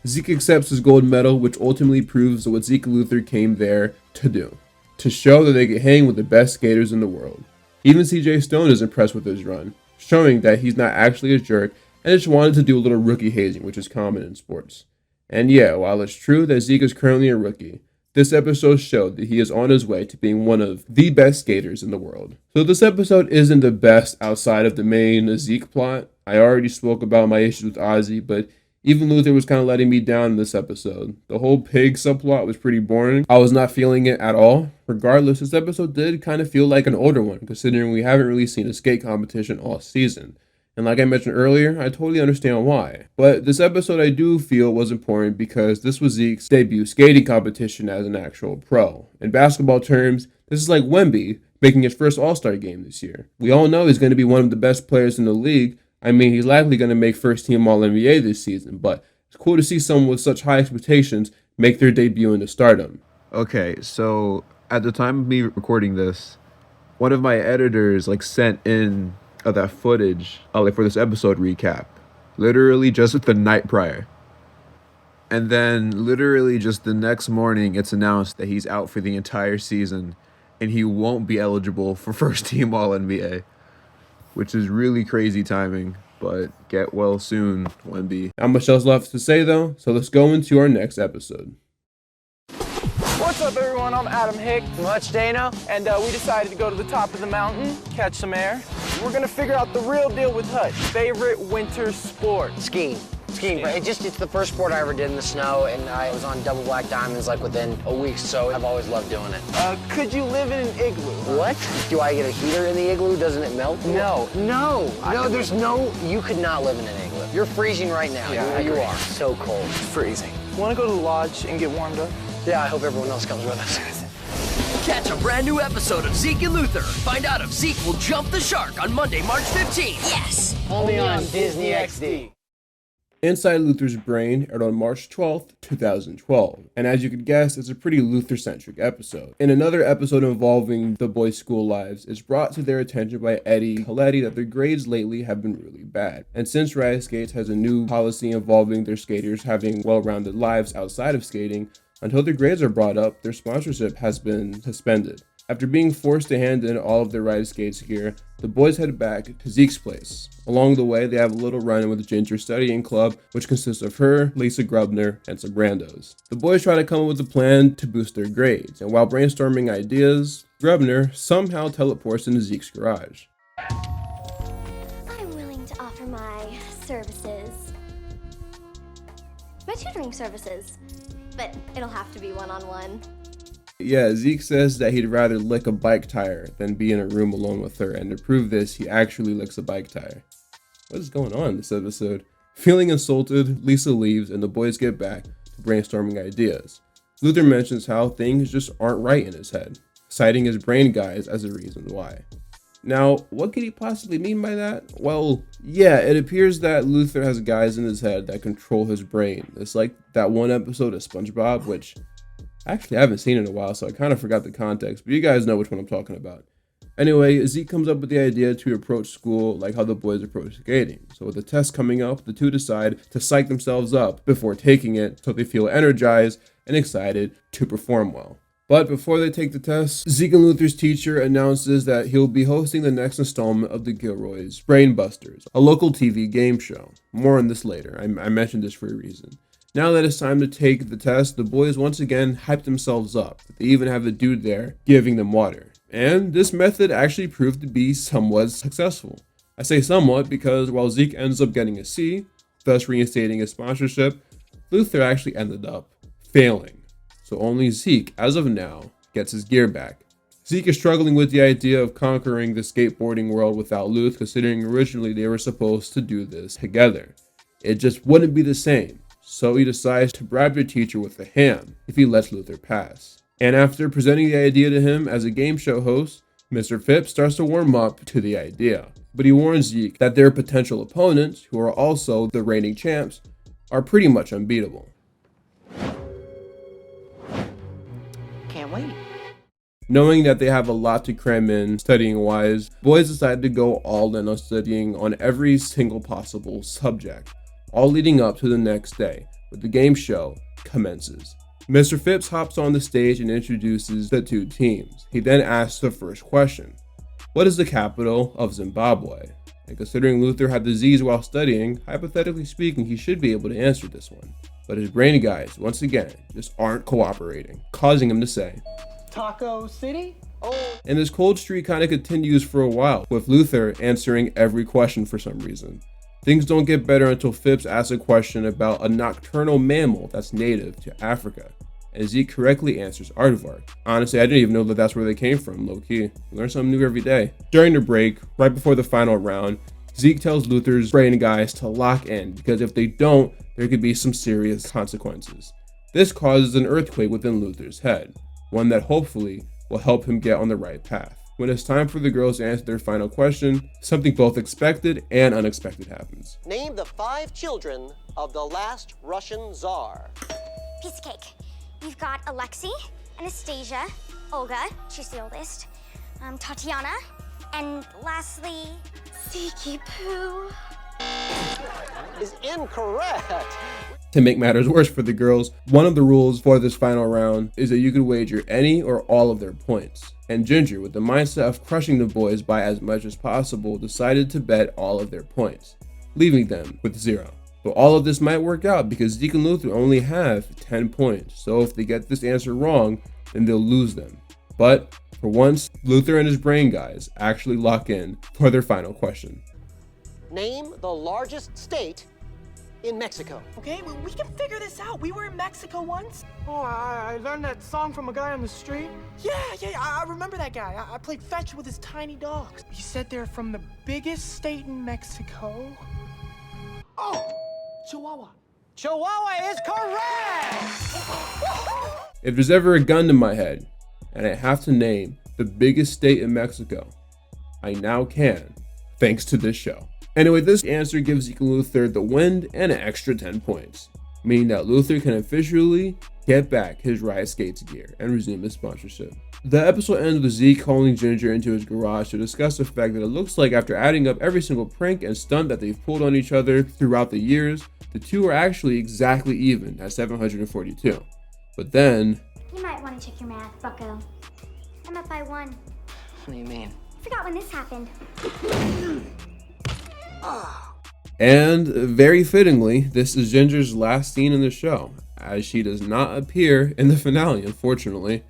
Zeke accepts his gold medal, which ultimately proves what Zeke Luther came there to do, to show that they could hang with the best skaters in the world. Even CJ Stone is impressed with his run, showing that he's not actually a jerk and just wanted to do a little rookie hazing, which is common in sports. And yeah, while it's true that Zeke is currently a rookie, this episode showed that he is on his way to being one of the best skaters in the world. So this episode isn't the best outside of the main Zeke plot. I already spoke about my issues with Ozzy, but even Luther was kind of letting me down in this episode. The whole pig subplot was pretty boring. I was not feeling it at all. Regardless, this episode did kind of feel like an older one, considering we haven't really seen a skate competition all season. And like I mentioned earlier, I totally understand why. But this episode I do feel was important because this was Zeke's debut skating competition as an actual pro. In basketball terms, this is like Wemby making his first All-Star game this year. We all know he's going to be one of the best players in the league. I mean, he's likely going to make first team All-NBA this season, but it's cool to see someone with such high expectations make their debut into stardom. Okay, so at the time of me recording this, one of my editors sent in that footage for this episode recap, literally just the night prior. And then literally just the next morning, it's announced that he's out for the entire season and he won't be eligible for first team All-NBA, which is really crazy timing, but get well soon, Wemby. Not much else left to say though, so let's go into our next episode. What's up, everyone? I'm Adam Hick. Much Dano. And we decided to go to the top of the mountain, catch some air. We're gonna figure out the real deal with Hutch. Favorite winter sport? Skiing, bro. It's the first sport I ever did in the snow, and I was on double black diamonds within a week, so I've always loved doing it. Could you live in an igloo? What? Do I get a heater in the igloo? Doesn't it melt? No, there's no, you could not live in an igloo. You're freezing right now. Yeah, you are so cold. It's freezing. Wanna go to the lodge and get warmed up? Yeah, I hope everyone else comes with us. Catch a brand new episode of Zeke and Luther. Find out if Zeke will jump the shark on Monday, March 15th. Yes! Only on Disney XD. Inside Luther's Brain aired on March 12th, 2012, and as you could guess, it's a pretty Luther-centric episode. In another episode involving the boys' school lives, it's brought to their attention by Eddie and Coletti that their grades lately have been really bad. And since Riot Skates has a new policy involving their skaters having well-rounded lives outside of skating, until their grades are brought up, their sponsorship has been suspended. After being forced to hand in all of their Riot Skates gear, the boys head back to Zeke's place. Along the way, they have a little run-in with the Ginger Studying Club, which consists of her, Lisa Grubner, and some randos. The boys try to come up with a plan to boost their grades, and while brainstorming ideas, Grubner somehow teleports into Zeke's garage. I'm willing to offer my services. My tutoring services. But it'll have to be one-on-one. Yeah, Zeke says that he'd rather lick a bike tire than be in a room alone with her, and to prove this, he actually licks a bike tire. What is going on in this episode? Feeling insulted, Lisa leaves and the boys get back to brainstorming ideas. Luther mentions how things just aren't right in his head, citing his brain guys as a reason why. Now, what could he possibly mean by that? Well, yeah, it appears that Luther has guys in his head that control his brain. It's like that one episode of SpongeBob, which actually I haven't seen in a while, so I kind of forgot the context, but you guys know which one I'm talking about. Anyway, Zeke comes up with the idea to approach school like how the boys approach skating. So with the test coming up, the two decide to psych themselves up before taking it so they feel energized and excited to perform well. But before they take the test, Zeke and Luther's teacher announces that he'll be hosting the next installment of the Gilroy's Brainbusters, a local TV game show. More on this later. I mentioned this for a reason. Now that it's time to take the test, the boys once again hype themselves up. They even have the dude there giving them water. And this method actually proved to be somewhat successful. I say somewhat because while Zeke ends up getting a C, thus reinstating his sponsorship, Luther actually ended up failing. So only Zeke, as of now, gets his gear back. Zeke is struggling with the idea of conquering the skateboarding world without Luth, considering originally they were supposed to do this together. It just wouldn't be the same, so he decides to bribe their teacher with a ham if he lets Luther pass. And after presenting the idea to him as a game show host, Mr. Phipps starts to warm up to the idea. But he warns Zeke that their potential opponents, who are also the reigning champs, are pretty much unbeatable. Can't wait. Knowing that they have a lot to cram in studying-wise, boys decide to go all in on studying on every single possible subject, all leading up to the next day, but the game show commences. Mr. Phipps hops on the stage and introduces the two teams. He then asks the first question. What is the capital of Zimbabwe? And considering Luther had the Z's while studying, hypothetically speaking, he should be able to answer this one. But his brain guys, once again, just aren't cooperating, causing him to say, Taco City? Oh. And this cold streak kind of continues for a while, with Luther answering every question for some reason. Things don't get better until Phipps asks a question about a nocturnal mammal that's native to Africa, and Zeke correctly answers aardvark. Honestly, I didn't even know that that's where they came from, low-key. You learn something new every day. During the break, right before the final round, Zeke tells Luther's brain guys to lock in, because if they don't, there could be some serious consequences. This causes an earthquake within Luther's head, one that hopefully will help him get on the right path. When it's time for the girls to answer their final question, something both expected and unexpected happens. Name the 5 children of the last Russian Tsar. Piece of cake. You've got Alexei, Anastasia, Olga, she's the oldest, Tatiana, and lastly, Zeke Poo. Is incorrect. To make matters worse for the girls, one of the rules for this final round is that you could wager any or all of their points. And Ginger, with the mindset of crushing the boys by as much as possible, decided to bet all of their points, leaving them with 0. But all of this might work out because Zeke and Luther only have 10 points, so if they get this answer wrong, then they'll lose them. But for once, Luther and his brain guys actually lock in for their final question. Name the largest state in Mexico. Okay, we can figure this out. We were in Mexico once. Oh, I learned that song from a guy on the street. Yeah, I remember that guy. I played fetch with his tiny dogs. He said they're from the biggest state in Mexico. Oh, Chihuahua. Chihuahua is correct! If there's ever a gun to my head, and I have to name the biggest state in Mexico, I now can, thanks to this show. Anyway, this answer gives Zeke and Luther the win and an extra 10 points, meaning that Luther can officially get back his Riot Skates gear and resume his sponsorship. The episode ends with Zeke calling Ginger into his garage to discuss the fact that it looks like after adding up every single prank and stunt that they've pulled on each other throughout the years, the two are actually exactly even at 742. But then... You might want to check your math, bucko. I'm up by 1. What do you mean? I forgot when this happened. And very fittingly, this is Ginger's last scene in the show, as she does not appear in the finale, unfortunately.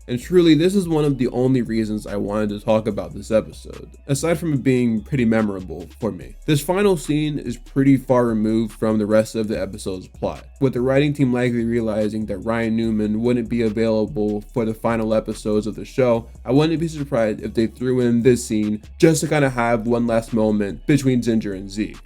And truly, this is one of the only reasons I wanted to talk about this episode, aside from it being pretty memorable for me. This final scene is pretty far removed from the rest of the episode's plot, with the writing team likely realizing that Ryan Newman wouldn't be available for the final episodes of the show. I wouldn't be surprised if they threw in this scene just to kind of have one last moment between Ginger and Zeke,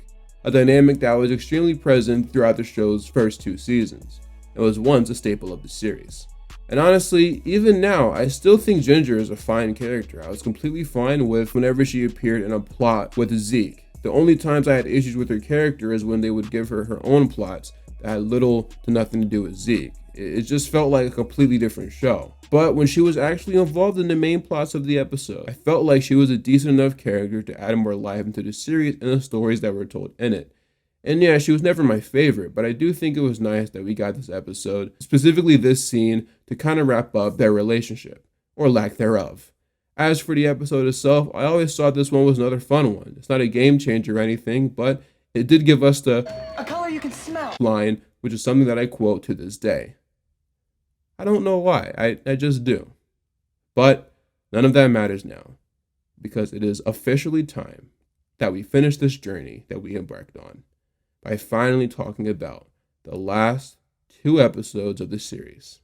a dynamic that was extremely present throughout the show's first 2 seasons. It was once a staple of the series. And honestly, even now, I still think Ginger is a fine character. I was completely fine with whenever she appeared in a plot with Zeke. The only times I had issues with her character is when they would give her her own plots that had little to nothing to do with Zeke. It just felt like a completely different show. But when she was actually involved in the main plots of the episode, I felt like she was a decent enough character to add more life into the series and the stories that were told in it. And yeah, she was never my favorite, but I do think it was nice that we got this episode, specifically this scene, to kind of wrap up their relationship, or lack thereof. As for the episode itself, I always thought this one was another fun one. It's not a game changer or anything, but it did give us the a color you can smell line, which is something that I quote to this day. I don't know why, I just do. But none of that matters now, because it is officially time that we finish this journey that we embarked on, by finally talking about the last 2 episodes of the series.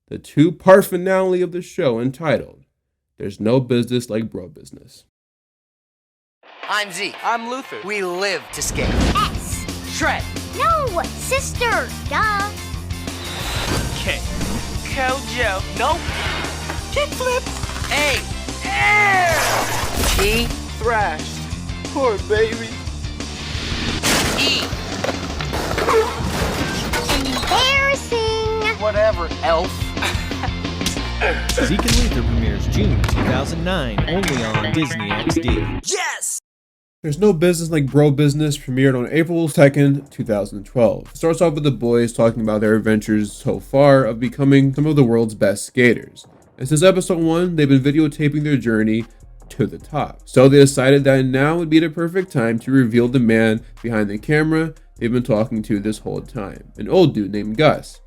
The 2-part finale of the show entitled, There's No Business Like Bro Business. I'm Zeke. I'm Luther. We live to skate. S. Shred. No, sister. Duh. K. Kojo. Nope. Kickflip. A. Air. T. Thrash. Poor baby. E. Embarrassing. Whatever, elf. Zeke and Luther premieres June 2009, only on Disney XD. Yes! There's No Business Like Bro Business premiered on April 2nd, 2012. It starts off with the boys talking about their adventures so far of becoming some of the world's best skaters. And since episode 1, they've been videotaping their journey to the top. So they decided that now would be the perfect time to reveal the man behind the camera they've been talking to this whole time, an old dude named Gus.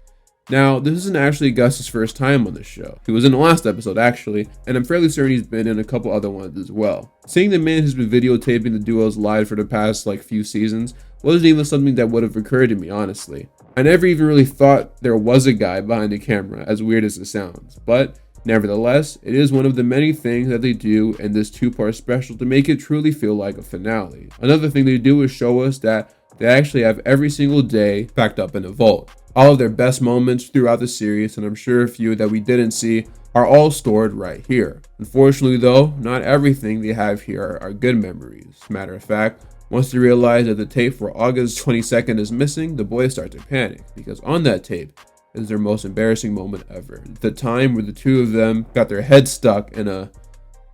Now, this isn't actually Gus's first time on the show. He was in the last episode actually, and I'm fairly certain he's been in a couple other ones as well. Seeing the man who's been videotaping the duos live for the past few seasons wasn't even something that would have occurred to me, honestly. I never even really thought there was a guy behind the camera, as weird as it sounds, but nevertheless, it is one of the many things that they do in this 2-part special to make it truly feel like a finale. Another thing they do is show us that they actually have every single day backed up in a vault. All of their best moments throughout the series, and I'm sure a few that we didn't see, are all stored right here. Unfortunately though, not everything they have here are good memories. Matter of fact, once they realize that the tape for August 22nd is missing, the boys start to panic, because on that tape is their most embarrassing moment ever. The time where the two of them got their heads stuck in a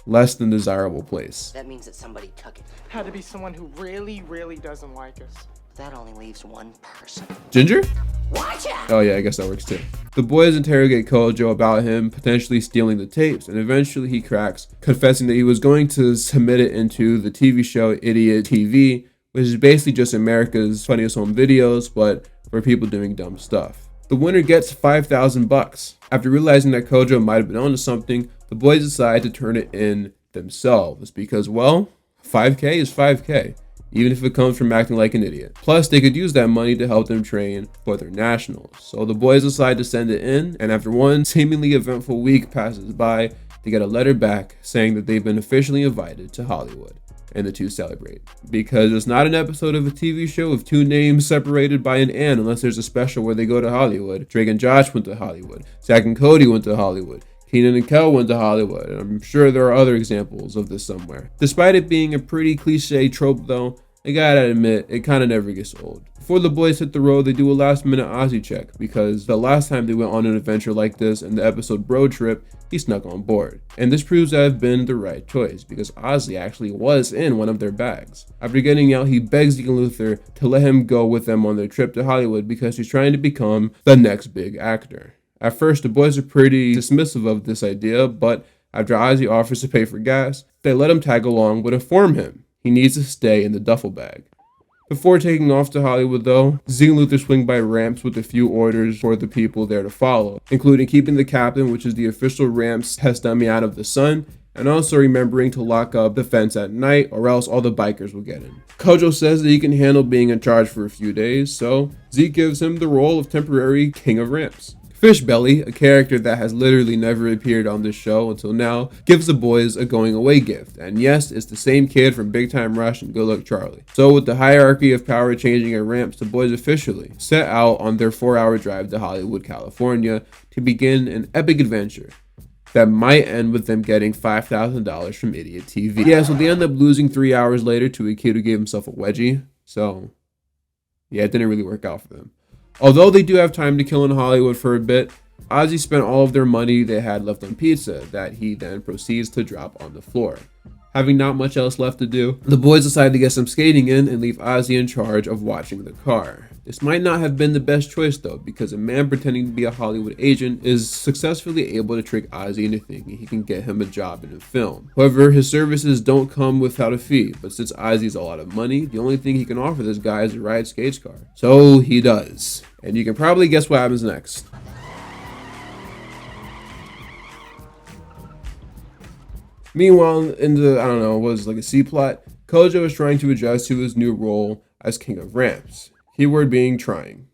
less than desirable place. That means that somebody took it. Had to be someone who really, really doesn't like us. That only leaves one person. Ginger? Watch out! Oh yeah, I guess that works too. The boys interrogate Kojo about him potentially stealing the tapes, and eventually he cracks, confessing that he was going to submit it into the TV show Idiot TV, which is basically just America's Funniest Home Videos, but for people doing dumb stuff. The winner gets $5,000. After realizing that Kojo might have been onto something, the boys decide to turn it in themselves because, well, 5K is 5K. Even if it comes from acting like an idiot. Plus, they could use that money to help them train for their nationals. So the boys decide to send it in, and after one seemingly eventful week passes by, they get a letter back saying that they've been officially invited to Hollywood. And the two celebrate. Because it's not an episode of a TV show of two names separated by an and unless there's a special where they go to Hollywood. Drake and Josh went to Hollywood. Zach and Cody went to Hollywood. Keenan and Kel went to Hollywood, and I'm sure there are other examples of this somewhere. Despite it being a pretty cliche trope though, I gotta admit, it kinda never gets old. Before the boys hit the road, they do a last minute Ozzy check, because the last time they went on an adventure like this in the episode Bro Trip, he snuck on board. And this proves to have been the right choice, because Ozzy actually was in one of their bags. After getting out, he begs Zeke and Luther to let him go with them on their trip to Hollywood because he's trying to become the next big actor. At first, the boys are pretty dismissive of this idea, but after Ozzy offers to pay for gas, they let him tag along but inform him he needs to stay in the duffel bag. Before taking off to Hollywood though, Zeke and Luther swing by ramps with a few orders for the people there to follow, including keeping the captain, which is the official ramps test dummy, out of the sun, and also remembering to lock up the fence at night or else all the bikers will get in. Kojo says that he can handle being in charge for a few days, so Zeke gives him the role of temporary king of ramps. Fishbelly, a character that has literally never appeared on this show until now, gives the boys a going away gift. And yes, it's the same kid from Big Time Rush and Good Luck Charlie. So with the hierarchy of power changing at ramps, the boys officially set out on their 4-hour drive to Hollywood, California to begin an epic adventure that might end with them getting $5,000 from Idiot TV. Yeah, so they end up losing 3 hours later to a kid who gave himself a wedgie. So yeah, it didn't really work out for them. Although they do have time to kill in Hollywood for a bit, Ozzy spent all of their money they had left on pizza that he then proceeds to drop on the floor. Having not much else left to do, the boys decide to get some skating in and leave Ozzy in charge of watching the car. This might not have been the best choice though, because a man pretending to be a Hollywood agent is successfully able to trick Ozzy into thinking he can get him a job in a film. However, his services don't come without a fee, but since Ozzy's a lot of money, the only thing he can offer this guy is a ride skates car. So he does. And you can probably guess what happens next. Meanwhile, in the, I don't know, what was it, like a C plot, Kojo is trying to adjust to his new role as King of Ramps. Keyword being trying.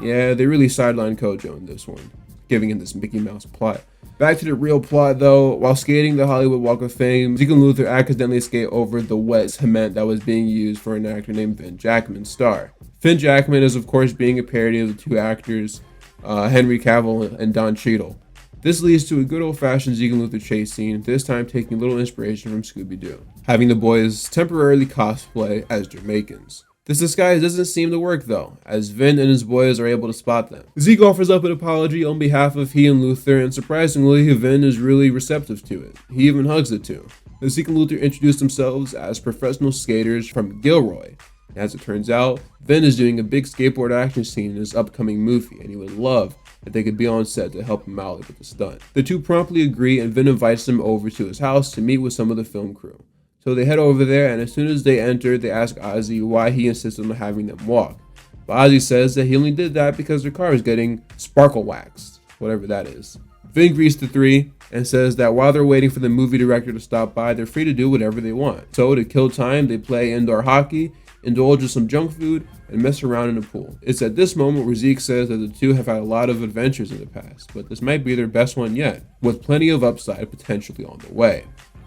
Yeah, they really sidelined Kojo in this one, giving him this Mickey Mouse plot. Back to the real plot though, while skating the Hollywood Walk of Fame, Zeke and Luther accidentally skate over the wet cement that was being used for an actor named Finn Jackman's star. Finn Jackman is of course being a parody of the two actors, Henry Cavill and Don Cheadle. This leads to a good old-fashioned Zeke and Luther chase scene, this time taking a little inspiration from Scooby-Doo, having the boys temporarily cosplay as Jamaicans. This disguise doesn't seem to work though, as Vin and his boys are able to spot them. Zeke offers up an apology on behalf of he and Luther, and surprisingly, Vin is really receptive to it. He even hugs the two. Zeke and Luther introduce themselves as professional skaters from Gilroy. As it turns out, Vin is doing a big skateboard action scene in his upcoming movie, and he would love if they could be on set to help him out with the stunt. The two promptly agree, and Vin invites them over to his house to meet with some of the film crew. So they head over there, and as soon as they enter, they ask Ozzy why he insisted on having them walk. But Ozzy says that he only did that because their car is getting sparkle waxed, whatever that is. Vin greets the three and says that while they're waiting for the movie director to stop by, they're free to do whatever they want. So to kill time, they play indoor hockey, indulge in some junk food, and mess around in the pool. It's at this moment where Zeke says that the two have had a lot of adventures in the past, but this might be their best one yet, with plenty of upside potentially on the way.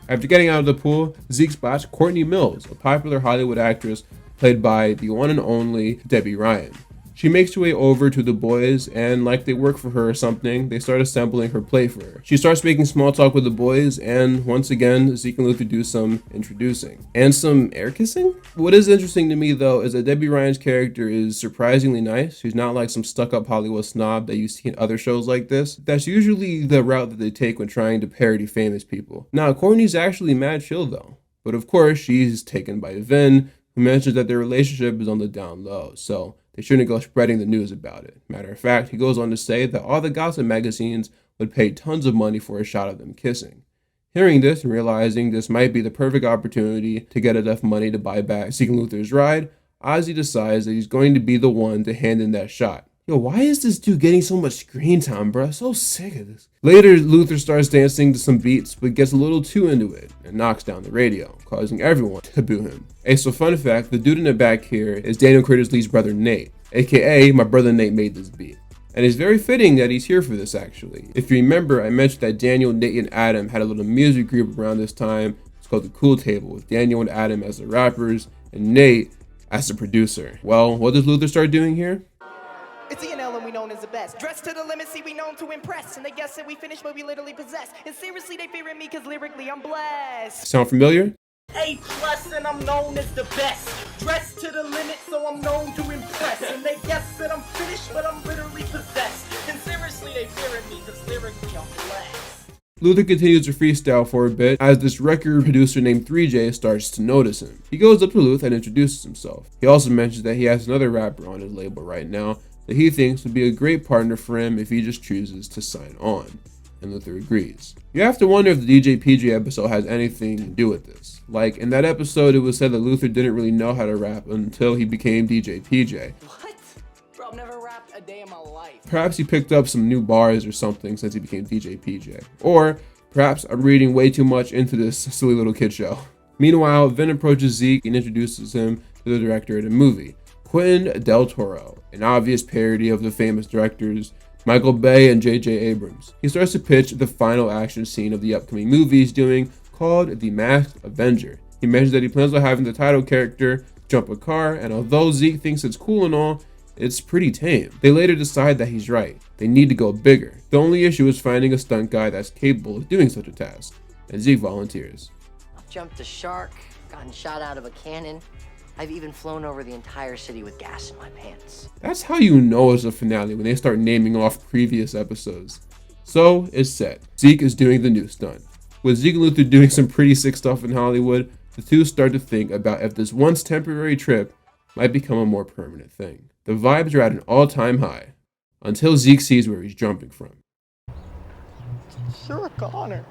After getting out of the pool, Zeke spots Courtney Mills, a popular Hollywood actress played by the one and only Debbie Ryan. She makes her way over to the boys, and like they work for her or something, they start assembling her plate for her. She starts making small talk with the boys, and once again, Zeke and Luther do some introducing. And some air kissing? What is interesting to me though is that Debbie Ryan's character is surprisingly nice. She's not like some stuck-up Hollywood snob that you see in other shows like this. That's usually the route that they take when trying to parody famous people. Now, Courtney's actually mad chill though. But of course, she's taken by Vin, who mentions that their relationship is on the down low, so they shouldn't go spreading the news about it. Matter of fact, he goes on to say that all the gossip magazines would pay tons of money for a shot of them kissing. Hearing this and realizing this might be the perfect opportunity to get enough money to buy back Zeke and Luther's ride, Ozzy decides that he's going to be the one to hand in that shot. Yo, why is this dude getting so much screen time, bro? So sick of this. Later, Luther starts dancing to some beats, but gets a little too into it and knocks down the radio, causing everyone to boo him. Hey, so fun fact, the dude in the back here is Daniel Curtis Lee's brother Nate, aka my brother Nate made this beat. And it's very fitting that he's here for this actually. If you remember, I mentioned that Daniel, Nate, and Adam had a little music group around this time. It's called the Cool Table, with Daniel and Adam as the rappers and Nate as the producer. Well, what does Luther start doing here? It's E&L and we known as the best. Dressed to the limit, see we known to impress. And they guess that we finished what we literally possess. And seriously, they fearing me cause lyrically I'm blessed. Sound familiar? A+ and I'm known as the best. Dressed to the limit, so I'm known to impress. And they guess that I'm finished, but I'm literally possessed. And seriously, they fearing me cause lyrically I'm blessed. Luther continues to freestyle for a bit as this record producer named 3J starts to notice him. He goes up to Luther and introduces himself. He also mentions that he has another rapper on his label right now that he thinks would be a great partner for him if he just chooses to sign on. And Luther agrees. You have to wonder if the DJ PJ episode has anything to do with this. Like, in that episode, it was said that Luther didn't really know how to rap until he became DJ PJ. What? Bro, I've never rapped a day in my life. Perhaps he picked up some new bars or something since he became DJ PJ. Or perhaps I'm reading way too much into this silly little kid show. Meanwhile, Vin approaches Zeke and introduces him to the director of the movie, Quentin Del Toro, an obvious parody of the famous directors Michael Bay and J.J. Abrams. He starts to pitch the final action scene of the upcoming movie he's doing, called The Masked Avenger. He mentions that he plans on having the title character jump a car, and although Zeke thinks it's cool and all, it's pretty tame. They later decide that he's right. They need to go bigger. The only issue is finding a stunt guy that's capable of doing such a task, and Zeke volunteers. I've jumped a shark, gotten shot out of a cannon. I've even flown over the entire city with gas in my pants. That's how you know it's a finale, when they start naming off previous episodes. So, it's set. Zeke is doing the new stunt. With Zeke and Luther doing some pretty sick stuff in Hollywood, the two start to think about if this once temporary trip might become a more permanent thing. The vibes are at an all-time high, until Zeke sees where he's jumping from. You're a goner.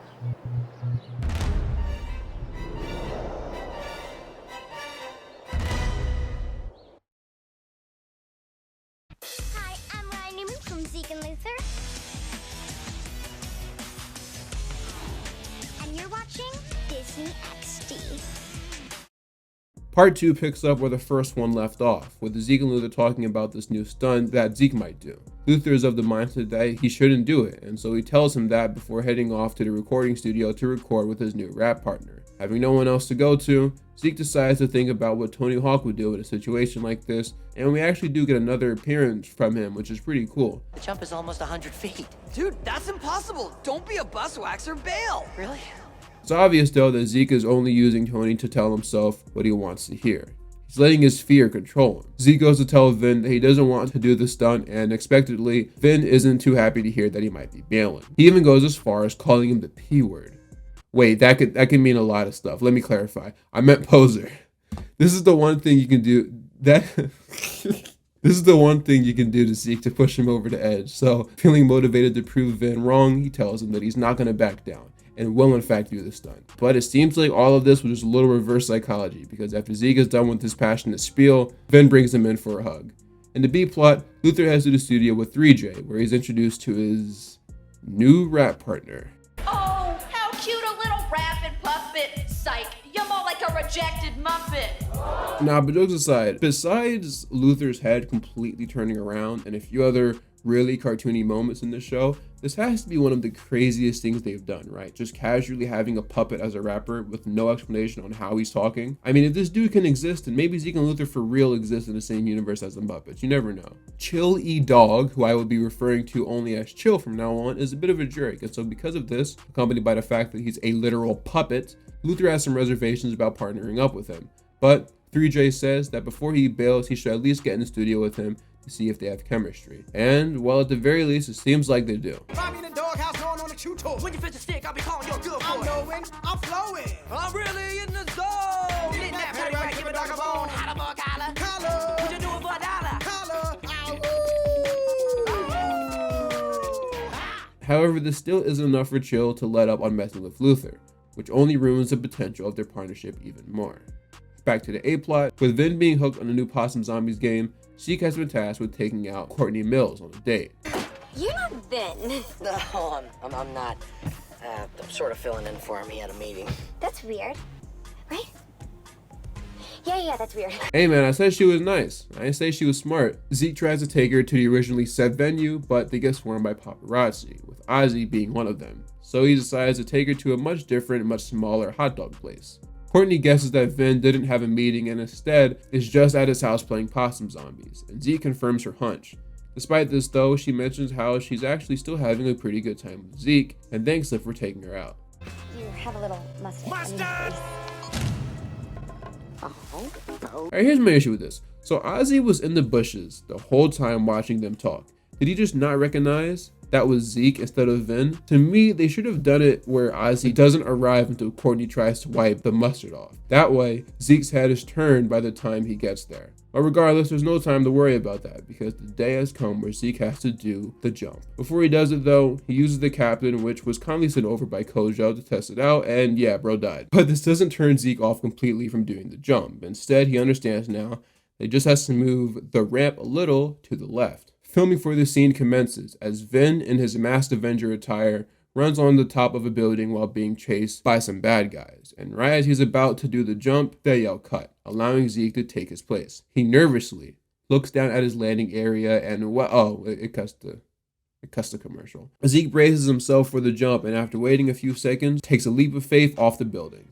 Hi, I'm Ryan Newman from Zeke and Luther. And you're watching Disney XD. Part 2 picks up where the first one left off, with Zeke and Luther talking about this new stunt that Zeke might do. Luther is of the mindset that he shouldn't do it, and so he tells him that before heading off to the recording studio to record with his new rap partner. Having no one else to go to, Zeke decides to think about what Tony Hawk would do in a situation like this, and we actually do get another appearance from him, which is pretty cool. The jump is almost 100 feet. Dude, that's impossible. Don't be a bus waxer, bail. Really? It's obvious though that Zeke is only using Tony to tell himself what he wants to hear. He's letting his fear control him. Zeke goes to tell Vin that he doesn't want to do the stunt, and unexpectedly, Vin isn't too happy to hear that he might be bailing. He even goes as far as calling him the P word. Wait, that could mean a lot of stuff. Let me clarify. I meant poser. This is the one thing you can do that this is the one thing you can do to Zeke to push him over the edge. So, feeling motivated to prove Vin wrong, he tells him that he's not going to back down and will in fact do the stunt. But it seems like all of this was just a little reverse psychology, because after Zeke is done with his passionate spiel, Vin brings him in for a hug. In the B plot, Luther heads to the studio with 3J, where he's introduced to his new rap partner. Oh, how cute a little rapping puppet. Psych, you're more like a rejected Muppet. Nah, but jokes aside, besides Luther's head completely turning around and a few other really cartoony moments in the show, this has to be one of the craziest things they've done, right? Just casually having a puppet as a rapper with no explanation on how he's talking. I mean, if this dude can exist, then maybe Zeke and Luther for real exist in the same universe as the Muppets. You never know. Chill E Dog, who I will be referring to only as Chill from now on, is a bit of a jerk. And so because of this, accompanied by the fact that he's a literal puppet, Luther has some reservations about partnering up with him. But 3J says that before he bails, he should at least get in the studio with him to see if they have chemistry. And, well, at the very least, it seems like they do. Find me in the doghouse going on a chew tour. When you fetch a stick, I'll be calling you a good boy. I'm knowing, I'm flowing. I'm really in the zone. Lit that patty right, give a dog a bone. Holla for a collar. Collar. What you doing for a dollar? Collar. However, this still isn't enough for Chill to let up on messing with Luther, which only ruins the potential of their partnership even more. Back to the A plot, with Vin being hooked on the new Possum Zombies game, Zeke has been tasked with taking out Courtney Mills on a date. You're not Vin. No, I'm not. I'm sort of filling in for him. He had a meeting. That's weird, right? Yeah, that's weird. Hey man, I said she was nice. I didn't say she was smart. Zeke tries to take her to the originally set venue, but they get swarmed by paparazzi, with Ozzy being one of them. So he decides to take her to a much different, much smaller hot dog place. Courtney guesses that Vin didn't have a meeting and instead is just at his house playing Possum Zombies, and Zeke confirms her hunch. Despite this though, she mentions how she's actually still having a pretty good time with Zeke and thanks him for taking her out. You have a little mustache. Alright, here's my issue with this. So Ozzy was in the bushes the whole time watching them talk. Did he just not recognize that was Zeke instead of Vin? To me, they should have done it where Ozzy doesn't arrive until Courtney tries to wipe the mustard off. That way, Zeke's head is turned by the time he gets there. But regardless, there's no time to worry about that because the day has come where Zeke has to do the jump. Before he does it though, he uses the captain, which was kindly sent over by Kojo to test it out, and yeah, bro died. But this doesn't turn Zeke off completely from doing the jump. Instead, he understands now that he just has to move the ramp a little to the left. Filming for this scene commences as Vin, in his Masked Avenger attire, runs on the top of a building while being chased by some bad guys. And right as he's about to do the jump, they yell cut, allowing Zeke to take his place. He nervously looks down at his landing area and it cuts the commercial. Zeke braces himself for the jump and after waiting a few seconds, takes a leap of faith off the building.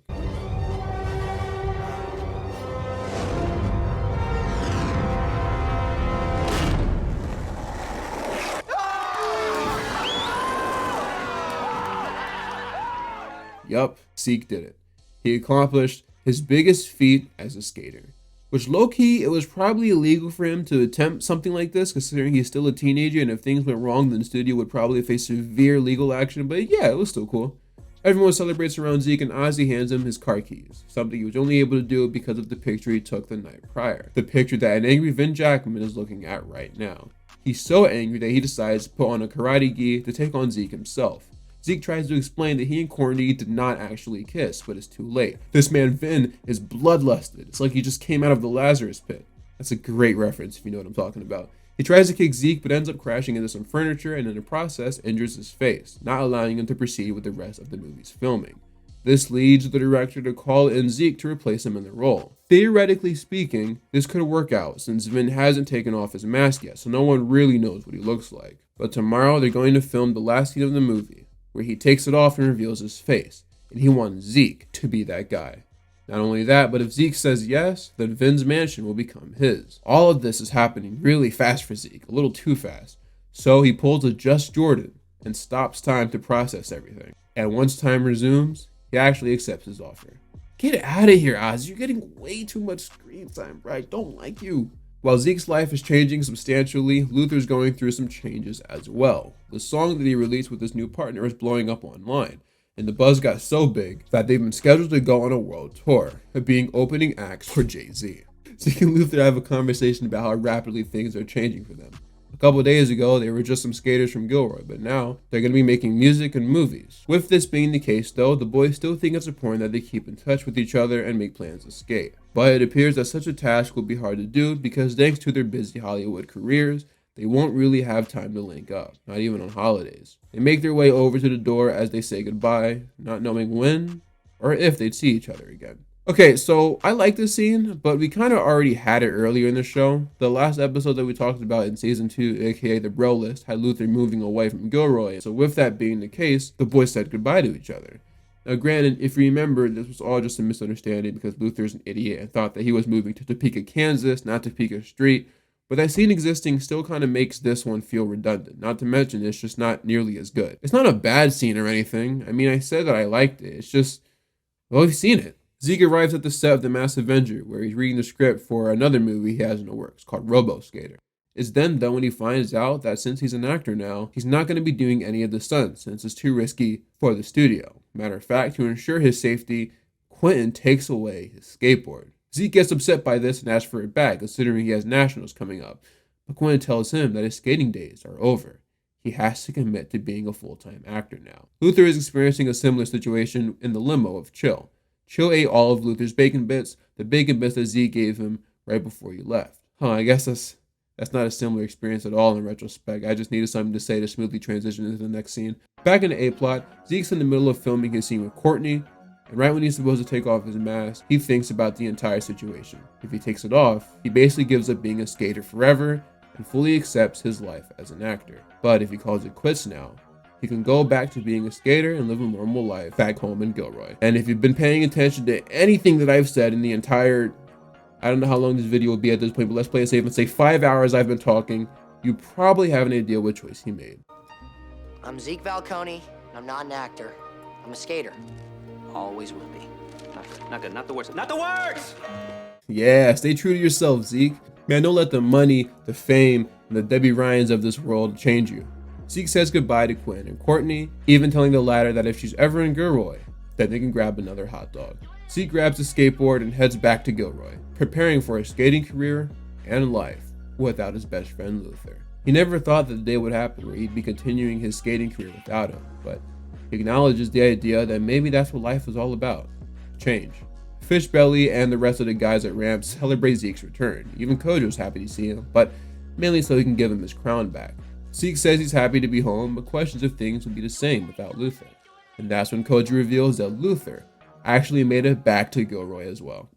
Yup, Zeke did it. He accomplished his biggest feat as a skater. Which low-key, it was probably illegal for him to attempt something like this, considering he's still a teenager, and if things went wrong, then the studio would probably face severe legal action, but yeah, it was still cool. Everyone celebrates around Zeke, and Ozzy hands him his car keys, something he was only able to do because of the picture he took the night prior. The picture that an angry Vin Jackman is looking at right now. He's so angry that he decides to put on a karate gi to take on Zeke himself. Zeke tries to explain that he and Courtney did not actually kiss, but it's too late. This man Vin is bloodlusted. It's like he just came out of the Lazarus pit. That's a great reference if you know what I'm talking about. He tries to kick Zeke, but ends up crashing into some furniture and in the process injures his face, not allowing him to proceed with the rest of the movie's filming. This leads the director to call in Zeke to replace him in the role. Theoretically speaking, this could work out since Vin hasn't taken off his mask yet, so no one really knows what he looks like. But tomorrow they're going to film the last scene of the movie, where he takes it off and reveals his face, and he wants Zeke to be that guy. Not only that, but if Zeke says yes, then Vin's mansion will become his. All of this is happening really fast for Zeke, a little too fast. So he pulls a Just Jordan and stops time to process everything. And once time resumes, he actually accepts his offer. Get out of here, Oz. You're getting way too much screen time, bro. I don't like you. While Zeke's life is changing substantially, Luther's going through some changes as well. The song that he released with his new partner is blowing up online, and the buzz got so big that they've been scheduled to go on a world tour, being opening acts for Jay-Z. Zeke and Luther have a conversation about how rapidly things are changing for them. A couple days ago, they were just some skaters from Gilroy, but now they're going to be making music and movies. With this being the case though, the boys still think it's important that they keep in touch with each other and make plans to skate. But it appears that such a task will be hard to do because thanks to their busy Hollywood careers, they won't really have time to link up, not even on holidays. They make their way over to the door as they say goodbye, not knowing when or if they'd see each other again. Okay, so I like this scene, but we kind of already had it earlier in the show. The last episode that we talked about in season 2, aka the Bro List, had Luther moving away from Gilroy. So with that being the case, the boys said goodbye to each other. Now granted, if you remember, this was all just a misunderstanding because Luther's an idiot and thought that he was moving to Topeka, Kansas, not Topeka Street. But that scene existing still kind of makes this one feel redundant. Not to mention, it's just not nearly as good. It's not a bad scene or anything. I mean, I said that I liked it. It's just, well, we've seen it. Zeke arrives at the set of The Masked Avenger, where he's reading the script for another movie he has in the works called Robo Skater. It's then though when he finds out that since he's an actor now, he's not going to be doing any of the stunts since it's too risky for the studio. Matter of fact, to ensure his safety, Quentin takes away his skateboard. Zeke gets upset by this and asks for it back, considering he has nationals coming up. But Quentin tells him that his skating days are over. He has to commit to being a full-time actor now. Luther is experiencing a similar situation in the limo of Chill. Chill ate all of Luther's bacon bits, the bacon bits that Zeke gave him right before he left. I guess that's not a similar experience at all in retrospect. I just needed something to say to smoothly transition into the next scene. Back in the A-plot, Zeke's in the middle of filming his scene with Courtney, and right when he's supposed to take off his mask, he thinks about the entire situation. If he takes it off, he basically gives up being a skater forever and fully accepts his life as an actor. But if he calls it quits now, he can go back to being a skater and live a normal life back home in Gilroy. And if you've been paying attention to anything that I've said in the entire, I don't know how long this video will be at this point, but let's play it safe and say 5 hours I've been talking, you probably have an idea what choice he made. I'm Zeke Falcone, and I'm not an actor. I'm a skater. Always will be. Not good, not the words. Not the words! Yeah, stay true to yourself, Zeke. Man, don't let the money, the fame, and the Debbie Ryans of this world change you. Zeke says goodbye to Quinn and Courtney, even telling the latter that if she's ever in Gilroy, then they can grab another hot dog. Zeke grabs a skateboard and heads back to Gilroy, preparing for a skating career and life without his best friend Luther. He never thought that the day would happen where he'd be continuing his skating career without him, but he acknowledges the idea that maybe that's what life is all about, change. Fishbelly and the rest of the guys at Ramp celebrate Zeke's return. Even Kojo's happy to see him, but mainly so he can give him his crown back. Zeke says he's happy to be home, but questions if things would be the same without Luther. And that's when Kojo reveals that Luther actually made it back to Gilroy as well.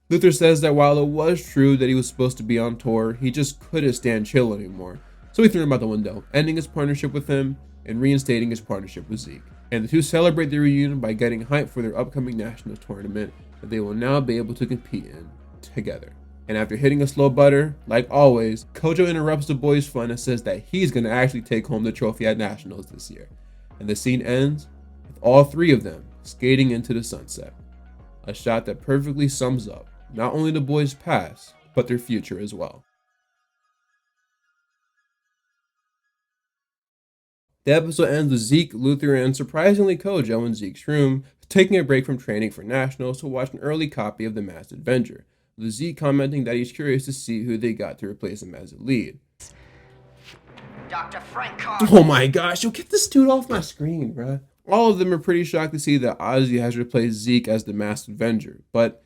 Luther says that while it was true that he was supposed to be on tour, he just couldn't stand Chill anymore. So he threw him out the window, ending his partnership with him and reinstating his partnership with Zeke. And the two celebrate the reunion by getting hyped for their upcoming nationals tournament that they will now be able to compete in together. And after hitting a slow butter, like always, Kojo interrupts the boys' fun and says that he's going to actually take home the trophy at nationals this year. And the scene ends with all three of them skating into the sunset. A shot that perfectly sums up not only the boys' past, but their future as well. The episode ends with Zeke, Luther, and surprisingly Kojo in Zeke's room, taking a break from training for nationals to watch an early copy of The Masked Avenger, with Zeke commenting that he's curious to see who they got to replace him as a lead. Dr. Frank Oh my gosh, yo, get this dude off my screen, bruh. All of them are pretty shocked to see that Ozzy has replaced Zeke as the Masked Avenger, but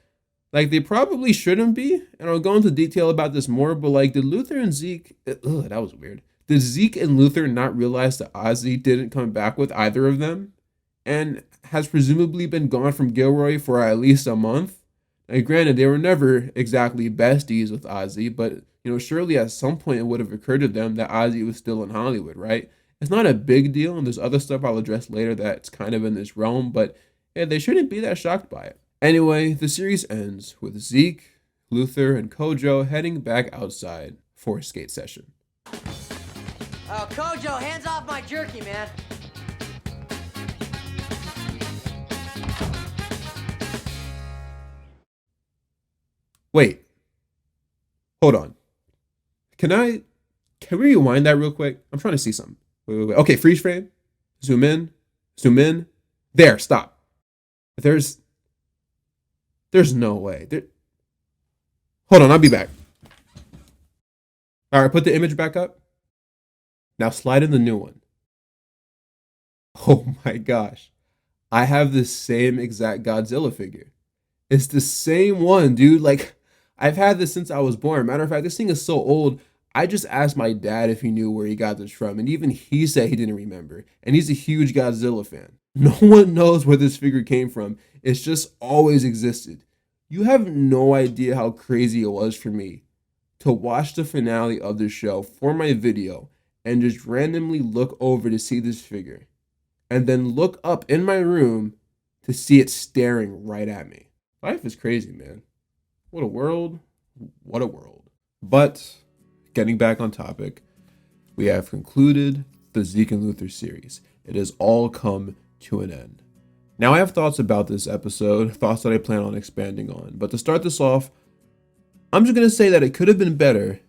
like, they probably shouldn't be, and I'll go into detail about this more, but like, did Luther and Zeke, that was weird. Did Zeke and Luther not realize that Ozzy didn't come back with either of them? And has presumably been gone from Gilroy for at least a month? Now, granted, they were never exactly besties with Ozzy, but, surely at some point it would have occurred to them that Ozzy was still in Hollywood, right? It's not a big deal, and there's other stuff I'll address later that's kind of in this realm, but yeah, they shouldn't be that shocked by it. Anyway, the series ends with Zeke, Luther, and Kojo heading back outside for a skate session. Oh, Kojo, hands off my jerky, man. Wait. Hold on. Can we rewind that real quick? I'm trying to see something. Wait. Okay, freeze frame. Zoom in. Zoom in. There, stop. There's no way. Hold on, I'll be back. All right, put the image back up. Now slide in the new one. Oh my gosh. I have the same exact Godzilla figure. It's the same one, dude. Like, I've had this since I was born. Matter of fact, this thing is so old. I just asked my dad if he knew where he got this from, and even he said he didn't remember. And he's a huge Godzilla fan. No one knows where this figure came from. It's just always existed. You have no idea how crazy it was for me to watch the finale of the show for my video and just randomly look over to see this figure, and then look up in my room to see it staring right at me. Life is crazy, man. What a world. What a world. But getting back on topic, we have concluded the Zeke and Luther series. It has all come to an end. Now I have thoughts about this episode, thoughts that I plan on expanding on. But to start this off, I'm just going to say that it could have been better,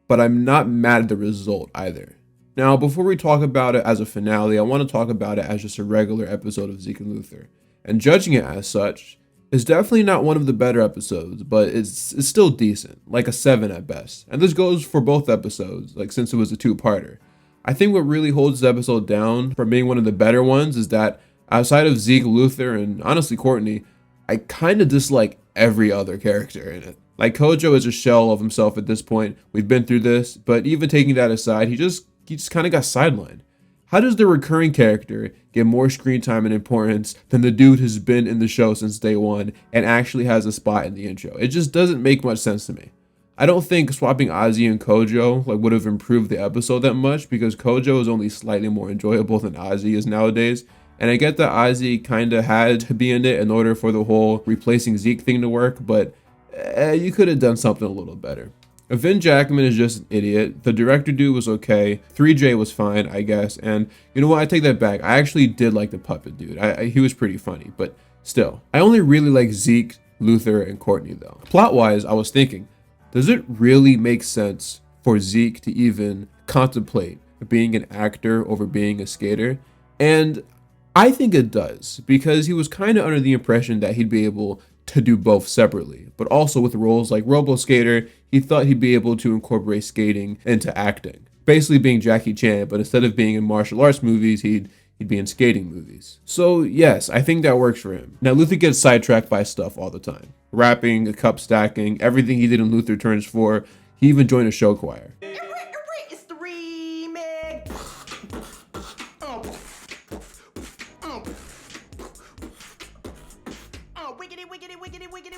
but I'm not mad at the result either. Now, before we talk about it as a finale, I want to talk about it as just a regular episode of Zeke and Luther. And judging it as such, it's definitely not one of the better episodes, but it's still decent, like a 7 at best. And this goes for both episodes, like since it was a two-parter. I think what really holds this episode down from being one of the better ones is that outside of Zeke, Luther, and honestly Courtney, I kind of dislike every other character in it. Like, Kojo is a shell of himself at this point. We've been through this, but even taking that aside, he just kind of got sidelined. How does the recurring character get more screen time and importance than the dude who's been in the show since day one and actually has a spot in the intro? It just doesn't make much sense to me. I don't think swapping Ozzy and Kojo would have improved the episode that much, because Kojo is only slightly more enjoyable than Ozzy is nowadays. And I get that Ozzy kind of had to be in it in order for the whole replacing Zeke thing to work, but you could have done something a little better. Vin Jackman is just an idiot. The director dude was okay. 3J was fine, I guess. And you know what? I take that back. I actually did like the puppet dude. He was pretty funny, but still. I only really like Zeke, Luther, and Courtney though. Plot-wise, I was thinking, does it really make sense for Zeke to even contemplate being an actor over being a skater? And I think it does, because he was kind of under the impression that he'd be able to do both separately, but also with roles like Robo Skater, he thought he'd be able to incorporate skating into acting, basically being Jackie Chan, but instead of being in martial arts movies, he'd be in skating movies. So yes, I think that works for him. Now Luther gets sidetracked by stuff all the time. Rapping, cup stacking, everything he did in Luther Turns 4, he even joined a show choir. It's the remix.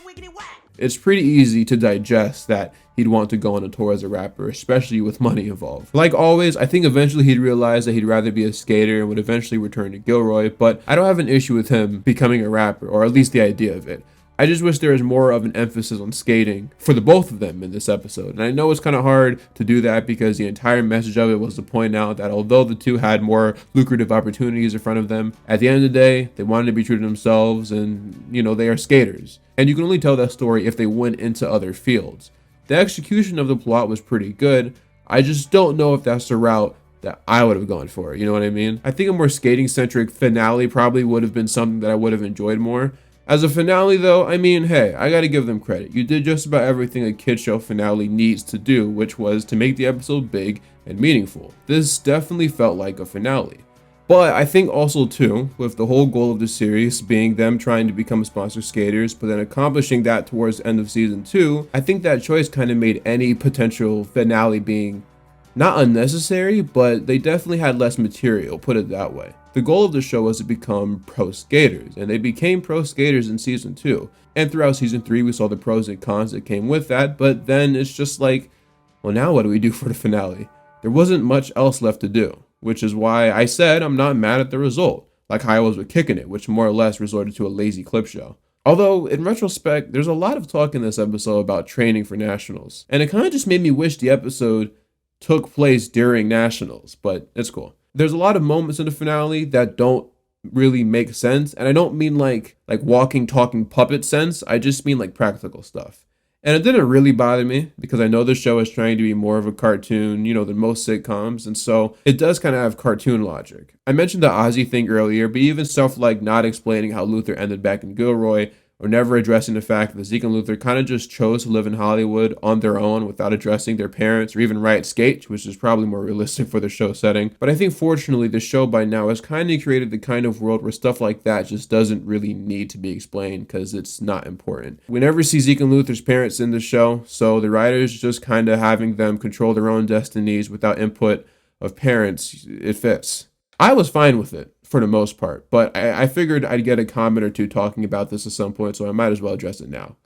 Wiggity, whack. It's pretty easy to digest that he'd want to go on a tour as a rapper, especially with money involved. Like always, I think eventually he'd realize that he'd rather be a skater and would eventually return to Gilroy, but I don't have an issue with him becoming a rapper, or at least the idea of it. I just wish there was more of an emphasis on skating for the both of them in this episode. And I know it's kind of hard to do that because the entire message of it was to point out that although the two had more lucrative opportunities in front of them, at the end of the day, they wanted to be true to themselves and, you know, they are skaters. And you can only tell that story if they went into other fields. The execution of the plot was pretty good. I just don't know if that's the route that I would have gone for, you know what I mean? I think a more skating-centric finale probably would have been something that I would have enjoyed more. As a finale though, I mean, hey, I gotta give them credit. You did just about everything a kid show finale needs to do, which was to make the episode big and meaningful. This definitely felt like a finale. But I think also too, with the whole goal of the series being them trying to become sponsor skaters, but then accomplishing that towards the end of season 2, I think that choice kind of made any potential finale being not unnecessary, but they definitely had less material, put it that way. The goal of the show was to become pro skaters, and they became pro skaters in season 2. And throughout season 3, we saw the pros and cons that came with that, but then it's just like, well, now what do we do for the finale? There wasn't much else left to do, which is why I said I'm not mad at the result, like how I was with Kicking It, which more or less resorted to a lazy clip show. Although, in retrospect, there's a lot of talk in this episode about training for nationals, and it kind of just made me wish the episode took place during nationals, but it's cool. There's a lot of moments in the finale that don't really make sense, and I don't mean like walking, talking puppet sense, I just mean like practical stuff. And it didn't really bother me because I know the show is trying to be more of a cartoon, than most sitcoms. And so it does kind of have cartoon logic. I mentioned the Ozzy thing earlier, but even stuff like not explaining how Luther ended back in Gilroy, or never addressing the fact that Zeke and Luther kind of just chose to live in Hollywood on their own without addressing their parents or even ride skates, which is probably more realistic for the show setting. But I think fortunately the show by now has kind of created the kind of world where stuff like that just doesn't really need to be explained because it's not important. We never see Zeke and Luther's parents in the show, so the writers just kind of having them control their own destinies without input of parents, it fits. I was fine with it for the most part, but I figured I'd get a comment or two talking about this at some point, so I might as well address it now.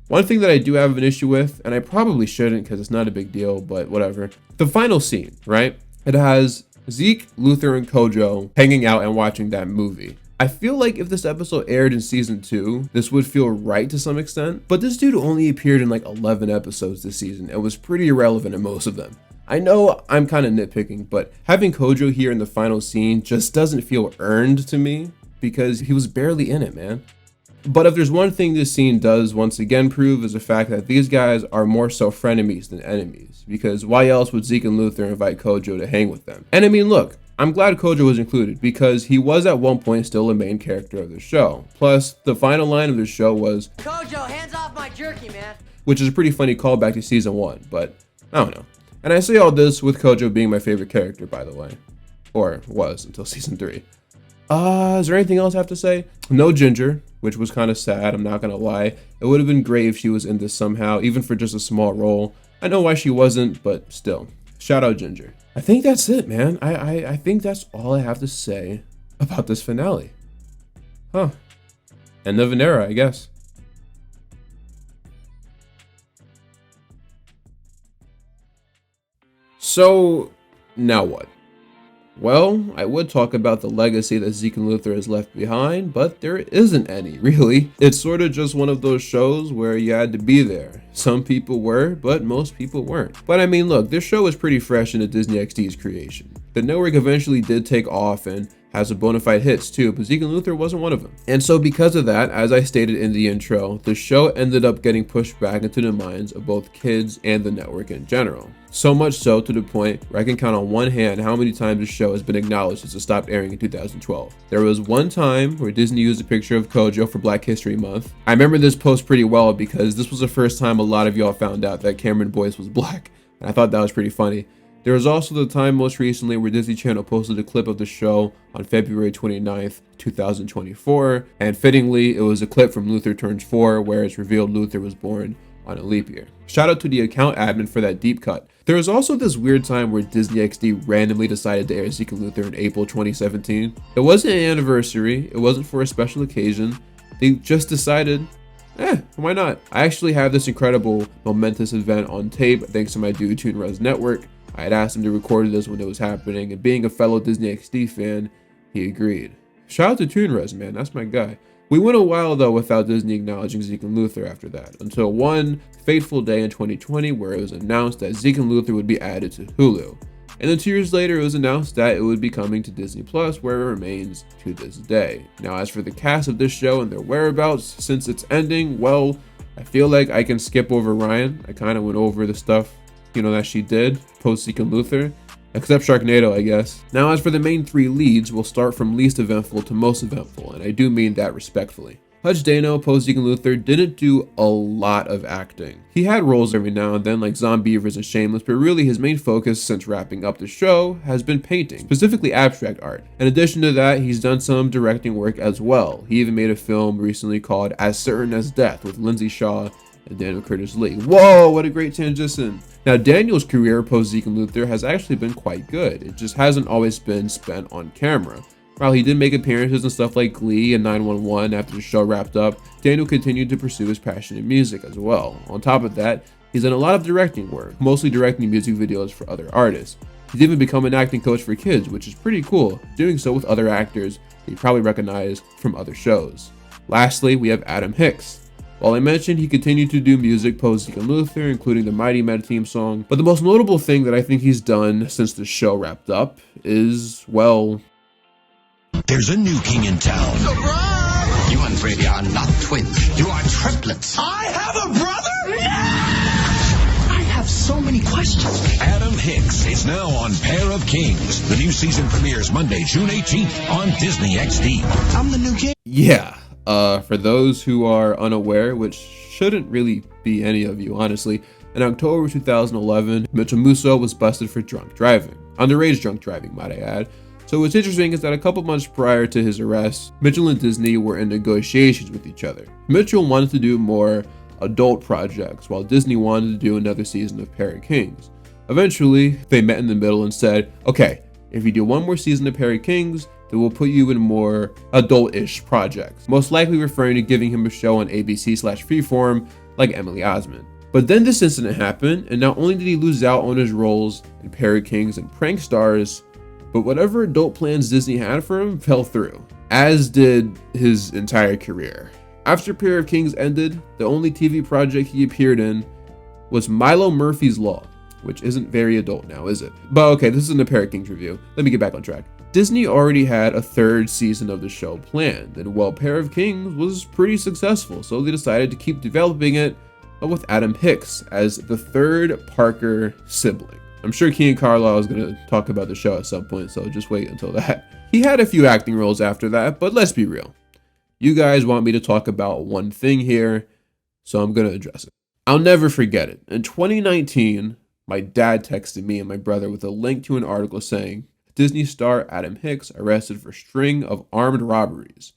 One thing that I do have an issue with, and I probably shouldn't because it's not a big deal, but whatever. The final scene, right? It has Zeke, Luther, and Kojo hanging out and watching that movie. I feel like if this episode aired in season 2, this would feel right to some extent, but this dude only appeared in like 11 episodes this season and was pretty irrelevant in most of them. I know I'm kind of nitpicking, but having Kojo here in the final scene just doesn't feel earned to me because he was barely in it, man. But if there's one thing this scene does once again prove is the fact that these guys are more so frenemies than enemies, because why else would Zeke and Luther invite Kojo to hang with them? And I mean, look, I'm glad Kojo was included because he was at one point still a main character of the show. Plus, the final line of the show was, "Kojo, hands off my jerky, man." Which is a pretty funny callback to season 1, but I don't know. And I say all this with Kojo being my favorite character, by the way. Or was until season 3. Is there anything else I have to say? No Ginger, which was kind of sad, I'm not gonna lie. It would have been great if she was in this somehow, even for just a small role. I know why she wasn't, but still. Shout out Ginger. I think that's it, man. I think that's all I have to say about this finale. Huh. End of an era, I guess. So, now what? Well, I would talk about the legacy that Zeke and Luther has left behind, but there isn't any, really. It's sort of just one of those shows where you had to be there. Some people were, but most people weren't. But I mean, look, this show is pretty fresh into Disney XD's creation. The network eventually did take off and has some bona fide hits too, but Zeke and Luther wasn't one of them. And so because of that, as I stated in the intro, the show ended up getting pushed back into the minds of both kids and the network in general. So much so to the point where I can count on one hand how many times the show has been acknowledged since it stopped airing in 2012. There was one time where Disney used a picture of Kojo for Black History Month. I remember this post pretty well because this was the first time a lot of y'all found out that Cameron Boyce was black, and I thought that was pretty funny. There was also the time most recently where Disney Channel posted a clip of the show on February 29th, 2024, and fittingly, it was a clip from Luther Turns 4 where it's revealed Luther was born on a leap year. Shout out to the account admin for that deep cut. There was also this weird time where Disney XD randomly decided to air Zeke and Luther in April 2017. It wasn't an anniversary, it wasn't for a special occasion. They just decided, why not? I actually have this incredible, momentous event on tape thanks to my dude Toon Res Network. I had asked him to record this when it was happening, and being a fellow Disney XD fan, he agreed. Shout out to Toon Res, man, that's my guy. We went a while though without Disney acknowledging Zeke and Luther after that, until one fateful day in 2020 where it was announced that Zeke and Luther would be added to Hulu. And then 2 years later, it was announced that it would be coming to Disney Plus, where it remains to this day. Now, as for the cast of this show and their whereabouts since its ending, well, I feel like I can skip over Ryan. I kind of went over the stuff, that she did post Zeke and Luther, except Sharknado, I guess. Now, as for the main 3 leads, we'll start from least eventful to most eventful, and I do mean that respectfully. Hutch Dano, post Zeke and Luther, didn't do a lot of acting. He had roles every now and then like Zombievers and Shameless, but really his main focus since wrapping up the show has been painting, specifically abstract art. In addition to that, he's done some directing work as well. He even made a film recently called As Certain as Death with Lindsay Shaw and Daniel Curtis Lee. Whoa, what a great transition. Now, Daniel's career post Zeke and Luther has actually been quite good. It just hasn't always been spent on camera. While he did make appearances in stuff like Glee and 911 after the show wrapped up, Daniel continued to pursue his passion in music as well. On top of that, he's done a lot of directing work, mostly directing music videos for other artists. He's even become an acting coach for kids, which is pretty cool, doing so with other actors that you probably recognize from other shows. Lastly, we have Adam Hicks. While I mentioned he continued to do music post Zeke and Luther, including the Mighty Med theme song, but the most notable thing that I think he's done since the show wrapped up is, well... There's a new king in town. Surprise! You and Brady are not twins. You are triplets. I have a brother? I have so many questions. Adam Hicks is now on Pair of Kings. The new season premieres Monday, June 18th on Disney XD. I'm the new king. Yeah. For those who are unaware, which shouldn't really be any of you, honestly, in October 2011, Mitchell Musso was busted for drunk driving. Underage drunk driving, might I add. So what's interesting is that a couple months prior to his arrest, Mitchell and Disney were in negotiations with each other. Mitchell wanted to do more adult projects, while Disney wanted to do another season of Pair of Kings. Eventually, they met in the middle and said, okay, if you do one more season of Pair of Kings, then we'll put you in more adult-ish projects, most likely referring to giving him a show on ABC/Freeform like Emily Osment. But then this incident happened, and not only did he lose out on his roles in Pair of Kings and Prank Stars, but whatever adult plans Disney had for him fell through, as did his entire career. After Pair of Kings ended, the only TV project he appeared in was Milo Murphy's Law, which isn't very adult now, is it? But okay, this isn't a Pair of Kings review. Let me get back on track. Disney already had a third season of the show planned, and while Pair of Kings was pretty successful, so they decided to keep developing it, but with Adam Hicks as the third Parker sibling. I'm sure Key and Carlisle is going to talk about the show at some point, so just wait until that. He had a few acting roles after that, but let's be real. You guys want me to talk about one thing here, so I'm going to address it. I'll never forget it. In 2019, my dad texted me and my brother with a link to an article saying, Disney star Adam Hicks arrested for string of armed robberies.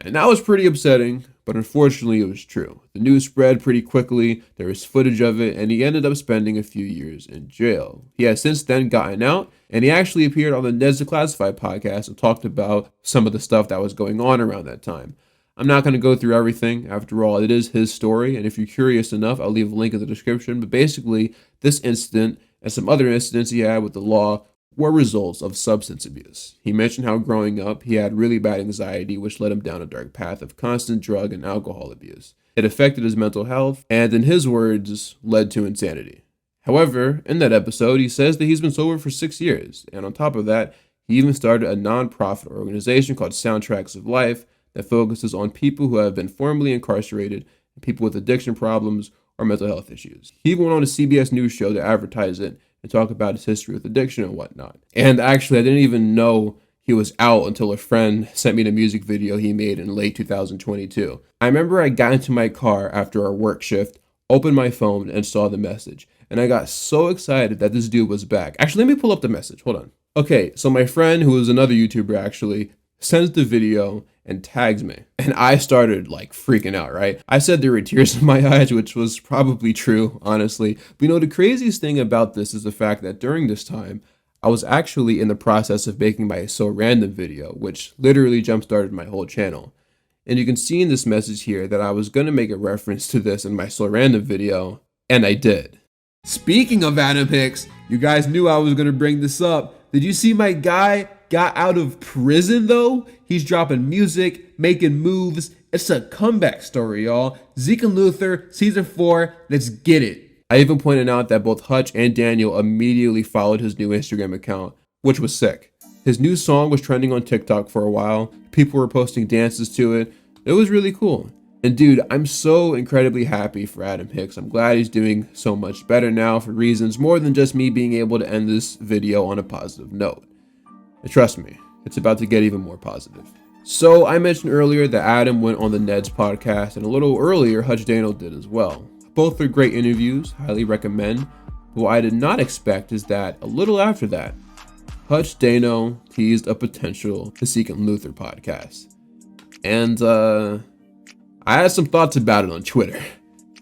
And that was pretty upsetting, but unfortunately it was true. The news spread pretty quickly, there was footage of it, and he ended up spending a few years in jail. He has since then gotten out, and he actually appeared on the Ned's Declassified podcast and talked about some of the stuff that was going on around that time. I'm not going to go through everything. After all, it is his story, and if you're curious enough, I'll leave a link in the description. But basically, this incident and some other incidents he had with the law were results of substance abuse. He mentioned how growing up, he had really bad anxiety, which led him down a dark path of constant drug and alcohol abuse. It affected his mental health, and in his words, led to insanity. However, in that episode, he says that he's been sober for 6 years, and on top of that, he even started a non-profit organization called Soundtracks of Life that focuses on people who have been formerly incarcerated and people with addiction problems or mental health issues. He even went on a CBS News show to advertise it and talk about his history with addiction and whatnot. And actually, I didn't even know he was out until a friend sent me the music video he made in late 2022. I remember I got into my car after our work shift, opened my phone, and saw the message. And I got so excited that this dude was back. Actually, let me pull up the message. Hold on. Okay, so my friend, who is another YouTuber actually, sends the video and tags me. And I started like freaking out, right? I said there were tears in my eyes, which was probably true, honestly. But you know, the craziest thing about this is the fact that during this time, I was actually in the process of making my So Random video, which literally jump-started my whole channel. And you can see in this message here that I was going to make a reference to this in my So Random video, and I did. Speaking of Adam Hicks, you guys knew I was going to bring this up. Did you see my guy got out of prison though? He's dropping music, making moves. It's a comeback story, y'all. Zeke and Luther, season 4, let's get it. I even pointed out that both Hutch and Daniel immediately followed his new Instagram account, which was sick. His new song was trending on TikTok for a while. People were posting dances to it. It was really cool. And dude, I'm so incredibly happy for Adam Hicks. I'm glad he's doing so much better now for reasons more than just me being able to end this video on a positive note. And trust me, it's about to get even more positive. So I mentioned earlier that Adam went on the Ned's podcast, and a little earlier, Hutch Daniel did as well. Both are great interviews, highly recommend. But what I did not expect is that a little after that, Hutch Daniel teased a potential Zeke and Luther podcast. And I had some thoughts about it on Twitter.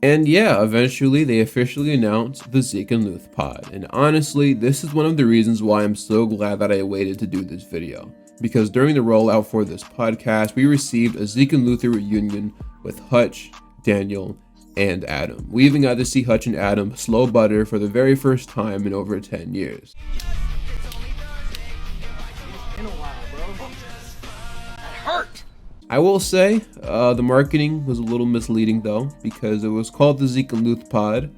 And yeah, eventually they officially announced the Zeke and Luth Pod. And honestly, this is one of the reasons why I'm so glad that I waited to do this video. Because during the rollout for this podcast, we received a Zeke and Luther reunion with Hutch, Daniel, and Adam. We even got to see Hutch and Adam slow butter for the very first time in over 10 years. Been a while, bro. That hurt. I will say the marketing was a little misleading though, because it was called the Zeke and Luth Pod,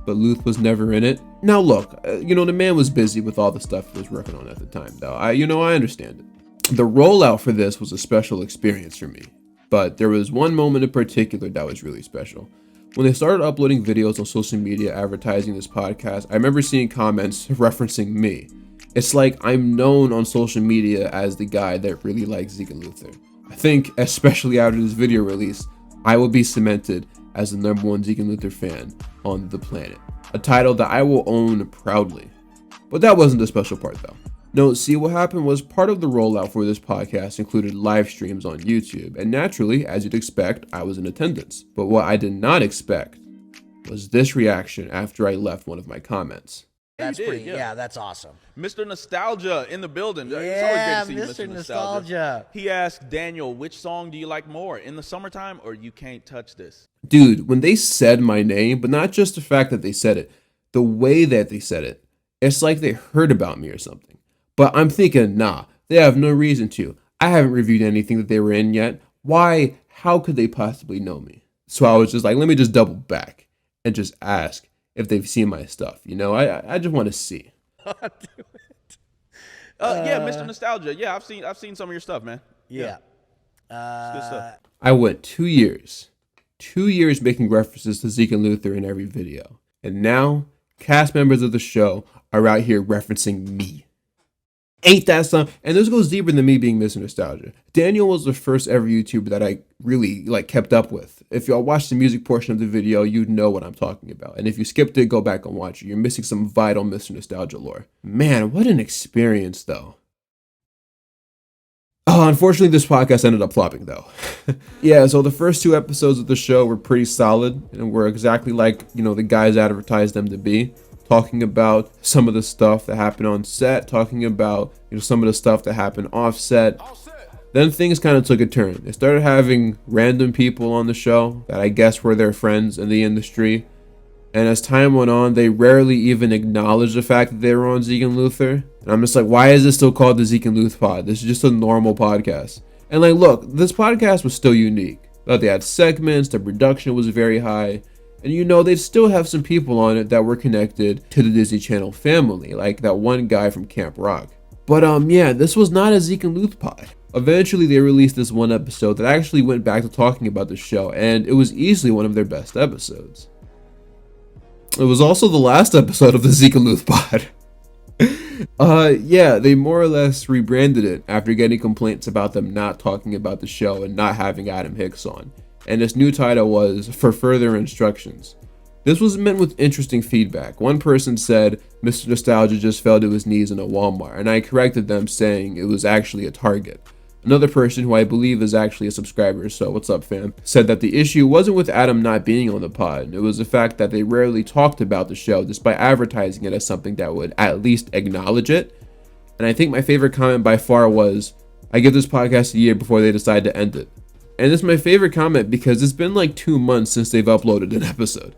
but Luth was never in it. Now look, the man was busy with all the stuff he was working on at the time though. I understand it. The rollout for this was a special experience for me, but there was one moment in particular that was really special. When they started uploading videos on social media advertising this podcast, I remember seeing comments referencing me. It's like I'm known on social media as the guy that really likes Zeke and Luther. I think, especially after this video release, I will be cemented as the #1 Zeke and Luther fan on the planet. A title that I will own proudly. But that wasn't the special part though. No, see, what happened was part of the rollout for this podcast included live streams on YouTube, and naturally, as you'd expect, I was in attendance. But what I did not expect was this reaction after I left one of my comments. That's did, pretty, yeah. that's awesome. Mr. Nostalgia in the building. Yeah, it's always great to see Mr. Mr. Nostalgia. Nostalgia. He asked Daniel, which song do you like more, In the Summertime or You Can't Touch This? Dude, when they said my name, but not just the fact that they said it, the way that they said it, it's like they heard about me or something. But I'm thinking, nah, they have no reason to. I haven't reviewed anything that they were in yet. Why? How could they possibly know me? So I was just like, let me just double back and just ask if they've seen my stuff. I just want to see. Do it. Yeah, Mr. Nostalgia. Yeah, I've seen some of your stuff, man. Yeah. It's good stuff. I went 2 years making references to Zeke and Luther in every video. And now, cast members of the show are out here referencing me. Ain't that something? And this goes deeper than me being Mr. Nostalgia. Daniel was the first ever YouTuber that I really kept up with. If y'all watched the music portion of the video, you'd know what I'm talking about. And if you skipped it, go back and watch it. You're missing some vital Mr. Nostalgia lore. Man, what an experience though. Oh, unfortunately, this podcast ended up flopping though. Yeah, so the first 2 episodes of the show were pretty solid and were exactly like, the guys advertised them to be. Talking about some of the stuff that happened on set, talking about some of the stuff that happened off set. Then things kind of took a turn. They started having random people on the show that I guess were their friends in the industry. And as time went on, they rarely even acknowledged the fact that they were on Zeke and Luther. And I'm just like, why is it still called the Zeke and Luth Pod? This is just a normal podcast. And look, this podcast was still unique. They had segments, the production was very high. And they'd still have some people on it that were connected to the Disney Channel family, like that one guy from Camp Rock. But yeah, this was not a Zeke and Luth Pod. Eventually they released this one episode that actually went back to talking about the show, and it was easily one of their best episodes. It was also the last episode of the Zeke and Luth Pod. Yeah, they more or less rebranded it after getting complaints about them not talking about the show and not having Adam Hicks on. And its new title was For Further Instructions. This was met with interesting feedback. One person said Mr. Nostalgia just fell to his knees in a Walmart, and I corrected them saying it was actually a Target. Another person, who I believe is actually a subscriber, so what's up fam, said that the issue wasn't with Adam not being on the pod, it was the fact that they rarely talked about the show despite advertising it as something that would at least acknowledge it. And I think my favorite comment by far was, I give this podcast a year before they decide to end it. And it's my favorite comment because it's been 2 months since they've uploaded an episode.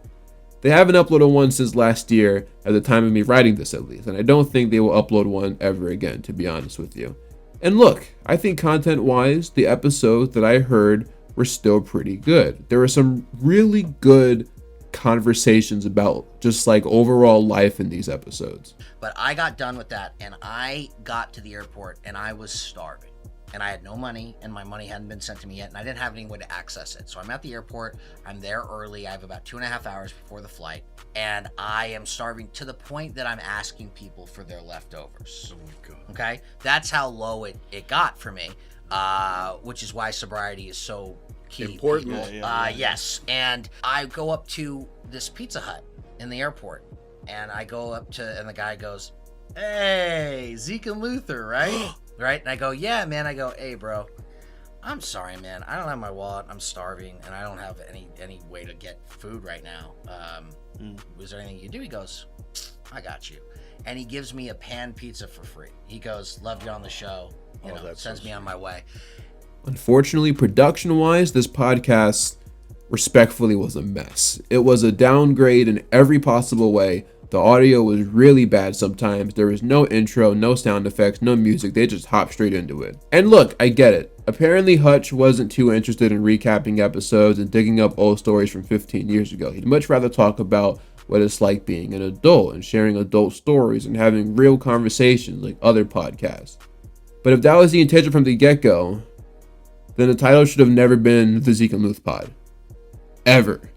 They haven't uploaded one since last year, at the time of me writing this at least, and I don't think they will upload one ever again, to be honest with you. And look, I think content-wise, the episodes that I heard were still pretty good. There were some really good conversations about just overall life in these episodes. But I got done with that, and I got to the airport, and I was starving. And I had no money, and my money hadn't been sent to me yet, and I didn't have any way to access it. So I'm at the airport, I'm there early, I have about 2.5 hours before the flight, and I am starving to the point that I'm asking people for their leftovers. Oh my God. Okay? That's how low it got for me, which is why sobriety is so key. Important. Yes, and I go up to this Pizza Hut in the airport, and I go up to, and the guy goes, "Hey, Zeke and Luther, right?" Right? And I go, "Yeah, man." I go, "Hey, bro, I'm sorry, man. I don't have my wallet. I'm starving, and I don't have any way to get food right now. Was there anything you do?" He goes, "I got you." And he gives me a pan pizza for free. He goes, "Love you on the show." Sends me on my way. Unfortunately, production-wise, this podcast respectfully was a mess. It was a downgrade in every possible way, The audio was really bad sometimes. There was no intro, no sound effects, no music. They just hopped straight into it. And look, I get it. Apparently Hutch wasn't too interested in recapping episodes and digging up old stories from 15 years ago. He'd much rather talk about what it's like being an adult and sharing adult stories and having real conversations like other podcasts. But if that was the intention from the get-go, then the title should have never been the Zeke and Luth Pod. Ever.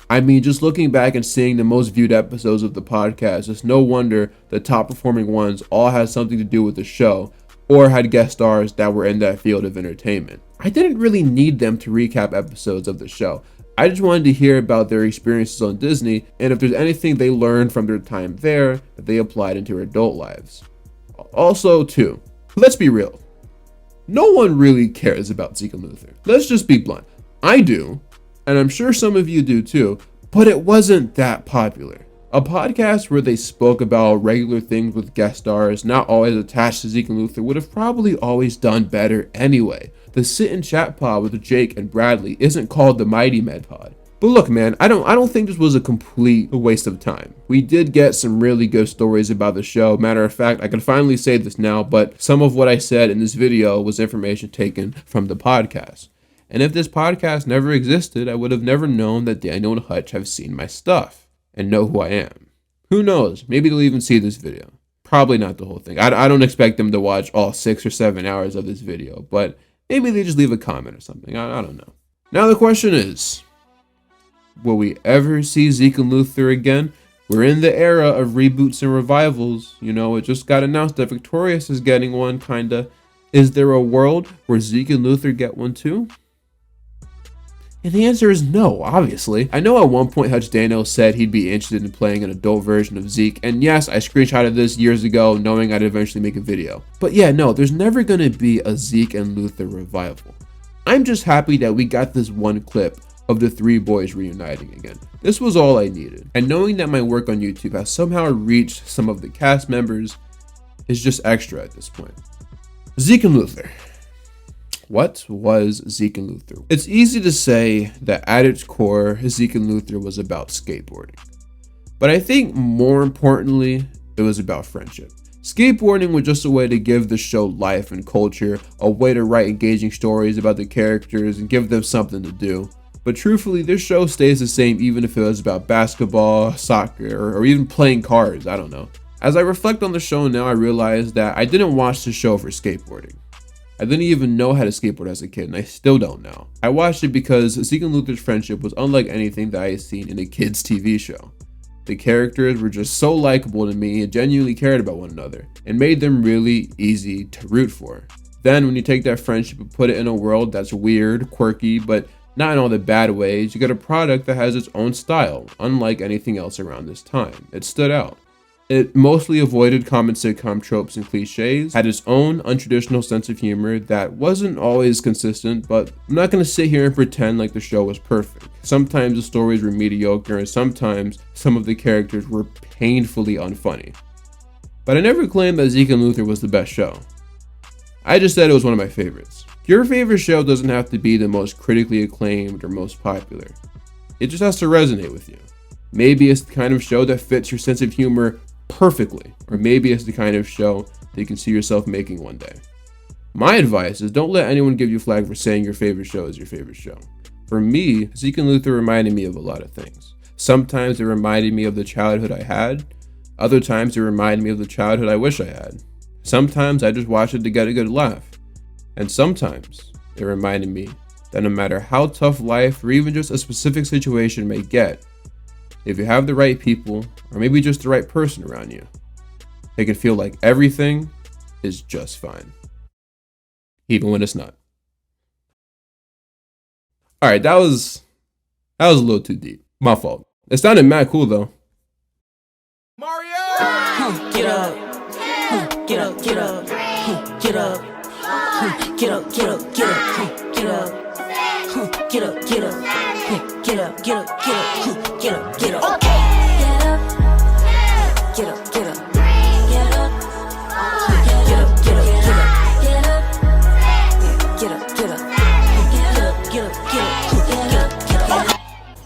I mean, just looking back and seeing the most viewed episodes of the podcast, it's no wonder the top performing ones all had something to do with the show or had guest stars that were in that field of entertainment. I didn't really need them to recap episodes of the show. I just wanted to hear about their experiences on Disney and if there's anything they learned from their time there that they applied into their adult lives. Also, too, let's be real. No one really cares about Zeke and Luther. Let's just be blunt. I do, and I'm sure some of you do too, but it wasn't that popular. A podcast where they spoke about regular things with guest stars, not always attached to Zeke and Luther, would have probably always done better anyway. The sit and chat pod with Jake and Bradley isn't called the Mighty Med Pod. But look, man, I don't think this was a complete waste of time. We did get some really good stories about the show. Matter of fact, I can finally say this now, but some of what I said in this video was information taken from the podcast. And if this podcast never existed, I would have never known that Daniel and Hutch have seen my stuff and know who I am. Who knows? Maybe they'll even see this video. Probably not the whole thing. I don't expect them to watch all 6 or 7 hours of this video, but maybe they just leave a comment or something. I don't know. Now the question is, will we ever see Zeke and Luther again? We're in the era of reboots and revivals. You know, it just got announced that Victorious is getting one, kinda. Is there a world where Zeke and Luther get one too? And the answer is no, obviously. I know at one point Hutch Daniel said he'd be interested in playing an adult version of Zeke, and yes, I screenshotted this years ago knowing I'd eventually make a video. But yeah, no, there's never gonna be a Zeke and Luther revival. I'm just happy that we got this one clip of the three boys reuniting again. This was all I needed. And knowing that my work on YouTube has somehow reached some of the cast members is just extra at this point. Zeke and Luther. What was Zeke and Luther? It's easy to say that at its core, Zeke and Luther was about skateboarding. But I think more importantly, it was about friendship. Skateboarding was just a way to give the show life and culture, a way to write engaging stories about the characters and give them something to do. But truthfully, this show stays the same even if it was about basketball, soccer, or even playing cars, I don't know. As I reflect on the show now, I realize that I didn't watch the show for skateboarding. I didn't even know how to skateboard as a kid, and I still don't now. I watched it because Zeke and Luther's friendship was unlike anything that I had seen in a kid's TV show. The characters were just so likable to me and genuinely cared about one another, and made them really easy to root for. Then when you take that friendship and put it in a world that's weird, quirky, but not in all the bad ways, you get a product that has its own style, unlike anything else around this time. It stood out. It mostly avoided common sitcom tropes and cliches, had its own untraditional sense of humor that wasn't always consistent, but I'm not going to sit here and pretend like the show was perfect. Sometimes the stories were mediocre, and sometimes some of the characters were painfully unfunny. But I never claimed that Zeke and Luther was the best show. I just said it was one of my favorites. Your favorite show doesn't have to be the most critically acclaimed or most popular. It just has to resonate with you. Maybe it's the kind of show that fits your sense of humor perfectly, or maybe it's the kind of show that you can see yourself making one day. My advice is don't let anyone give you flack for saying your favorite show is your favorite show. For me, Zeke and Luther reminded me of a lot of things. Sometimes it reminded me of the childhood I had. Other times it reminded me of the childhood I wish I had. Sometimes I just watched it to get a good laugh. And sometimes it reminded me that no matter how tough life or even just a specific situation may get, if you have the right people, or maybe just the right person around you, it can feel like everything is just fine. Even when it's not. Alright, that was a little too deep. My fault. It sounded mad cool though. Mario! Get up. Get up, get up. Get up. Get up, get up, get up. Get up. Get up, get up. Get up, get up, get up. Get up, get up. Okay. Get up. Get up, get up. Get up. Get up, get up, get up. Get up. Get up, get up. Get up, get up, get up. Get up, get up.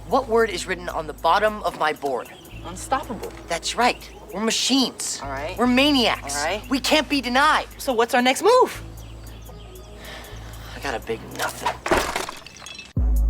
What word is written on the bottom of my board? unstoppable. That's right. We're machines. All right. We're maniacs. All right. We can't be denied. So what's our next move? I got a big nothing.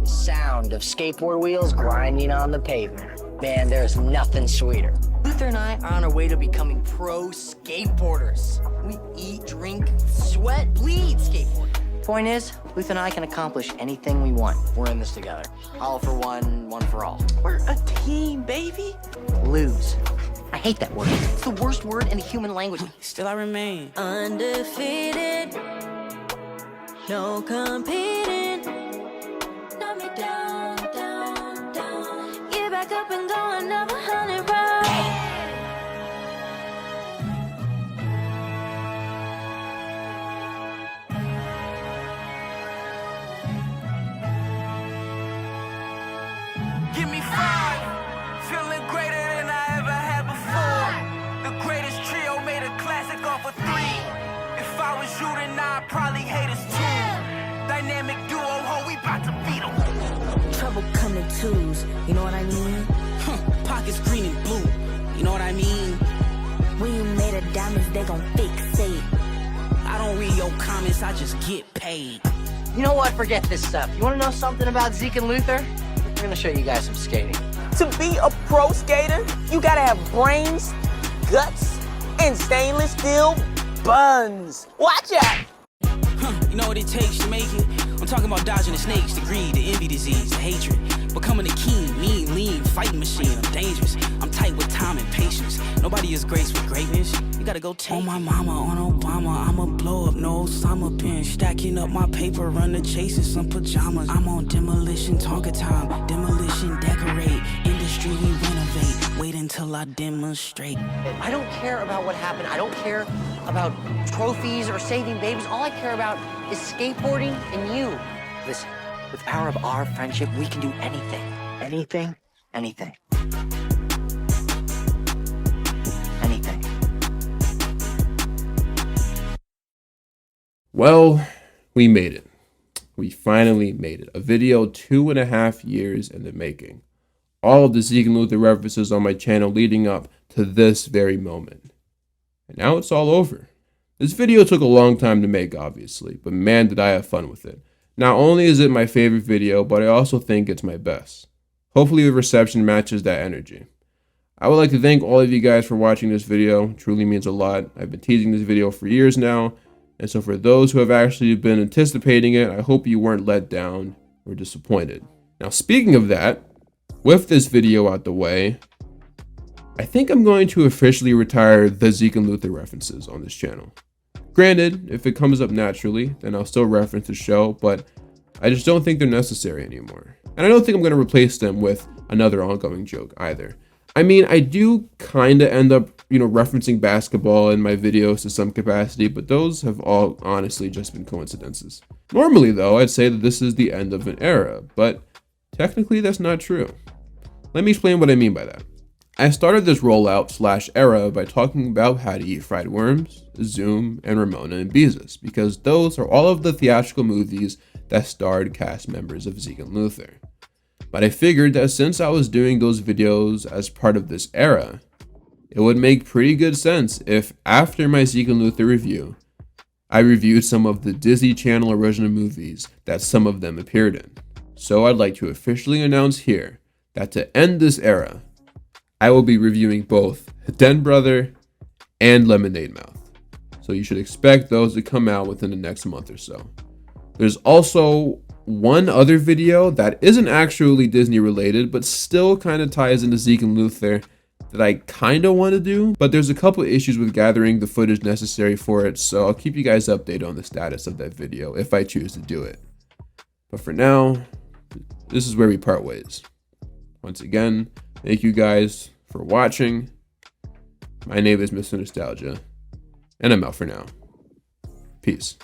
The sound of skateboard wheels grinding on the pavement. Man, there's nothing sweeter. Luther and I are on our way to becoming pro skateboarders. We eat, drink, sweat, bleed skateboarding. Point is, Luther and I can accomplish anything we want. We're in this together. All for one, one for all. We're a team, baby. Lose. I hate that word. It's the worst word in the human language. Still I remain. Undefeated, no competing. Knock me down, down, down. Get back up and go another 100 rounds. Give me 5, feeling greater than I ever had before. The greatest trio made a classic off of 3. If I was you, then I'd probably hate us too. Dynamic duo, ho, we bout to beat 'em. Trouble come in twos, you know what I mean? Pockets green and blue, you know what I mean? When you made of diamonds, they gon' fixate. I don't read your comments, I just get paid. You know what? Forget this stuff. You want to know something about Zeke and Luther? We're going to show you guys some skating. To be a pro skater, you gotta have brains, guts, and stainless steel buns. Watch out! You know what it takes to make it? I'm talking about dodging the snakes, the greed, the envy disease, the hatred. Becoming a keen, mean, lean, fighting machine. I'm dangerous. I'm tight with time and patience. Nobody is graced with greatness. You gotta go take on my mama, on Obama. I'ma blow up, no Osama pin. Stacking up my paper, running, chasing some pajamas. I'm on demolition, Tonka time. Demolition, decorate. Industry, we renovate. Wait until I demonstrate. I don't care about what happened. I don't care about trophies or saving babies. All I care about is skateboarding and you. Listen, with the power of our friendship, we can do anything. Anything, anything. Anything. Well, we made it. We finally made it. A video 2.5 years in the making. All of the Zeke and Luther references on my channel leading up to this very moment. And now it's all over. This video took a long time to make, obviously, but man, did I have fun with it. Not only is it my favorite video, but I also think it's my best. Hopefully the reception matches that energy. I would like to thank all of you guys for watching this video. It truly means a lot. I've been teasing this video for years now, and so for those who have actually been anticipating it, I hope you weren't let down or disappointed. Now, speaking of that, with this video out the way, I think I'm going to officially retire the Zeke and Luther references on this channel. Granted, if it comes up naturally, then I'll still reference the show, but I just don't think they're necessary anymore. And I don't think I'm going to replace them with another ongoing joke either. I mean, I do kind of end up, referencing basketball in my videos to some capacity, but those have all honestly just been coincidences. Normally, though, I'd say that this is the end of an era, but technically that's not true. Let me explain what I mean by that. I started this rollout/era by talking about How to Eat Fried Worms, Zoom, and Ramona and Beezus, because those are all of the theatrical movies that starred cast members of Zeke and Luther. But I figured that since I was doing those videos as part of this era, it would make pretty good sense if after my Zeke and Luther review, I reviewed some of the Disney Channel original movies that some of them appeared in. So I'd like to officially announce here that to end this era, I will be reviewing both Den Brother and Lemonade Mouth. So you should expect those to come out within the next month or so. There's also one other video that isn't actually Disney related, but still kind of ties into Zeke and Luther that I kind of want to do, but there's a couple issues with gathering the footage necessary for it, so I'll keep you guys updated on the status of that video if I choose to do it. But for now, this is where we part ways. Once again, thank you guys for watching. My name is Mr. Nostalgia, and I'm out for now. Peace.